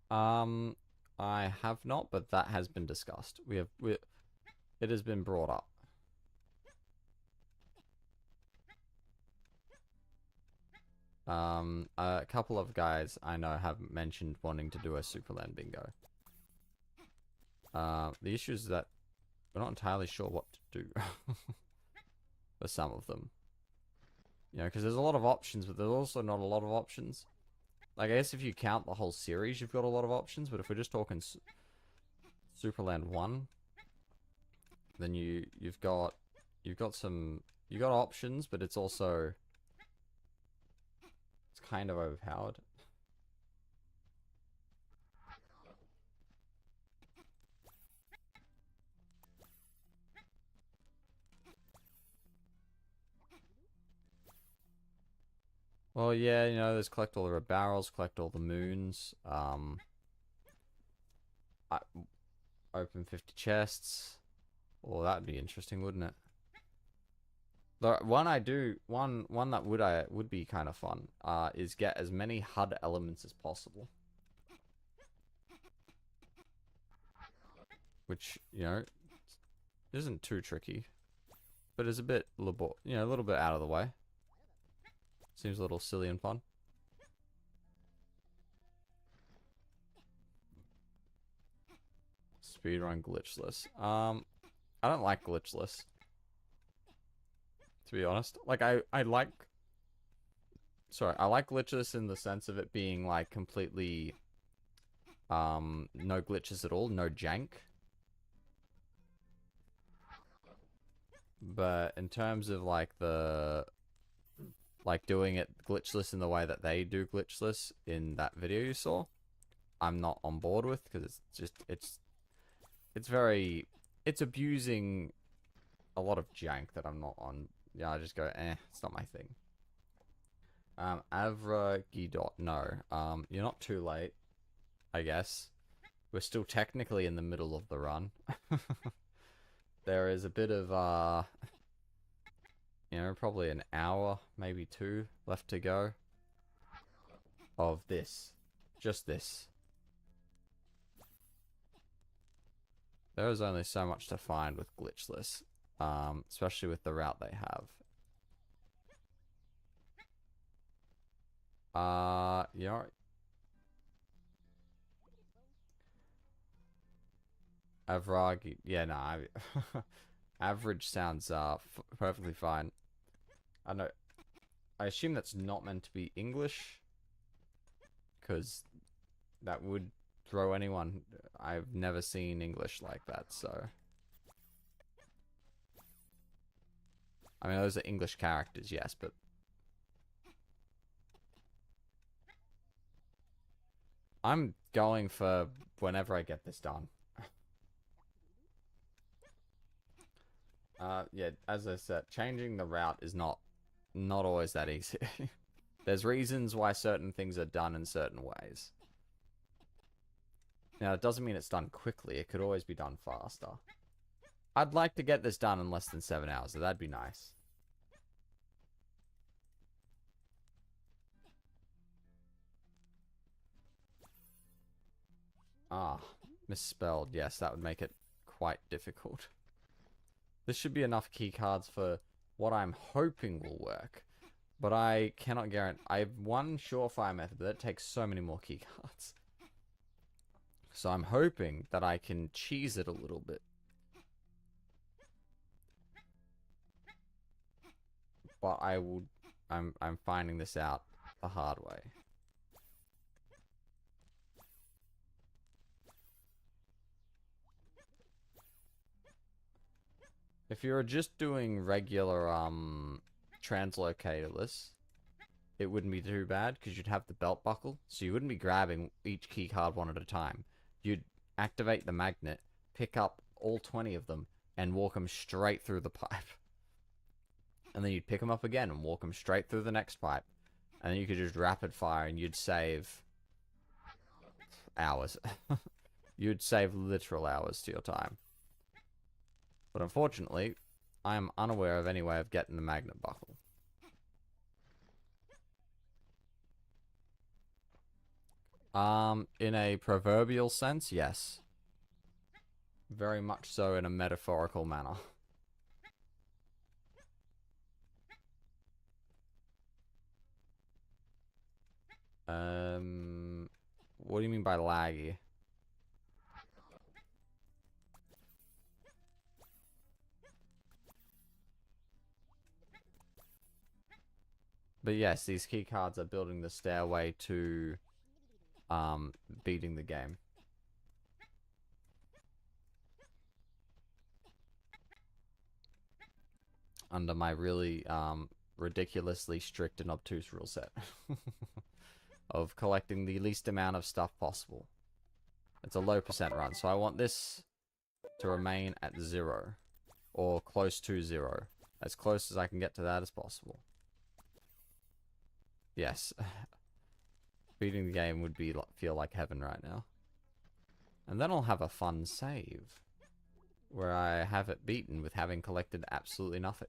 Um, I have not, but that has been discussed. It has been brought up. A couple of guys I know have mentioned wanting to do a Supraland bingo. The issue is that we're not entirely sure what to do for some of them. You know, because there's a lot of options, but there's also not a lot of options. Like, I guess if you count the whole series, you've got a lot of options, but if we're just talking Supraland 1, then you've got options, but it's also kind of overpowered. Well, yeah, you know, there's collect all the red barrels, collect all the moons, open 50 chests. Well, that'd be interesting, wouldn't it? The one that would be kind of fun, is get as many HUD elements as possible. Which, you know, isn't too tricky, but is a bit, a little bit out of the way. Seems a little silly and fun. Speedrun glitchless. I don't like glitchless, to be honest. Like, I like... Sorry, I like glitchless in the sense of it being, like, completely... no glitches at all, no jank. But in terms of, like, like, doing it glitchless in the way that they do glitchless in that video you saw, I'm not on board with, because it's just, it's very... It's abusing a lot of jank that I'm not on. Yeah, I just go, it's not my thing. Avra Gidot, no. You're not too late, I guess. We're still technically in the middle of the run. There is a bit of, you know, probably an hour, maybe 2 left to go. Of this. Just this. There is only so much to find with glitchless. Especially with the route they have. Yeah. Avragi. Yeah, no, average sounds perfectly fine. I know. I assume that's not meant to be English, because that would throw anyone. I've never seen English like that, so. I mean, those are English characters, yes, but. I'm going for whenever I get this done. Yeah, as I said, changing the route is not always that easy. There's reasons why certain things are done in certain ways. Now, it doesn't mean it's done quickly. It could always be done faster. I'd like to get this done in less than 7 hours, so that'd be nice. Ah, misspelled. Yes, that would make it quite difficult. This should be enough keycards for what I'm hoping will work. But I cannot guarantee. I have one surefire method, but that takes so many more keycards. So I'm hoping that I can cheese it a little bit. But I'm finding this out the hard way. If you're just doing regular translocatorless, it wouldn't be too bad because you'd have the belt buckle, so you wouldn't be grabbing each key card one at a time. You'd activate the magnet, pick up all 20 of them, and walk them straight through the pipe. And then you'd pick them up again and walk them straight through the next pipe. And then you could just rapid fire and you'd save hours. You'd save literal hours to your time. But unfortunately, I am unaware of any way of getting the magnet buckle. In a proverbial sense, yes. Very much so in a metaphorical manner. What do you mean by laggy? But yes, these key cards are building the stairway to beating the game. Under my really ridiculously strict and obtuse rule set of collecting the least amount of stuff possible. It's a low percent run, so I want this to remain at 0 or close to 0. As close as I can get to that as possible. Yes. Beating the game would be feel like heaven right now. And then I'll have a fun save where I have it beaten with having collected absolutely nothing.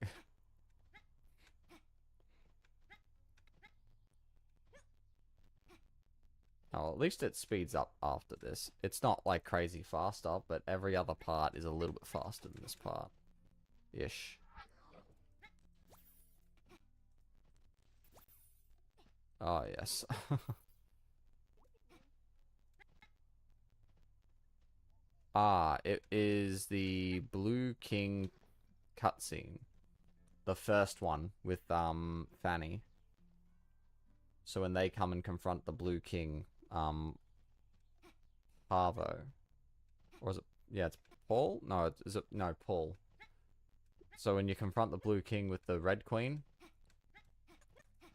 Oh, at least it speeds up after this. It's not like crazy faster, but every other part is a little bit faster than this part. Ish. Oh, yes. It is the Blue King cutscene. The first one with, Fanny. So when they come and confront the Blue King, Parvo. Or is it, yeah, it's Paul? No, is it, no, Paul. So when you confront the Blue King with the Red Queen,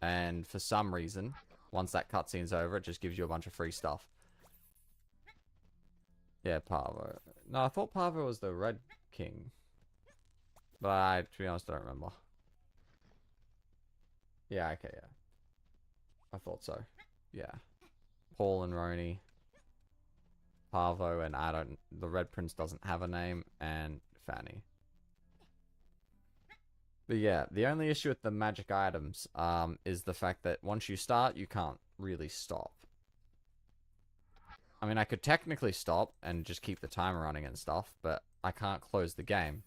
and for some reason, once that cutscene's over, it just gives you a bunch of free stuff. Yeah, Parvo. No, I thought Parvo was the Red King. But I, to be honest, don't remember. Yeah, okay, yeah. I thought so. Yeah. Paul and Roni. Parvo and the Red Prince doesn't have a name, and Fanny. But yeah, the only issue with the magic items is the fact that once you start, you can't really stop. I mean, I could technically stop and just keep the timer running and stuff, but I can't close the game.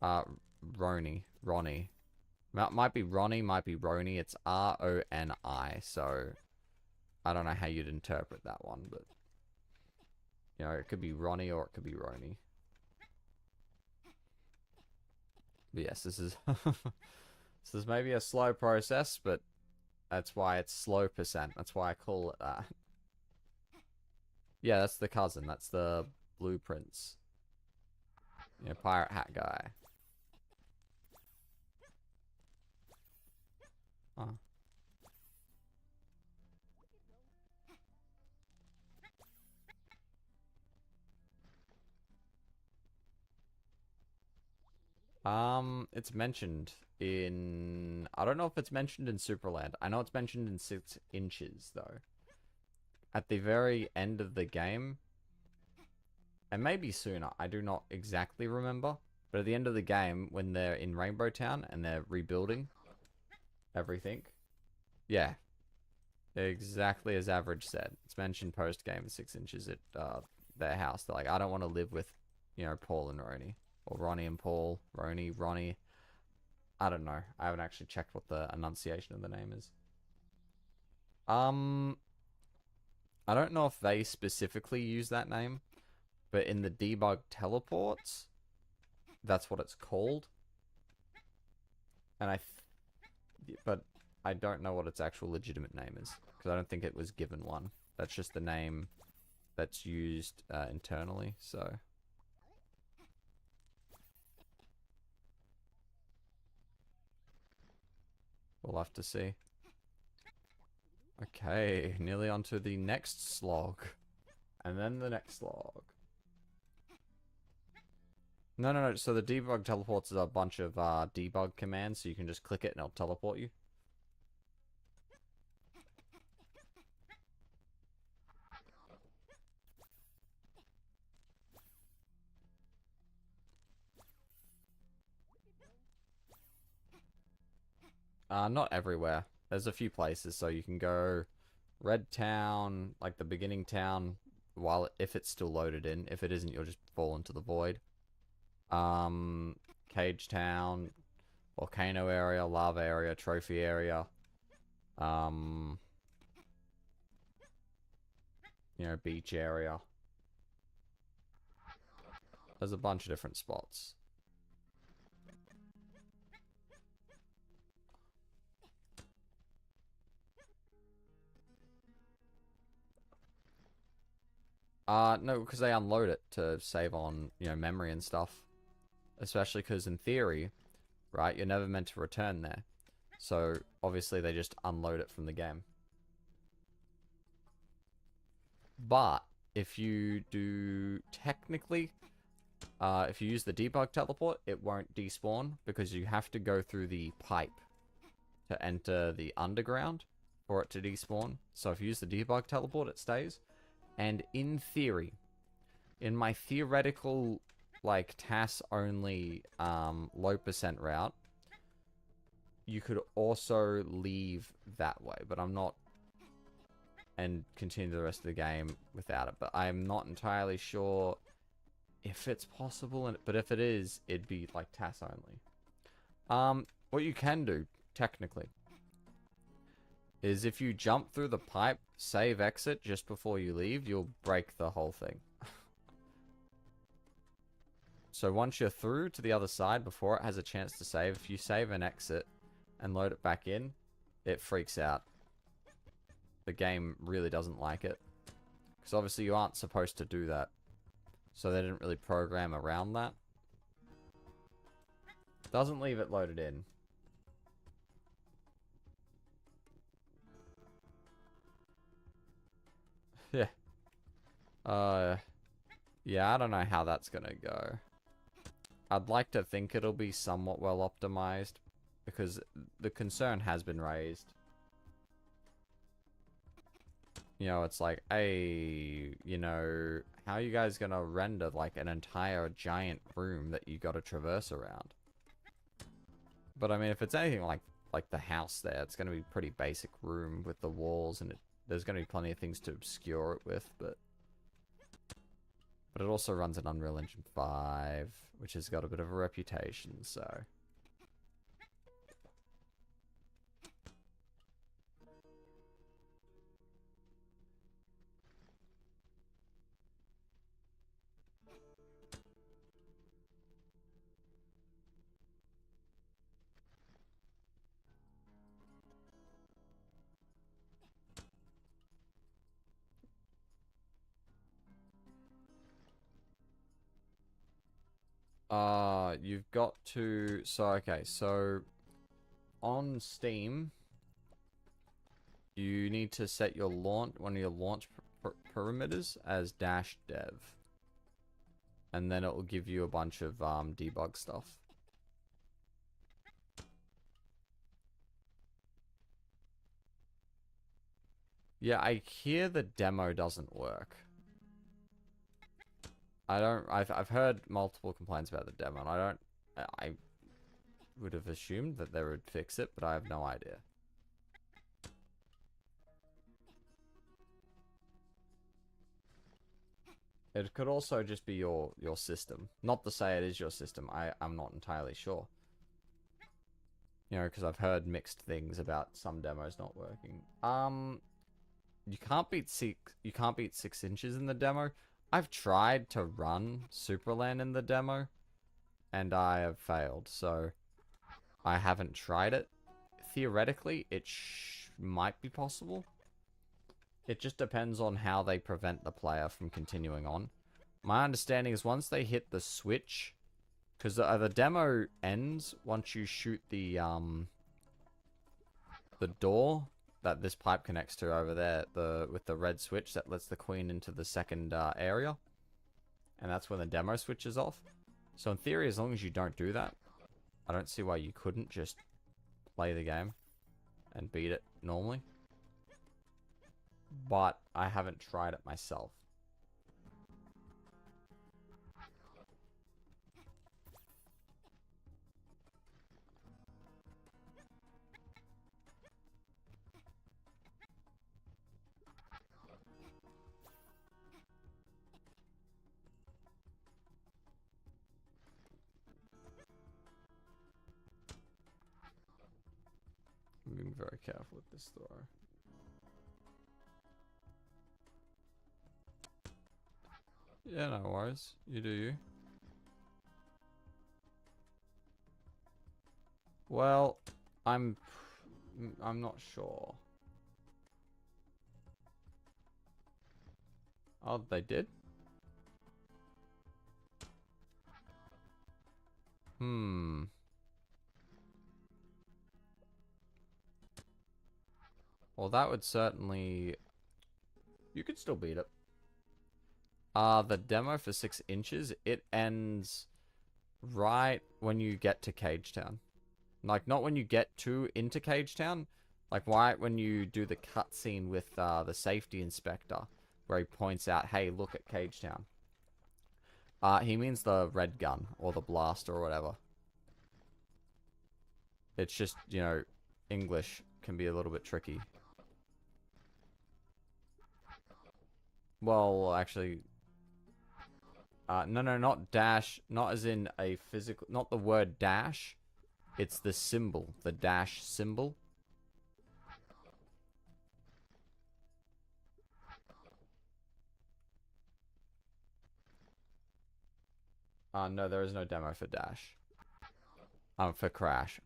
Ronnie. Might be Ronnie, might be Roni. It's R-O-N-I, so I don't know how you'd interpret that one, but you know, it could be Ronnie or it could be Roni. But yes, this is this is maybe a slow process, but that's why it's slow percent. That's why I call it that. Yeah, that's the cousin. That's the blueprints. You know, pirate hat guy. Oh. It's mentioned in... I don't know if it's mentioned in Supraland. I know it's mentioned in 6 inches, though. At the very end of the game, and maybe sooner, I do not exactly remember, but at the end of the game, when they're in Rainbow Town and they're rebuilding everything, yeah, exactly as Average said. It's mentioned post-game 6 inches at their house. They're like, I don't want to live with, you know, Paul and Roni. Or Ronnie and Paul. Ronnie. I don't know. I haven't actually checked what the enunciation of the name is. I don't know if they specifically use that name, but in the debug teleports, that's what it's called. And but I don't know what its actual legitimate name is, because I don't think it was given one. That's just the name that's used internally, so... We'll have to see. Okay, nearly onto the next slog. And then the next slog. No. So the debug teleports is a bunch of debug commands, so you can just click it and it'll teleport you. Not everywhere. There's a few places, so you can go Red Town, like the beginning town, if it's still loaded in. If it isn't, you'll just fall into the void. Cage Town, volcano area, lava area, trophy area. You know, beach area. There's a bunch of different spots. No, because they unload it to save on, you know, memory and stuff. Especially because in theory, right, you're never meant to return there. So, obviously, they just unload it from the game. But, if you do, technically, if you use the debug teleport, it won't despawn, because you have to go through the pipe to enter the underground for it to despawn. So, if you use the debug teleport, it stays. And in theory, in my theoretical, like, TAS only low percent route, you could also leave that way, but I'm not, and continue the rest of the game without it. But I'm not entirely sure if it's possible, but if it is, it'd be like TAS only. What you can do, technically, is if you jump through the pipe, save exit just before you leave, you'll break the whole thing. So once you're through to the other side, before it has a chance to save, if you save and exit and load it back in, it freaks out. The game really doesn't like it. Because obviously you aren't supposed to do that. So they didn't really program around that. Doesn't leave it loaded in. Yeah. Yeah, I don't know how that's gonna go. I'd like to think it'll be somewhat well optimized, because the concern has been raised. You know, it's like, hey, you know, how are you guys gonna render like an entire giant room that you gotta traverse around? But I mean, if it's anything like the house there, it's gonna be a pretty basic room with the walls, and there's gonna be plenty of things to obscure it with, but it also runs an Unreal Engine 5, which has got a bit of a reputation, so... You've got to... So, okay, so... On Steam, you need to set your launch... one of your launch parameters as -dev. And then it will give you a bunch of debug stuff. Yeah, I hear the demo doesn't work. I've heard multiple complaints about the demo, and I would have assumed that they would fix it, but I have no idea. It could also just be your system. Not to say it is your system. I'm not entirely sure. You know, because I've heard mixed things about some demos not working. you can't beat 6 inches in the demo. I've tried to run Supraland in the demo, and I have failed, so I haven't tried it. Theoretically, it might be possible. It just depends on how they prevent the player from continuing on. My understanding is once they hit the switch, because the demo ends once you shoot the door that this pipe connects to over there, with the red switch that lets the queen into the second area, and that's when the demo switches off. So in theory, as long as you don't do that, I don't see why you couldn't just play the game and beat it normally. But I haven't tried it myself. I'm being very careful with this throw. Yeah, no worries. You do you. Well, I'm not sure. Oh, they did? Well, that would certainly... You could still beat it. The demo for 6 inches, it ends right when you get to Cage Town. Like, not when you get into Cage Town. Like, right when you do the cutscene with the safety inspector, where he points out, hey, look at Cage Town. He means the red gun, or the blaster, or whatever. It's just, you know, English can be a little bit tricky. Well, actually... no, not dash. Not as in a physical... Not the word dash. It's the symbol. The dash symbol. No, there is no demo for dash. For crash.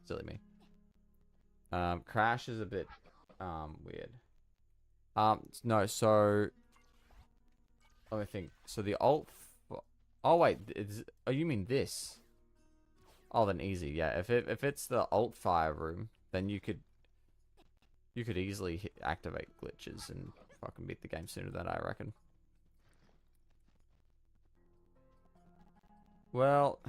Silly me. Crash is a bit, weird. No, so... Let me think. So the alt... Oh, wait. Oh, you mean this? Oh, then easy. Yeah, if it's the alt fire room, then you could easily activate glitches and fucking beat the game sooner than I reckon. Well,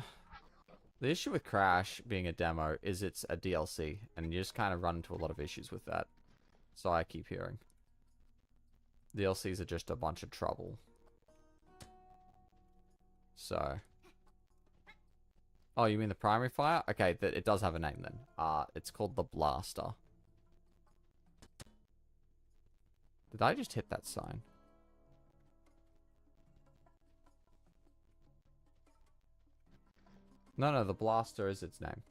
the issue with Crash being a demo is it's a DLC, and you just kind of run into a lot of issues with that. So I keep hearing. DLCs are just a bunch of trouble. So... Oh, you mean the primary fire? Okay, it does have a name then. It's called the Blaster. Did I just hit that sign? No, the Blaster is its name.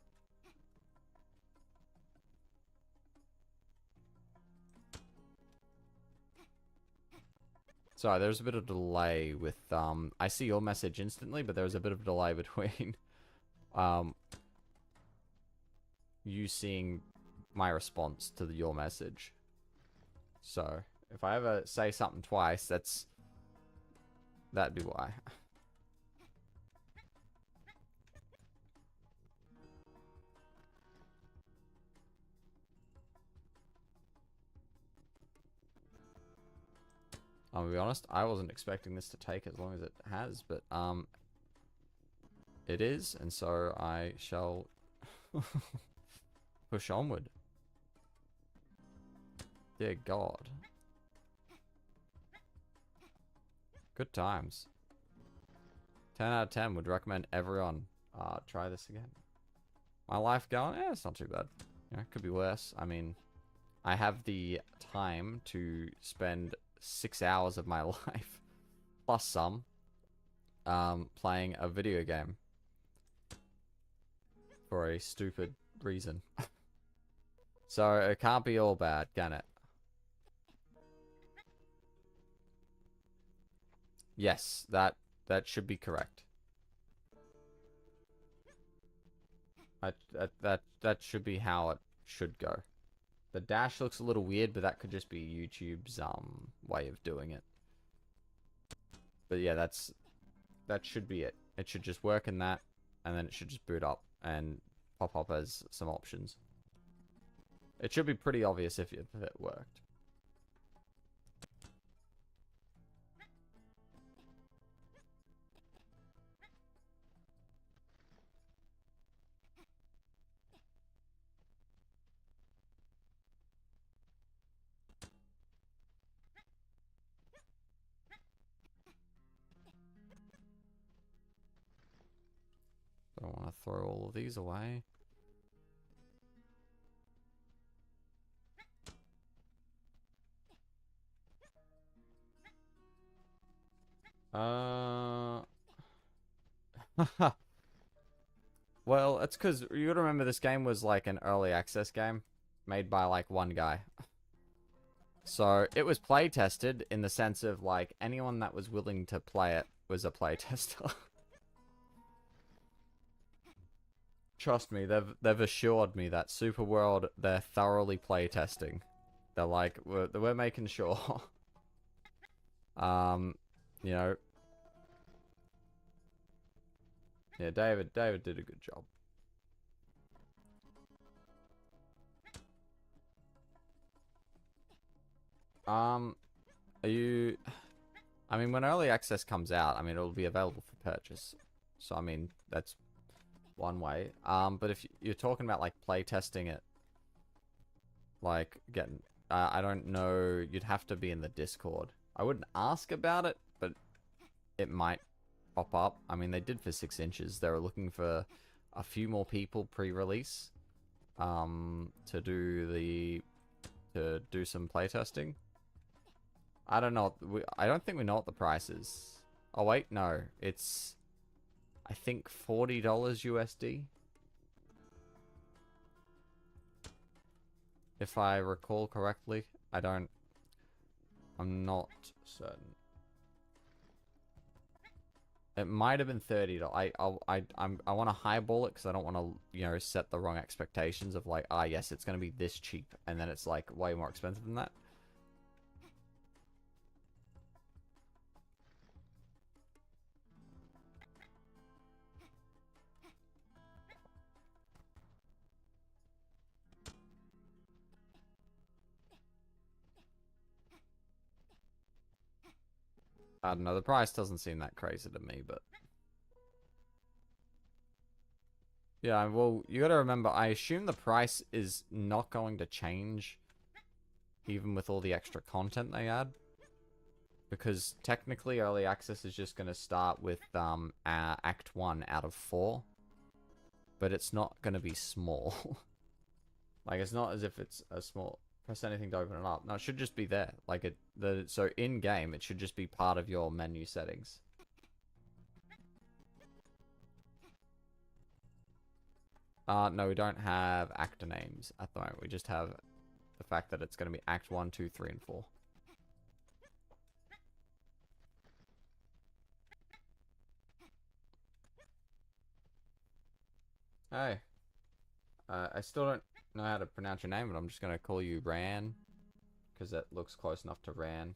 Sorry, there's a bit of delay with, I see your message instantly, but there's a bit of a delay between, you seeing my response to your message. So, if I ever say something twice, that'd be why. I'll be honest, I wasn't expecting this to take as long as it has, but, it is, and so I shall push onward. Dear God. Good times. 10 out of 10 would recommend everyone try this again. My life going? Eh, it's not too bad. Yeah, it could be worse. I mean, I have the time to spend 6 hours of my life, plus some, playing a video game. For a stupid reason. So, it can't be all bad, can it? Yes, that should be correct. That should be how it should go. The dash looks a little weird, but that could just be YouTube's way of doing it. But yeah, that should be it. It should just work in that, and then it should just boot up and pop up as some options. It should be pretty obvious if it worked. Don't want to throw all of these away. Well, it's because you gotta remember this game was like an early access game made by like one guy. So it was play tested in the sense of like anyone that was willing to play it was a play tester. Trust me, they've assured me that Super World, they're thoroughly play testing. They're like, we're making sure. You know. Yeah, David did a good job. Are you... I mean, when early access comes out, I mean, it'll be available for purchase. So, I mean, that's one way. But if you're talking about, like, play testing it, like, getting... I don't know, you'd have to be in the Discord. I wouldn't ask about it, but it might pop up. I mean, they did for 6 inches. They were looking for a few more people pre-release to do some playtesting. I don't know. I don't think we know what the price is. Oh wait, no. It's I think $40 USD. If I recall correctly. I'm not certain. It might have been $30. I want to highball it because I don't want to, you know, set the wrong expectations of like, yes, it's going to be this cheap, and then it's like way more expensive than that. I don't know, the price doesn't seem that crazy to me, but... Yeah, well, you gotta remember, I assume the price is not going to change even with all the extra content they add. Because technically early access is just gonna start with Act 1 out of 4. But it's not gonna be small. Like, it's not as if it's a small... Press anything to open it up. No, it should just be there. Like, so in-game, it should just be part of your menu settings. No, we don't have actor names at the moment. We just have the fact that it's going to be Act 1, 2, 3, and 4. Hey. I still don't know how to pronounce your name, but I'm just going to call you Ran. Because that looks close enough to Ran.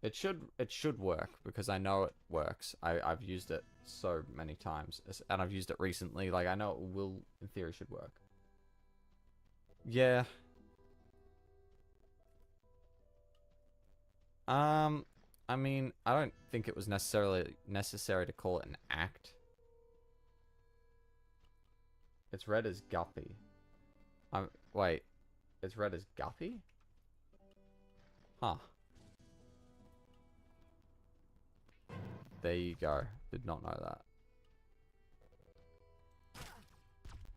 It should work, because I know it works. I've used it so many times. And I've used it recently. Like, I know it will, in theory, should work. Yeah. I mean, I don't think it was necessarily necessary to call it an act. It's read as Guppy. Wait. It's read as Guppy? Huh. There you go. Did not know that.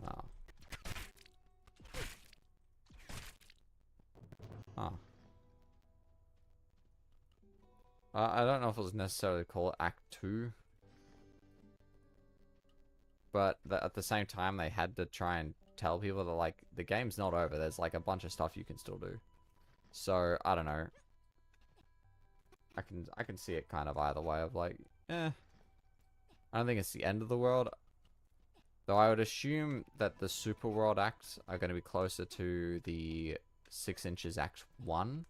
Oh. Huh. I don't know if it was necessarily called Act 2. But at the same time, they had to try and tell people that, like, the game's not over. There's, like, a bunch of stuff you can still do. So, I don't know. I can see it kind of either way of like, I don't think it's the end of the world. Though I would assume that the Super World acts are going to be closer to the 6 inches Act 1.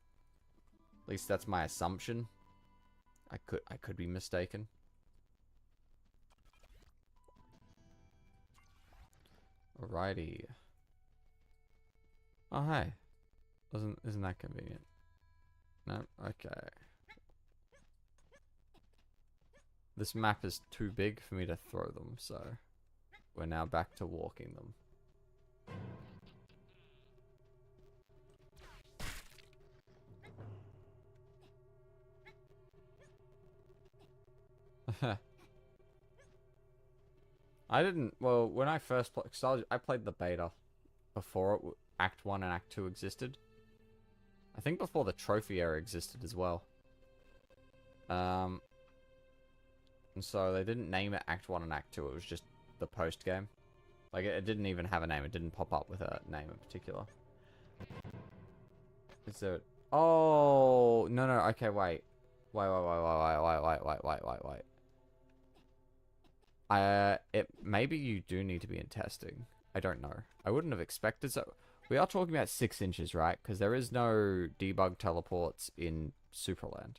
At least that's my assumption. I could be mistaken. Alrighty. Oh hey. Isn't that convenient? No? Okay. This map is too big for me to throw them, so we're now back to walking them. I didn't, well, when I first played, I played the beta before Act 1 and Act 2 existed. I think before the trophy era existed as well. And so they didn't name it Act 1 and Act 2, it was just the post game. Like, it didn't even have a name, it didn't pop up with a name in particular. Is there... Oh, no, okay, wait. Wait. Maybe you do need to be in testing. I don't know. I wouldn't have expected so. We are talking about 6 inches, right? Because there is no debug teleports in Supraland.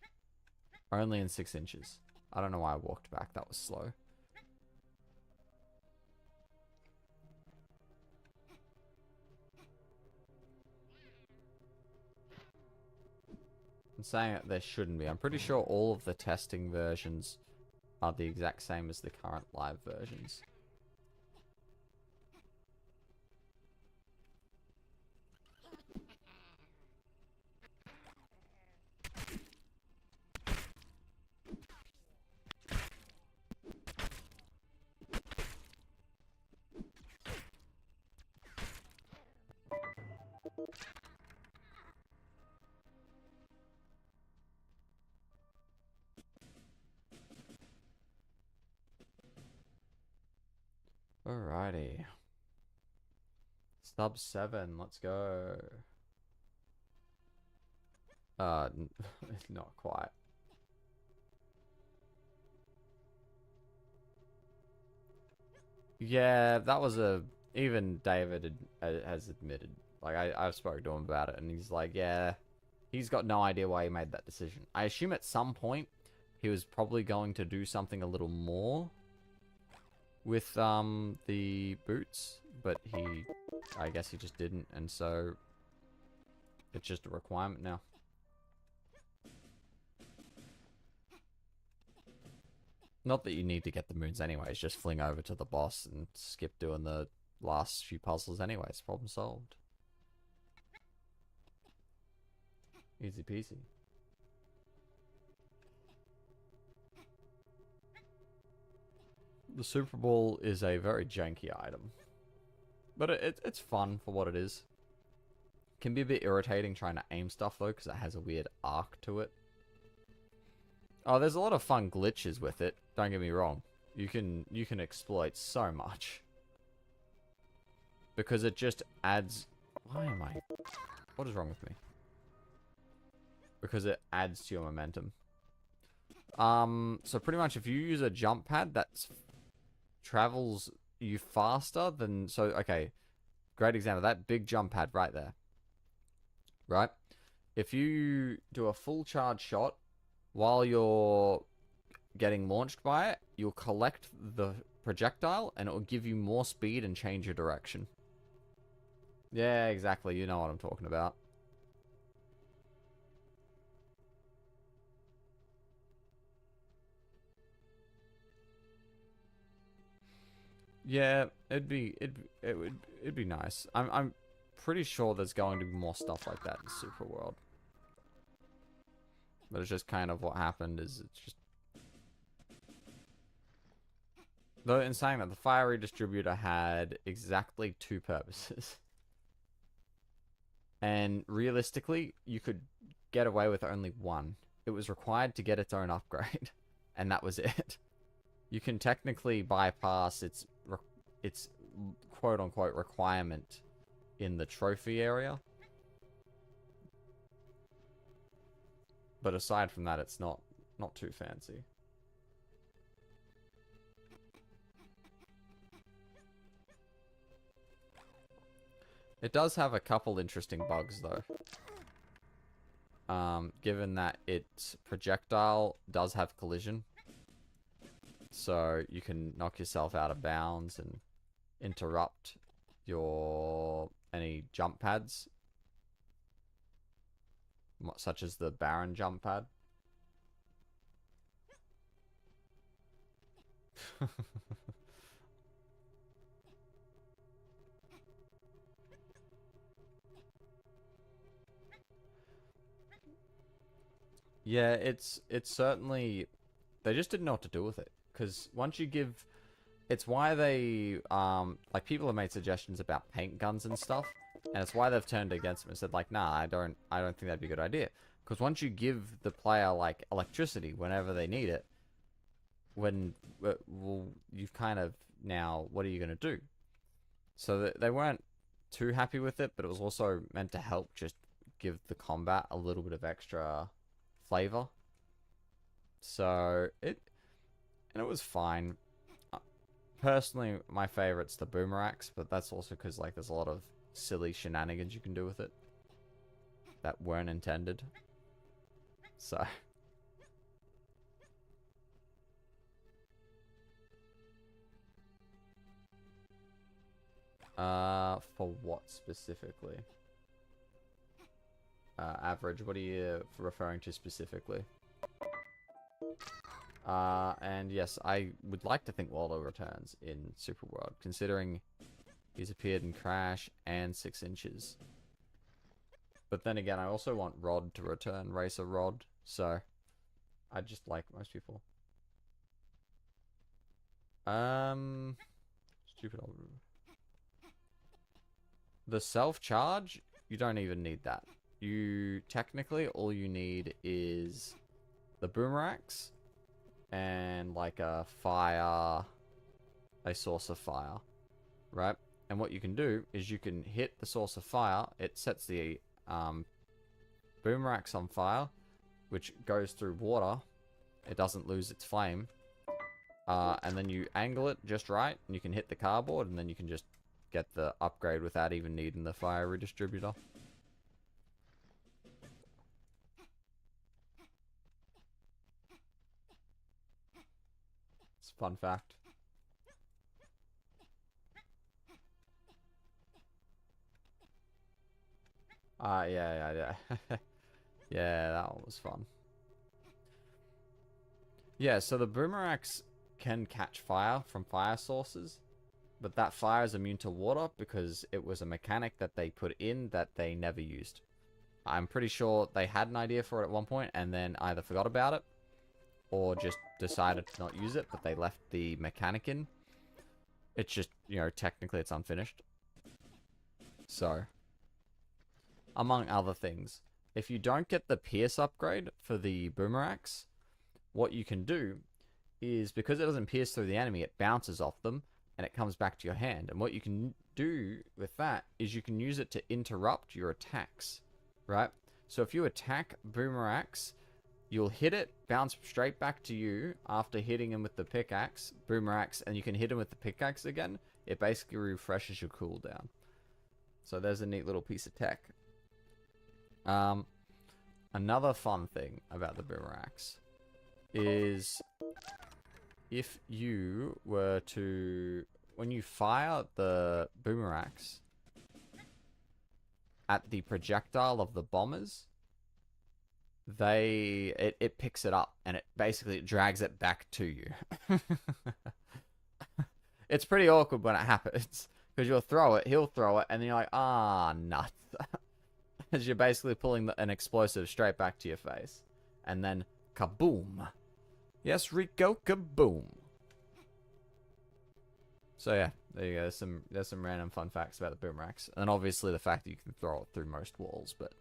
Only in 6 inches. I don't know why I walked back. That was slow. I'm saying that there shouldn't be. I'm pretty sure all of the testing versions are the exact same as the current live versions. Alrighty. Sub 7, let's go. Not quite. Yeah, that was even David has admitted. Like, I've spoken to him about it, and he's like, yeah, he's got no idea why he made that decision. I assume at some point, he was probably going to do something a little more with, the boots, but I guess he just didn't, and so it's just a requirement now. Not that you need to get the moons anyways, just fling over to the boss and skip doing the last few puzzles anyways. Problem solved. Easy peasy. The Super Ball is a very janky item. But it's fun for what it is. Can be a bit irritating trying to aim stuff though, because it has a weird arc to it. Oh, there's a lot of fun glitches with it. Don't get me wrong. You can exploit so much. Because it just adds... Why am I... What is wrong with me? Because it adds to your momentum. So pretty much if you use a jump pad that travels you faster than... So, okay. Great example. That big jump pad right there. Right? If you do a full charge shot while you're getting launched by it, you'll collect the projectile and it will give you more speed and change your direction. Yeah, exactly. You know what I'm talking about. Yeah, it'd be nice. I'm pretty sure there's going to be more stuff like that in Super World. But it's just kind of what happened is it's just... Though in saying that, the fire redistributor had exactly 2 purposes. And realistically, you could get away with only 1. It was required to get its own upgrade. And that was it. You can technically bypass its quote-unquote requirement in the trophy area. But aside from that, it's not too fancy. It does have a couple interesting bugs, though. Given that its projectile does have collision. So you can knock yourself out of bounds and interrupt your any jump pads. Such as the Baron jump pad. Yeah, it's certainly... They just didn't know what to do with it. Because once you give... It's why they... like, people have made suggestions about paint guns and stuff. And it's why they've turned against them and said, like, nah, I don't think that'd be a good idea. Because once you give the player, like, electricity whenever they need it, well, you've kind of... Now, what are you going to do? So they weren't too happy with it, but it was also meant to help just give the combat a little bit of extra flavor. So it was fine. Personally, my favorite's the boomerangs, but that's also because like there's a lot of silly shenanigans you can do with it that weren't intended. So for what specifically? Average, what are you referring to specifically? And yes, I would like to think Waldo returns in Superworld, considering he's appeared in Crash and 6 Inches. But then again, I also want Rod to return, Racer Rod, so I just like most people. Stupid old... The self-charge, you don't even need that. You, technically, all you need is the boomerangs and like a source of fire, right? And what you can do is you can hit the source of fire. It sets the boomerangs on fire, which goes through water. It doesn't lose its flame. And then you angle it just right, and you can hit the cardboard, and then you can just get the upgrade without even needing the fire redistributor. It's a fun fact. Yeah. Yeah, that one was fun. Yeah, so the boomerangs can catch fire from fire sources, but that fire is immune to water because it was a mechanic that they put in that they never used. I'm pretty sure they had an idea for it at one point and then either forgot about it or just decided to not use it, but they left the mechanic in. It's just, you know, technically it's unfinished. So, among other things, if you don't get the pierce upgrade for the boomerangs, what you can do is, because it doesn't pierce through the enemy, it bounces off them and it comes back to your hand. And what you can do with that is you can use it to interrupt your attacks, right? So if you attack boomerangs, you'll hit it, bounce straight back to you after hitting him with the pickaxe, boomerangs, and you can hit him with the pickaxe again. It basically refreshes your cooldown. So there's a neat little piece of tech. Another fun thing about the boomerangs is if you were to, when you fire the boomerangs at the projectile of the bombers, it picks it up and it basically drags it back to you. It's pretty awkward when it happens because you'll throw it, he'll throw it, and then you're like, ah, nuts. As you're basically pulling an explosive straight back to your face. And then, kaboom. Yes, Rico, kaboom. So yeah, there you go. There's some random fun facts about the boomerangs. And obviously the fact that you can throw it through most walls, but...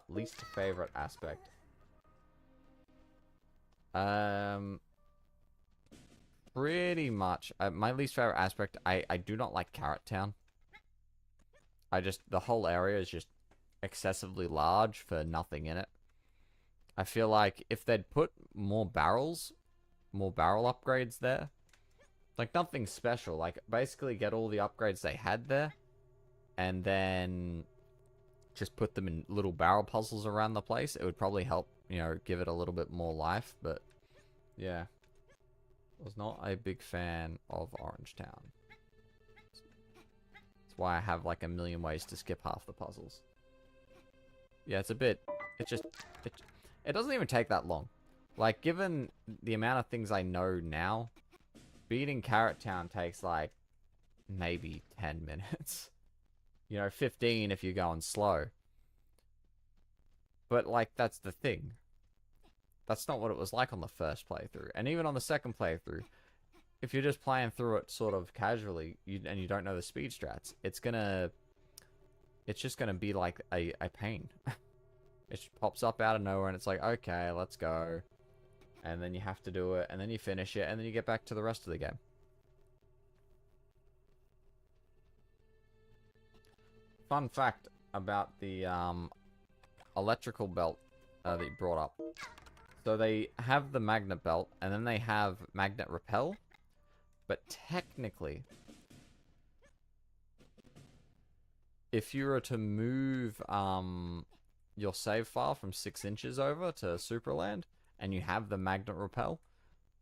least favorite aspect. pretty much my least favorite aspect. I do not like Carrot Town. The whole area is just excessively large for nothing in it. I feel like if they'd put more barrel upgrades there, like nothing special, like basically get all the upgrades they had there, and then just put them in little barrel puzzles around the place, it would probably help, you know, give it a little bit more life. But yeah, was not a big fan of Orange Town. That's why I have like a million ways to skip half the puzzles. Yeah, it's a bit, it doesn't even take that long. Like, given the amount of things I know now, beating Carrot Town takes like maybe 10 minutes. You know, 15 if you're going slow. But like, that's the thing. That's not what it was like on the first playthrough. And even on the second playthrough, if you're just playing through it sort of casually, and you don't know the speed strats, it's just gonna be like a pain. It pops up out of nowhere and it's like, okay, let's go. And then you have to do it, and then you finish it, and then you get back to the rest of the game. Fun fact about the electrical belt that you brought up. So they have the magnet belt, and then they have magnet repel. But technically, if you were to move your save file from 6 inches over to Supraland, and you have the magnet repel,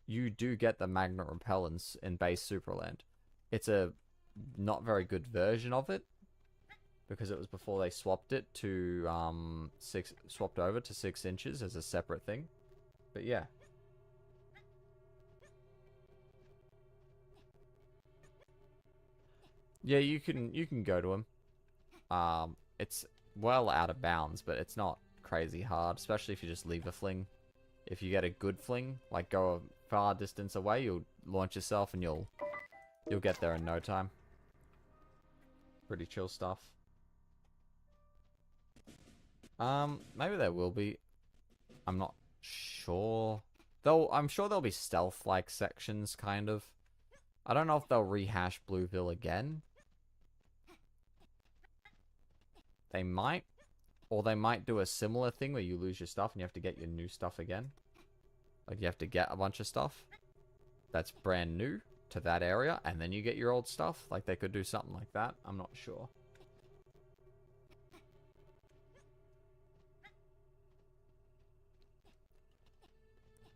you do get the magnet repel in base Supraland. It's a not very good version of it, because it was before they swapped it to swapped over to 6 inches as a separate thing. But yeah. Yeah, you can go to him. It's well out of bounds, but it's not crazy hard, especially if you just leave a fling. If you get a good fling, like go a far distance away, you'll launch yourself and you'll get there in no time. Pretty chill stuff. Maybe there will be. I'm not sure. I'm sure there'll be stealth-like sections, kind of. I don't know if they'll rehash Blueville again. They might. Or they might do a similar thing where you lose your stuff and you have to get your new stuff again. Like, you have to get a bunch of stuff that's brand new to that area, and then you get your old stuff. Like, they could do something like that. I'm not sure.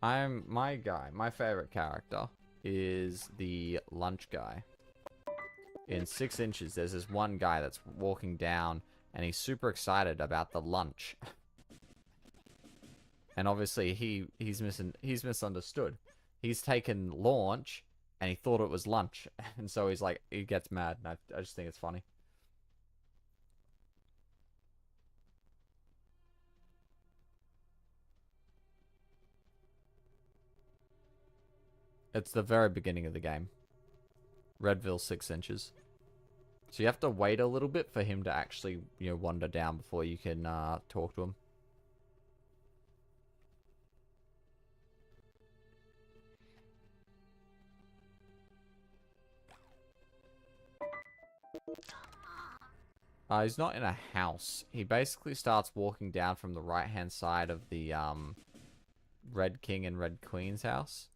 My favorite character is the lunch guy. In 6 inches, there's this one guy that's walking down, and he's super excited about the lunch. And obviously, he's misunderstood. He's taken launch, and he thought it was lunch. And so he's like, he gets mad, and I just think it's funny. It's the very beginning of the game. Redville 6 inches. So you have to wait a little bit for him to actually, you know, wander down before you can talk to him. He's not in a house. He basically starts walking down from the right-hand side of the Red King and Red Queen's house.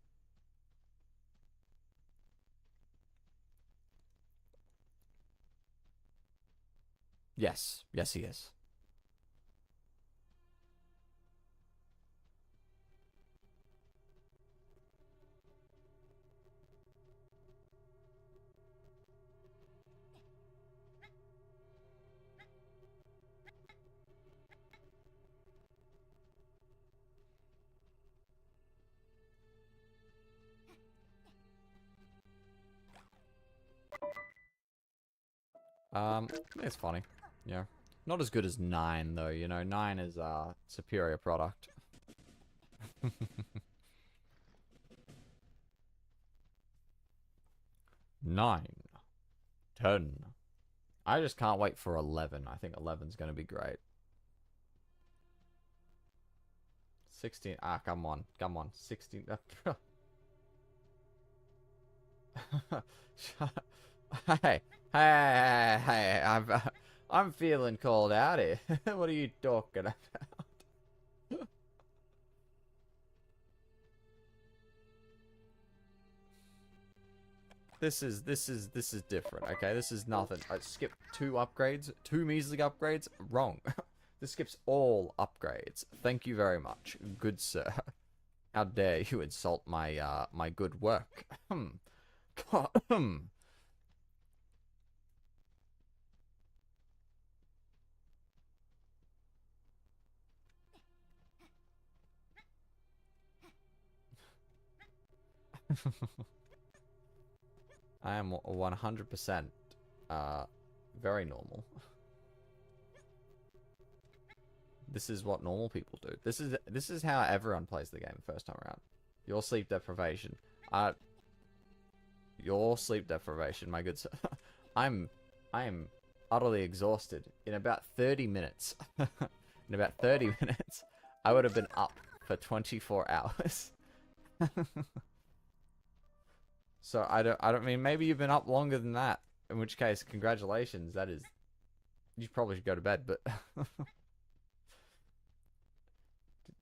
Yes. Yes, he is. It's funny. Yeah. Not as good as 9, though, you know. 9 is a superior product. 9. 10. I just can't wait for 11. I think 11's going to be great. 16. Ah, come on. Come on. 16. Hey, hey, I'm feeling called out here. What are you talking about? This is different, okay? This is nothing. I skipped 2 upgrades, 2 measly upgrades. Wrong. This skips all upgrades. Thank you very much, good sir. How dare you insult my good work? I am 100% very normal. This is what normal people do. This is how everyone plays the game first time around. Your sleep deprivation. Your sleep deprivation, my good sir. I am utterly exhausted. In about 30 minutes. In about 30 minutes, I would have been up for 24 hours. So I don't mean, maybe you've been up longer than that. In which case, congratulations. That is, you probably should go to bed, but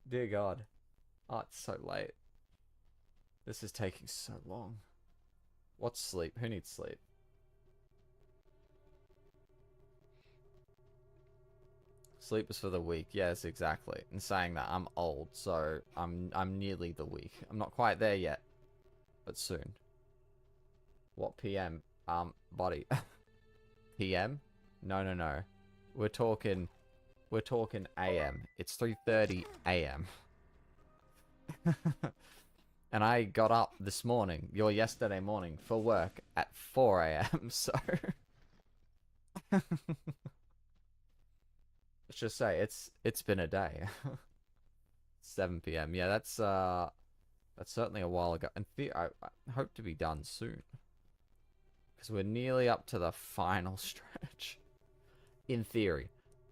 dear God. Oh, it's so late. This is taking so long. What's sleep? Who needs sleep? Sleep is for the weak. Yes, exactly. In saying that, I'm old, so I'm nearly the weak. I'm not quite there yet, but soon. What PM? Buddy. PM? No, no, no. We're talking AM. It's 3:30 AM. And I got up this morning, yesterday morning, for work at 4 AM, so let's just say it's been a day. 7 PM. Yeah, that's certainly a while ago. And I hope to be done soon. Because we're nearly up to the final stretch. In theory.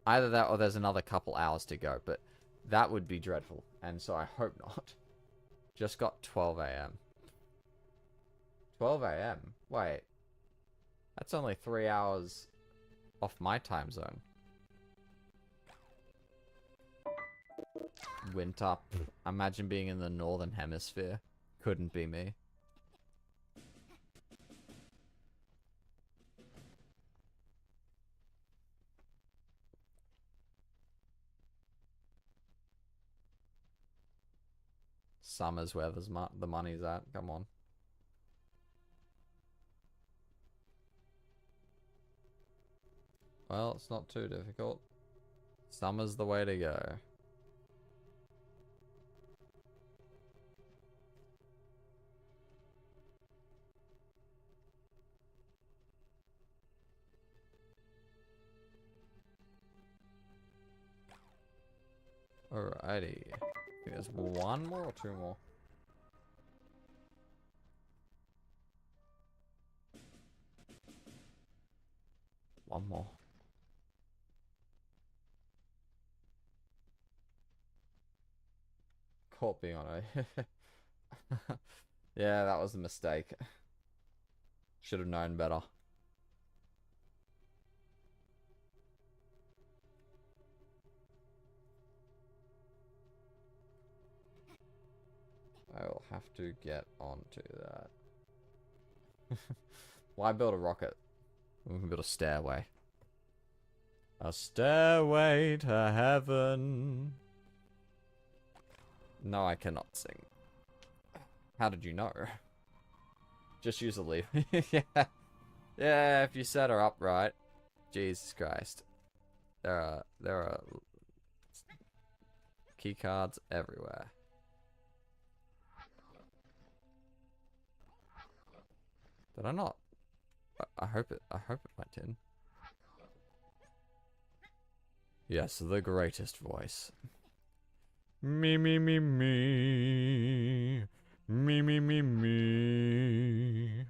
Either that or there's another couple hours to go, but that would be dreadful. And so I hope not. Just got 12 AM. 12 AM? Wait. That's only 3 hours off my time zone. Winter. Imagine being in the northern hemisphere. Couldn't be me. Summer's where the money's at. Come on. Well, it's not too difficult. Summer's the way to go. Alrighty. I think there's one more or 2 more. One more. Caught being on it. Yeah, that was a mistake. Should have known better. I will have to get onto that. Why build a rocket? We can build a stairway. A stairway to heaven. No, I cannot sing. How did you know? Just use a leaf. Yeah. Yeah, if you set her up right. Jesus Christ. There are key cards everywhere. Did I not? I hope it went in. Yes, the greatest voice. Me me me me. Me me me me.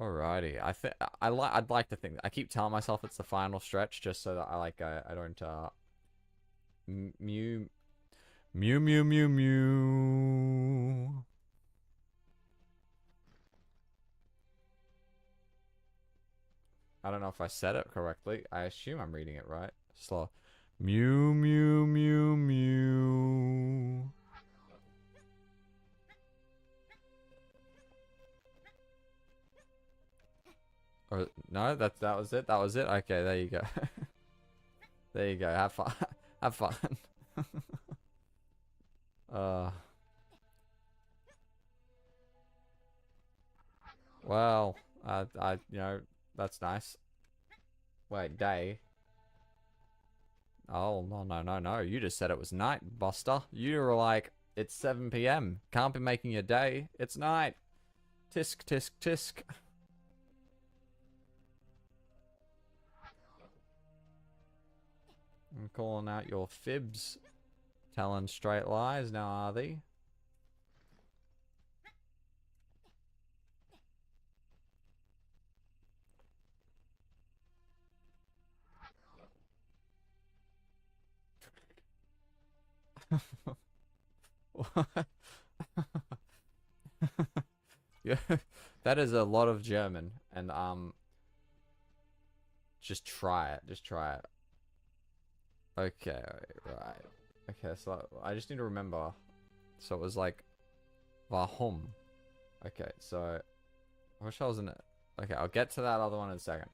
Alrighty. I'd like to think. I keep telling myself it's the final stretch just so that I don't mew mew mew mew mew. I don't know if I said it correctly. I assume I'm reading it right. Slow. Mew mew mew mew. Or no, that was it. That was it. Okay, there you go. There you go. Have fun. Have fun. uh. Well, you know, that's nice. Wait, day. Oh, no, no, no, no. You just said it was night, Buster. You were like, it's 7 p.m. Can't be making a day. It's night. Tisk, tisk, tisk. I'm calling out your fibs. Telling straight lies now, are they? Yeah, that is a lot of German, and just try it. Just try it. Okay, right. Okay, so I just need to remember. So it was like, warum? Okay, so I wish I was in it. Okay, I'll get to that other one in a second.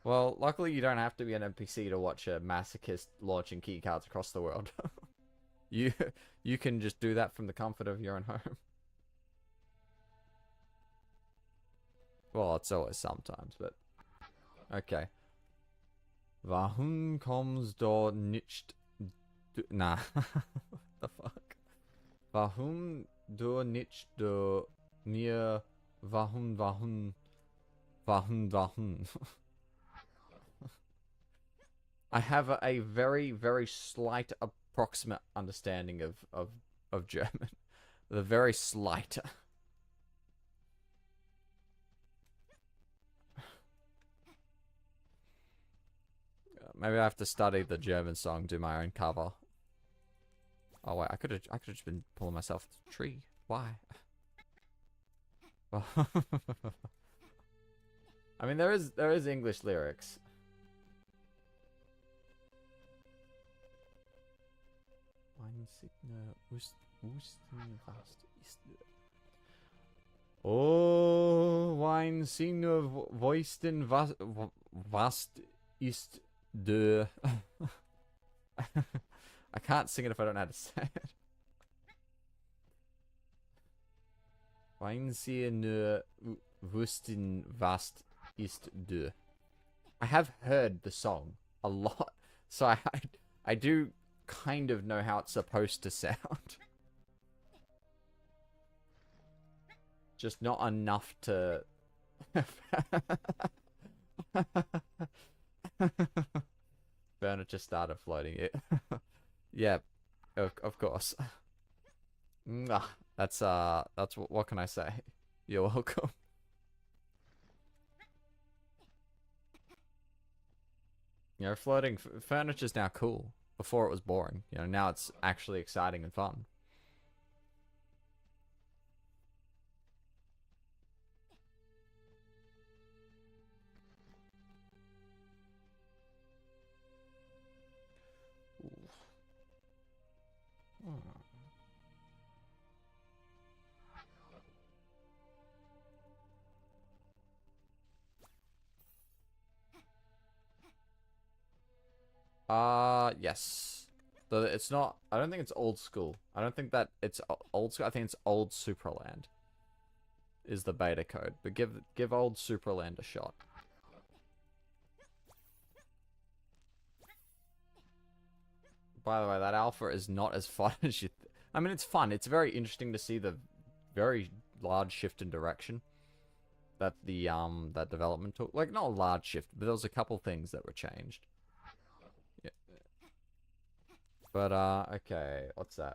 Well, luckily you don't have to be an NPC to watch a masochist launching keycards across the world. you you can just do that from the comfort of your own home. Well, it's always sometimes, but okay. Warum kommst du nicht? Nah. What the fuck? Warum du nicht du mir? Warum? I have a very, very slight approximate understanding of German. The very slight. Maybe I have to study the German song, do my own cover. Oh wait, I could have just been pulling myself to the tree. Why? Well, I mean there is English lyrics. Oh, Weinsigne Voisten was ist de. I can't sing it if I don't know how to say it. Weinsigne Wussten was ist de. I have heard the song a lot, so I do kind of know how it's supposed to sound. Just not enough to... Bernard just started floating it. Yeah, of course. That's what can I say? You're welcome. You know, floating furniture's now cool. Before it was boring. You know, now it's actually exciting and fun. Yes. So it's not, I don't think it's old school. I don't think that it's old school. I think it's old Supraland is the beta code. But give old Supraland a shot. By the way, that alpha is not as fun as you... I mean, it's fun. It's very interesting to see the very large shift in direction that the that development took. Like, not a large shift, but there was a couple things that were changed. Yeah. But, okay, what's that?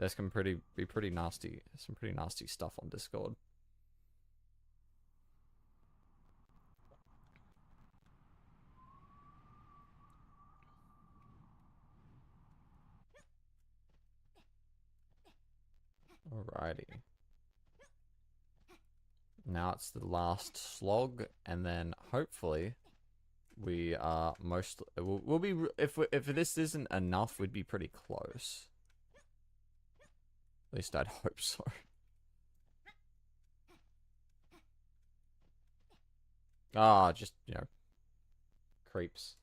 There's some pretty nasty stuff on Discord. Alrighty. Now it's the last slog, and then hopefully we are we'll be, if this isn't enough, we'd be pretty close. At least I'd hope so. Ah, just, you know, creeps.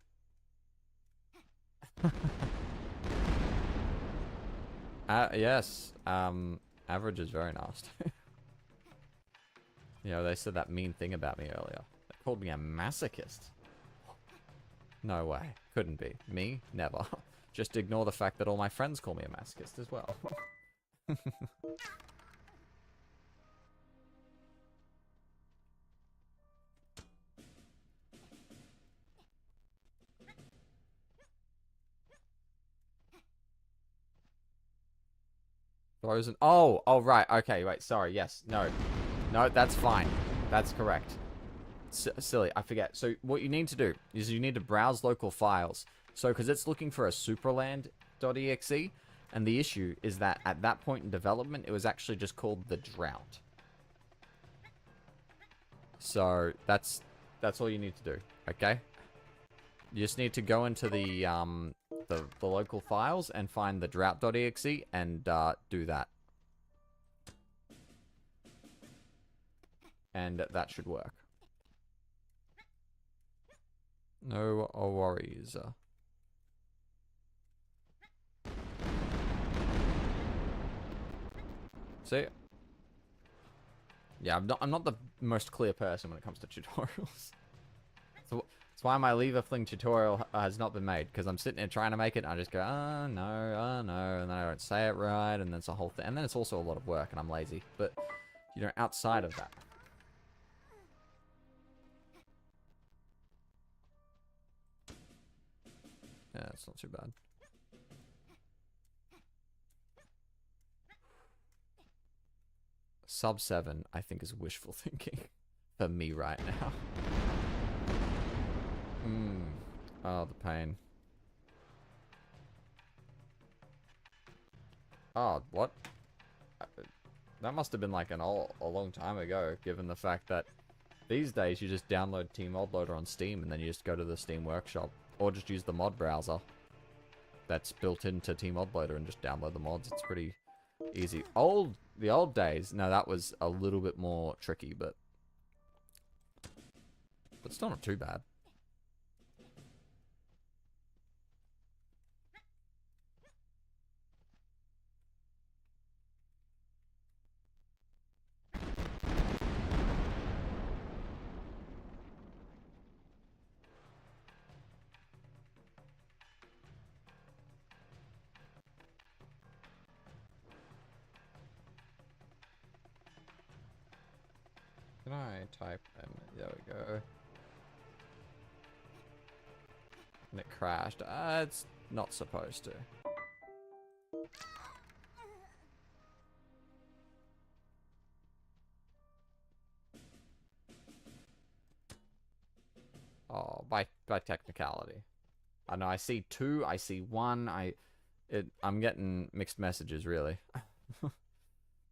Yes, average is very nasty. You know, they said that mean thing about me earlier. They called me a masochist. No way. Couldn't be. Me? Never. Just ignore the fact that all my friends call me a masochist as well. Frozen. Oh, right. Okay, wait. Sorry. Yes. No. No, that's fine. That's correct. Silly. I forget. So what you need to do is you need to browse local files. So, because it's looking for a Supraland.exe, and the issue is that at that point in development, it was actually just called the drought. So that's all you need to do. Okay. You just need to go into the local files and find the drought.exe and do that. And that should work. No worries. See? Yeah, I'm not the most clear person when it comes to tutorials. So that's why my lever fling tutorial has not been made, because I'm sitting there trying to make it, and I just go, oh no, and then I don't say it right, and then it's a whole thing, and then it's also a lot of work, and I'm lazy. But, you know, outside of that. Yeah, it's not too bad. Sub 7, I think, is wishful thinking for me right now. Oh, the pain. Oh, what? That must have been like a long time ago, given the fact that these days you just download Team Mod Loader on Steam and then you just go to the Steam Workshop, or just use the mod browser that's built into Team Mod Loader and just download the mods. It's pretty easy. The old days, no, that was a little bit more tricky, but still not too bad. Can I type them? There we go. And it crashed. It's not supposed to. Oh, by technicality. I know, I see 2, I see 1, I'm getting mixed messages, really.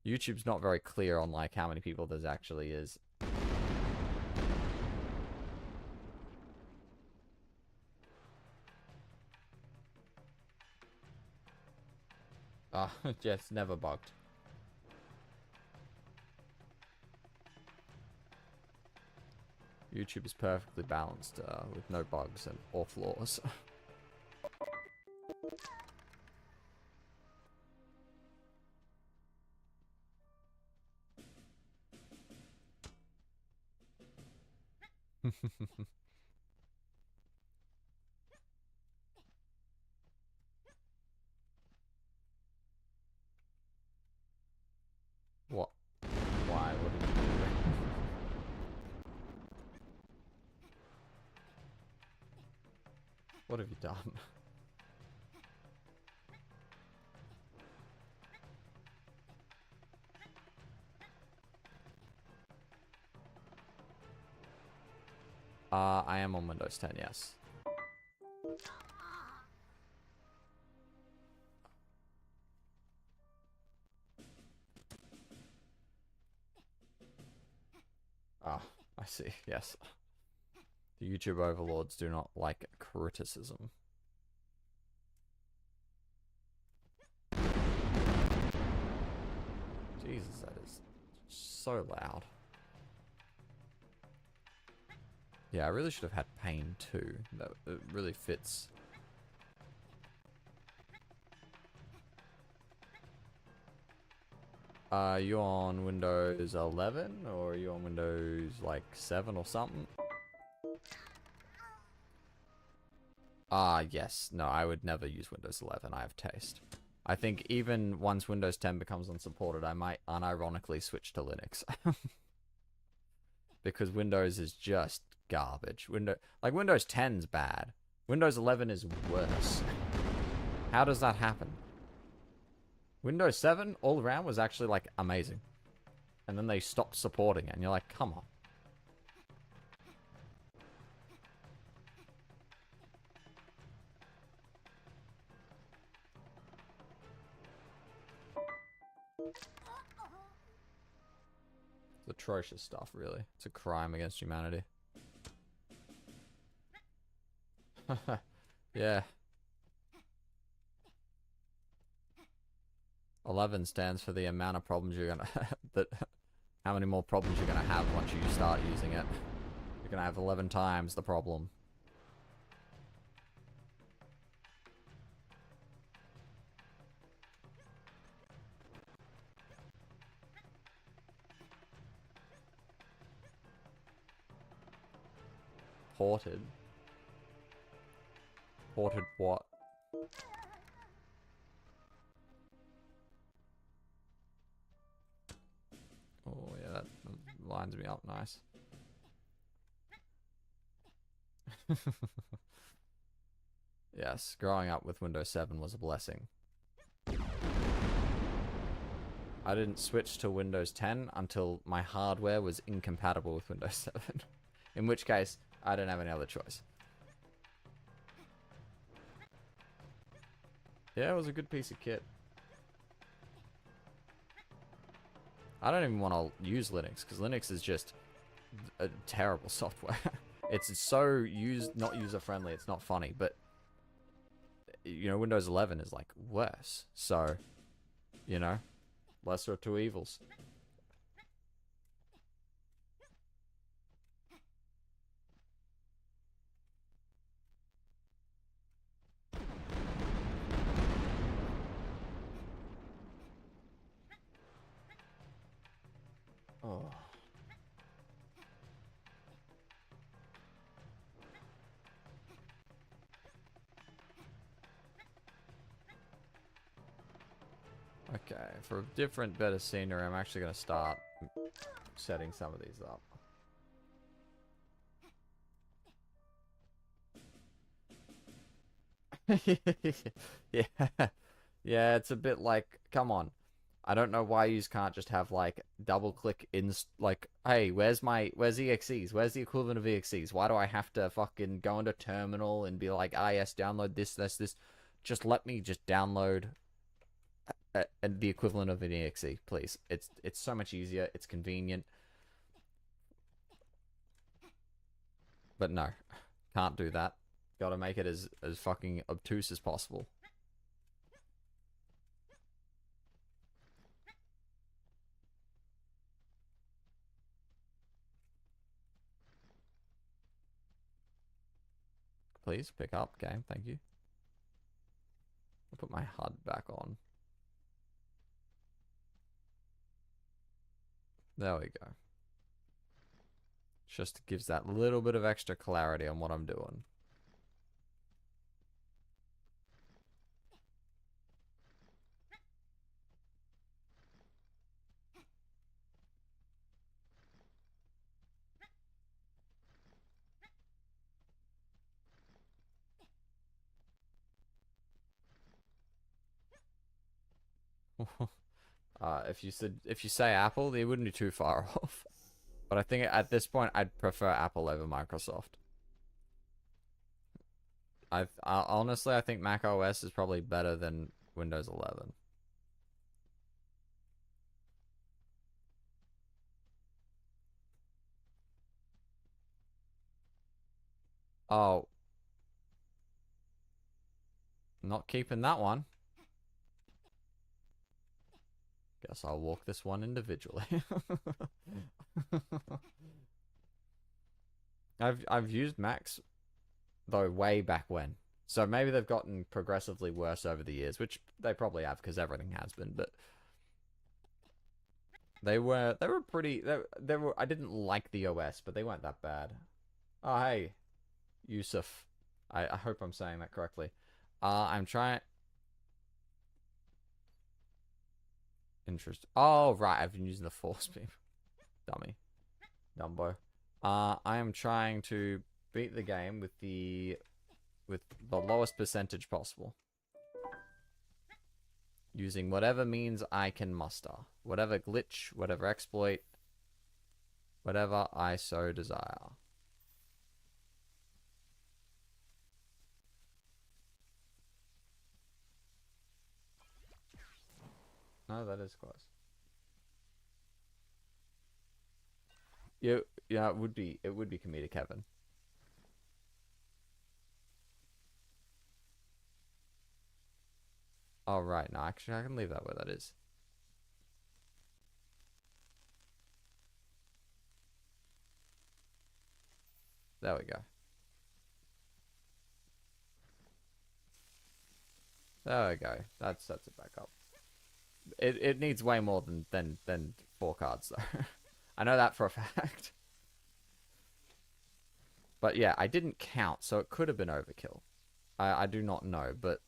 YouTube's not very clear on, like, how many people there actually is. Yeah, it's never bugged. YouTube is perfectly balanced, with no bugs or flaws. What? Why? What did you do? What have you done? I am on Windows 10, yes. Ah, I see, yes. The YouTube overlords do not like criticism. Jesus, that is so loud. Yeah, I really should have had pain too. That it really fits. Are you on Windows 11 or are you on Windows like 7 or something? Yes. No, I would never use Windows 11. I have taste. I think even once Windows 10 becomes unsupported, I might unironically switch to Linux. Because Windows is just garbage. Windows 10's bad. Windows 11 is worse. How does that happen? Windows 7 all around was actually like amazing. And then they stopped supporting it and you're like, come on. It's atrocious stuff, really. It's a crime against humanity. Yeah. 11 stands for the amount of problems you're gonna how many more problems you're gonna have once you start using it. You're gonna have 11 times the problem. Ported. Ported what? Oh yeah, that lines me up nice. Yes, growing up with Windows 7 was a blessing. I didn't switch to Windows 10 until my hardware was incompatible with Windows 7. In which case, I didn't have any other choice. Yeah, it was a good piece of kit. I don't even want to use Linux, because Linux is just a terrible software. It's so not user-friendly, it's not funny, but, you know, Windows 11 is, like, worse. So, you know, lesser of two evils. Oh. Okay, for a different, better scenery, I'm actually going to start setting some of these up. Yeah. Yeah, it's a bit like, come on. I don't know why you can't just have like double click in like, hey, where's EXEs? Where's the equivalent of EXEs? Why do I have to fucking go into terminal and be like, ah yes, download this. Just let me just download the equivalent of an EXE, please. It's so much easier, it's convenient. But no, can't do that. Gotta make it as fucking obtuse as possible. Please pick up game, thank you. I'll put my HUD back on. There we go. Just gives that little bit of extra clarity on what I'm doing. If you say Apple, it wouldn't be too far off. But I think at this point, I'd prefer Apple over Microsoft. Honestly, I think Mac OS is probably better than Windows 11. Oh, not keeping that one. Guess I'll walk this one individually. I've used Macs though way back when. So maybe they've gotten progressively worse over the years, which they probably have because everything has been, but they were pretty they were I didn't like the OS, but they weren't that bad. Oh hey, Yusuf. I hope I'm saying that correctly. I'm trying interest. Oh right, I've been using the force beam. Dummy. Dumbo. I am trying to beat the game with the lowest percentage possible. Using whatever means I can muster. Whatever glitch, whatever exploit, whatever I so desire. No, that is close. Yeah, it would be comedic heaven. Oh right, no, actually I can leave that where that is. There we go. There we go. That sets it back up. It needs way more than 4 cards though. I know that for a fact. But yeah, I didn't count, so it could have been overkill. I do not know, but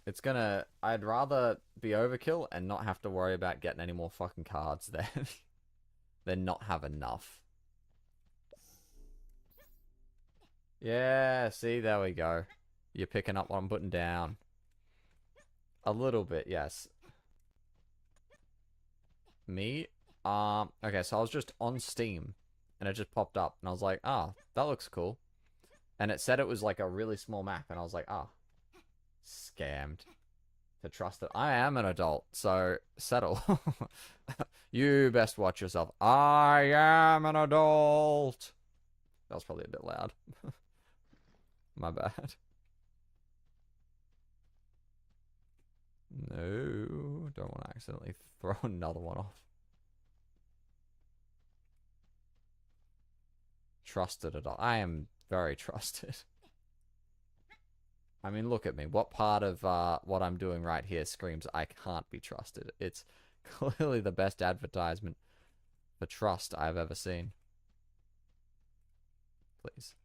it's gonna... I'd rather be overkill and not have to worry about getting any more fucking cards than not have enough. Yeah, see, there we go. You're picking up what I'm putting down. A little bit, yes. Me? Okay, so I was just on Steam, and it just popped up, and I was like, ah, that looks cool. And it said it was like a really small map, and I was like, ah, scammed. To trust it. I am an adult, so settle. You best watch yourself. I am an adult. That was probably a bit loud. My bad. No, don't want to accidentally throw another one off. Trusted adult. I am very trusted. I mean, look at me. What part of what I'm doing right here screams I can't be trusted? It's clearly the best advertisement for trust I've ever seen. Please.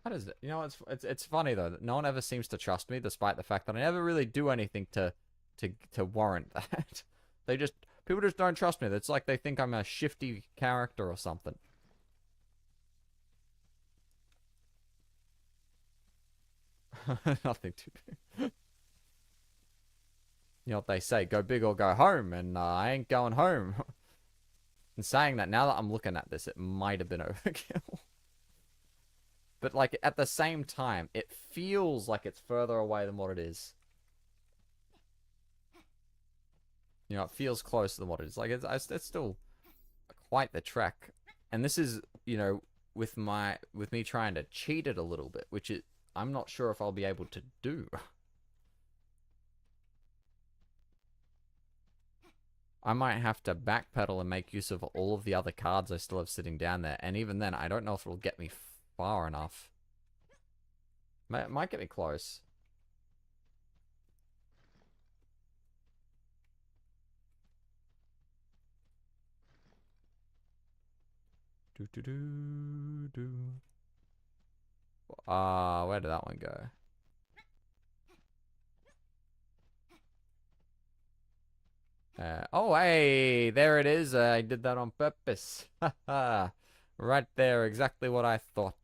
How does it? You know, it's funny though that no one ever seems to trust me, despite the fact that I never really do anything to warrant that. They just people just don't trust me. It's like they think I'm a shifty character or something. Nothing too big. You know what they say: go big or go home, and I ain't going home. And saying that, now that I'm looking at this, it might have been overkill. But like at the same time, it feels like it's further away than what it is. You know, it feels closer than what it is. Like it's still quite the trek. And this is, you know, with me trying to cheat it a little bit, which I'm not sure if I'll be able to do. I might have to backpedal and make use of all of the other cards I still have sitting down there. And even then, I don't know if it'll get me far enough. It might get me close. Do do do do. Where did that one go? Oh, hey, there it is. I did that on purpose. Right there, exactly what I thought.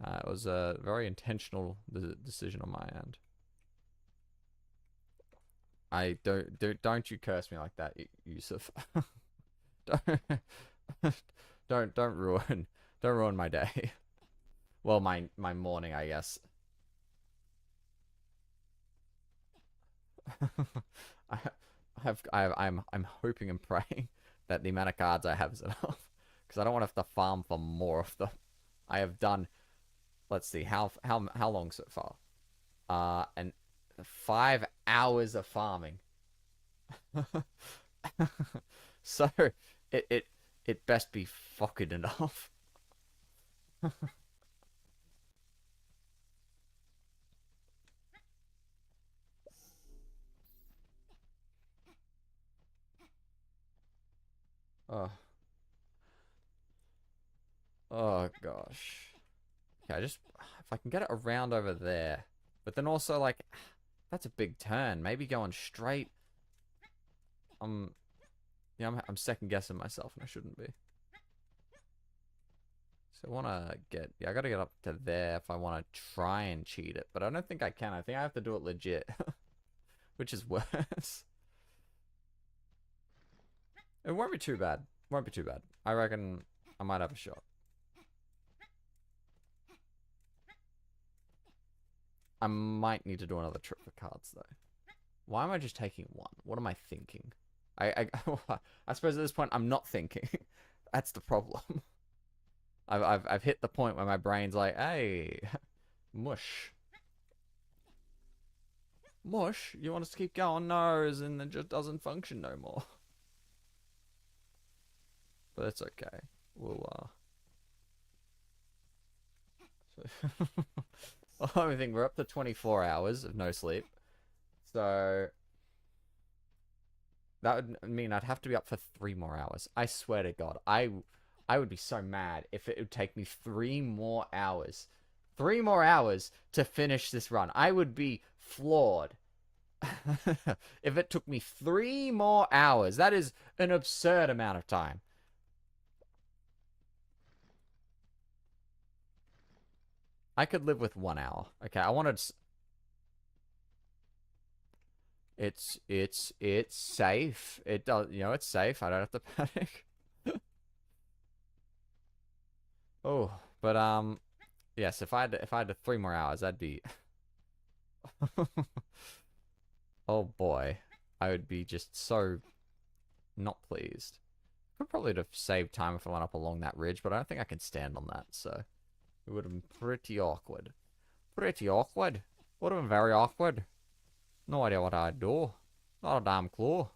It was a very intentional decision on my end. I don't you curse me like that, Yusuf. don't don't ruin my day. Well, my morning, I guess. I I'm hoping and praying that the amount of cards I have is enough, because I don't want to have to farm for more of them. I have done, let's see, how long so far? And 5 hours of farming. So it best be fucking enough. Oh, oh gosh. Okay, if I can get it around over there, but then also like that's a big turn. Maybe going straight. Um, yeah, I'm second guessing myself, and I shouldn't be. So I want to get, yeah, I got to get up to there if I want to try and cheat it, but I don't think I can. I think I have to do it legit, which is worse. It won't be too bad. Won't be too bad. I reckon I might have a shot. I might need to do another trip for cards, though. Why am I just taking one? What am I thinking? I suppose at this point I'm not thinking. That's the problem. I've hit the point where my brain's like, hey, mush. Mush? You want us to keep going? No, and it just doesn't function no more. But it's okay. We'll I think we're up to 24 hours of no sleep. So that would mean I'd have to be up for 3 more hours. I swear to God, I would be so mad if it would take me 3 more hours. 3 more hours to finish this run. I would be floored. If it took me 3 more hours. That is an absurd amount of time. I could live with 1 hour. Okay, I wanted... It's safe. It does, it's safe. I don't have to panic. Oh, but yes, if I had 3 more hours, that'd be oh boy. I would be just so not pleased. Could probably have saved time if I went up along that ridge, but I don't think I can stand on that, so it would have been pretty awkward. Pretty awkward. Would have been very awkward. No idea what I'd do. Not a damn clue.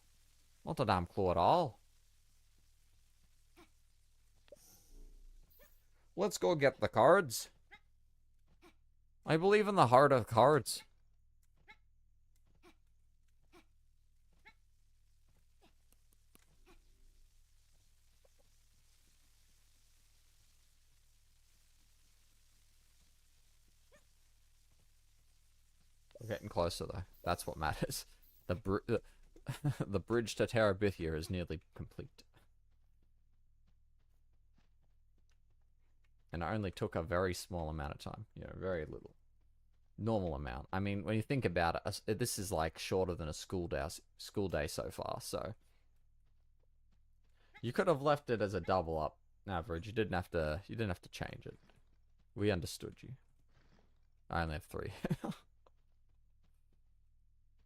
Not a damn clue at all. Let's go get the cards. I believe in the heart of cards. We're getting closer, though. That's what matters. The bridge to Terabithia is nearly complete. And it only took a very small amount of time. Very little. Normal amount. I mean, when you think about it, this is like shorter than a school day so far, so... You could have left it as a double up average. You didn't have to change it. We understood you. I only have 3.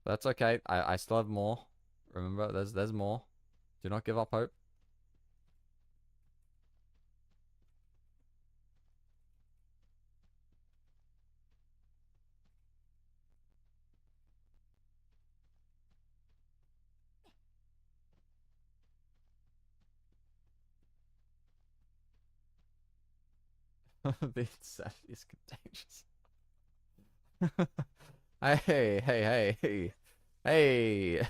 That's okay. I still have more. Remember, there's more. Do not give up hope. The insanity is contagious. Hey.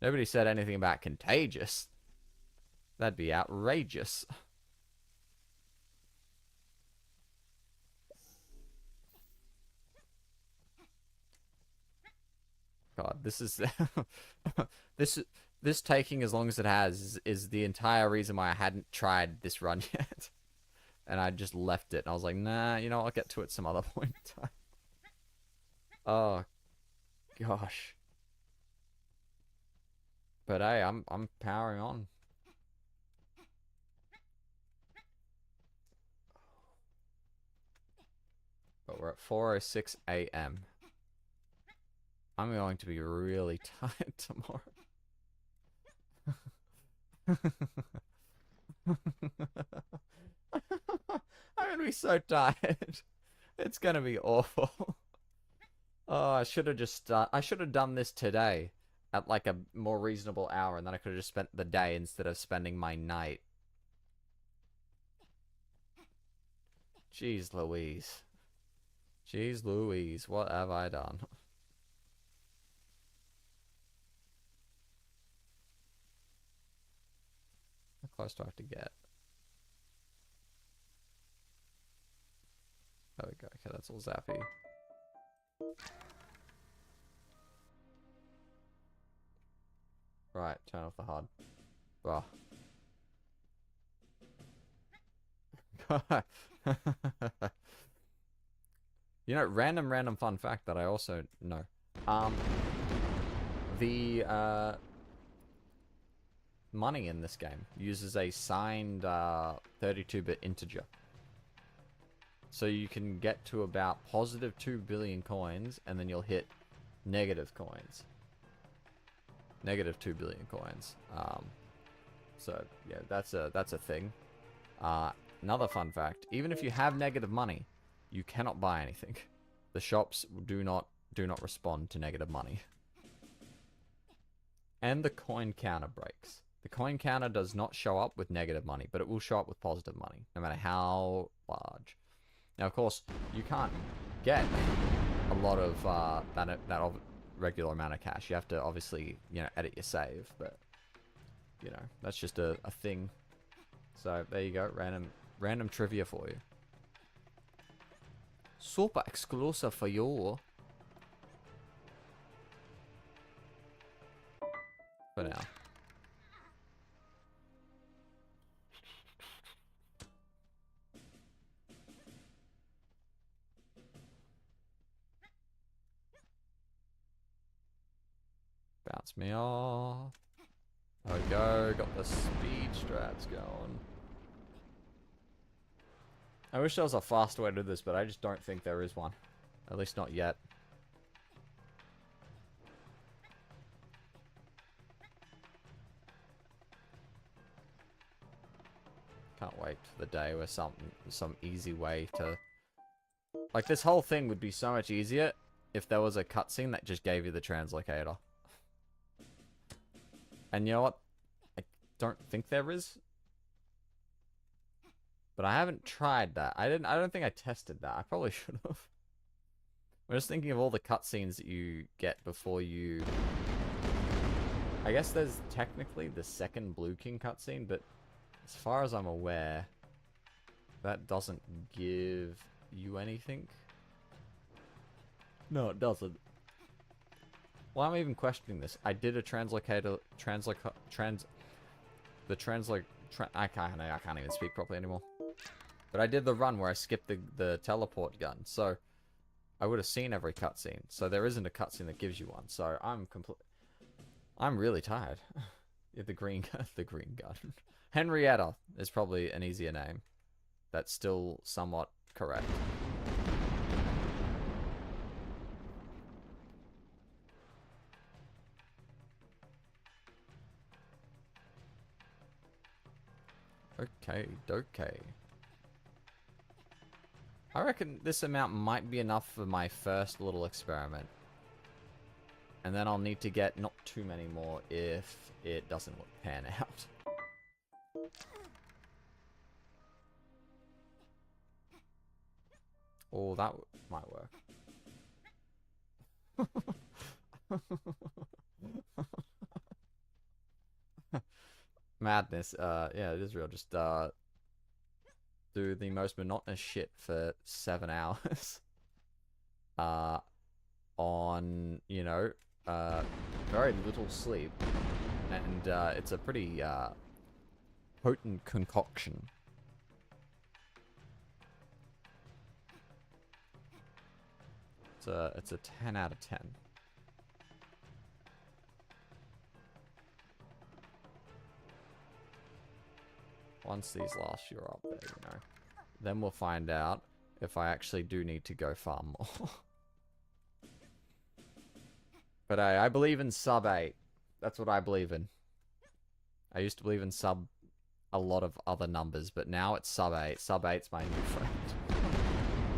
Nobody said anything about contagious. That'd be outrageous. God, this is this taking as long as it has is the entire reason why I hadn't tried this run yet. and I just left it. And I was like, nah, you know, I'll get to it some other point in time. Oh, gosh. But hey, I'm powering on. But we're at 4:06 a.m. I'm going to be really tired tomorrow. I'm gonna be so tired. It's gonna be awful. Oh, I should have just I should have done this today at like a more reasonable hour, and then I could have just spent the day instead of spending my night. Jeez Louise. Jeez Louise, what have I done? How close do I have to get? There we go. Okay, that's all zappy. Right, turn off the HUD. Oh. You know, random fun fact that I also know. The money in this game uses a signed 32-bit integer. So you can get to about positive 2 billion coins, and then you'll hit negative coins. Negative 2 billion coins. So yeah, that's a thing. Another fun fact: even if you have negative money, you cannot buy anything. The shops do not respond to negative money. And the coin counter breaks. The coin counter does not show up with negative money, but it will show up with positive money, no matter how large. Now, of course, you can't get a lot of that regular amount of cash. You have to obviously, you know, edit your save, but you know, that's just a thing. So there you go, random trivia for you. Super exclusive for you. For now. Bounce me off. There we go. Got the speed strats going. I wish there was a faster way to do this, but I just don't think there is one. At least not yet. Can't wait for the day where some easy way to... Like, this whole thing would be so much easier if there was a cutscene that just gave you the translocator. And you know what? I don't think there is. But I haven't tried that. I don't think I tested that. I probably should have. I'm just thinking of all the cutscenes that you get before you... I guess there's technically the second Blue King cutscene, but as far as I'm aware, that doesn't give you anything. No, it doesn't. Why am I even questioning this? I did a translocator... I can't even speak properly anymore. But I did the run where I skipped the teleport gun, so I would have seen every cutscene. So there isn't a cutscene that gives you one. So I'm really tired. The green gun. Henrietta is probably an easier name. That's still somewhat correct. Okay. I reckon this amount might be enough for my first little experiment. And then I'll need to get not too many more if it doesn't pan out. Oh, that might work. Madness. Yeah, it is real. Just do the most monotonous shit for 7 hours. On, you know, very little sleep. And it's a pretty potent concoction. It's a 10 out of 10. Once these last few are up there, you know. Then we'll find out if I actually do need to go farm more. But hey, I believe in sub 8. That's what I believe in. I used to believe in sub a lot of other numbers, but now it's sub 8. Sub 8's my new friend.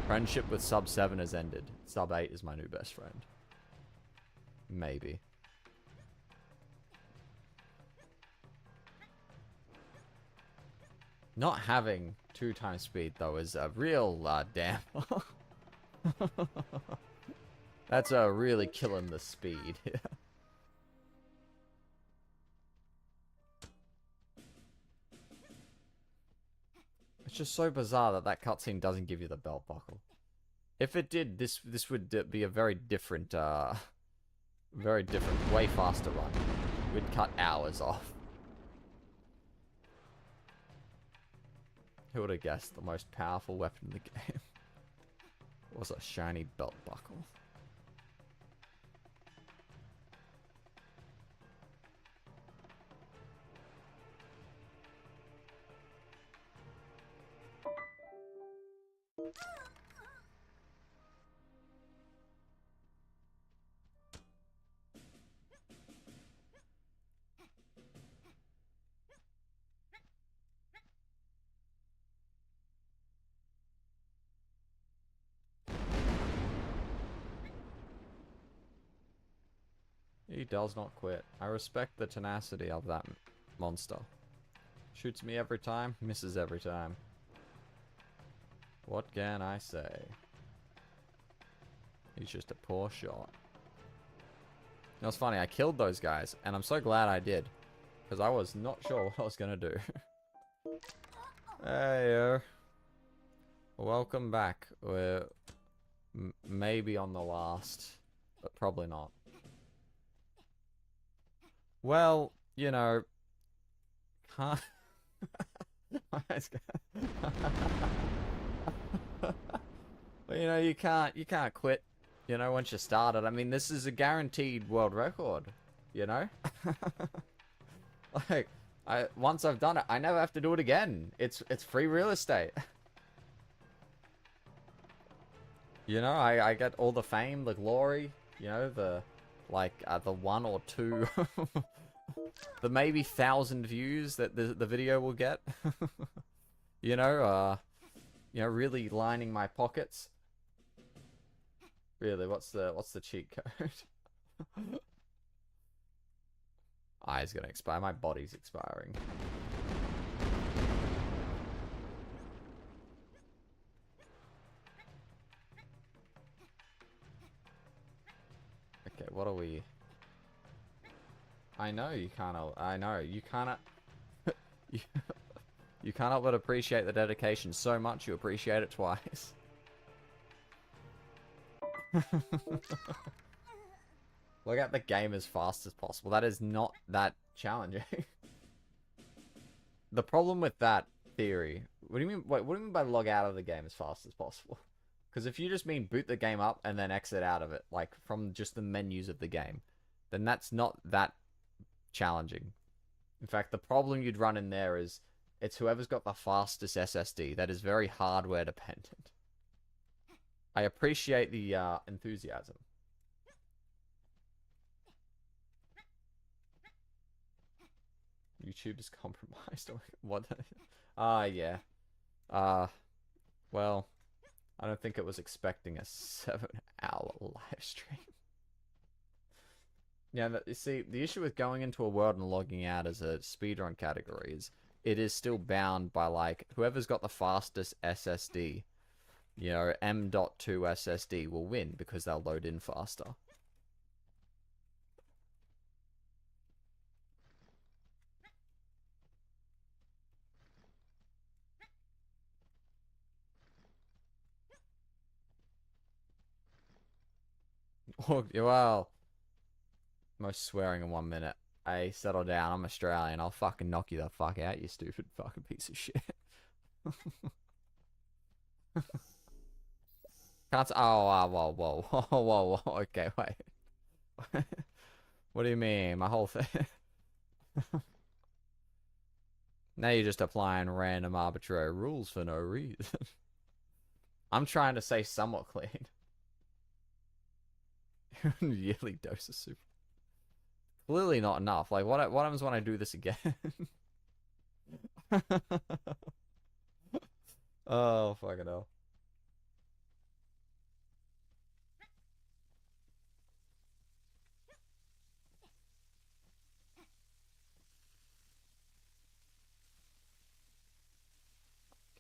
Friendship with sub 7 has ended. Sub 8 is my new best friend. Maybe. Not having 2 times speed, though, is a real damn. That's really killing the speed. It's just so bizarre that that cutscene doesn't give you the belt buckle. If it did, this would be a very different, way faster run. We'd cut hours off. Who would have guessed the most powerful weapon in the game was a shiny belt buckle? He does not quit. I respect the tenacity of that monster. Shoots me every time, misses every time. What can I say? He's just a poor shot. You know, it's funny, I killed those guys, and I'm so glad I did. Because I was not sure what I was going to do. Hey, welcome back. We're maybe on the last, but probably not. Well, you know, can't. Well, you know, you can't quit. You know, once you started. I mean, this is a guaranteed world record. You know, like once I've done it, I never have to do it again. It's free real estate. You know, I get all the fame, the glory. You know, the 1 or 2 the maybe 1,000 views that the video will get. You know, really lining my pockets. Really, what's the cheat code? Eye's gonna expire. My body's expiring. Okay, what are we? I know you can't. I know you cannot. You cannot but appreciate the dedication so much you appreciate it twice. Log out the game as fast as possible. That is not that challenging. The problem with that theory. What do you mean? Wait, what do you mean by log out of the game as fast as possible? Because if you just mean boot the game up and then exit out of it, like from just the menus of the game, then that's not that challenging. In fact, the problem you'd run in there is it's whoever's got the fastest SSD. That is very hardware dependent. I appreciate the enthusiasm. YouTube is compromised. What? Yeah. Well, I don't think it was expecting a 7-hour live stream. Yeah, you see, the issue with going into a world and logging out as a speedrun category is it is still bound by, like, whoever's got the fastest SSD, you know, M.2 SSD will win because they'll load in faster. Oh, well, most swearing in 1 minute. Hey, settle down. I'm Australian. I'll fucking knock you the fuck out, you stupid fucking piece of shit. Can't. Whoa, whoa, whoa, whoa, whoa. Okay, wait. What do you mean? My whole thing. Now you're just applying random arbitrary rules for no reason. I'm trying to say somewhat clean. Yearly dose of super. Clearly not enough. Like, what happens when I do this again? Oh, fucking hell.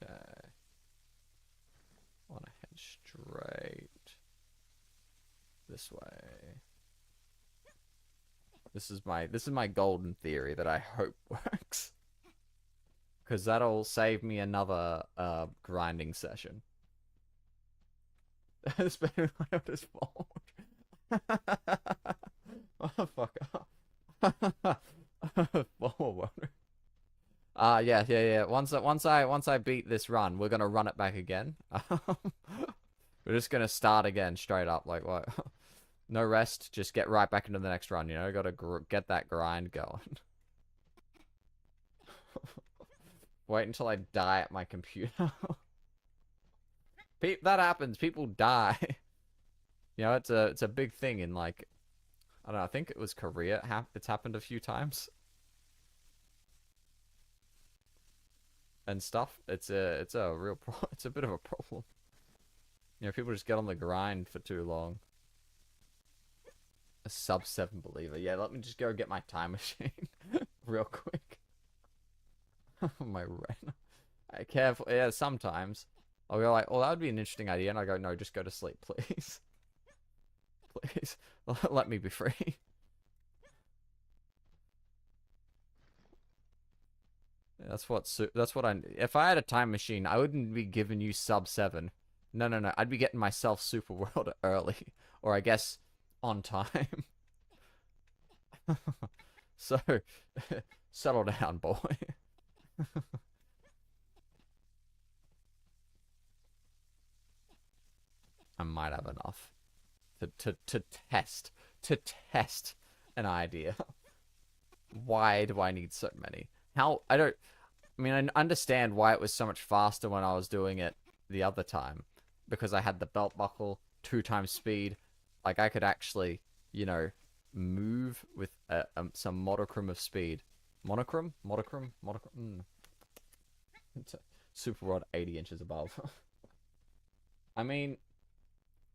Okay. Wanna head straight this way. This is my golden theory that I hope works. Because that'll save me another grinding session. It's better than I was forward. Oh, fuck off. Forward. Yeah. Once I beat this run, we're gonna run it back again. We're just gonna start again straight up. Like what? No rest. Just get right back into the next run. You know, gotta get that grind going. Wait until I die at my computer. That happens. People die. You know, it's a big thing in like, I don't know. I think it was Korea. It's happened a few times. And stuff. It's a real it's a bit of a problem. You know, people just get on the grind for too long. A sub 7 believer. Yeah, let me just go get my time machine real quick. My rent. I careful. Yeah, sometimes I'll go like, oh, that would be an interesting idea, and I go, no, just go to sleep, please. Please, let me be free. That's what I. If I had a time machine, I wouldn't be giving you sub 7. No. I'd be getting myself super world early, or I guess on time. So, settle down, boy. I might have enough to test an idea. Why do I need so many? I mean, I understand why it was so much faster when I was doing it the other time. Because I had the belt buckle, 2 times speed. Like, I could actually, you know, move with some modicum of speed. Monochrome? Super rod 80 inches above. I mean,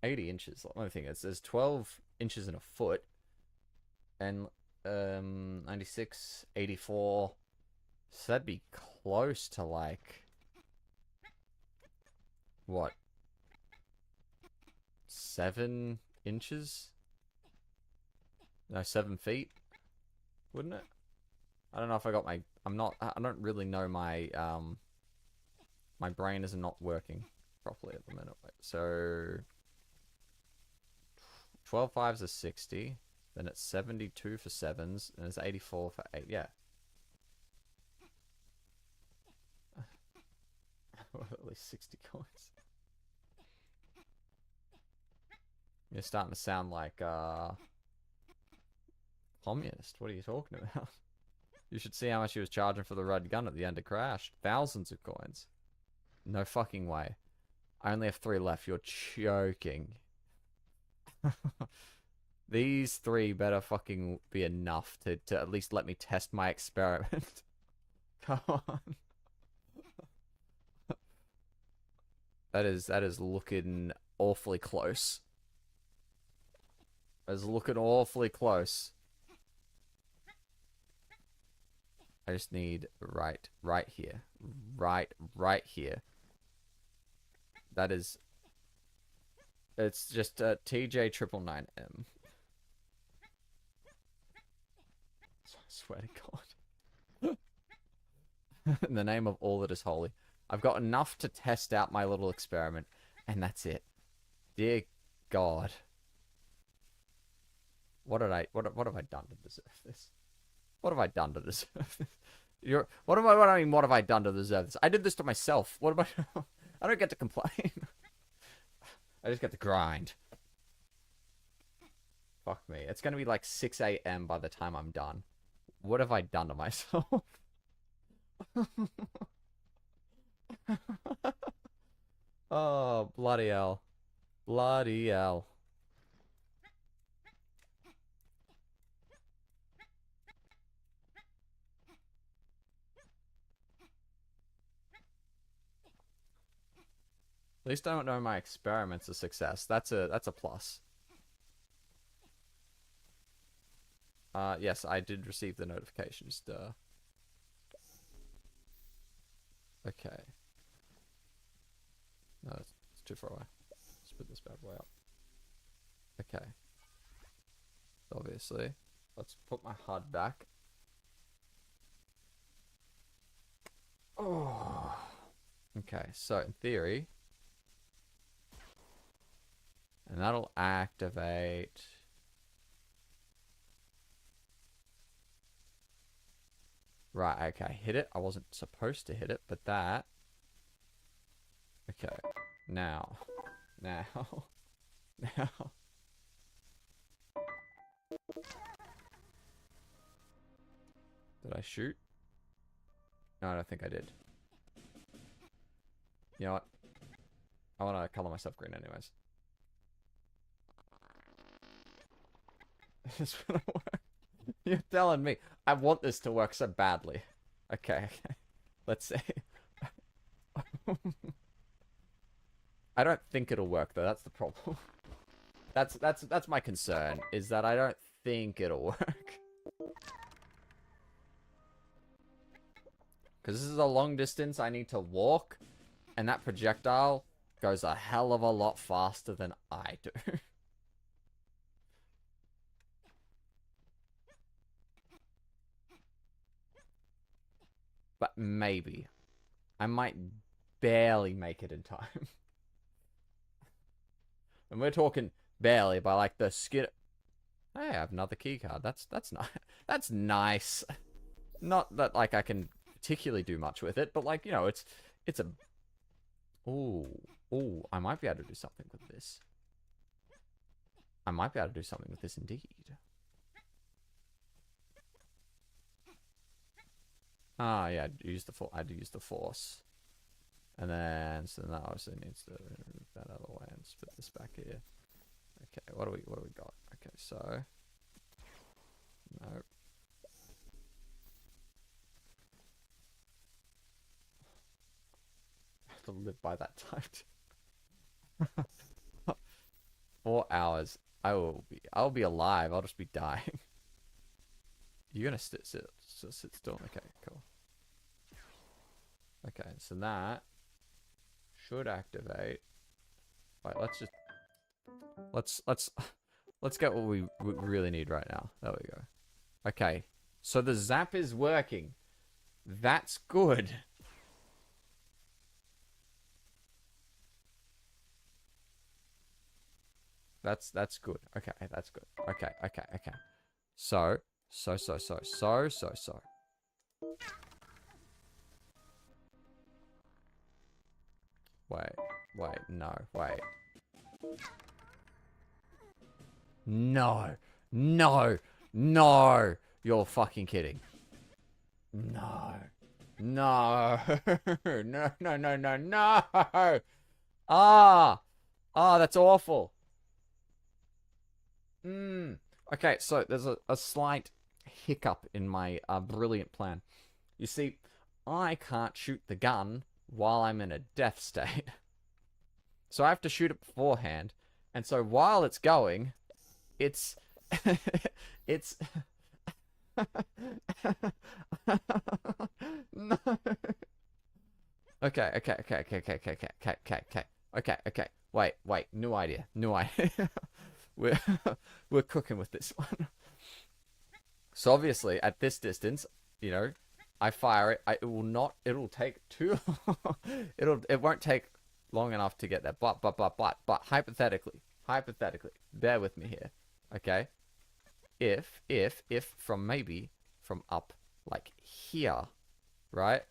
80 inches. The only thing is, there's 12 inches in a foot. And 96, 84. So that'd be close to like what? 7 inches? No, 7 feet, wouldn't it? I don't know if I got my. I don't really know my. My brain is not working properly at the minute. So 12 fives are 60. Then it's 72 for 7s, and it's 84 for 8. Yeah. At least 60 coins. You're starting to sound like communist. What are you talking about? You should see how much he was charging for the red gun at the end of Crash. Thousands of coins. No fucking way. I only have 3 left. You're joking. These 3 better fucking be enough to at least let me test my experiment. Come on. That is looking awfully close. That is looking awfully close. I just need right here. Right here. That is... It's just TJ 999M. I swear to God. In the name of all that is holy. I've got enough to test out my little experiment, and that's it. Dear God. What have I done to deserve this? What have I done to deserve this? What have I done to deserve this? I did this to myself. What am I? I don't get to complain. I just get to grind. Fuck me. It's gonna be like 6 a.m. by the time I'm done. What have I done to myself? Oh, bloody hell. Bloody hell. At least I don't know my experiment's a success. That's a plus. Yes, I did receive the notifications. Duh. Okay. No, it's too far away. Let's put this bad boy up. Okay. Obviously. Let's put my HUD back. Oh. Okay, so in theory... And that'll activate... Right, okay, hit it. I wasn't supposed to hit it, but that... Okay, now... Now... Did I shoot? No, I don't think I did. You know what? I want to color myself green anyways. This gonna work. You're telling me. I want this to work so badly. Okay, okay. Let's see. I don't think it'll work though, that's the problem. That's my concern, is that I don't think it'll work. Because this is a long distance I need to walk, and that projectile goes a hell of a lot faster than I do. But maybe. I might barely make it in time. And we're talking barely by like the skin. Hey, I have another key card. That's nice. That's nice. Not that like I can particularly do much with it, but like, you know, it's a... Ooh, I might be able to do something with this. I might be able to do something with this indeed. Ah, yeah, I'd use the force. And then, so that obviously needs to move that other way and split this back here. Okay, what do we got? Okay, so... No. I have to live by that time. 4 hours. I'll be alive. I'll just be dying. You're gonna sit still. Okay, cool. Okay, so that should activate. Wait, let's get what we really need right now. There we go. Okay, so the zap is working. That's good. That's good. Okay, that's good. Okay. So. Wait, no, wait. No. You're fucking kidding. No. No. Ah, that's awful. Okay, so there's a slight hiccup in my brilliant plan. You see, I can't shoot the gun while I'm in a death state. So I have to shoot it beforehand. And so while it's going, it's... it's... No. Okay. Wait. New idea. We're cooking with this one. So obviously, at this distance, you know, I fire it. It'll take too long. It won't take long enough to get there. But hypothetically, bear with me here, okay? If from up like here, right?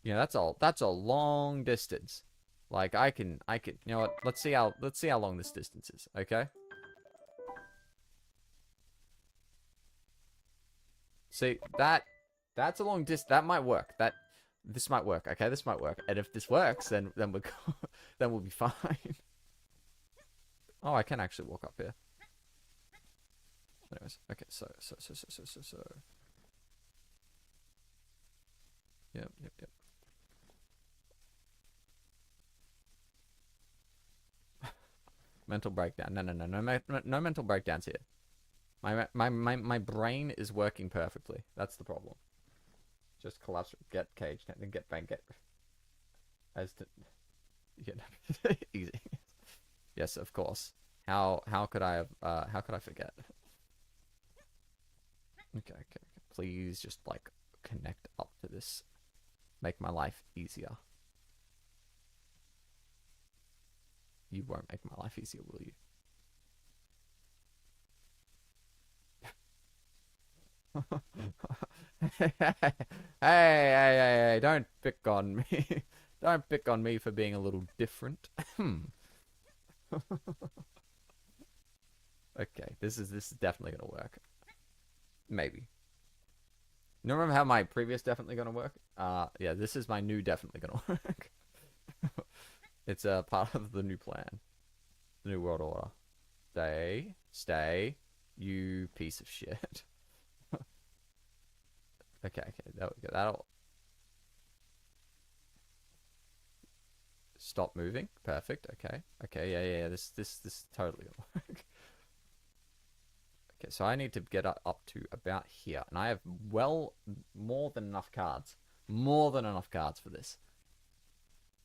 You know, that's a long distance. Like, I can, you know what? Let's see how long this distance is, okay? See, that's a long distance. That might work. This might work, okay? This might work. And if this works, then we're, then we'll be fine. Oh, I can actually walk up here. Anyways, okay, so. Yep. Mental breakdown. No mental breakdowns here. My brain is working perfectly. That's the problem. Just collapse, get cage, then get bang, get as to easy. Yes, of course. How could I have how could I forget? Okay. Please just like connect up to this. Make my life easier. You won't make my life easier, will you? Hey, don't pick on me. Don't pick on me for being a little different. Okay, this is definitely gonna work. Maybe. You remember how my previous definitely gonna work? Yeah, this is my new definitely gonna work. It's a part of the new plan. The new world order. Stay, you piece of shit. Okay, there we go. That'll stop moving. Perfect. Okay, yeah. This is totally gonna work. Okay, so I need to get up to about here, and I have well more than enough cards. More than enough cards for this.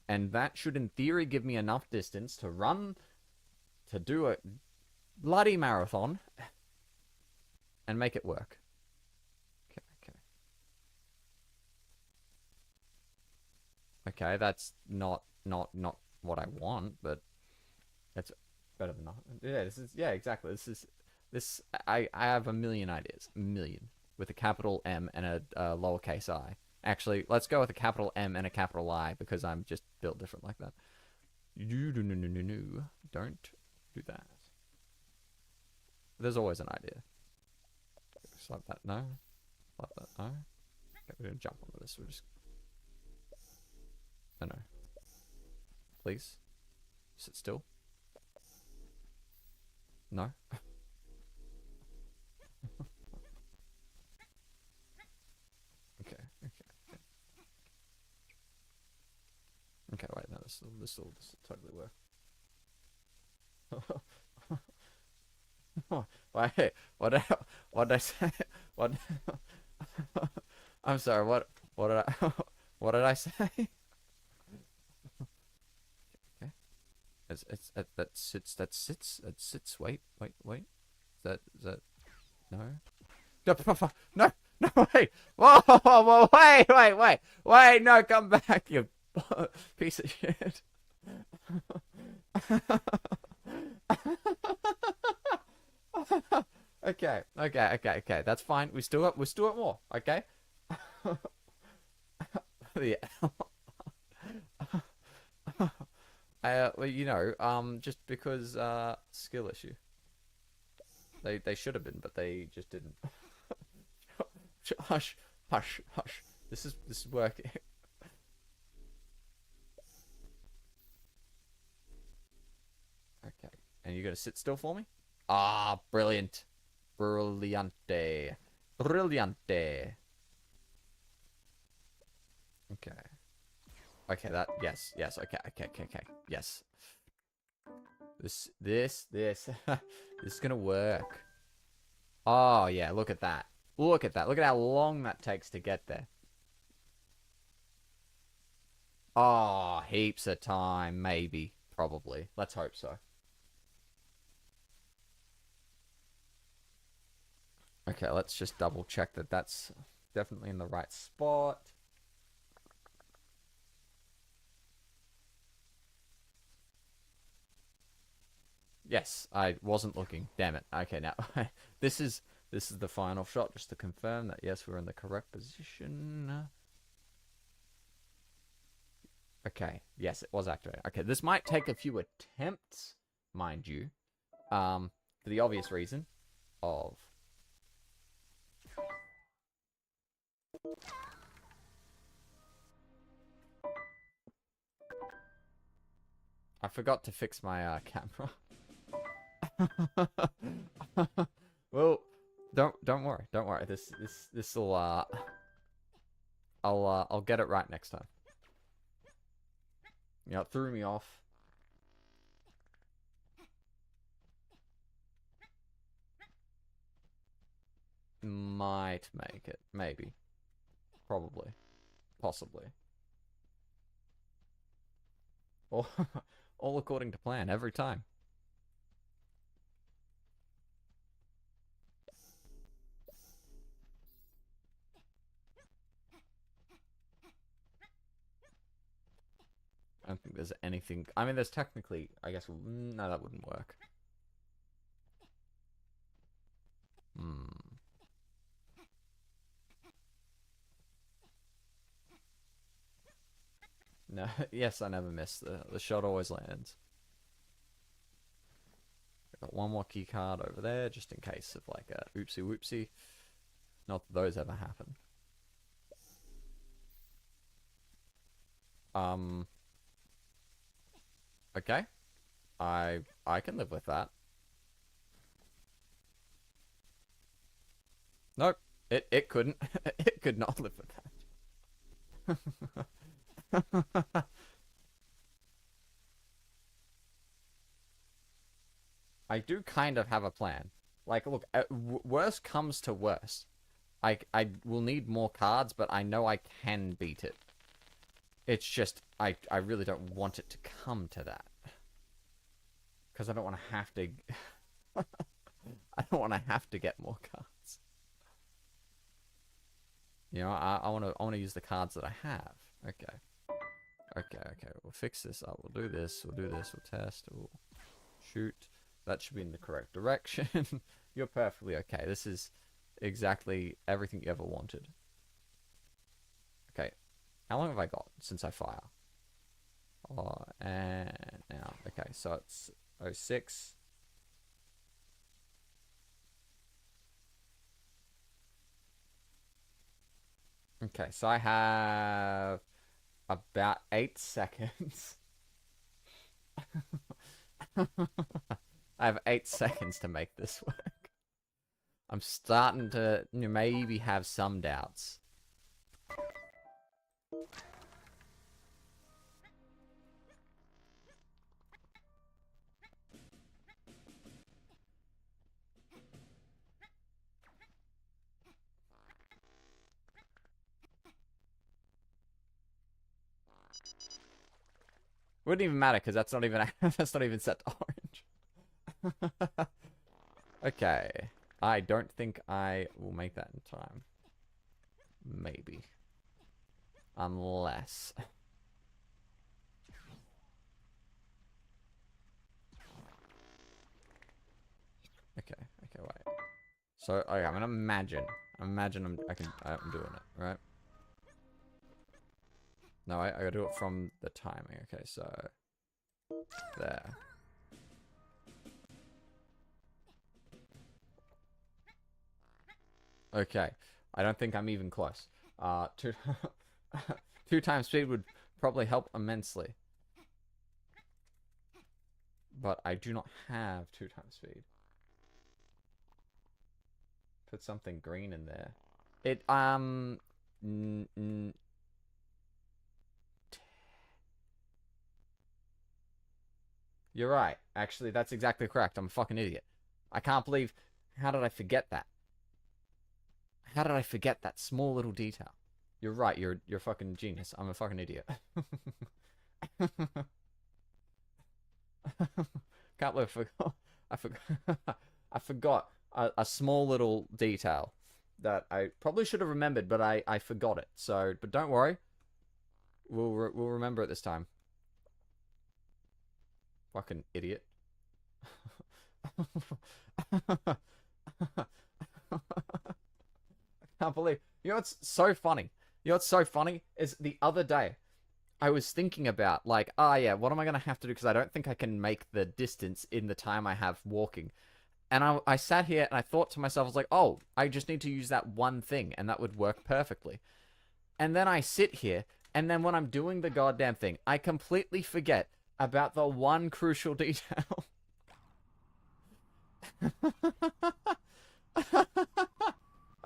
And that should, in theory, give me enough distance to run, to do a bloody marathon, and make it work. Okay. Okay, that's not what I want, but it's better than nothing. Yeah, exactly. I have a million ideas. A million. With a capital M and a lowercase I. Actually, let's go with a capital M and a capital I, because I'm just built different like that. No. Don't do that. There's always an idea. Just like that, no. Like that, no. Okay, we're gonna jump onto this. We're just... No. Please. Sit still. No. Okay, wait, no, this will totally work. Wait, what did I say? What? I'm sorry. What did I what did I say? Okay. That sits. Wait. Is that no? No, wait. Whoa, wait, no, come back, you piece of shit. Okay. That's fine. We still got more. Okay. Yeah. Well, you know, just because skill issue. They should have been, but they just didn't. Hush. This is working. Okay. And you're gonna sit still for me? Ah, brilliant. Brilliante. Okay. Okay, that, yes, okay. Yes. This this is gonna work. Oh yeah, look at that. Look at how long that takes to get there. Oh, heaps of time, maybe. Probably. Let's hope so. Okay, let's just double check that that's definitely in the right spot. Yes, I wasn't looking. Damn it. Okay, now this is the final shot, just to confirm that yes, we're in the correct position. Okay, yes, it was activated. Okay, this might take a few attempts, mind you. For the obvious reason of... I forgot to fix my camera. Well, don't worry, don't worry. This'll I'll get it right next time. Yeah, it threw me off. Might make it, maybe, probably, possibly. All, all according to plan every time. I don't think there's anything. I mean, there's technically, I guess, no, that wouldn't work. Hmm. No, yes, I never miss. The shot always lands. Got one more key card over there, just in case of like a oopsie whoopsie. Not that those ever happen. Okay. I can live with that. Nope. It couldn't. It could not live with that. I do kind of have a plan. Like, look, worst comes to worst. I will need more cards, but I know I can beat it. It's just, I really don't want it to come to that. Because I don't want to have to... I don't want to have to get more cards. You know, I want to use the cards that I have. Okay. Okay. We'll fix this up. We'll do this. We'll do this. We'll test. We'll shoot. That should be in the correct direction. You're perfectly okay. This is exactly everything you ever wanted. Okay. How long have I got since I fire? Oh, and now. Okay, so it's 06. Okay, so I have about 8 seconds. I have 8 seconds to make this work. I'm starting to maybe have some doubts. Wouldn't even matter because that's not even that's not even set to orange. Okay. I don't think I will make that in time. Maybe. Unless. Okay, wait. So, okay, I'm gonna imagine. I'm doing it, right? No, I gotta do it from the timing. Okay, so there. Okay, I don't think I'm even close. Two, 2 times speed would probably help immensely. But I do not have 2 times speed. Put something green in there. It, you're right. Actually, that's exactly correct. I'm a fucking idiot. I can't believe... How did I forget that? How did I forget that small little detail? You're right. You're a fucking genius. I'm a fucking idiot. Can't believe I forgot. I forgot a small little detail that I probably should have remembered, but I forgot it. So, but don't worry. We'll remember it this time. Fucking idiot. I can't believe. You know what's so funny? You know what's so funny is the other day I was thinking about, like, ah, yeah, what am I going to have to do? Because I don't think I can make the distance in the time I have walking. And I sat here and I thought to myself, I was like, oh, I just need to use that one thing and that would work perfectly. And then I sit here, and then when I'm doing the goddamn thing, I completely forget about the one crucial detail.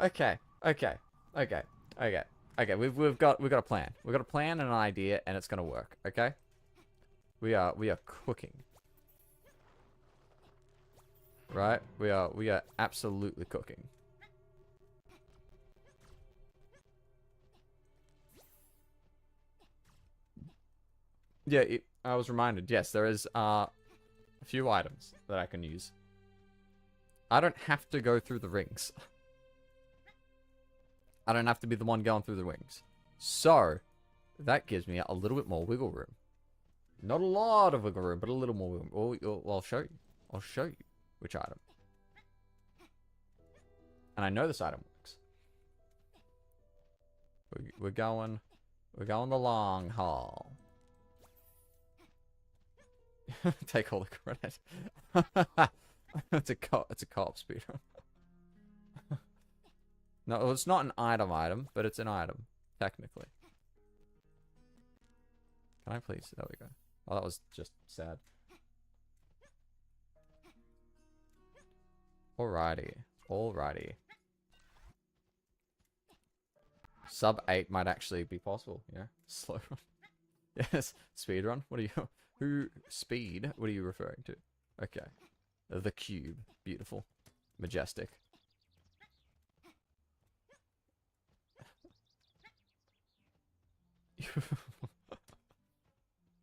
Okay, okay, okay, okay, okay. We've got a plan. We've got a plan and an idea, and it's gonna work. Okay. We are cooking. Right? We are absolutely cooking. Yeah, I was reminded. Yes, there is a few items that I can use. I don't have to go through the rings. I don't have to be the one going through the rings. So, that gives me a little bit more wiggle room. Not a lot of wiggle room, but a little more wiggle room. Oh, I'll show you. I'll show you which item. And I know this item works. We're going the long haul. Take all the credit. It's a co-op speedrun. No, it's not an item, but it's an item, technically. Can I please? There we go. Oh, that was just sad. Alrighty. Alrighty. Sub 8 might actually be possible, yeah. Slow run. Yes, speed run. What are you... Speed? What are you referring to? Okay. The cube. Beautiful. Majestic.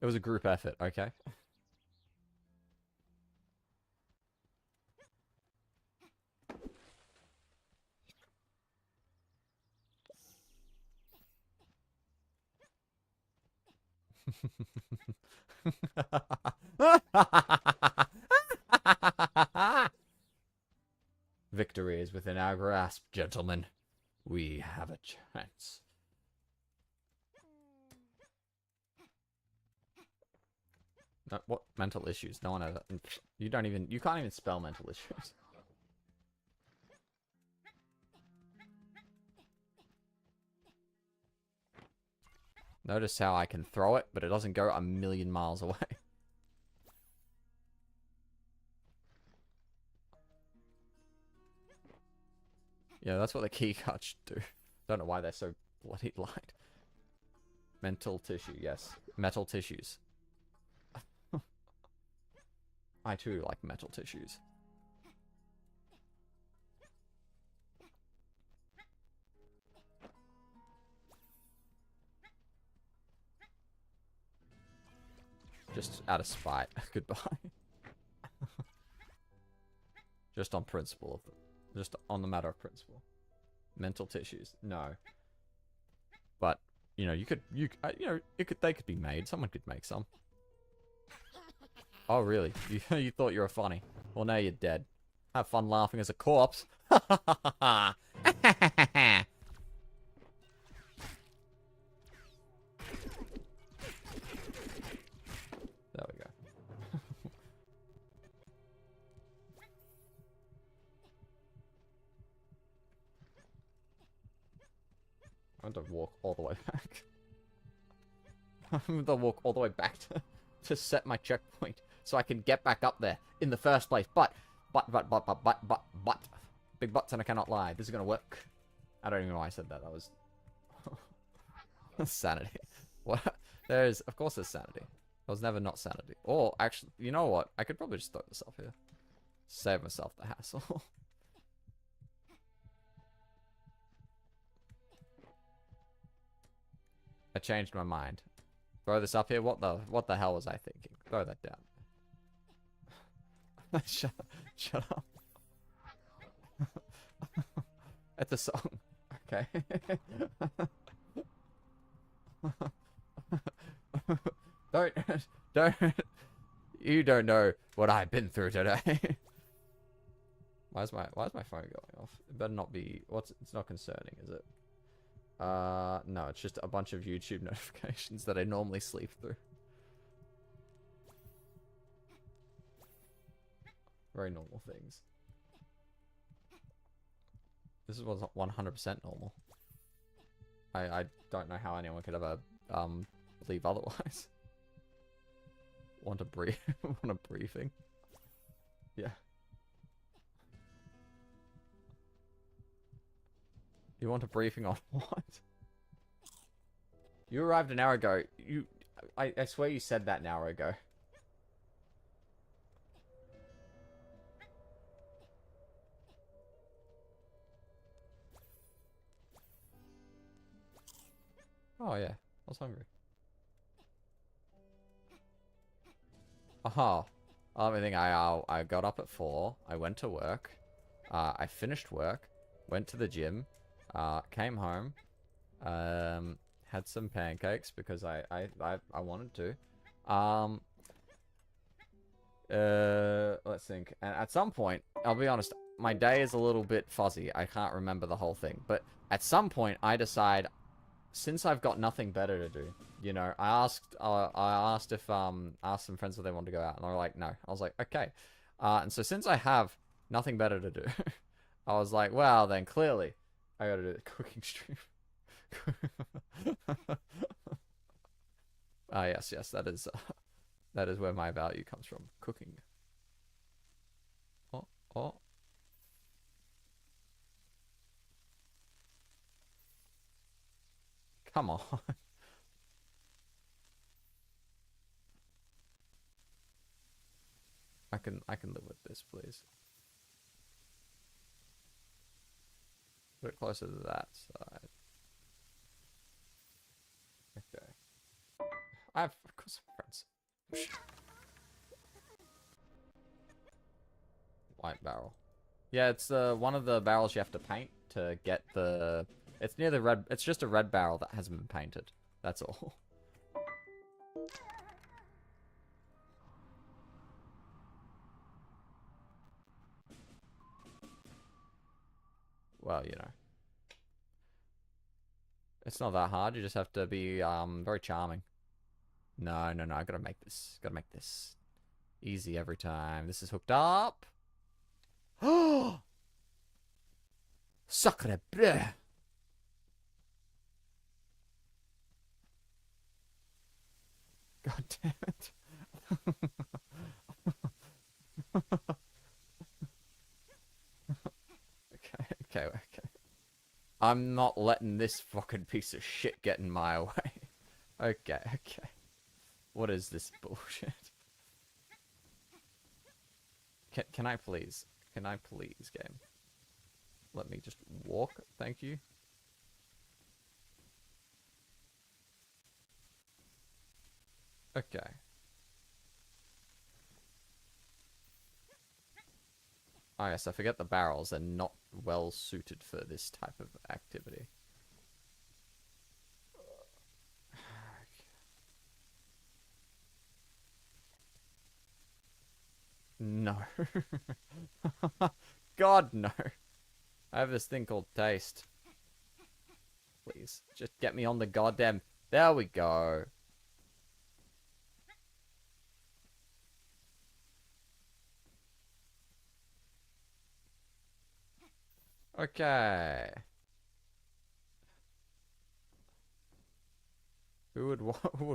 It was a group effort, okay? Victory is within our grasp, gentlemen. We have a chance. No, what mental issues? No one ever. You can't even spell mental issues. Notice how I can throw it, but it doesn't go a million miles away. Yeah, that's what the key cards do. Don't know why they're so bloody light. Mental tissue, yes. Metal tissues. I too like metal tissues. Just out of spite. Goodbye. Just on principle. Just on the matter of principle. Mental tissues. No. But, you know, they could be made. Someone could make some. Oh, really? You thought you were funny. Well, now you're dead. Have fun laughing as a corpse. There we go. I want to walk all the way back. I want to walk all the way back to set my checkpoint so I can get back up there in the first place. But. Big butts and I cannot lie. This is going to work. I don't even know why I said that. That was... sanity. What? Of course there's sanity. There was never not sanity. Or, actually, you know what? I could probably just throw this up here. Save myself the hassle. I changed my mind. Throw this up here? What the hell was I thinking? Throw that down. Shut up. It's a song. Okay. Don't. You don't know what I've been through today. Why is my phone going off? It better not be. It's not concerning, is it? No, it's just a bunch of YouTube notifications that I normally sleep through. Very normal things. This was 100% normal. I don't know how anyone could ever believe otherwise. Want a briefing? Yeah. You want a briefing on what? You arrived an hour ago. I swear you said that an hour ago. Oh yeah, I was hungry. Aha. I think I got up at 4. I went to work. I finished work. Went to the gym. Came home. Had some pancakes because I wanted to. Let's think. And at some point, I'll be honest, my day is a little bit fuzzy. I can't remember the whole thing. But at some point, I decide, since I've got nothing better to do, you know, I asked if asked some friends if they wanted to go out, and they were like, no. I was like, okay. And so since I have nothing better to do, I was like, well, then clearly I got to do the cooking stream. Yes, that is where my value comes from. Cooking. Oh. Come on. I can live with this, please. Put it closer to that side. Okay. I've got some friends. White barrel. Yeah, it's one of the barrels you have to paint to get the... It's near the red... It's just a red barrel that hasn't been painted. That's all. Well, you know. It's not that hard. You just have to be very charming. No. I gotta make this. Gotta make this easy every time. This is hooked up. Oh! Sacre bleu! God damn it. Okay. I'm not letting this fucking piece of shit get in my way. Okay. What is this bullshit? Can I please? Can I please, game? Let me just walk, thank you. Okay. Oh yes, I forget the barrels are not well suited for this type of activity. No. God, no. I have this thing called taste. Please, just get me on the goddamn... There we go. Okay. Who would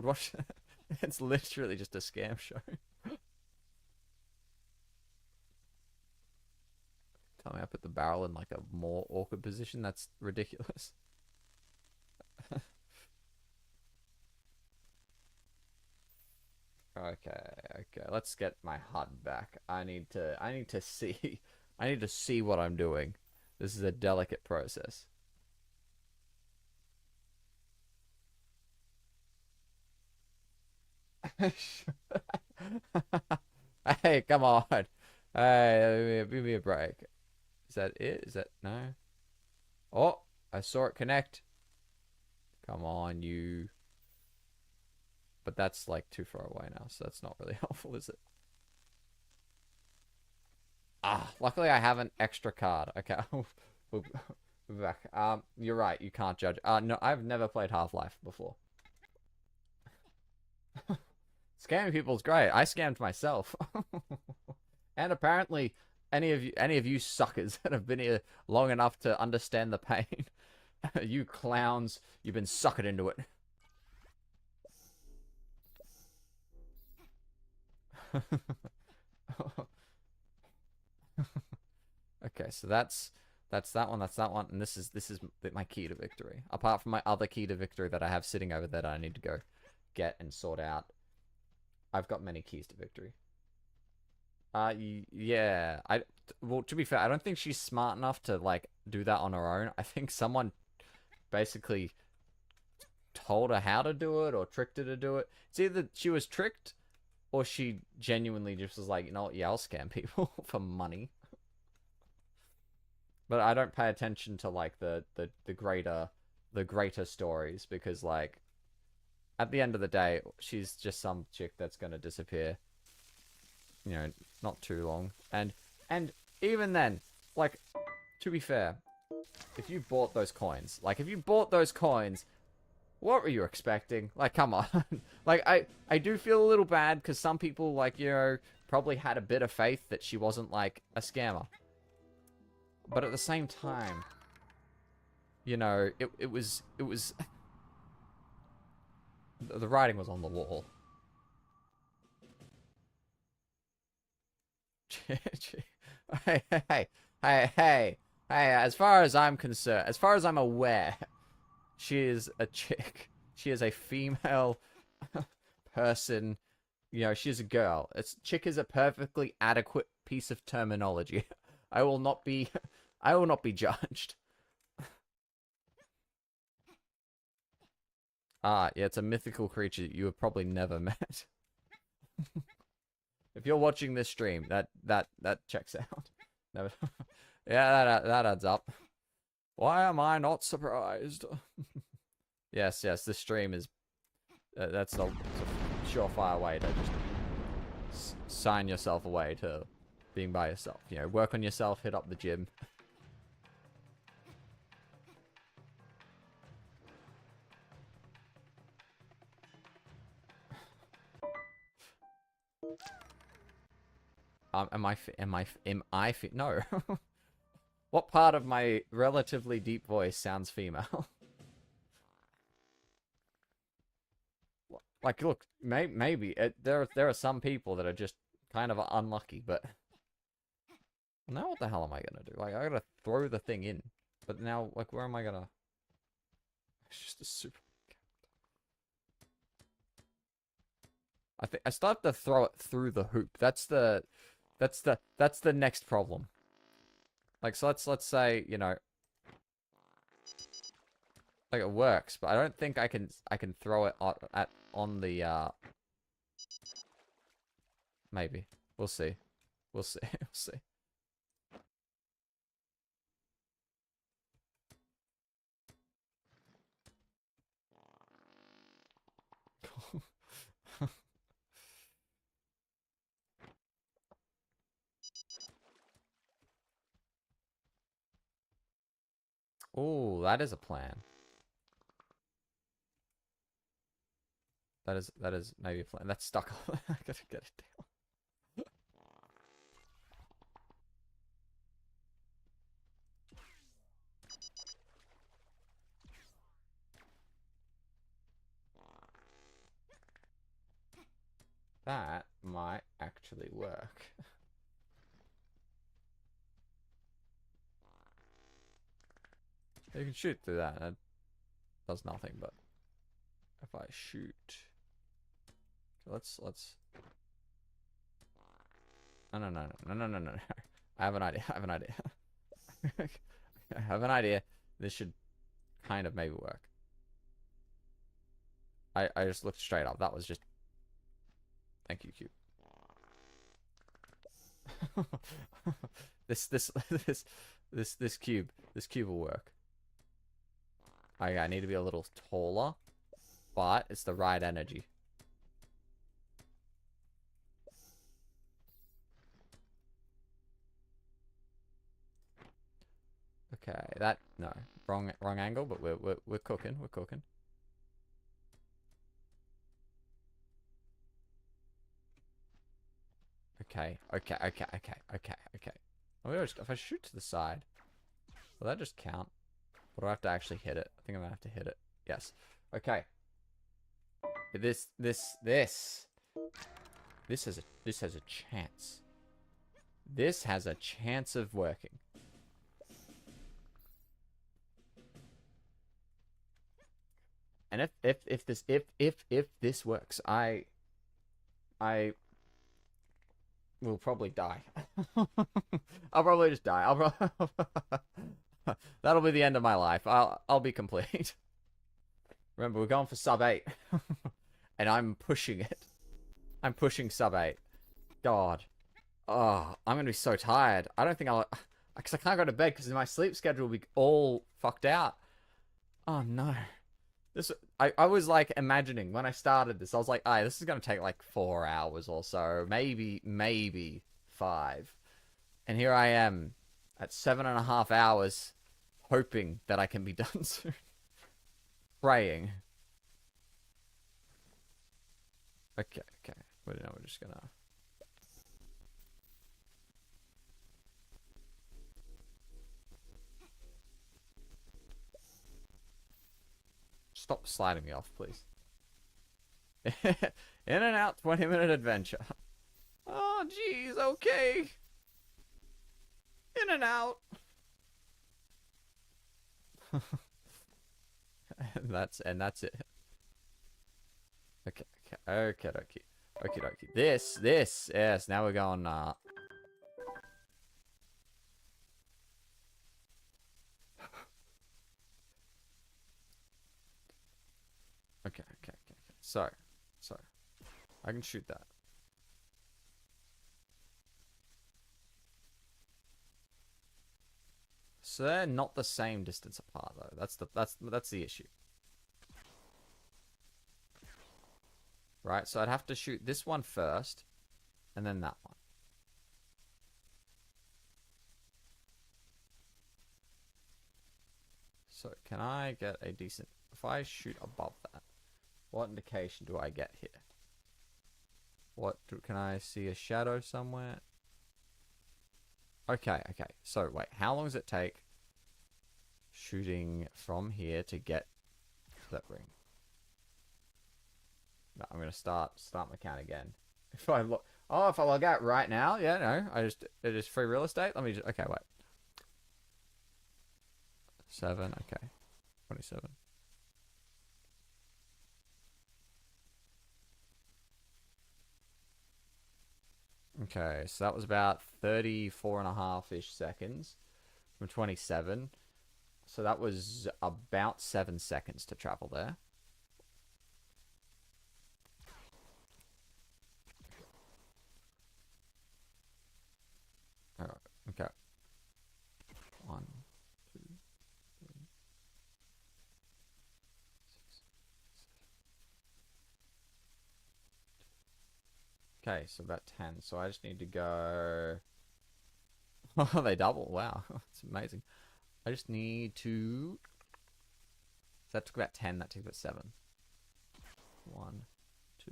watch that? It's literally just a scam show. Tell me I put the barrel in like a more awkward position. That's ridiculous. Okay. Let's get my HUD back. I need to see. I need to see what I'm doing. This is a delicate process. Hey, come on. Hey, give me a break. Is that it? Is that... No? Oh, I saw it connect. Come on, you. But that's like too far away now, so that's not really helpful, is it? Ah, luckily I have an extra card. Okay. Back. You're right. You can't judge. No, I've never played Half-Life before. Scamming people's great. I scammed myself. And apparently, any of you suckers that have been here long enough to understand the pain, you clowns, you've been suckered into it. Okay, so that's that one, and this is my key to victory. Apart from my other key to victory that I have sitting over there that I need to go get and sort out. I've got many keys to victory. Yeah. Well, to be fair, I don't think she's smart enough to like do that on her own. I think someone basically told her how to do it or tricked her to do it. It's either she was tricked or she genuinely just was like, you know what, yeah, I'll scam people for money. But I don't pay attention to like the greater stories because like at the end of the day, she's just some chick that's gonna disappear. You know, not too long. And even then, like, to be fair, if you bought those coins, what were you expecting? Like, come on. Like, I do feel a little bad because some people, like, you know, probably had a bit of faith that she wasn't, like, a scammer. But at the same time, you know, it was... The writing was on the wall. Hey, as far as I'm concerned, as far as I'm aware, she is a chick. She is a female person. You know, she's a girl. Chick is a perfectly adequate piece of terminology. I will not be judged. Yeah, it's a mythical creature you have probably never met. If you're watching this stream, that checks out. Never. Yeah, that adds up. Why am I not surprised? Yes, this stream is... that's a surefire way to just sign yourself away to being by yourself. You know, work on yourself, hit up the gym. No. What part of my relatively deep voice sounds female? Like, look, maybe there are some people that are just kind of unlucky, but now what the hell am I gonna do? Like, I gotta throw the thing in, but now, like, where am I gonna? It's just a super. I still have to throw it through the hoop. That's the next problem. Like, so let's say, you know, like it works, but I don't think I can throw it on the maybe. We'll see. We'll see. We'll see. Oh, that is a plan. That is maybe a plan. That's stuck. I gotta get it down. That might actually work. You can shoot through that. That does nothing, but if I shoot, let's. No. I have an idea. I have an idea. I have an idea. This should kind of maybe work. I just looked straight up. That was just. Thank you, Cube. This cube will work. Okay, I need to be a little taller, but it's the right energy. Okay, that no, wrong angle, but we're cooking, we're cooking. Okay. If I shoot to the side, will that just count? Or do I have to actually hit it? I think I'm gonna have to hit it. Yes. Okay. This has a chance. This has a chance of working. And if this works, I will probably die. I'll probably just die. That'll be the end of my life. I'll be complete. Remember, we're going for sub 8. And I'm pushing it. I'm pushing sub 8. God. Oh, I'm gonna be so tired. I don't think I'll... Because I can't go to bed because my sleep schedule will be all fucked out. Oh, no. I was, like, imagining when I started this. I was like, "Aye, this is gonna take, like, 4 hours or so. Maybe 5. And here I am at 7.5 hours hoping that I can be done soon. Praying. Okay. Well, no, we're just gonna... Stop sliding me off, please. In and out 20-minute adventure. Oh, jeez, okay. In and out. and that's it. Okay. This, yes, now we're going, Okay. So, I can shoot that. So they're not the same distance apart, though. That's the issue. Right, so I'd have to shoot this one first, and then that one. So, can I get a decent... If I shoot above that, what indication do I get here? Can I see a shadow somewhere? Okay. So, wait, how long does it take shooting from here to get to that ring? No, I'm gonna start my count again. If I log out right now, yeah, no, it is free real estate. Let me just, okay, wait. 7, okay. 27. Okay, so that was about 34.5-ish seconds from 27. So that was about 7 seconds to travel there. Alright, okay. 1, 2, 3, 6, 7. Okay, so about 10. So I just need to go... Oh, they double. Wow, that's amazing. I just need to... So that took about 10. That took about 7. 1, 2...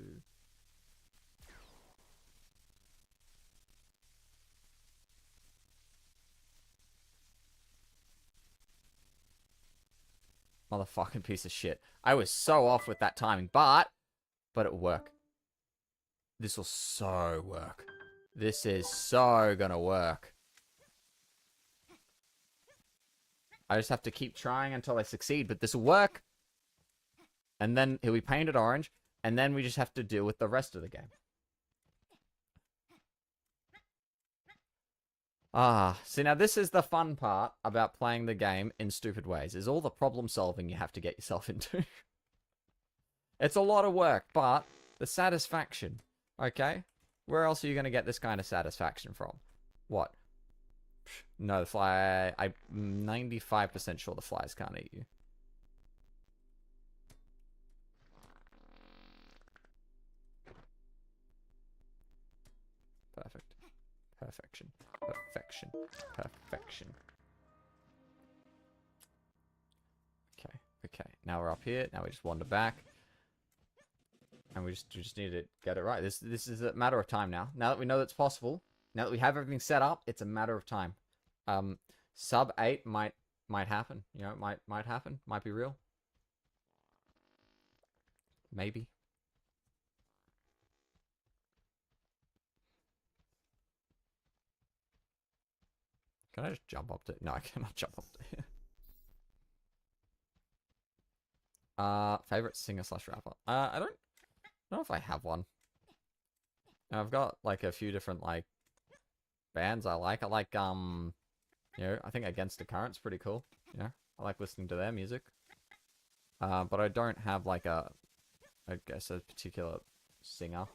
Motherfucking piece of shit. I was so off with that timing, but it'll work. This will so work. This is so gonna work. I just have to keep trying until I succeed, but this will work. And then he'll be painted orange, and then we just have to deal with the rest of the game. See, now this is the fun part about playing the game in stupid ways, is all the problem solving you have to get yourself into. It's a lot of work, but the satisfaction, okay? Where else are you going to get this kind of satisfaction from? What? No, the fly... I'm 95% sure the flies can't eat you. Perfect. Perfection. Okay, now we're up here. Now we just wander back. And we just need to get it right. This is a matter of time now. Now that we know that's possible, now that we have everything set up, it's a matter of time. Sub 8 might happen. You know, it might happen. Might be real. Maybe. Can I just jump up to... No, I cannot jump up to here. Favorite singer/rapper? I don't know if I have one. I've got like a few different like bands I like. I like you know, I think Against the Current's pretty cool. You know, I like listening to their music. But I don't have like I guess a particular singer.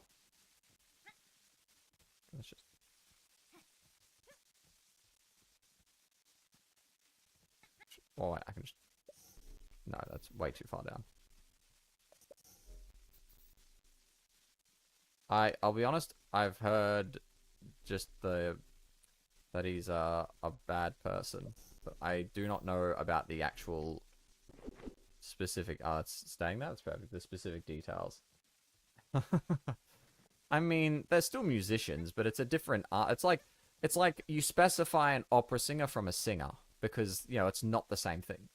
Let's just... Oh wait, I can just... No, that's way too far down. I'll be honest, I've heard just that he's a bad person, but I do not know about the actual specific... Oh, it's staying there? That's perfect. The specific details. I mean, they're still musicians, but it's a different art. It's like you specify an opera singer from a singer, because, you know, it's not the same thing.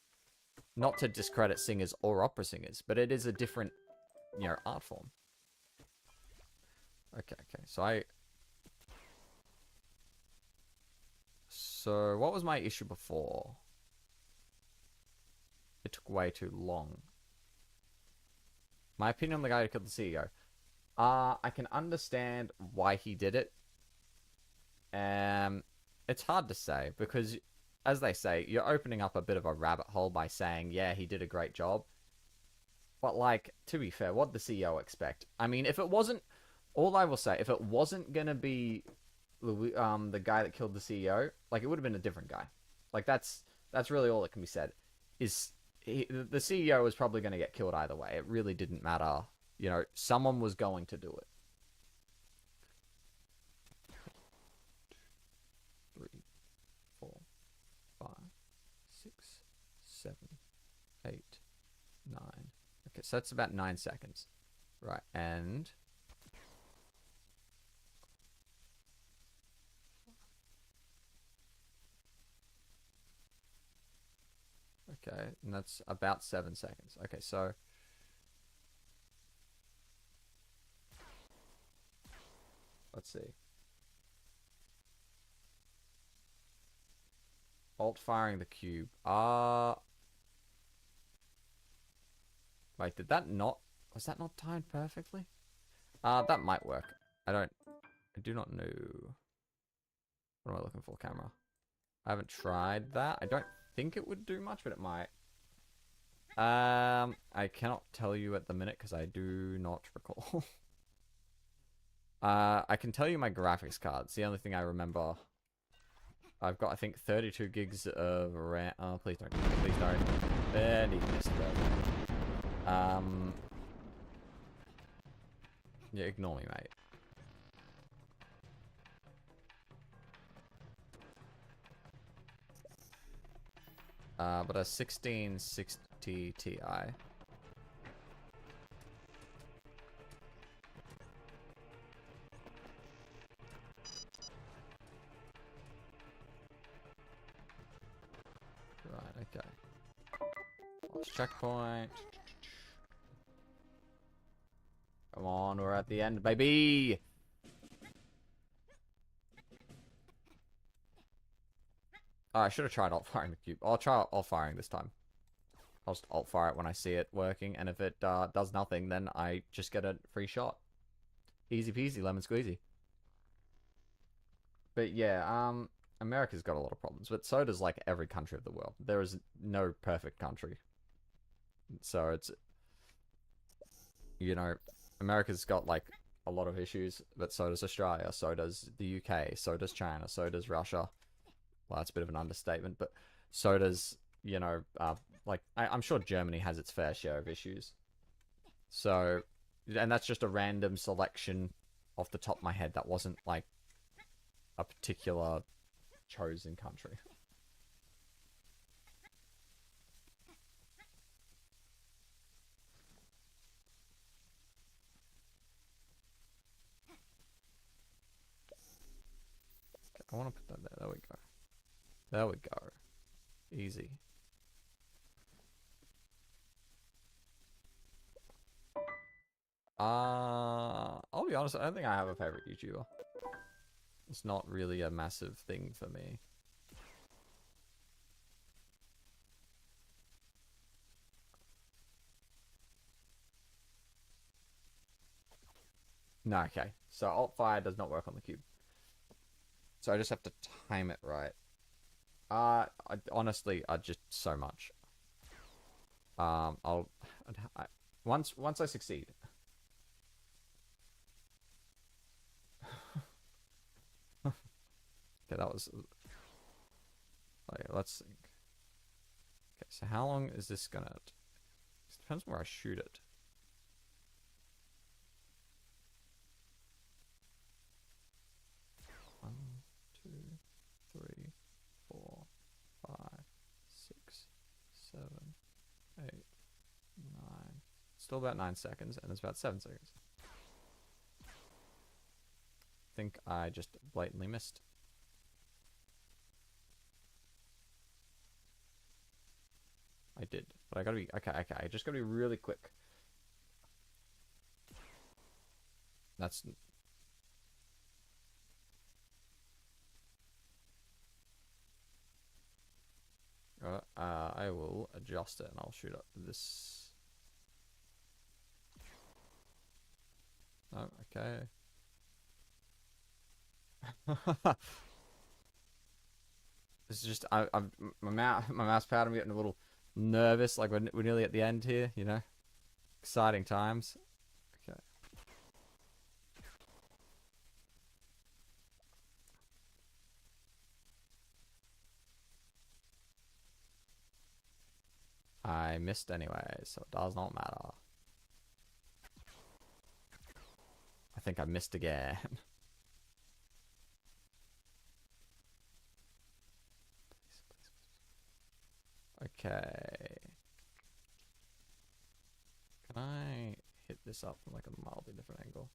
Not to discredit singers or opera singers, but it is a different, you know, art form. Okay, so what was my issue before? It took way too long. My opinion on the guy who killed the CEO. I can understand why he did it. It's hard to say, because, as they say, you're opening up a bit of a rabbit hole by saying, yeah, he did a great job. But, like, to be fair, what did the CEO expect? I mean, if it wasn't... All I will say, if it wasn't gonna be the guy that killed the CEO, like, it would have been a different guy. Like, that's really all that can be said. The CEO was probably going to get killed either way. It really didn't matter. You know, someone was going to do it. 3, 4, 5, 6, 7, 8, 9. Okay, so that's about 9 seconds. Right, and... Okay, and that's about 7 seconds. Okay, so... Let's see. Alt firing the cube. Wait, did that not... Was that not timed perfectly? That might work. I do not know. What am I looking for, camera? I haven't tried that. I don't think it would do much, but it might. I cannot tell you at the minute because I do not recall. I can tell you my graphics card. It's the only thing I remember. I've got, I think, 32 gigs of RAM. Oh, please don't. Please don't. There, need this yeah, ignore me, mate. But a 1660 Ti. Right, okay. Last checkpoint. Come on, we're at the end, baby! Oh, I should have tried alt-firing the cube. I'll try alt-firing this time. I'll just alt-fire it when I see it working, and if it does nothing, then I just get a free shot. Easy peasy, lemon squeezy. But yeah, America's got a lot of problems, but so does, like, every country of the world. There is no perfect country. So it's... You know, America's got, like, a lot of issues, but so does Australia, so does the UK, so does China, so does Russia. Well, that's a bit of an understatement, but so does, you know, like, I'm sure Germany has its fair share of issues. So, and that's just a random selection off the top of my head. That wasn't, like, a particular chosen country. I want to put that there. There we go. There we go. Easy. I'll be honest, I don't think I have a favorite YouTuber. It's not really a massive thing for me. No, okay. So alt fire does not work on the cube. So I just have to time it right. Honestly, just so much. Once I succeed. Okay, that was. Okay, let's think. Okay, so how long is this gonna? It depends where I shoot it. One, two, three, 4, 5, 6, 7, 8, 9. Still about 9 seconds, and it's about 7 seconds. I think I just blatantly missed. I did, but I gotta be okay. I just gotta be really quick. That's. I will adjust it, and I'll shoot up this. Oh, okay. It's just I'm my mouse pad. I'm getting a little nervous. Like we're nearly at the end here. You know, exciting times. Okay. I missed anyway, so it does not matter. I think I missed again. Okay. Can I hit this up from like a mildly different angle?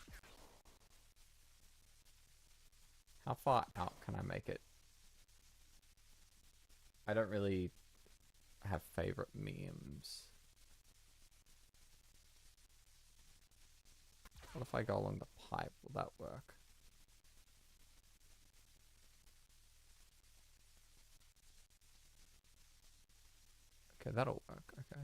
How far out can I make it? I don't really have favorite memes. What if I go along the pipe? Will that work? Okay, that'll work. Okay.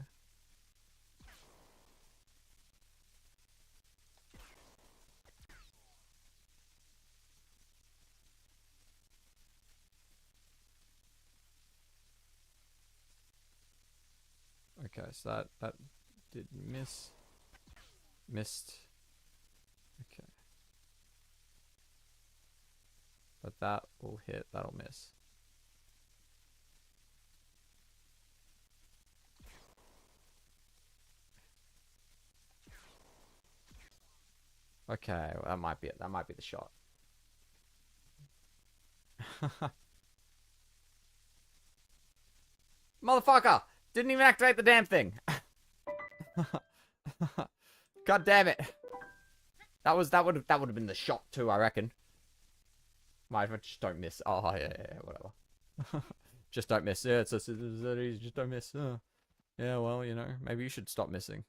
Okay, so that did missed. Okay. But that will hit, that'll miss. Okay, well, that might be it. That might be the shot. Motherfucker! Didn't even activate the damn thing. God damn it. That would have been the shot too, I reckon. Might just don't miss. Oh yeah, whatever. Just don't miss. Yeah, it's that easy. Just don't miss. Yeah, well, you know, maybe you should stop missing.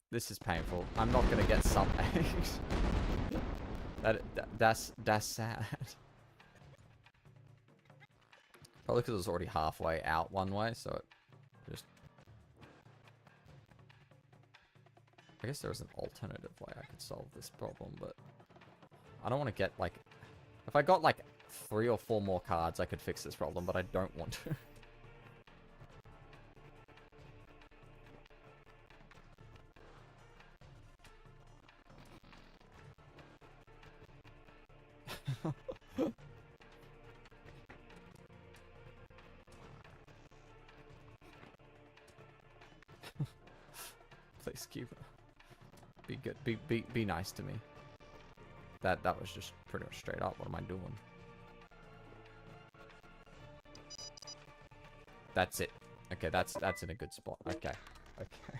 This is painful. I'm not gonna get sub 8. That's sad. Probably because it was already halfway out one way, so it just. I guess there's an alternative way I could solve this problem, but I don't want to get like. If I got like 3 or 4 more cards, I could fix this problem, but I don't want to. Please keep it. Be good. Be nice to me. That was just pretty much straight up. What am I doing? That's it. Okay, that's in a good spot. Okay. Okay.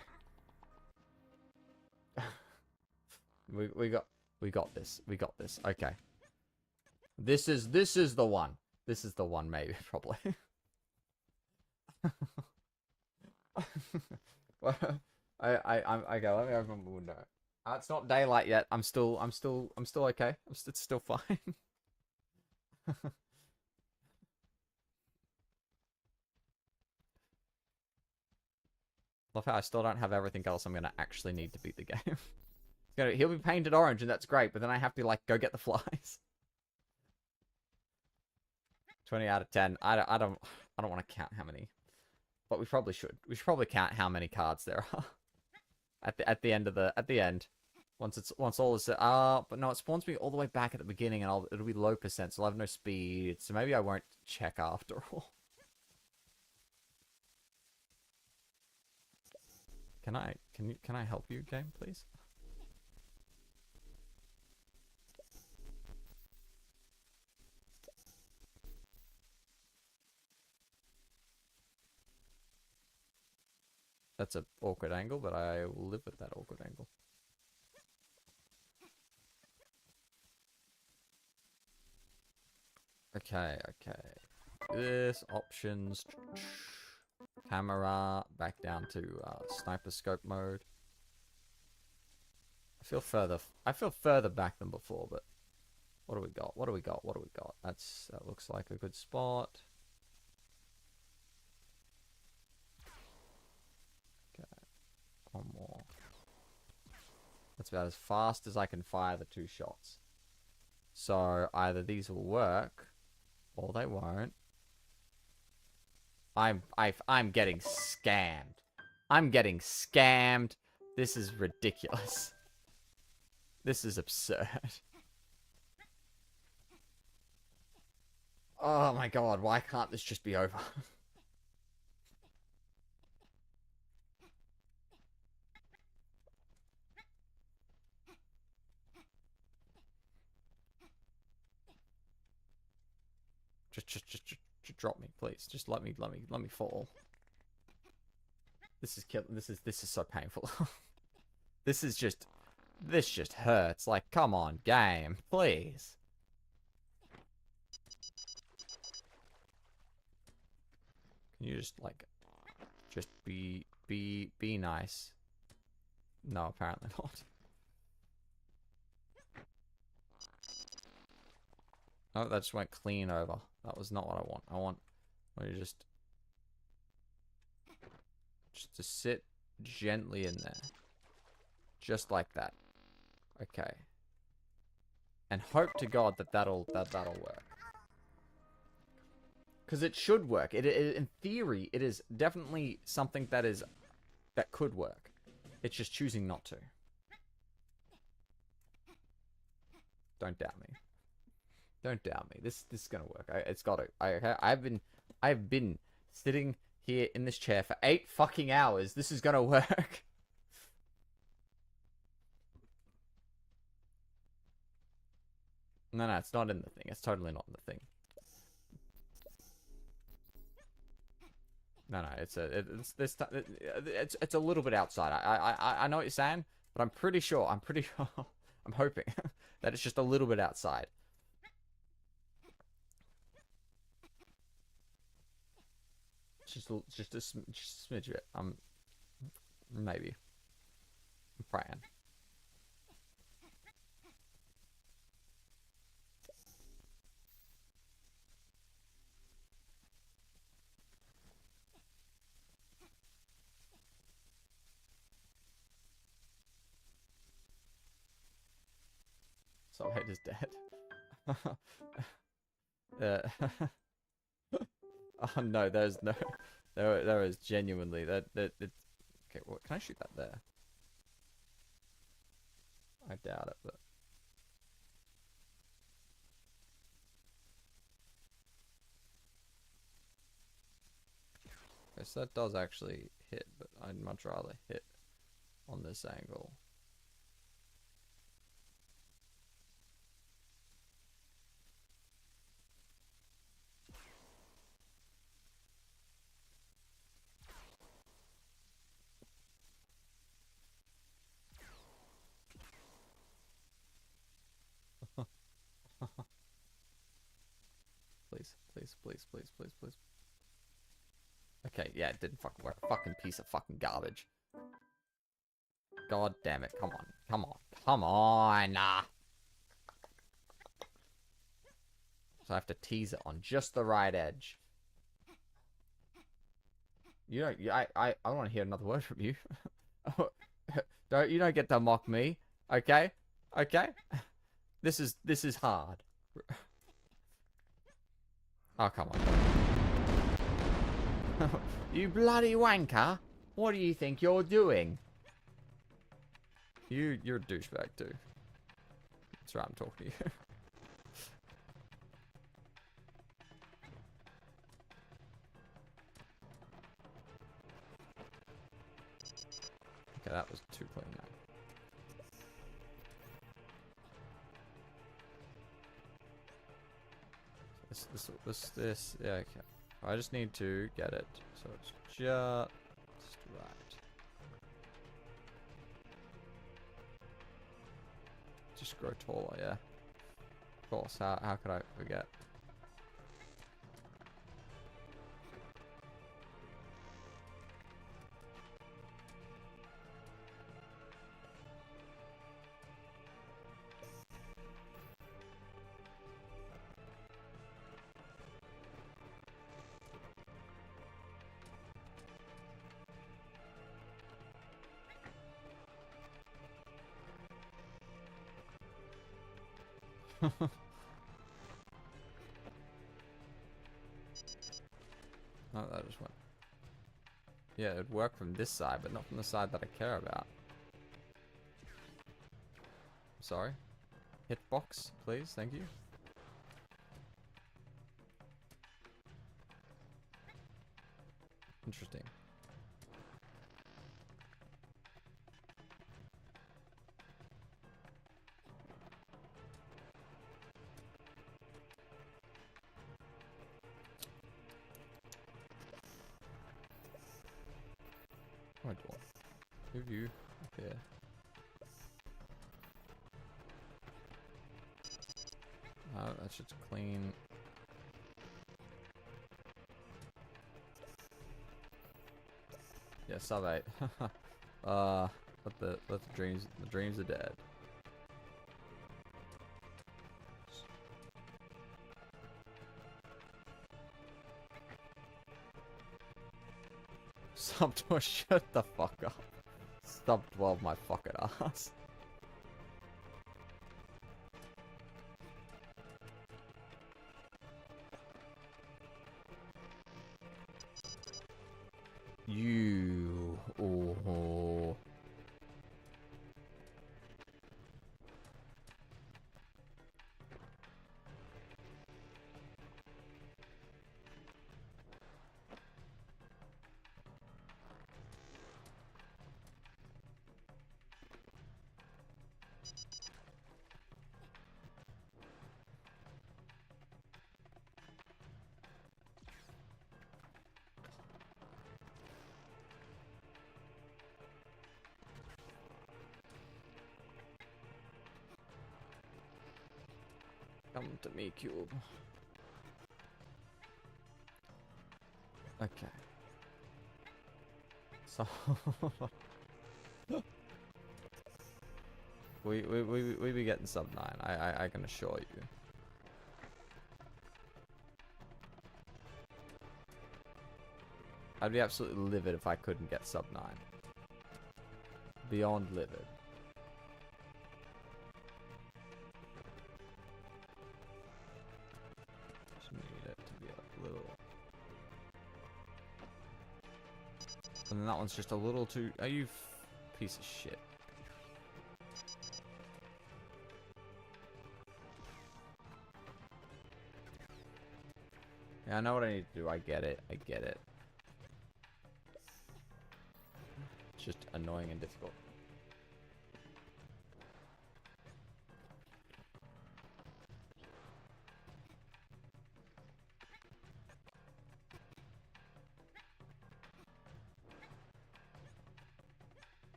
We got this. We got this. Okay. This is the one. This is the one, maybe, probably. Well, I'm okay. Let me open the window. It's not daylight yet. I'm still okay. It's still fine. Love how I still don't have everything else I'm gonna actually need to beat the game. He'll be painted orange, and that's great. But then I have to like go get the flies. 20 out of 10. I don't want to count how many, but we probably should. We should probably count how many cards there are at the end. Once all is set. But no, it spawns me all the way back at the beginning, and it'll be low percent, so I'll have no speed. So maybe I won't check after all. Can I help you, game, please? That's an awkward angle, but I will live with that awkward angle. Okay. This options, camera, back down to sniper scope mode. I feel further back than before, but what do we got? That looks like a good spot. Okay, one more. That's about as fast as I can fire the 2 shots. So either these will work, or they won't. I'm getting scammed. I'm getting scammed. This is ridiculous. This is absurd. Oh my god, why can't this just be over? Just drop me, please. Just let me fall. This is so painful. This just hurts. Like, come on, game, please. Can you just like be nice? No, apparently not. Oh, that just went clean over. That was not what I want. I want you just to sit gently in there. Just like that. Okay. And hope to God that'll work. Because it should work. In theory, it is definitely something that could work. It's just choosing not to. Don't doubt me. Don't doubt me. This is gonna work. It's got to. I've been sitting here in this chair for 8 fucking hours. This is gonna work. No, it's not in the thing. It's totally not in the thing. No, it's a little bit outside. I know what you're saying, but I'm pretty sure. I'm hoping that it's just a little bit outside. Just a smidge of it. Maybe. I'm praying. Subhead is dead. Oh no, there's no. There is genuinely that. Okay, well, can I shoot that there? I doubt it, but. Okay, so that does actually hit, but I'd much rather hit on this angle. Please, please, please, please, please, please. Okay, yeah, it didn't fucking work. Fucking piece of fucking garbage. God damn it. Come on. Come on. Come on. Nah. So I have to tease it on just the right edge. You don't. I want to hear another word from you. You don't get to mock me. Okay. Okay. This is hard. Oh, come on. You bloody wanker. What do you think you're doing? You're a douchebag too. That's right, I'm talking to you. Okay, that was too clean now. This, yeah, okay. I just need to get it, so it's just right. Just grow taller, yeah. Of course, how could I forget? Oh, that just went. Yeah, it'd work from this side, but not from the side that I care about. Sorry. Hitbox, please, thank you. Interesting. Oh, I do want move you up here. Oh, that's just clean. Yeah, sub 8. Let the dreams are dead. Sub 12, shut the fuck up. Sub 12 my fucking ass. You. Oh. Come to me, Cube. Okay. So we be getting sub 9. I can assure you. I'd be absolutely livid if I couldn't get sub 9. Beyond livid. Just need it to be a little. And then that one's just a little too. Are you piece of shit? Yeah, I know what I need to do. I get it. I get it. It's just annoying and difficult.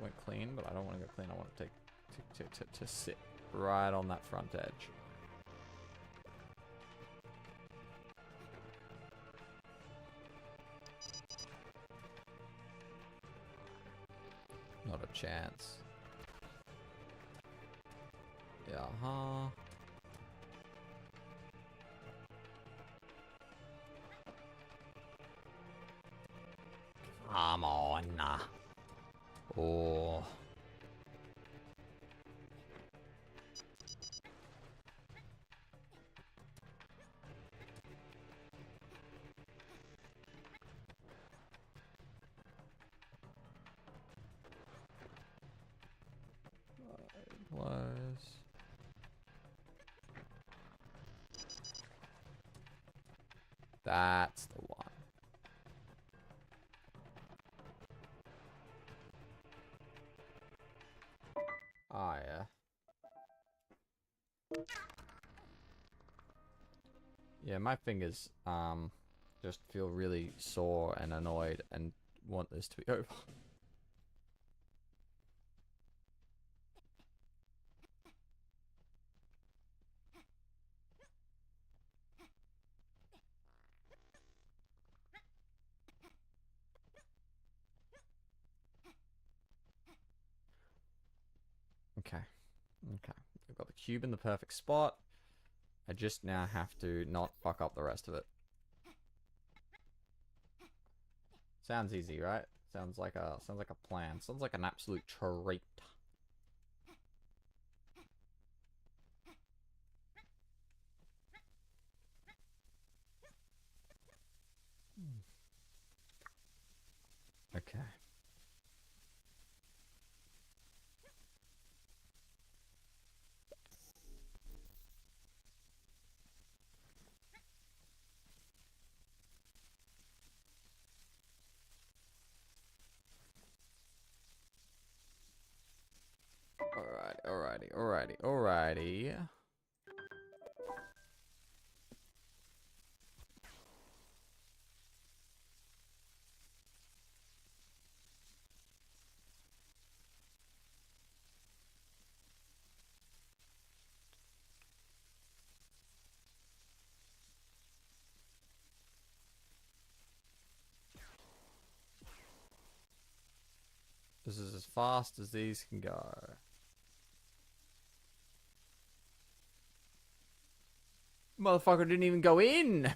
went clean, but I don't want to go clean. I want to to sit right on that front edge. Not a chance. Yeah, huh? Come on. Oh. Close. That's the one. Oh, yeah. Yeah, my fingers, just feel really sore and annoyed and want this to be over. Okay. Okay. I've got the cube in the perfect spot. I just now have to not fuck up the rest of it. Sounds easy, right? Sounds like a plan. Sounds like an absolute treat. Okay. Alrighty. This is as fast as these can go. Motherfucker didn't even go in.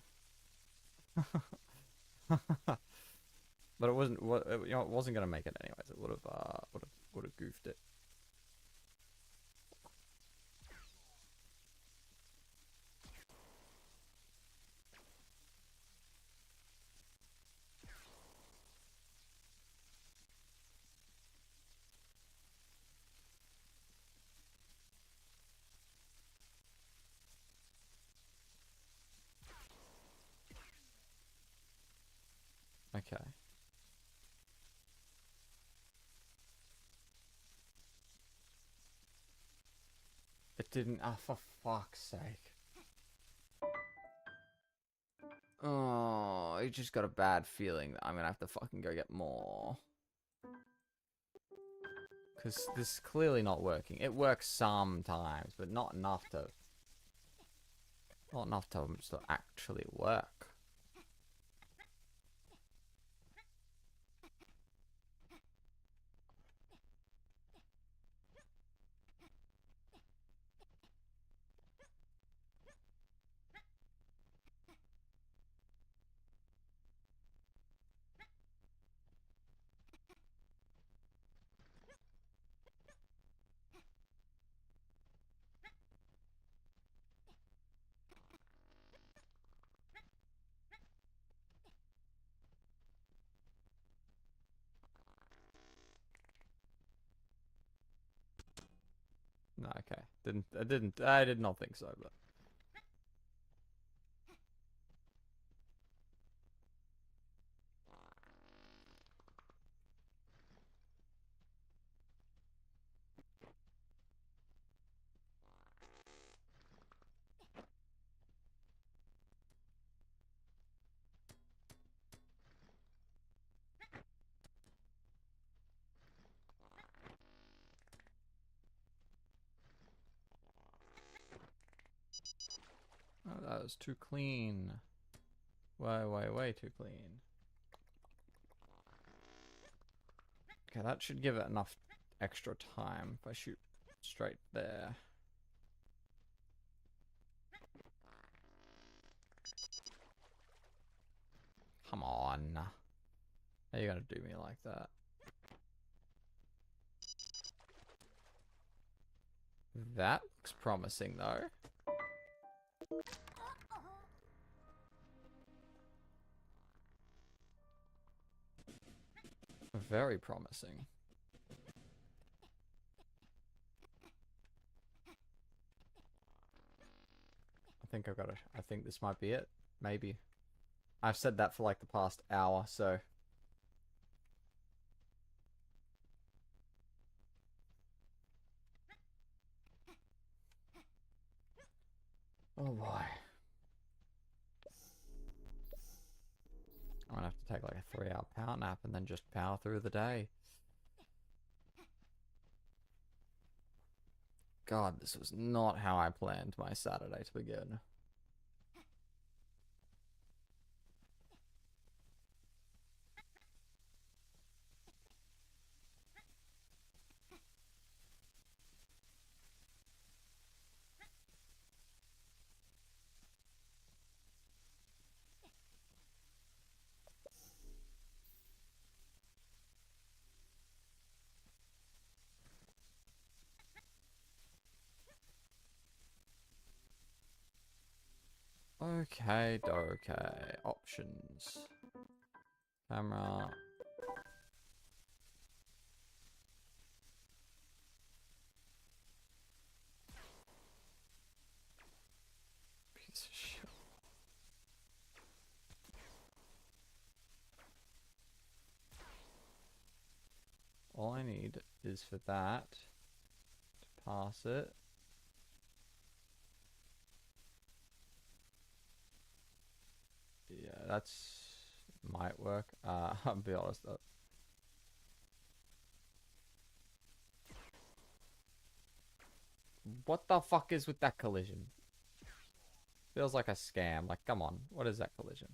But it wasn't. What you know, it wasn't gonna make it anyways. It would have goofed it. Okay. It didn't. Ah, for fuck's sake. Oh, I just got a bad feeling that I'm gonna have to fucking go get more. Because this is clearly not working. It works sometimes, but not enough to... Not enough to actually work. No, okay. I did not think so, but... That was too clean. Way too clean. Okay, that should give it enough extra time if I shoot straight there. Come on. How are you gonna do me like that? That looks promising though. Very promising. I think this might be it. Maybe. I've said that for like the past hour, so. Oh boy. I'm gonna have to take like a 3-hour power nap and then just power through the day. God, this was not how I planned my Saturday to begin. Okay, okay. Options. Camera. Piece of shit. All I need is for that to pass it. Yeah, that's might work. I'll be honest. What the fuck is with that collision? Feels like a scam. Like, come on. What is that collision?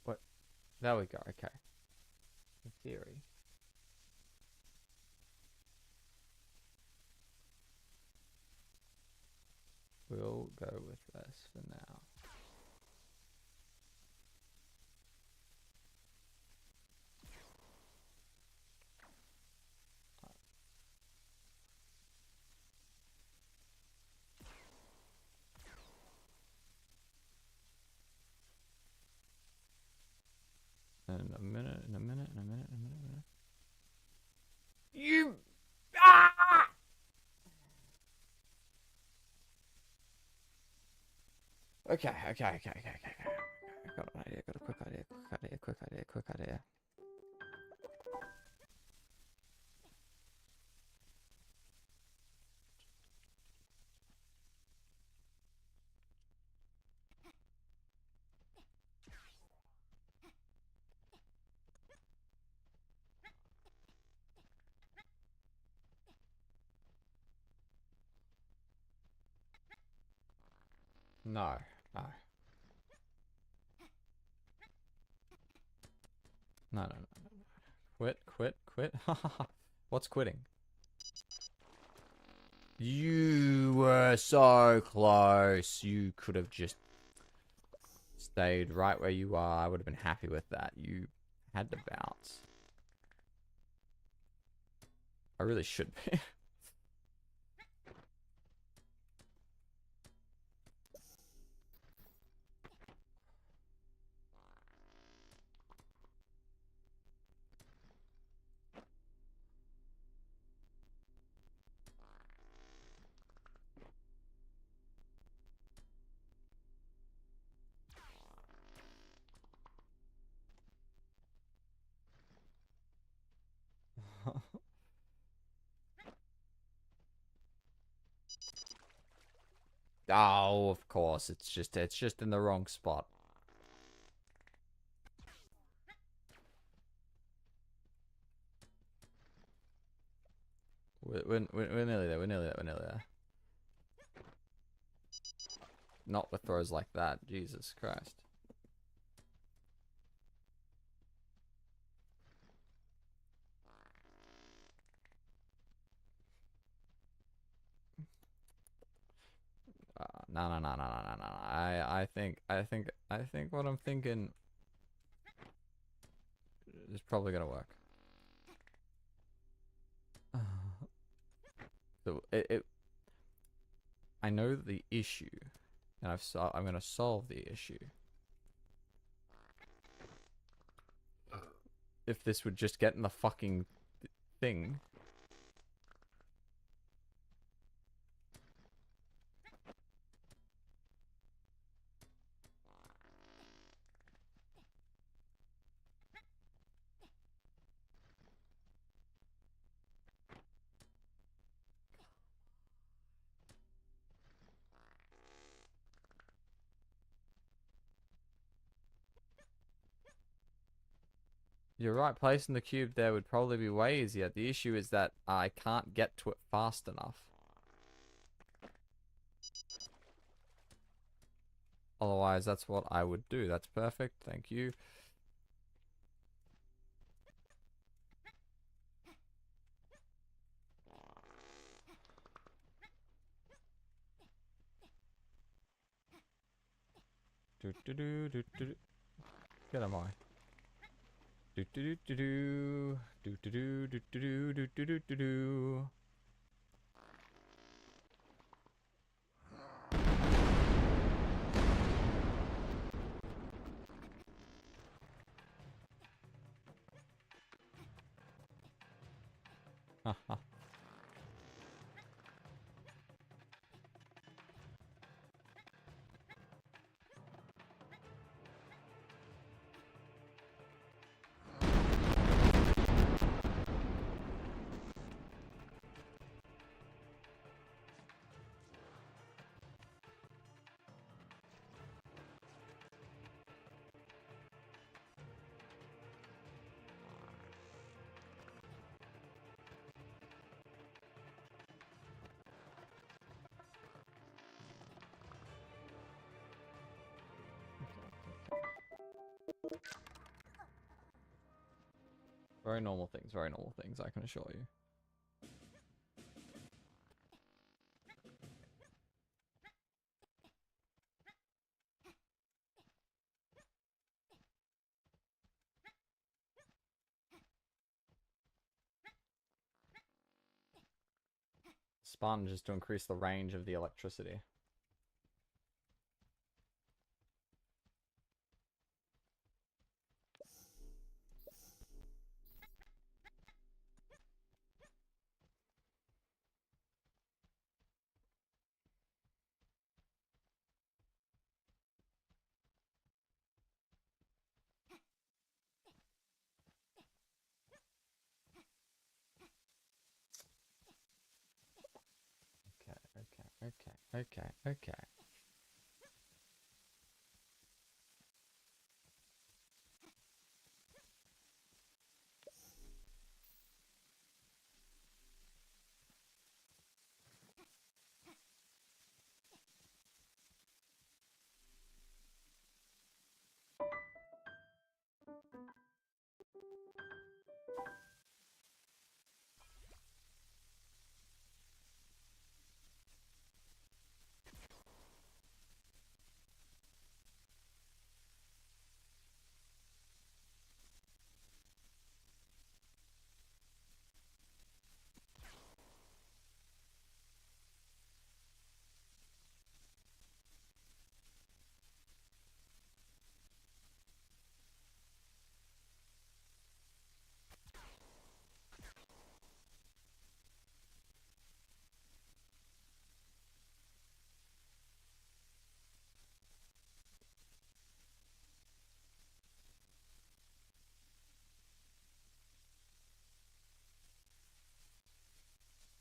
What? There we go. Okay. In theory. We'll go with this for now. In a minute, in a minute, in a minute, in a minute, in a minute. You! Ah! Okay. I've got an idea, got a quick idea. No. No. Quit. What's quitting? You were so close. You could have just stayed right where you are. I would have been happy with that. You had to bounce. I really should be. Oh, of course. It's just in the wrong spot. We're nearly there. We're nearly there. We're nearly there. Not with throws like that. Jesus Christ. No. I think what I'm thinking is probably gonna work. So I know the issue, and I'm gonna solve the issue. If this would just get in the fucking thing. You're right, placing the cube there would probably be way easier. The issue is that I can't get to it fast enough. Otherwise, that's what I would do. That's perfect. Thank you. Get am I? Haha. Very normal things, I can assure you. Sponge is to increase the range of the electricity. Okay.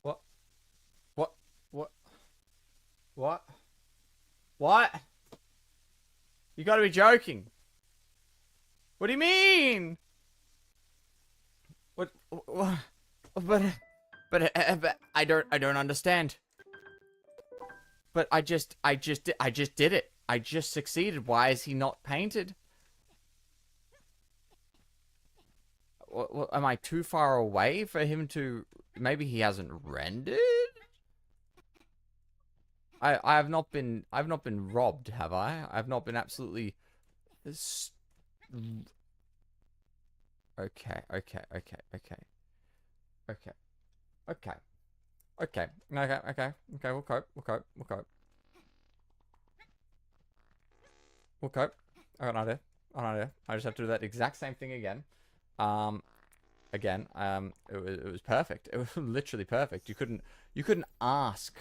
What? What? What? What? What? You gotta be joking. What do you mean? What? But But I don't understand. But I just did it. I just succeeded. Why is he not painted? Am I too far away for him to? Maybe he hasn't rendered. I've not been robbed, have I? I've not been absolutely. Okay, okay, okay, okay, okay, okay, okay, okay, okay, okay. We'll cope. We'll cope. We'll cope. We'll cope. I got an idea. I got an idea. I just have to do that exact same thing again. Um, it was perfect. It was literally perfect. You couldn't ask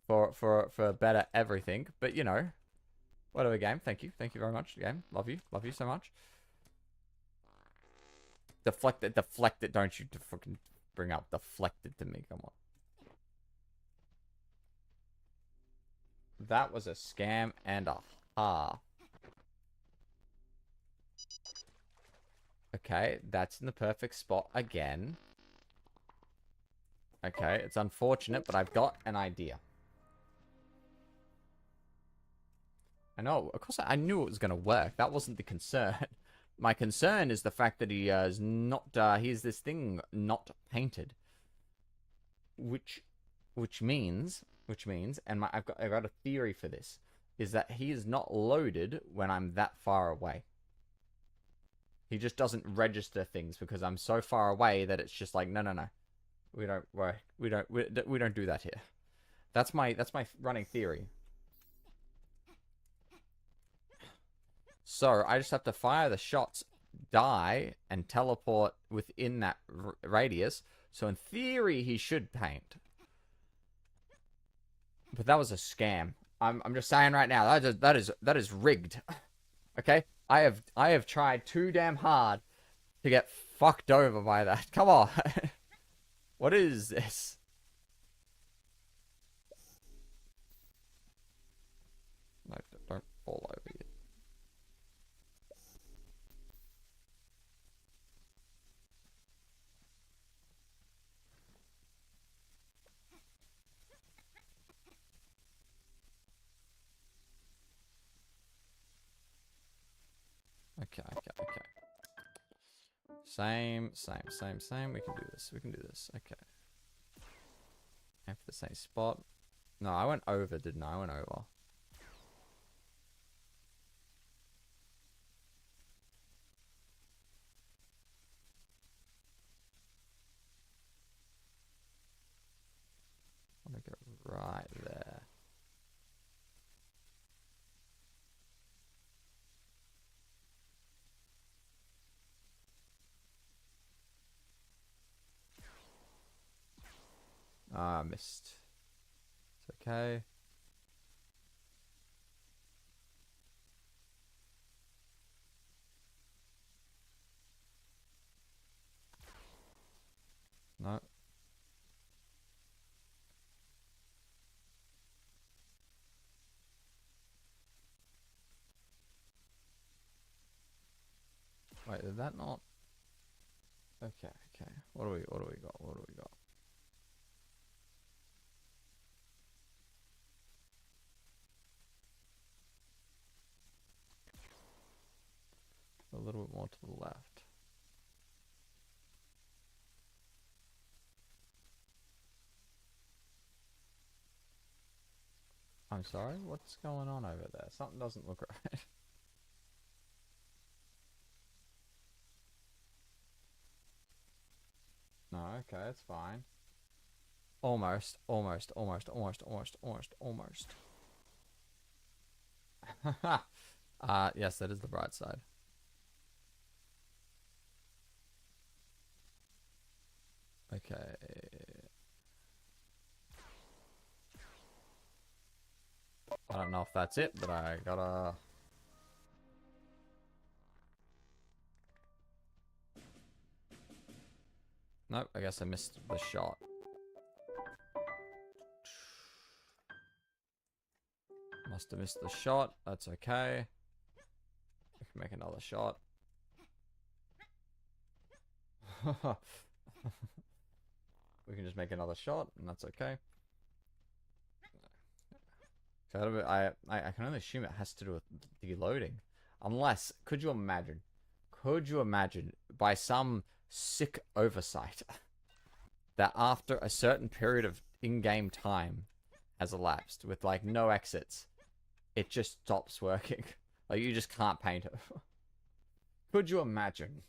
for better everything. But you know, whatever, game. Thank you very much, game. Love you so much. Deflect it. Don't you fucking bring up deflect it to me. Come on. That was a scam and a half. Okay, that's in the perfect spot again. Okay, it's unfortunate, but I've got an idea. I know, of course, I knew it was going to work. That wasn't the concern. My concern is the fact that he is not, he is this thing not painted. Which means, and I've got a theory for this, is that he is not loaded when I'm that far away. He just doesn't register things because I'm so far away that it's just like, no. We don't do that here. That's my running theory. So I just have to fire the shots, die, and teleport within that radius. So in theory, he should paint. But that was a scam. I'm just saying right now, that is rigged. Okay? I have tried too damn hard to get fucked over by that. Come on. What is this? No, don't fall over yet. Okay. Same. We can do this. Okay. And for the same spot. No, I went over, didn't I? I went over. I want to go right there. Ah, I missed. It's okay. No. Wait, did that not? Okay. What do we got? A little bit more to the left. I'm sorry, what's going on over there? Something doesn't look right. No, okay, it's fine. Almost. Yes, that is the bright side. Okay. I don't know if that's it, but I gotta... Nope, I guess I missed the shot. Must have missed the shot. That's okay. We can make another shot. We can just just make another shot, and that's okay. So I can only assume it has to do with deloading. Unless, could you imagine, by some sick oversight, that after a certain period of in-game time has elapsed, with, like, no exits, it just stops working. Like, you just can't paint it. Could you imagine?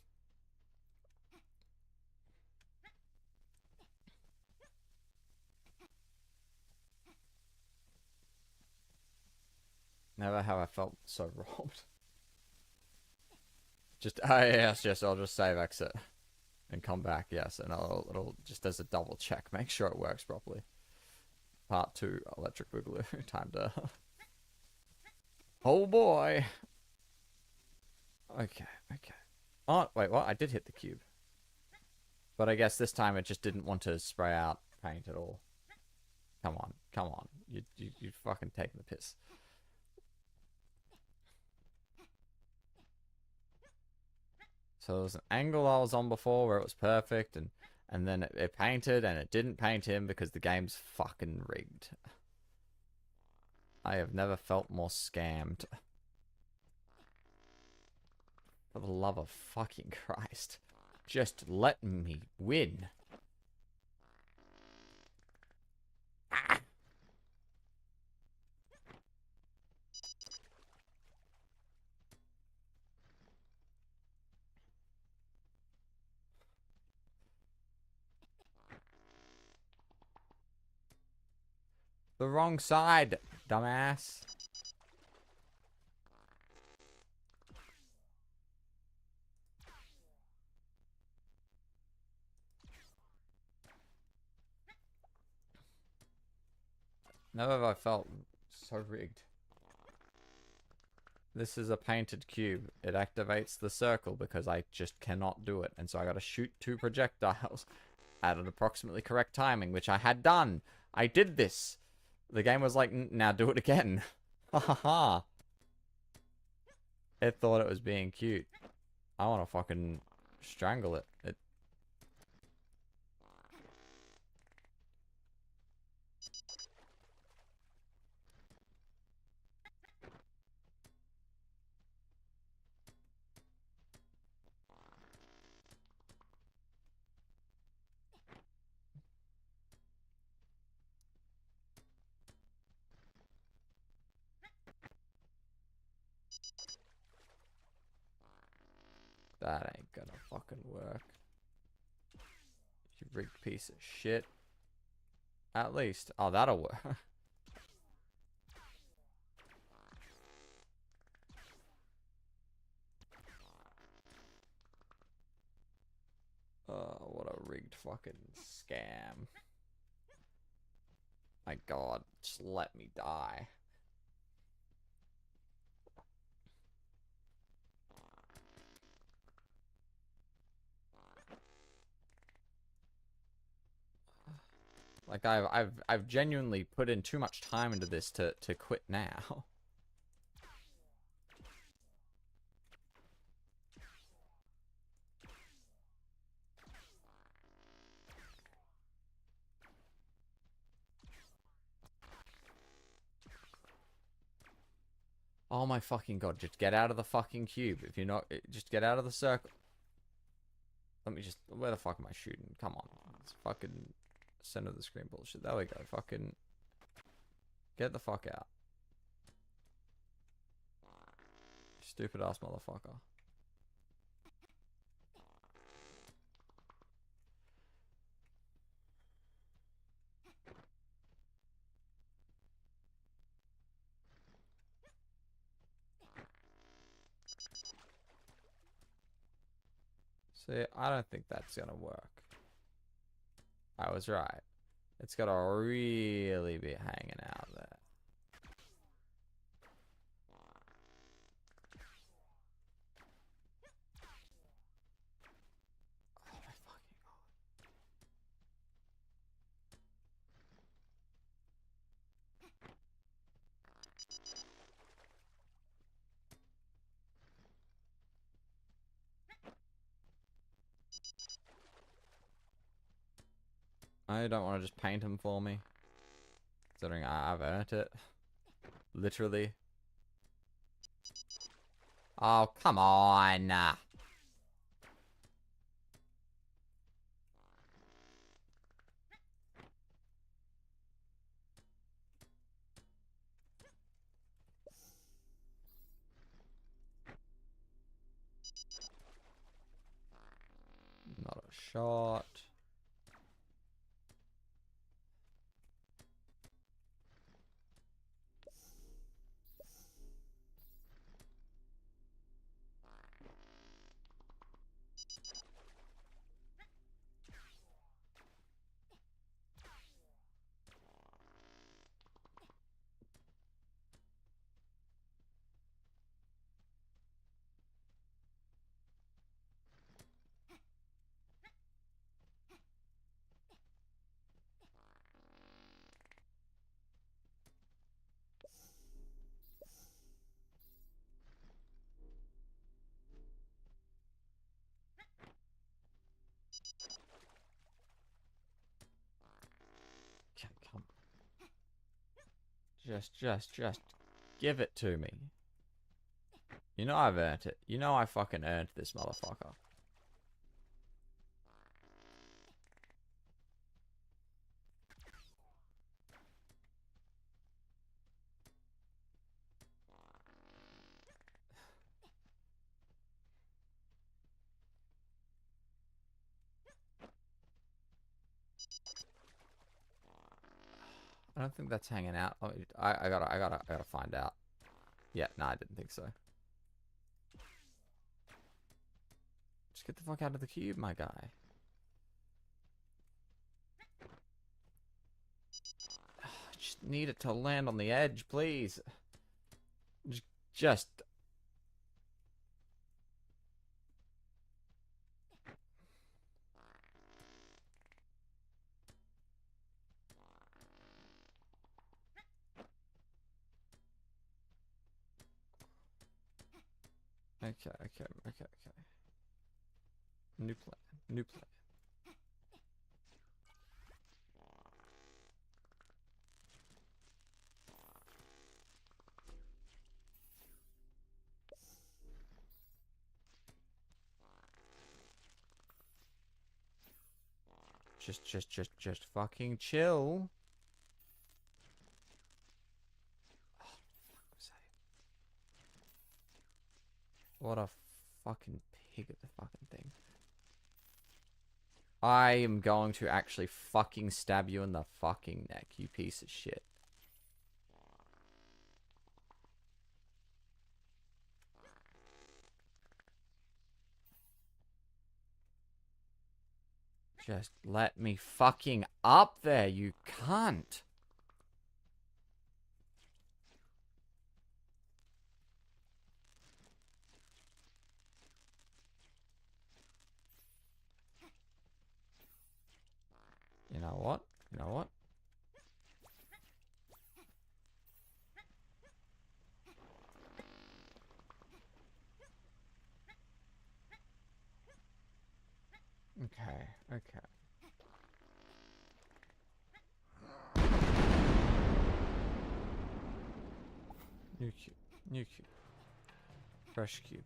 Never have I felt so robbed. Just, yes, I'll just save exit. And come back, yes, and it'll just as a double check, make sure it works properly. Part 2, Electric Boogaloo. Time to... Oh boy! Okay. Oh, wait, what? I did hit the cube. But I guess this time it just didn't want to spray out paint at all. Come on. You fucking taking the piss. So there was an angle I was on before where it was perfect, and then it painted, and it didn't paint him because the game's fucking rigged. I have never felt more scammed. For the love of fucking Christ. Just let me win. Ah. The wrong side, dumbass. Never have I felt so rigged. This is a painted cube. It activates the circle because I just cannot do it. And so I gotta shoot 2 projectiles at an approximately correct timing, which I had done. I did this. The game was like, now do it again. Ha ha ha. It thought it was being cute. I want to fucking strangle it. That ain't gonna fucking work. You rigged piece of shit. At least. Oh, that'll work. Oh, what a rigged fucking scam. My god, just let me die. Like I've genuinely put in too much time into this to quit now. Oh my fucking god, just get out of the fucking cube. If you're not, just get out of the circle. Let me just, where the fuck am I shooting? Come on. It's fucking center of the screen bullshit. There we go. Fucking get the fuck out. Stupid ass motherfucker. See, I don't think that's gonna work. I was right. It's gotta really be hanging out there. Oh my fucking god. I don't want to just paint him for me. Considering I've earned it. Literally. Oh, come on. Not a shot. Okay, come. Just give it to me. You know I've earned it. You know I fucking earned this motherfucker. I don't think that's hanging out. Oh, I gotta find out. Yeah, no, I didn't think so. Just get the fuck out of the cube, my guy. I just need it to land on the edge, please. Just. Okay. New plan. New plan. Just fucking chill. Oh, fuck's sake. What a fucking pig at the fucking thing. I am going to actually fucking stab you in the fucking neck, you piece of shit. Just let me fucking up there, you cunt. You know what? You know what? Okay. New cube. New cube. Fresh cube.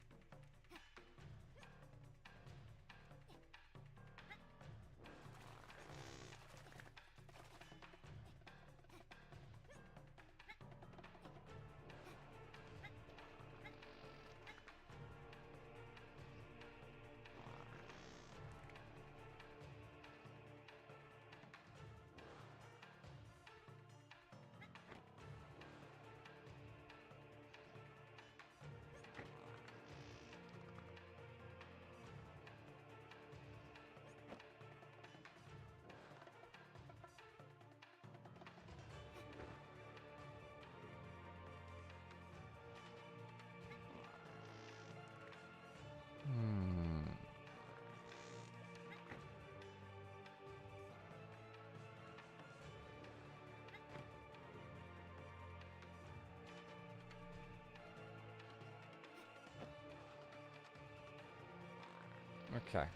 Okay.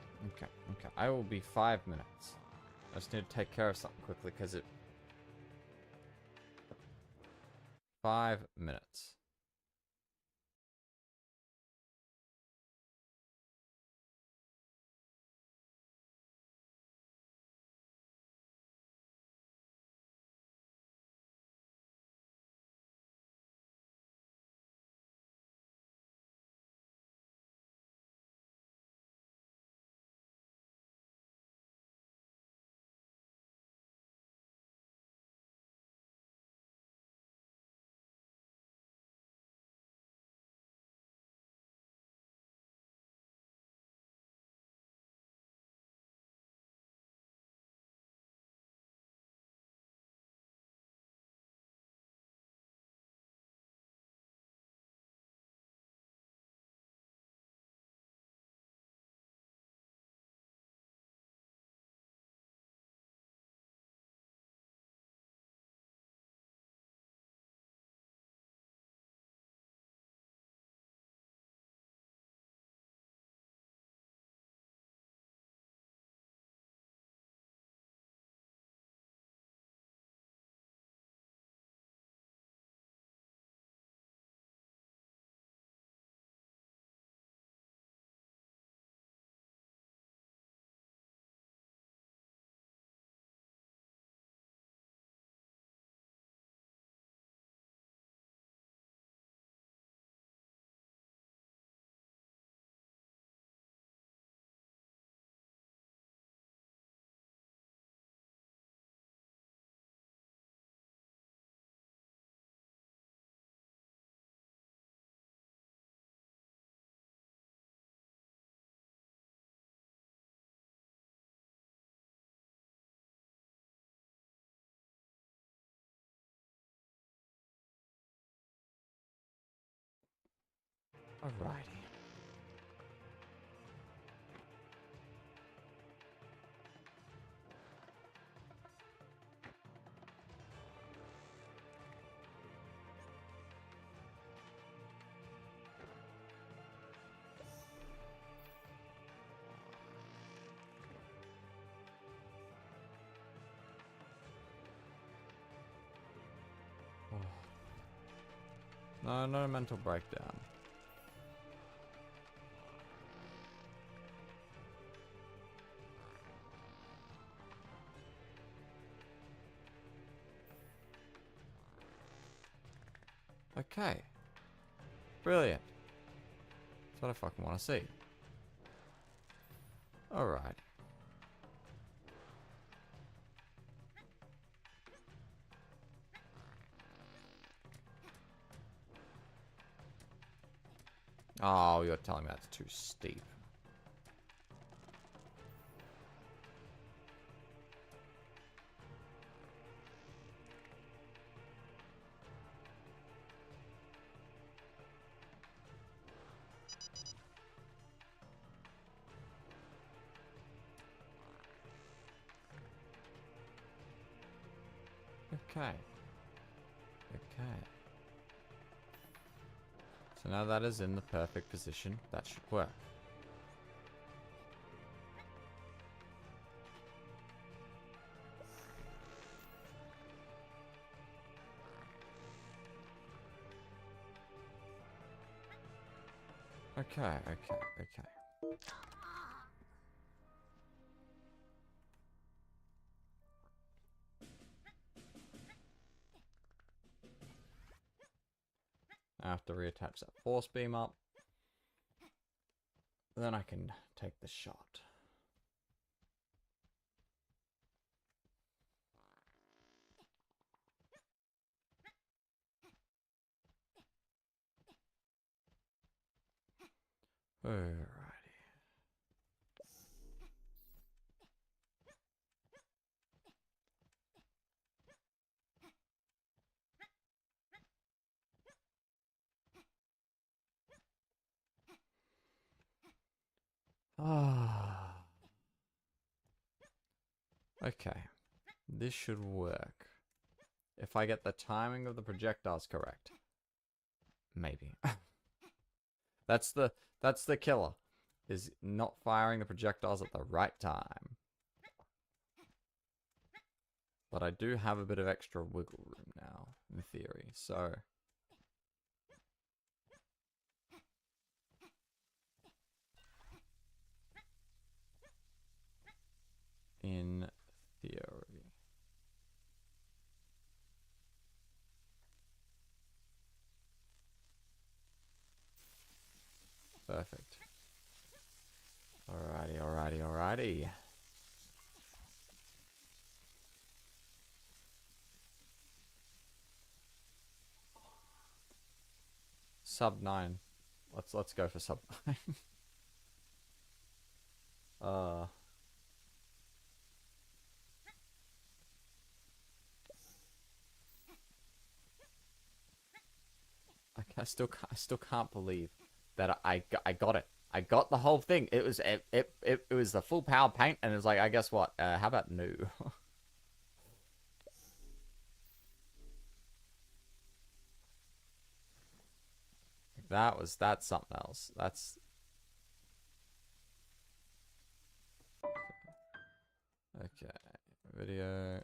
I will be 5 minutes. I just need to take care of something quickly because it... 5 minutes. Alrighty. Oh. No, no mental breakdown. Okay. Brilliant. That's what I fucking want to see. Alright. Oh, you're telling me that's too steep. Okay. Okay. So now that is in the perfect position, that should work. Okay, okay, okay. I have to reattach that force beam up. Then I can take the shot. Alrighty. Ah. Okay. This should work. If I get the timing of the projectiles correct. Maybe. That's the killer. Is not firing the projectiles at the right time. But I do have a bit of extra wiggle room now, in theory, so... In theory. Perfect. Alrighty, alrighty, alrighty. Sub 9. Let's go for sub 9. uh I still can't believe that I got it. I got the whole thing. It was the full power paint, and it was like, I guess what? How about no? That's something else. That's okay. Video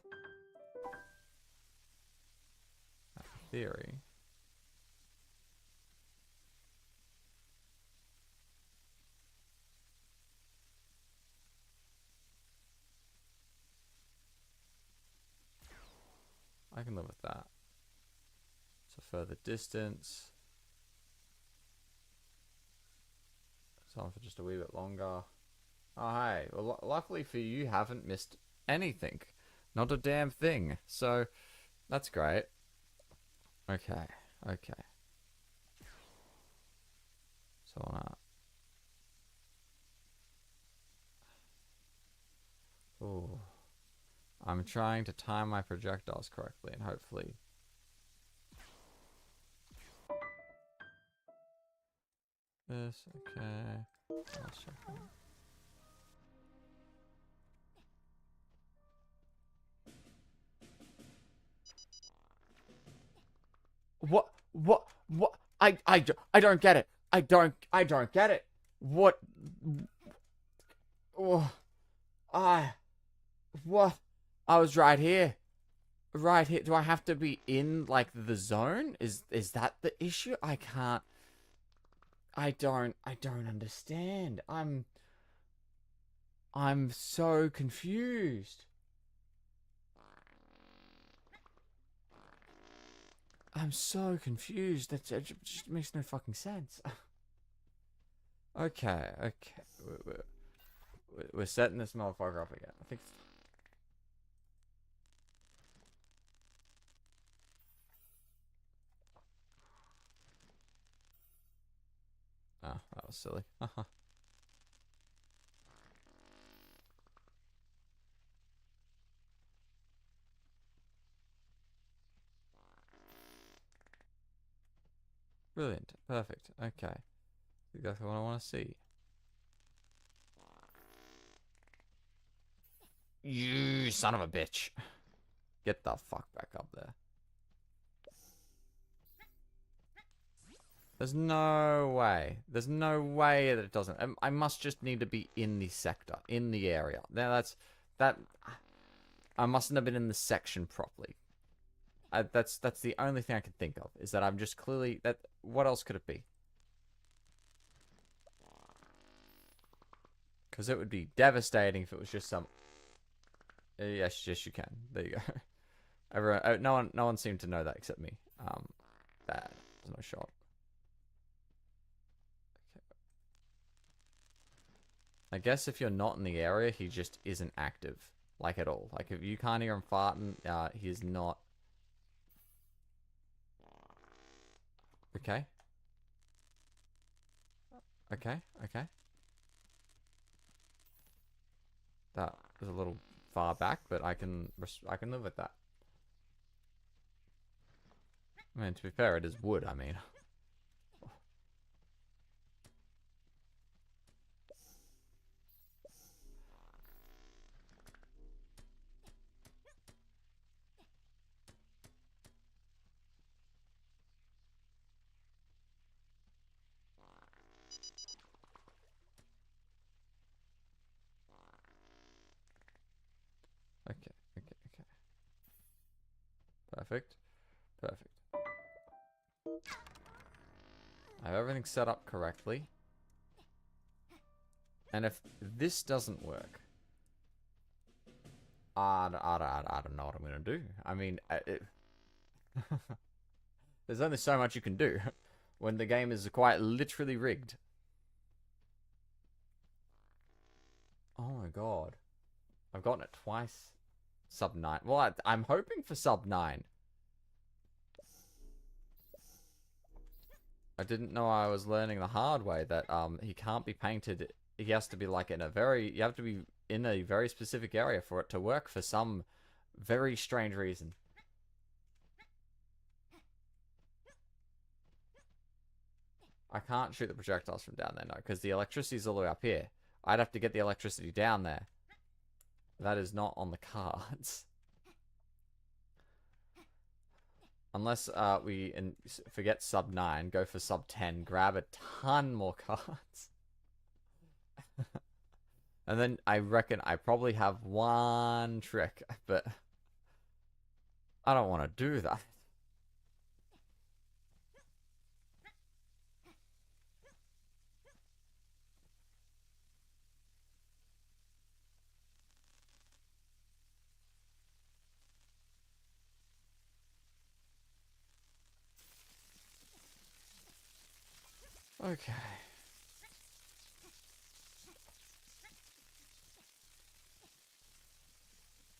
theory. I can live with that. So further distance. Time for just a wee bit longer. Oh, hey. Well, luckily for you, you haven't missed anything. Not a damn thing. So, that's great. Okay. Okay. So, ooh. I'm trying to time my projectiles correctly, and hopefully... This, okay. Let's check that. What? I don't get it. I don't get it. What? Oh, I, what? I was right here. Right here. Do I have to be in, like, the zone? Is that the issue? I can't. I don't understand. I'm so confused. I'm so confused. It just makes no fucking sense. Okay, okay. We're setting this motherfucker up again. I think. Oh, that was silly. Brilliant. Perfect. Okay. Exactly what I want to see. You son of a bitch. Get the fuck back up there. There's no way. There's no way that it doesn't. I must just need to be in the sector, in the area. Now that. I mustn't have been in the section properly. That's the only thing I can think of, is that I'm just clearly that. What else could it be? Because it would be devastating if it was just some. Yes, yes, you can. There you go. Everyone, no one seemed to know that except me. Bad. There's no shot. Okay. I guess if you're not in the area, he just isn't active, like at all. Like if you can't hear him farting, he is not. Okay. Okay. Okay. That was a little far back, but I can live with that. I mean, to be fair, it is wood. I mean. Okay. Okay. Okay. Perfect. Perfect. I have everything set up correctly. And if this doesn't work, I don't know what I'm going to do. I mean, there's only so much you can do when the game is quite literally rigged. Oh my god. I've gotten it twice. Sub 9. Well, I'm hoping for sub 9. I didn't know I was learning the hard way that he can't be painted. He has to be like in a very... You have to be in a very specific area for it to work for some very strange reason. I can't shoot the projectiles from down there, no, because the electricity's all the way up here. I'd have to get the electricity down there. That is not on the cards. Unless we forget sub 9, go for sub 10, grab a ton more cards. And then I reckon I probably have one trick, but I don't want to do that. Okay.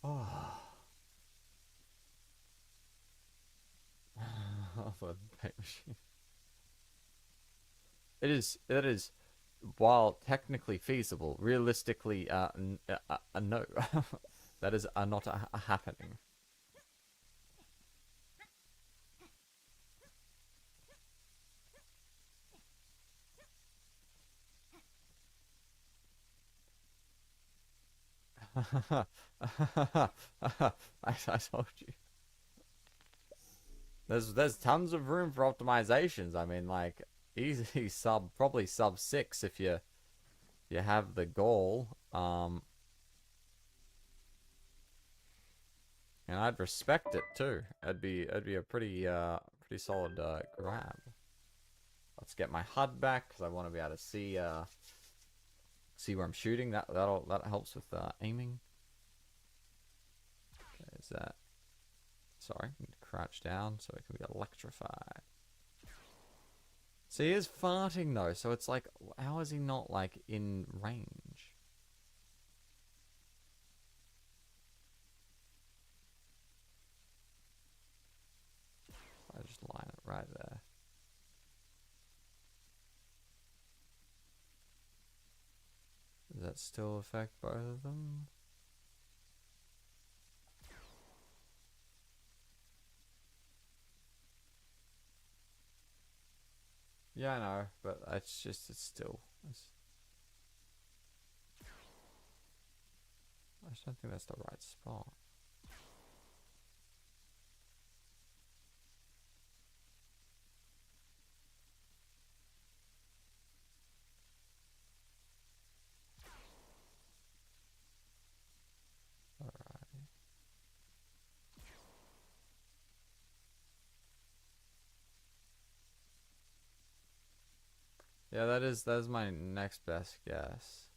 Oh. The paint machine. It is, while technically feasible, realistically, no. That is not happening. I told you. There's tons of room for optimizations. I mean, like, easy probably sub 6 if you have the goal. And I'd respect it too. It'd be a pretty solid grab. Let's get my HUD back because I want to be able to see where I'm shooting. That helps with aiming. Okay, is that? Sorry, I need to crouch down so it can be electrified. So he is farting though, so it's like, how is he not like in range? I just line it right there. Does that still affect both of them? Yeah, I know, but it's still... I just don't think that's the right spot. Alrighty. Yeah, that's my next best guess.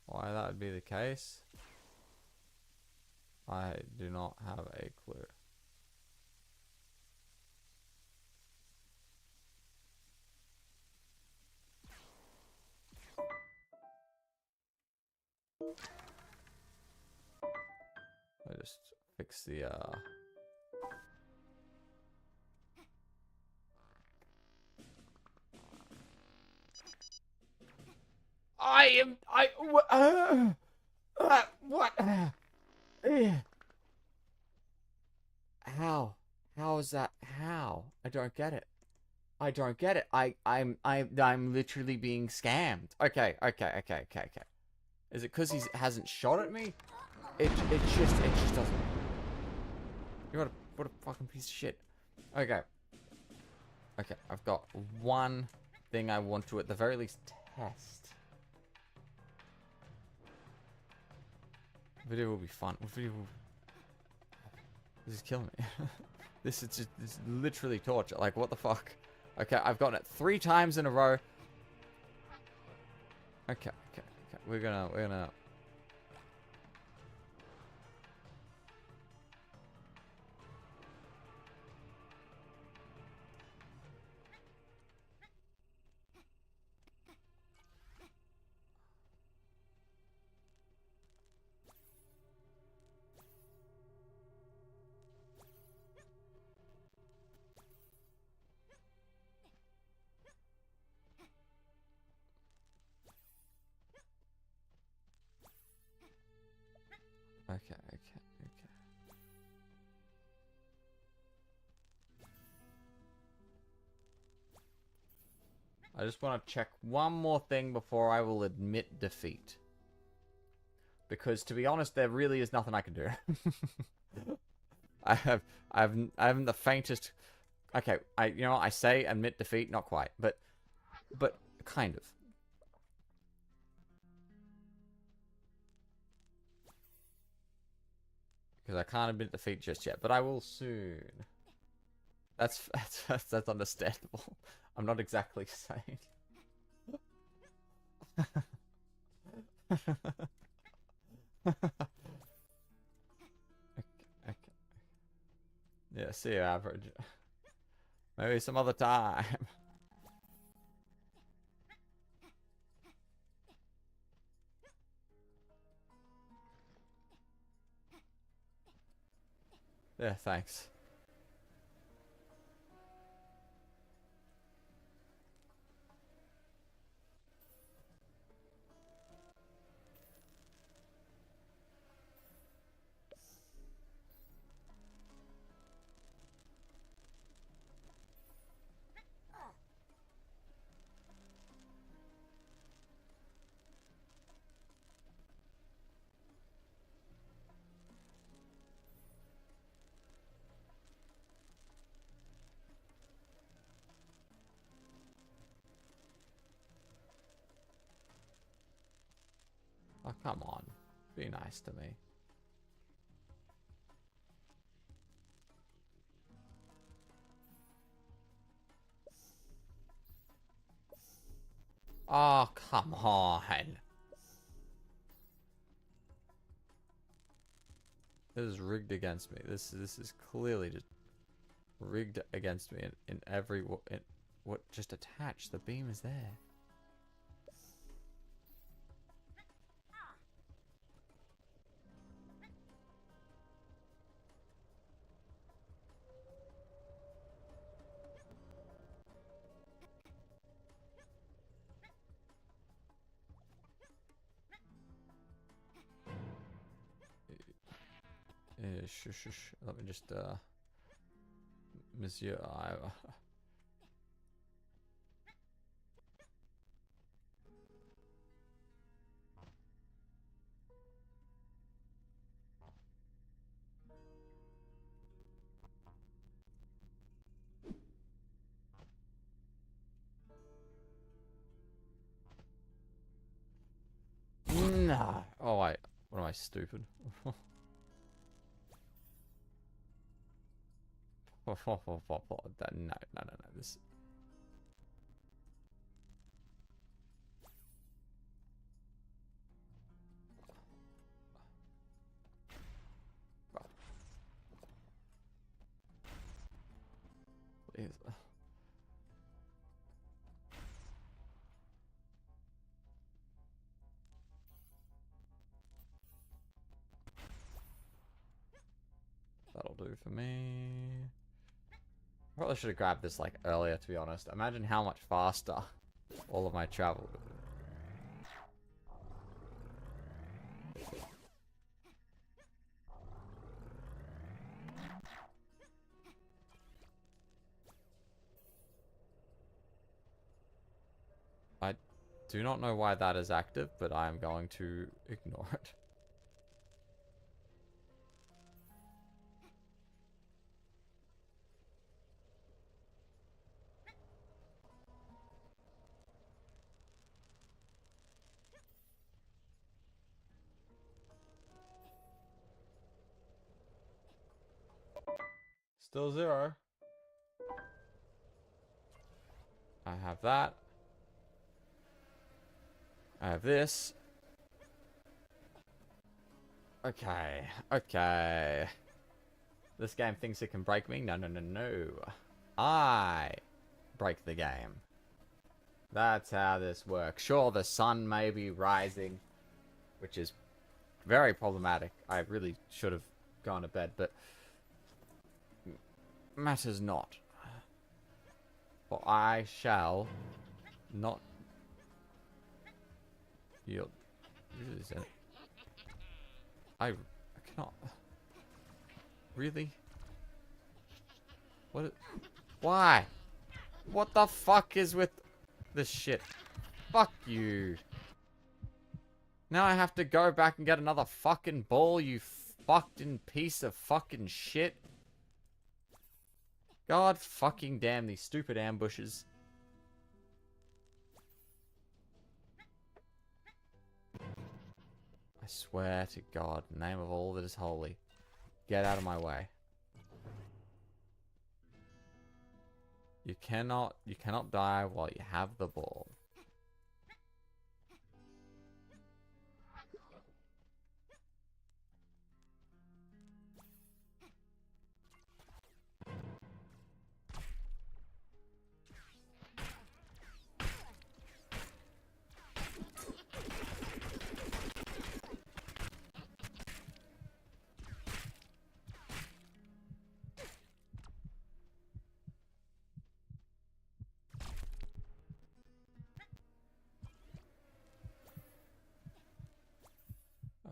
Why that would be the case, I do not have a clue. I just fix the what? How? How is that? How? I don't get it. I don't get it. I'm literally being scammed. Okay. Is it because he hasn't shot at me? It just doesn't. What a fucking piece of shit. Okay. Okay, I've got one thing I want to at the very least test. Video will be fun. Video will... This is killing me. This is just this is literally torture. Like, what the fuck? Okay, I've gotten it 3 times in a row. Okay. We're gonna... Okay. I just want to check one more thing before I will admit defeat. Because, to be honest, there really is nothing I can do. I haven't the faintest... Okay, you know what, I say admit defeat, not quite, but kind of. Because I can't admit defeat just yet, but I will soon. That's understandable. I'm not exactly saying. Okay. Yeah, see you, average. Maybe some other time. Yeah, thanks. Oh, come on. Be nice to me. Oh, come on. This is rigged against me. This is clearly just rigged against me in every... what just attached? The beam is there. Shush. Let me just, Monsieur, Nah. Oh, wait. What am I, stupid? No. This... Please. That'll do for me. Probably should have grabbed this like earlier, to be honest. Imagine how much faster all of my travel. I do not know why that is active, but I am going to ignore it. Still 0. I have that. I have this. Okay. Okay. This game thinks it can break me? No, no, no, no. I break the game. That's how this works. Sure, the sun may be rising, which is very problematic. I really should have gone to bed, but matters not. For I shall not yield. Really said it. I cannot. Really? What? Why? What the fuck is with this shit? Fuck you. Now I have to go back and get another fucking ball, you fucking piece of fucking shit. God fucking damn these stupid ambushes. I swear to God, in the name of all that is holy, get out of my way. You cannot die while you have the ball.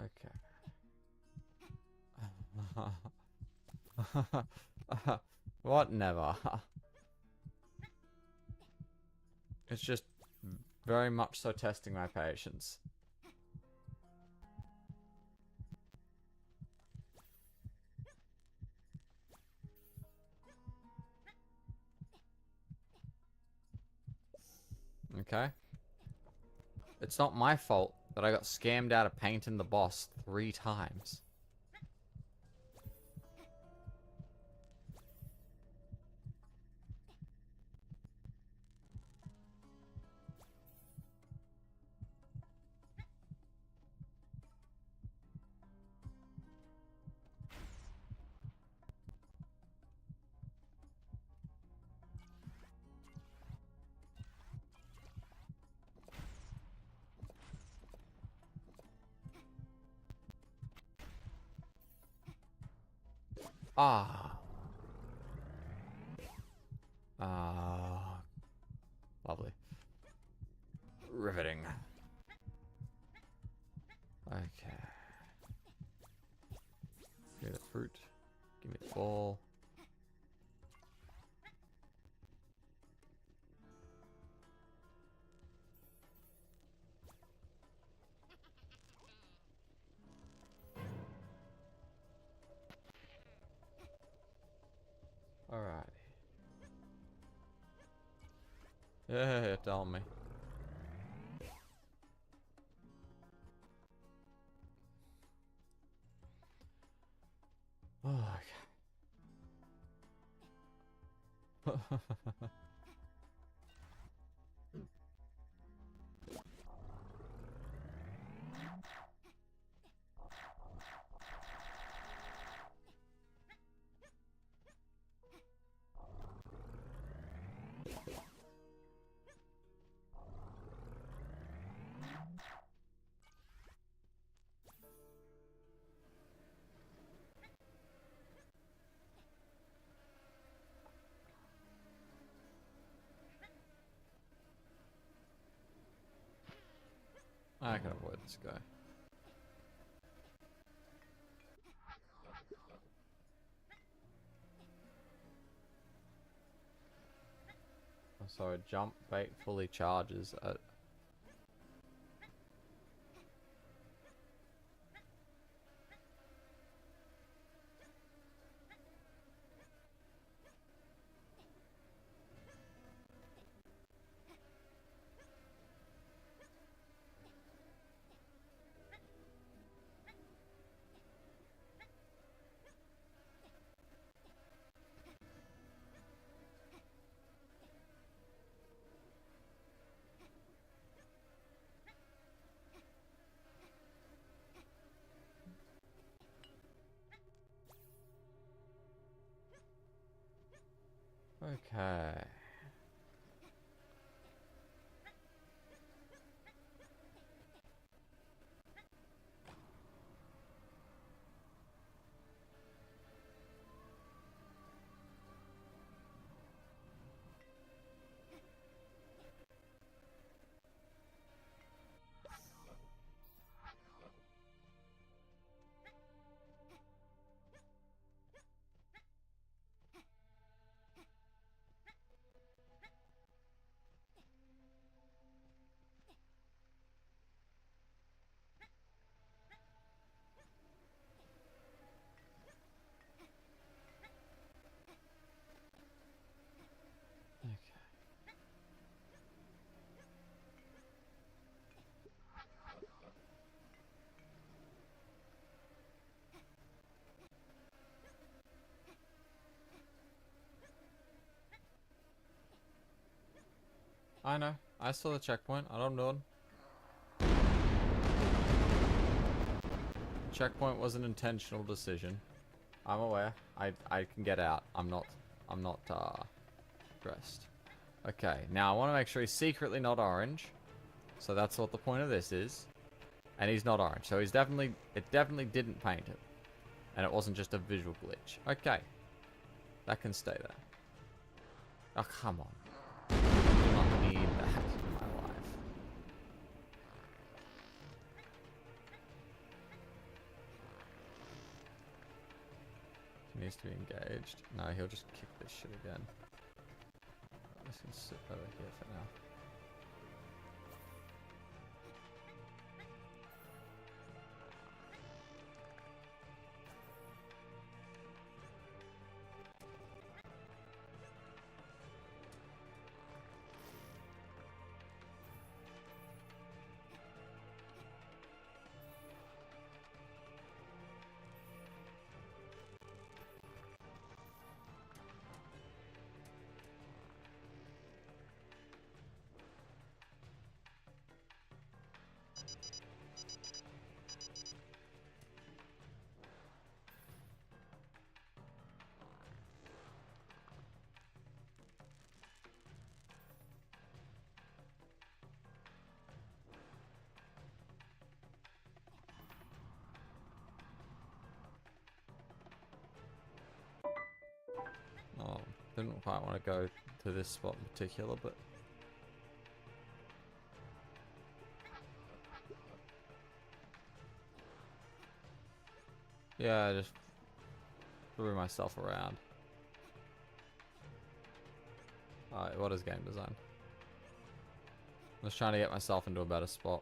Okay. What? Never. It's just very much so testing my patience. Okay. It's not my fault that I got scammed out of painting the boss 3 times. Ah. Ah. Lovely. Riveting. Okay. Give me the fruit. Give me the ball. Alrighty. Yeah, tell me. Oh, okay. I can avoid this guy. So a jump bait fully charges at... Okay. I know. I saw the checkpoint. I don't know. Checkpoint was an intentional decision. I'm aware. I can get out. I'm not stressed. Okay, now I want to make sure he's secretly not orange. So that's what the point of this is. And he's not orange. So he's definitely, it definitely didn't paint him. And it wasn't just a visual glitch. Okay. That can stay there. Oh, come on. I do not need that in my life. He needs to be engaged. No, he'll just kick this shit again. I'm just gonna sit over here for now. Oh, didn't quite want to go to this spot in particular, but yeah, I just threw myself around. Alright, what is game design? I was trying to get myself into a better spot.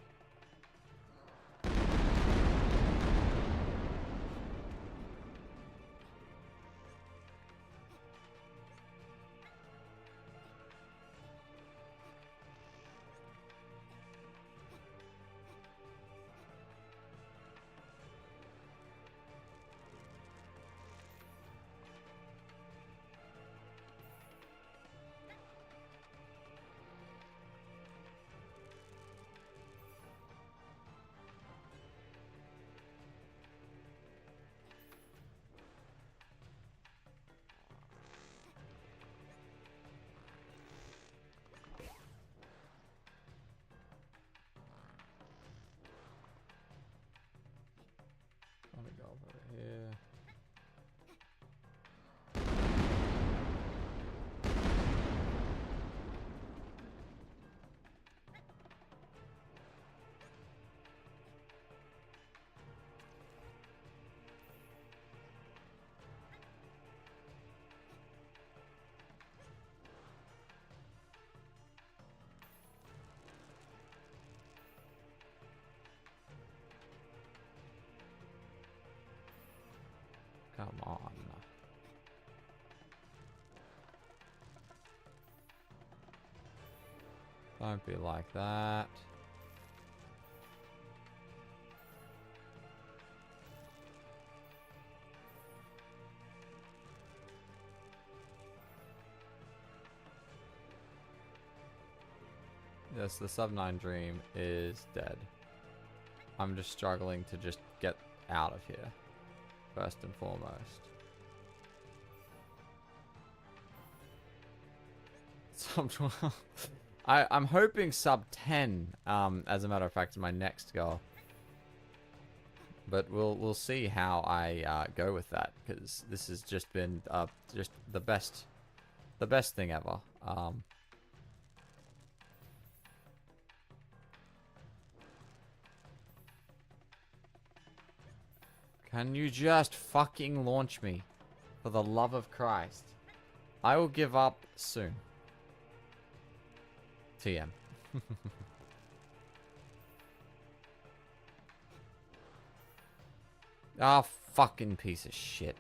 Let me go over here. Come on. Don't be like that. Yes, the Sub-9 dream is dead. I'm just struggling to just get out of here, first and foremost. Sub 12. I'm hoping sub 10, as a matter of fact, is my next goal. But we'll see how I go with that, because this has just been just the best thing ever. Can you just fucking launch me? For the love of Christ. I will give up soon. TM. Ah, fucking piece of shit.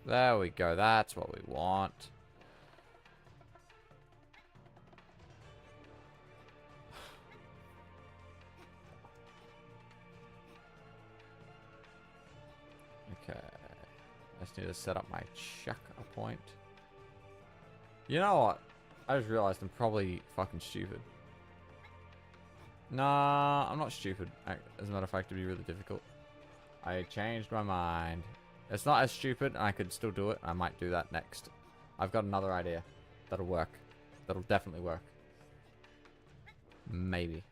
There we go. That's what we want. Okay. I just need to set up my checkpoint. You know what? I just realized I'm probably fucking stupid. Nah, I'm not stupid. As a matter of fact, it'd be really difficult. I changed my mind. It's not as stupid, and I could still do it. I might do that next. I've got another idea. That'll work. That'll definitely work. Maybe.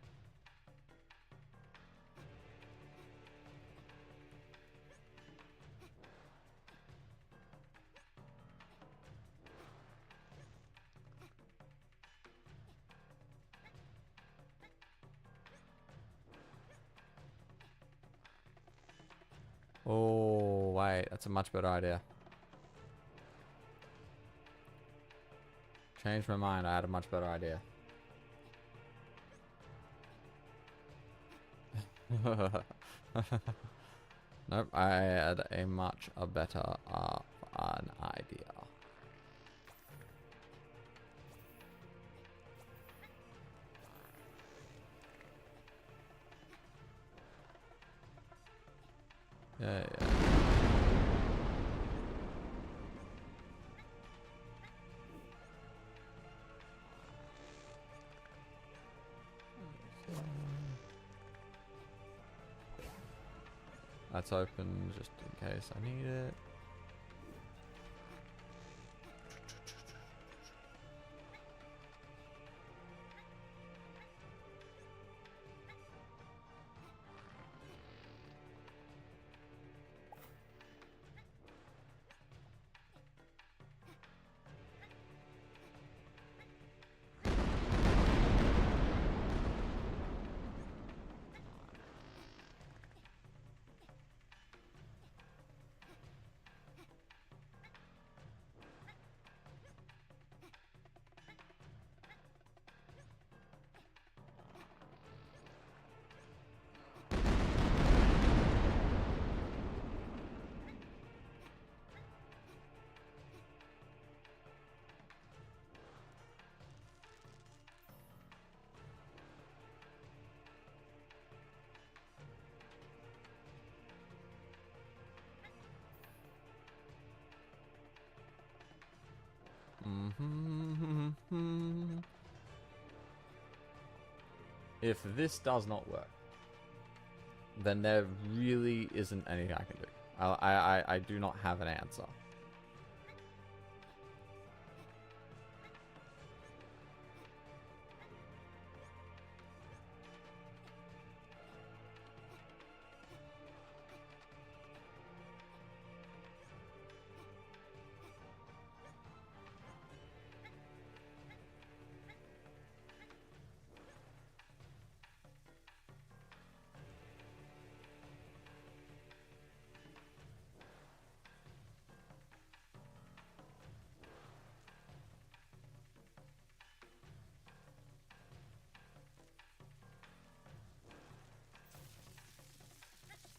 Oh, wait. That's a much better idea. Changed my mind. I had a much better idea. Nope. I had a much better an idea. Yeah. That's open just in case I need it. If this does not work, then there really isn't anything I can do. I do not have an answer.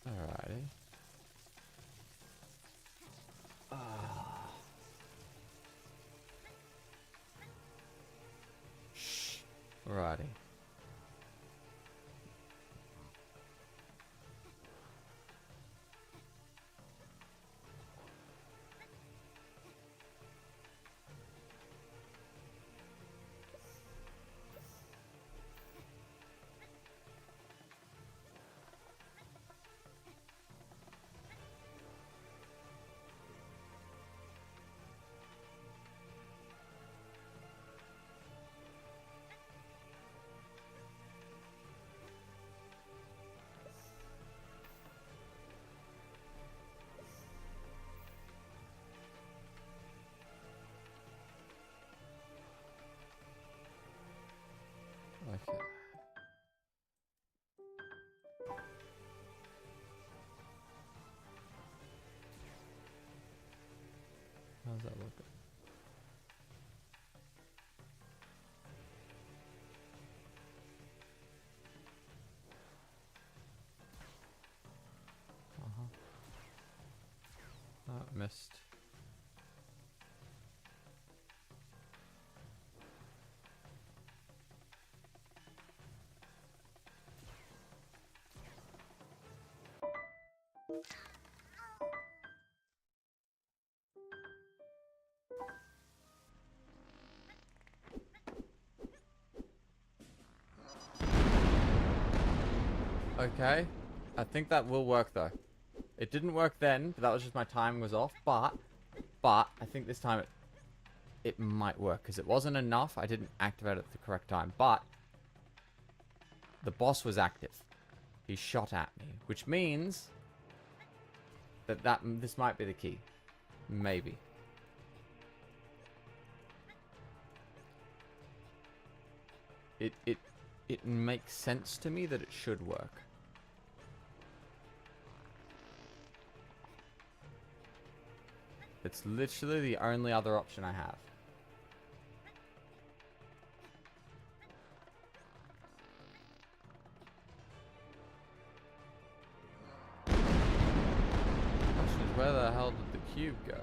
Alrighty. Shh. Alrighty. Okay. How's that look? Missed. Okay. I think that will work though. It didn't work then, but that was just my timing was off. But I think this time it might work because it wasn't enough. I didn't activate it at the correct time. But the boss was active. He shot at me, which means that this might be the key. Maybe. It makes sense to me that it should work. It's literally the only other option I have. Question is, where the hell did the cube go?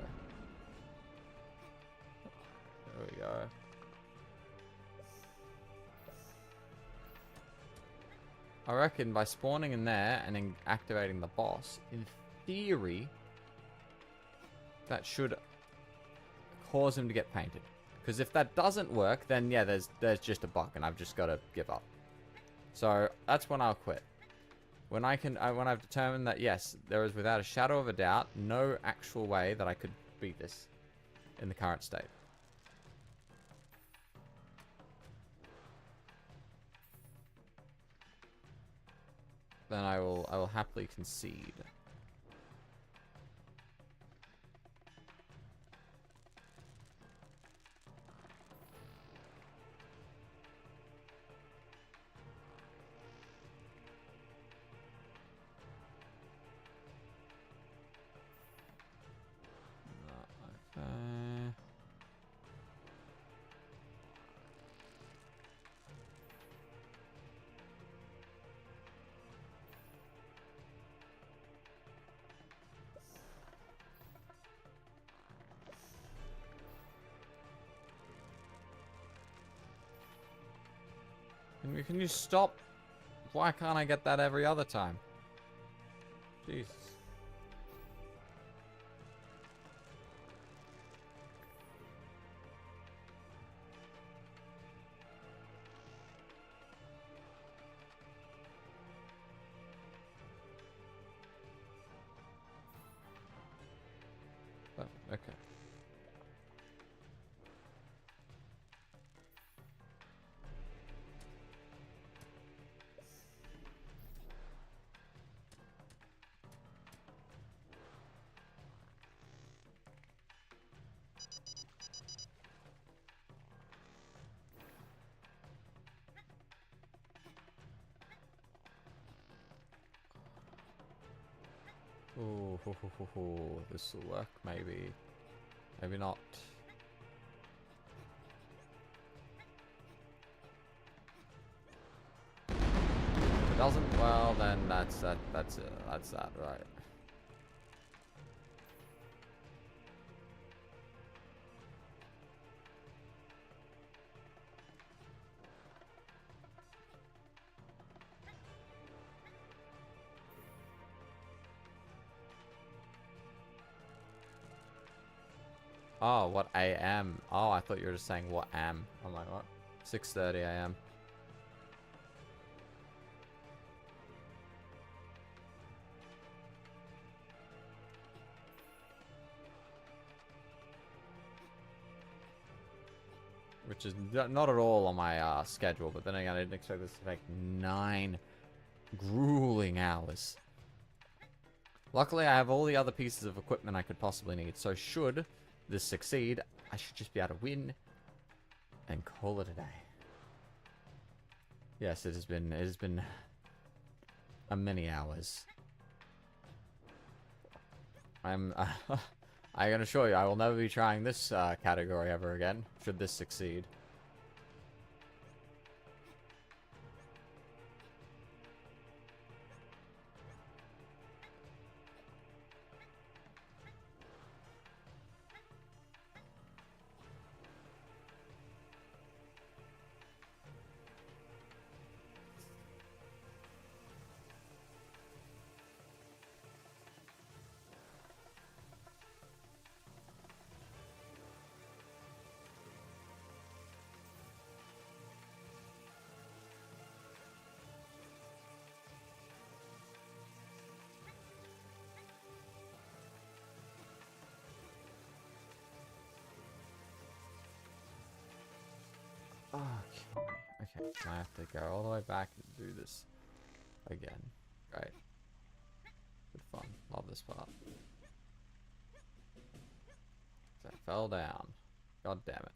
There we go. I reckon by spawning in there and then activating the boss, in theory, that should cause him to get painted. Because if that doesn't work, then yeah, there's just a bug, and I've just got to give up. So that's when I'll quit. When I've determined that yes, there is without a shadow of a doubt no actual way that I could beat this in the current state. Then I will happily concede. Can you stop? Why can't I get that every other time? Jesus. Oh, okay. Ooh, this will work, maybe. Maybe not. If it doesn't, well, then that's that, right? Oh, what AM? Oh, I thought you were just saying what am. I'm like, what? 6:30 AM. Which is not at all on my schedule, but then again, I didn't expect this to take 9 grueling hours. Luckily, I have all the other pieces of equipment I could possibly need, so should this succeed, I should just be able to win and call it a day. Yes, it has been a many hours. I'm I can assure you I will never be trying this category ever again, should this succeed. Okay. Okay, I have to go all the way back and do this again. Right. Good fun. Love this part. So I fell down. God damn it.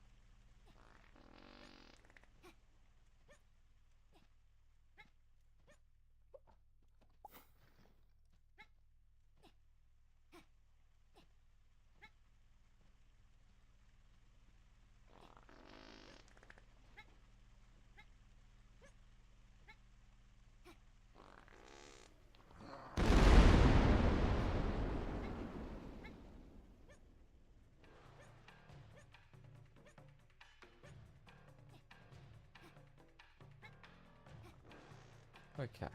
Okay.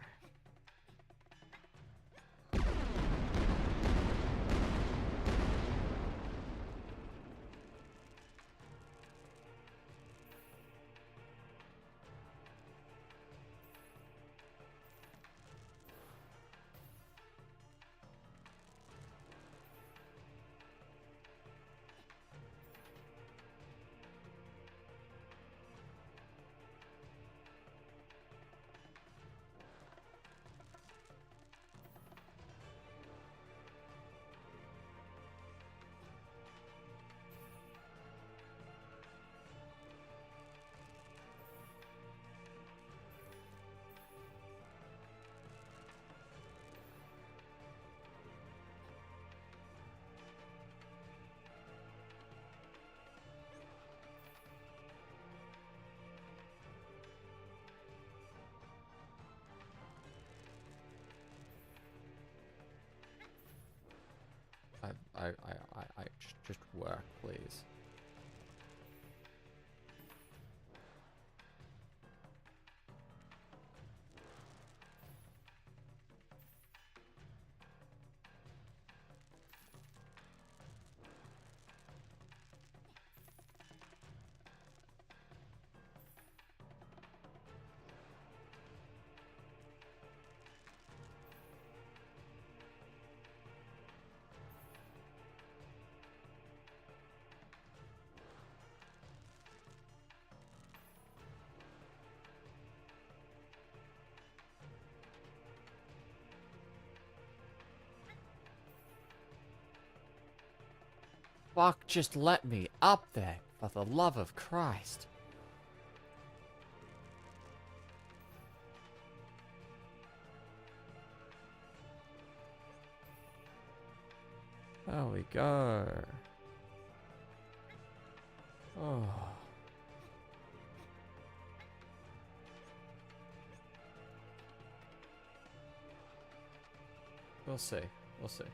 Just work, please. Fuck, just let me up there, for the love of Christ. There we go. Oh. We'll see. We'll see.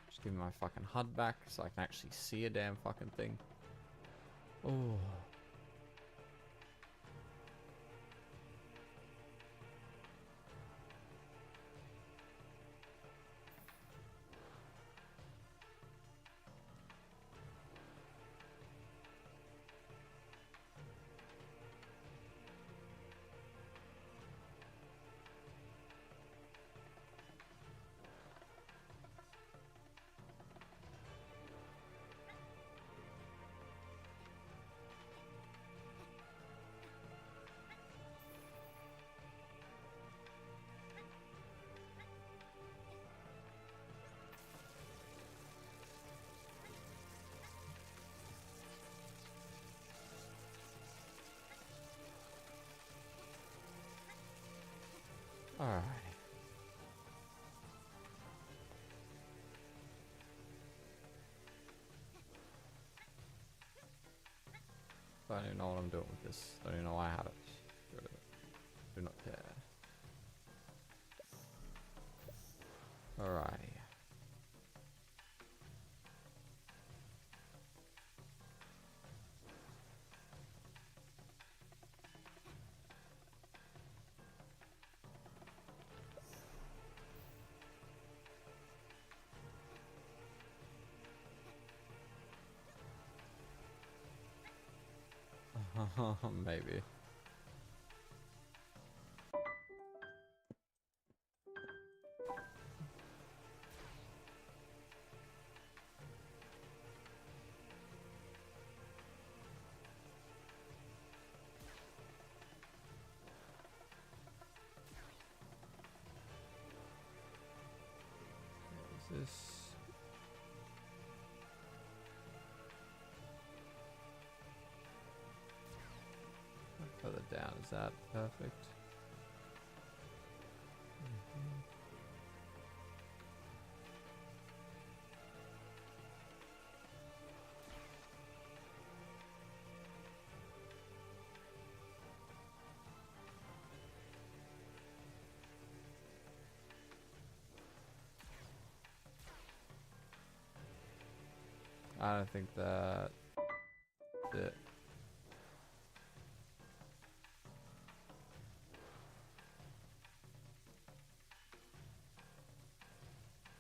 Just give me my fucking HUD back so I can actually see a damn fucking thing. Oh. Alright. I don't even know what I'm doing with this. I don't even know why I have it. Get rid of it. Do not care. Alrighty. Maybe. Is this? Further down, is that perfect? I don't think that it.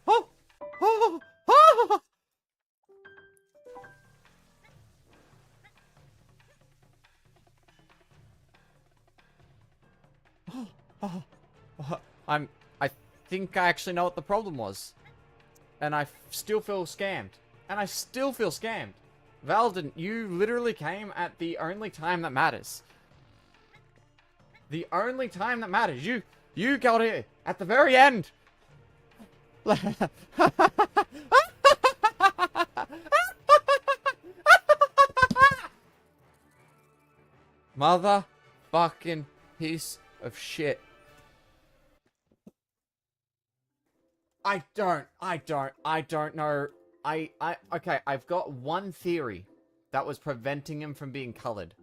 Oh! Oh! Oh! Oh! Oh! I think I actually know what the problem was. And I still feel scammed. And I still feel scammed. Valden, you literally came at the only time that matters. The only time that matters. You got here at the very end. Motherfucking piece of shit. I don't know. Okay, I've got one theory that was preventing him from being colored.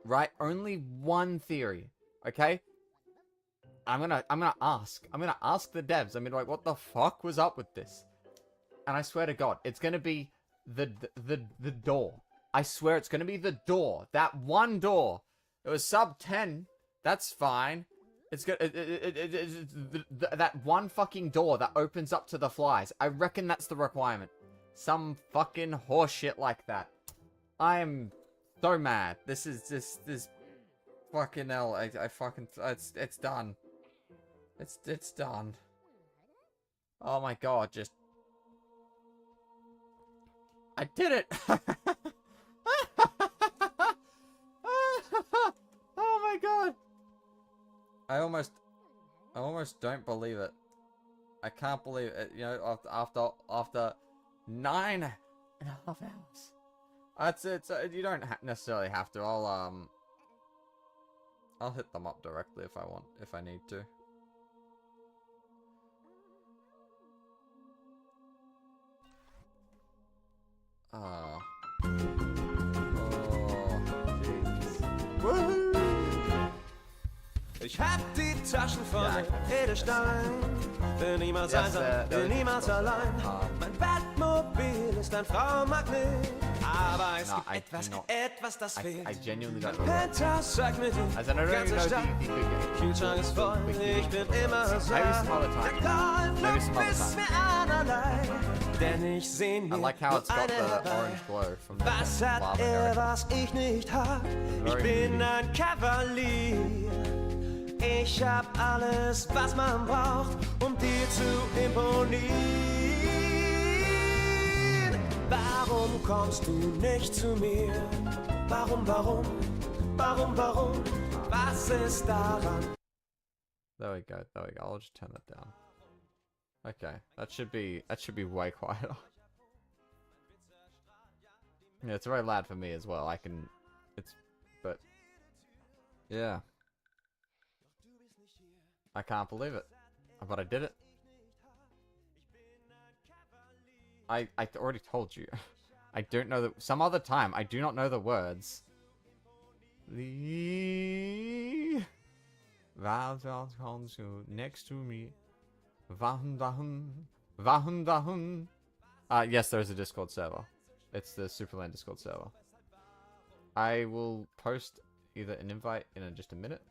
Right? Only one theory. Okay? I'm gonna ask the devs. I'm gonna be like, what the fuck was up with this? And I swear to God, it's gonna be the door. I swear it's gonna be the door. That one door. It was sub 10. That's fine. It's good. That one fucking door that opens up to the flies. I reckon that's the requirement. Some fucking horseshit like that. I am so mad. This fucking hell. I fucking it's done. It's done. Oh my God, just I did it. Oh my God. I almost don't believe it. I can't believe it. You know, after 9.5 hours. You don't necessarily have to. I'll hit them up directly if I need to. Oh, jeez. Woohoo! Ich hab die Taschen voll Edelstein, bin niemals einsam, bin niemals allein. Mein Bettmobil ist ein Frauenmagnet, aber es gibt etwas, das fehlt. I genuinely don't know. Penthouse zeigt mir die ganze Stadt, Kühlschrank ist voll, ich bin immer satt. Der Golfclub ist mir einerlei, denn ich seh mir like how it's got the orange glow from the was hat was ich nicht hab? Ich bin ein Kavalier. Ich hab alles, was man braucht, um dir zu imponieren. Warum kommst du nicht zu mir? Warum? Was ist daran? There we go. I'll just turn that down. Okay, that should be way quieter. Yeah, it's very loud for me as well. But yeah. I can't believe it. But I did it. I already told you. I don't know the... Some other time, I do not know the words. The... Valve console next to me. Vahun vahun. Vahun vahun. Yes, there's a Discord server. It's the Supraland Discord server. I will post either an invite in just a minute.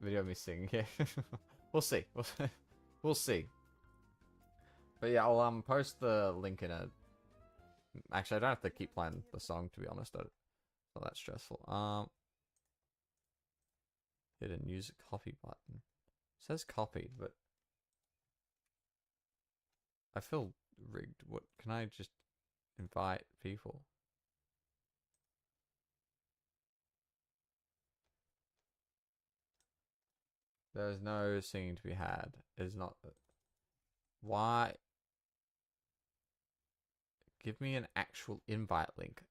Video of me singing here. We'll see. We'll see. But yeah, I'll post the link in a... Actually, I don't have to keep playing the song, to be honest. It's not that stressful. Hit a use a copy button. It says copied, but... I feel rigged. What can I just invite people? There's no singing to be had. It's not. Why? Give me an actual invite link.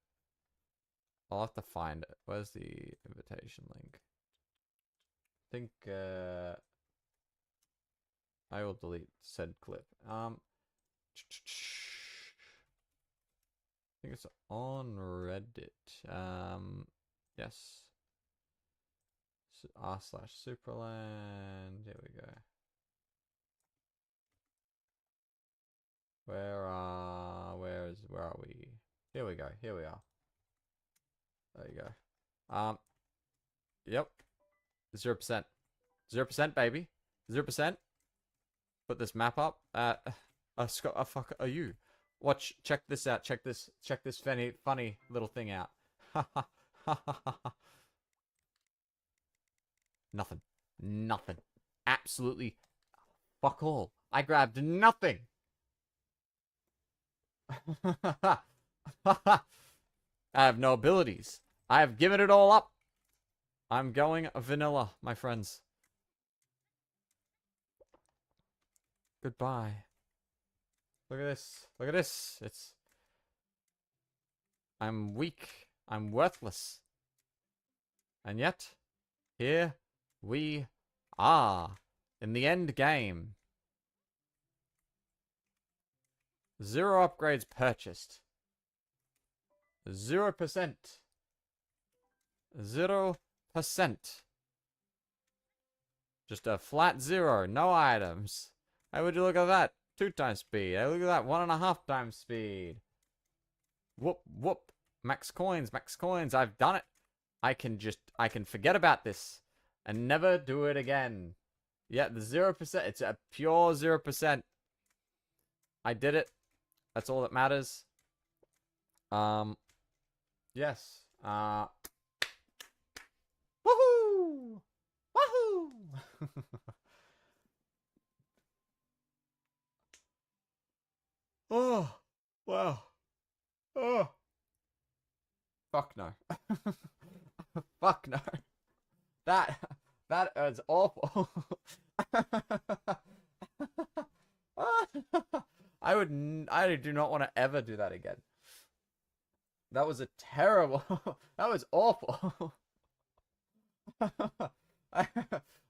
I'll have to find it. Where's the invitation link? I think I will delete said clip. I think it's on Reddit. Yes. r/Supraland. There we go. Where are we? Here we go. Here we are. There you go. Yep. 0%. 0%, baby. 0%. Put this map up. Scott, fuck are you? Watch, check this out. Check this funny little thing out. Nothing. Nothing. Absolutely fuck all. I grabbed nothing. I have no abilities. I have given it all up. I'm going vanilla, my friends. Goodbye. Look at this. Look at this. I'm weak. I'm worthless. And yet, here we are in the end game. 0 upgrades purchased. 0%. 0%. Just a flat 0. No items. How would you look at that? 2 times speed. Hey, look at that. 1.5 times speed. Whoop, whoop. Max coins, max coins. I've done it. I can forget about this and never do it again. Yeah, the 0%. It's a pure 0%. I did it. That's all that matters. Yes. Woohoo! Woohoo! Oh, wow. Oh. Fuck no. Fuck no. That is awful. I do not want to ever do that again. That was a terrible. That was awful.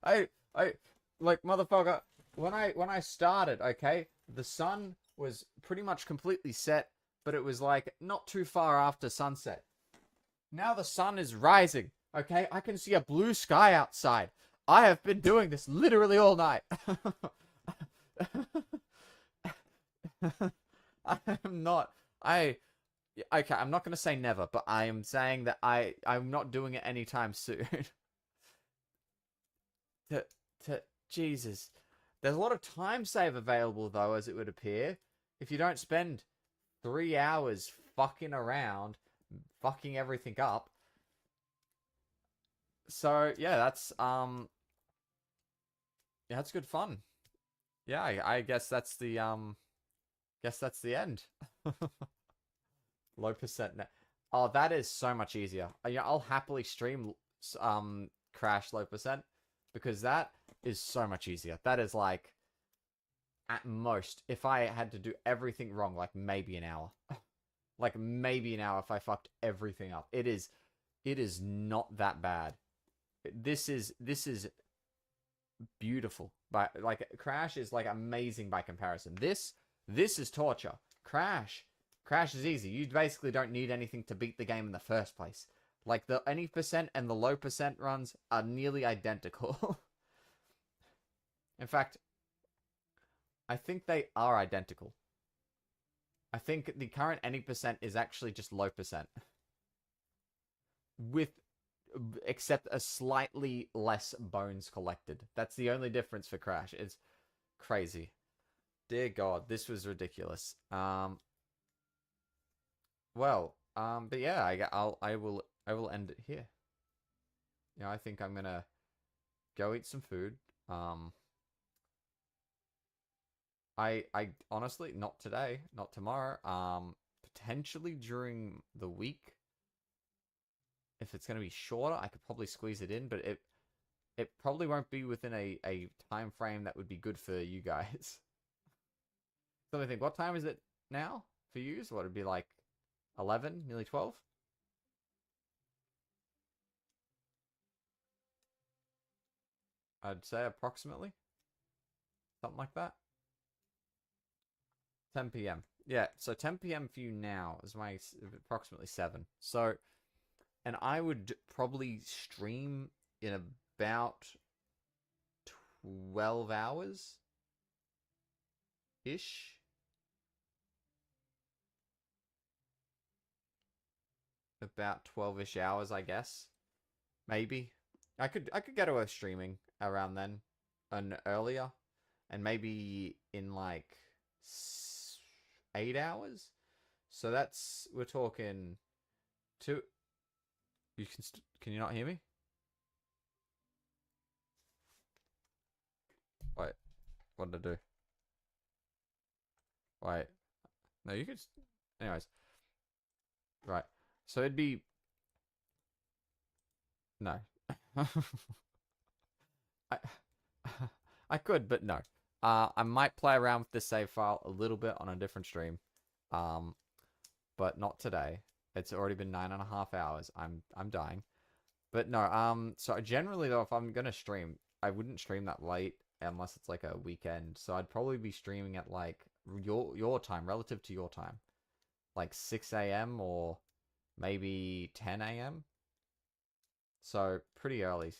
I like, motherfucker, when I started, okay, the sun was pretty much completely set, but it was like not too far after sunset. Now the sun is rising, okay? I can see a blue sky outside. I have been doing this literally all night. I'm not gonna say never, but I am saying that I'm not doing it anytime soon. Jesus. There's a lot of time save available though, as it would appear. If you don't spend 3 hours fucking around, fucking everything up. So yeah, that's good fun. Yeah, I guess that's the end. Low percent net. Oh, that is so much easier. Yeah, I'll happily stream Crash low percent, because that is so much easier. That is like, at most, if I had to do everything wrong, like maybe an hour. Like maybe an hour if I fucked everything up. It is not that bad. This is beautiful. But like Crash is like amazing by comparison. This is torture. Crash is easy. You basically don't need anything to beat the game in the first place. Like the any percent and the low percent runs are nearly identical. In fact, I think they are identical. I think the current any percent is actually just low percent. With except a slightly less bones collected. That's the only difference for Crash. It's crazy. Dear God, this was ridiculous. But yeah, I will end it here. I think I'm gonna go eat some food. I honestly, not today, not tomorrow. Potentially during the week. If it's gonna be shorter, I could probably squeeze it in, but it probably won't be within a time frame that would be good for you guys. So I think, what time is it now for you? So what would be like 11, nearly 12? I'd say approximately. Something like that. 10 p.m. Yeah, so 10 p.m. for you now is my approximately 7. So, and I would probably stream in about 12 hours ish. About 12-ish hours, I guess. Maybe. I could get away with streaming around then and earlier, and maybe in like 8 hours. So that's, we're talking two. You can you not hear me? Wait, what did I do? Wait, no, you could. Anyways, right. So it'd be no. I I could, but no. I might play around with this save file a little bit on a different stream, but not today. It's already been 9.5 hours. I'm dying, but no. So generally though, if I'm gonna stream, I wouldn't stream that late unless it's like a weekend. So I'd probably be streaming at like your time, relative to your time, like 6 a.m. or maybe 10 a.m. So pretty early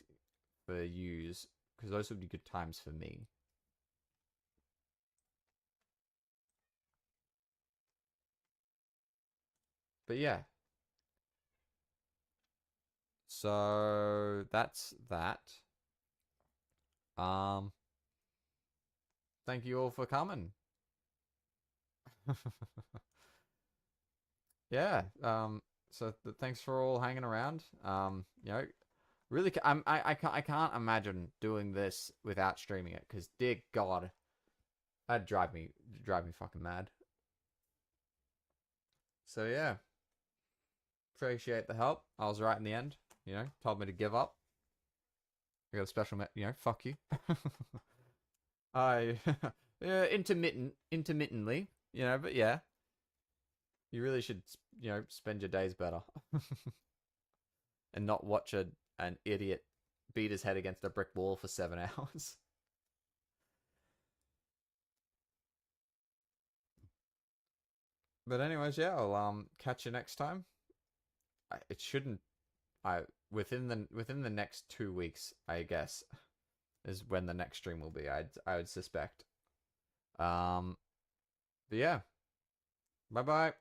for yous, because those would be good times for me. But yeah. So that's that. Thank you all for coming. Yeah. So thanks for all hanging around. Really, I can't imagine doing this without streaming it, because dear God, that'd drive me fucking mad. So yeah, appreciate the help. I was right in the end. Told me to give up. I got a special, fuck you. I intermittently, but yeah, you really should, spend your days better, and not watch an idiot beat his head against a brick wall for 7 hours. But anyways, yeah, I'll catch you next time. It shouldn't. Within the next 2 weeks, I guess, is when the next stream will be. I would suspect. But yeah. Bye bye.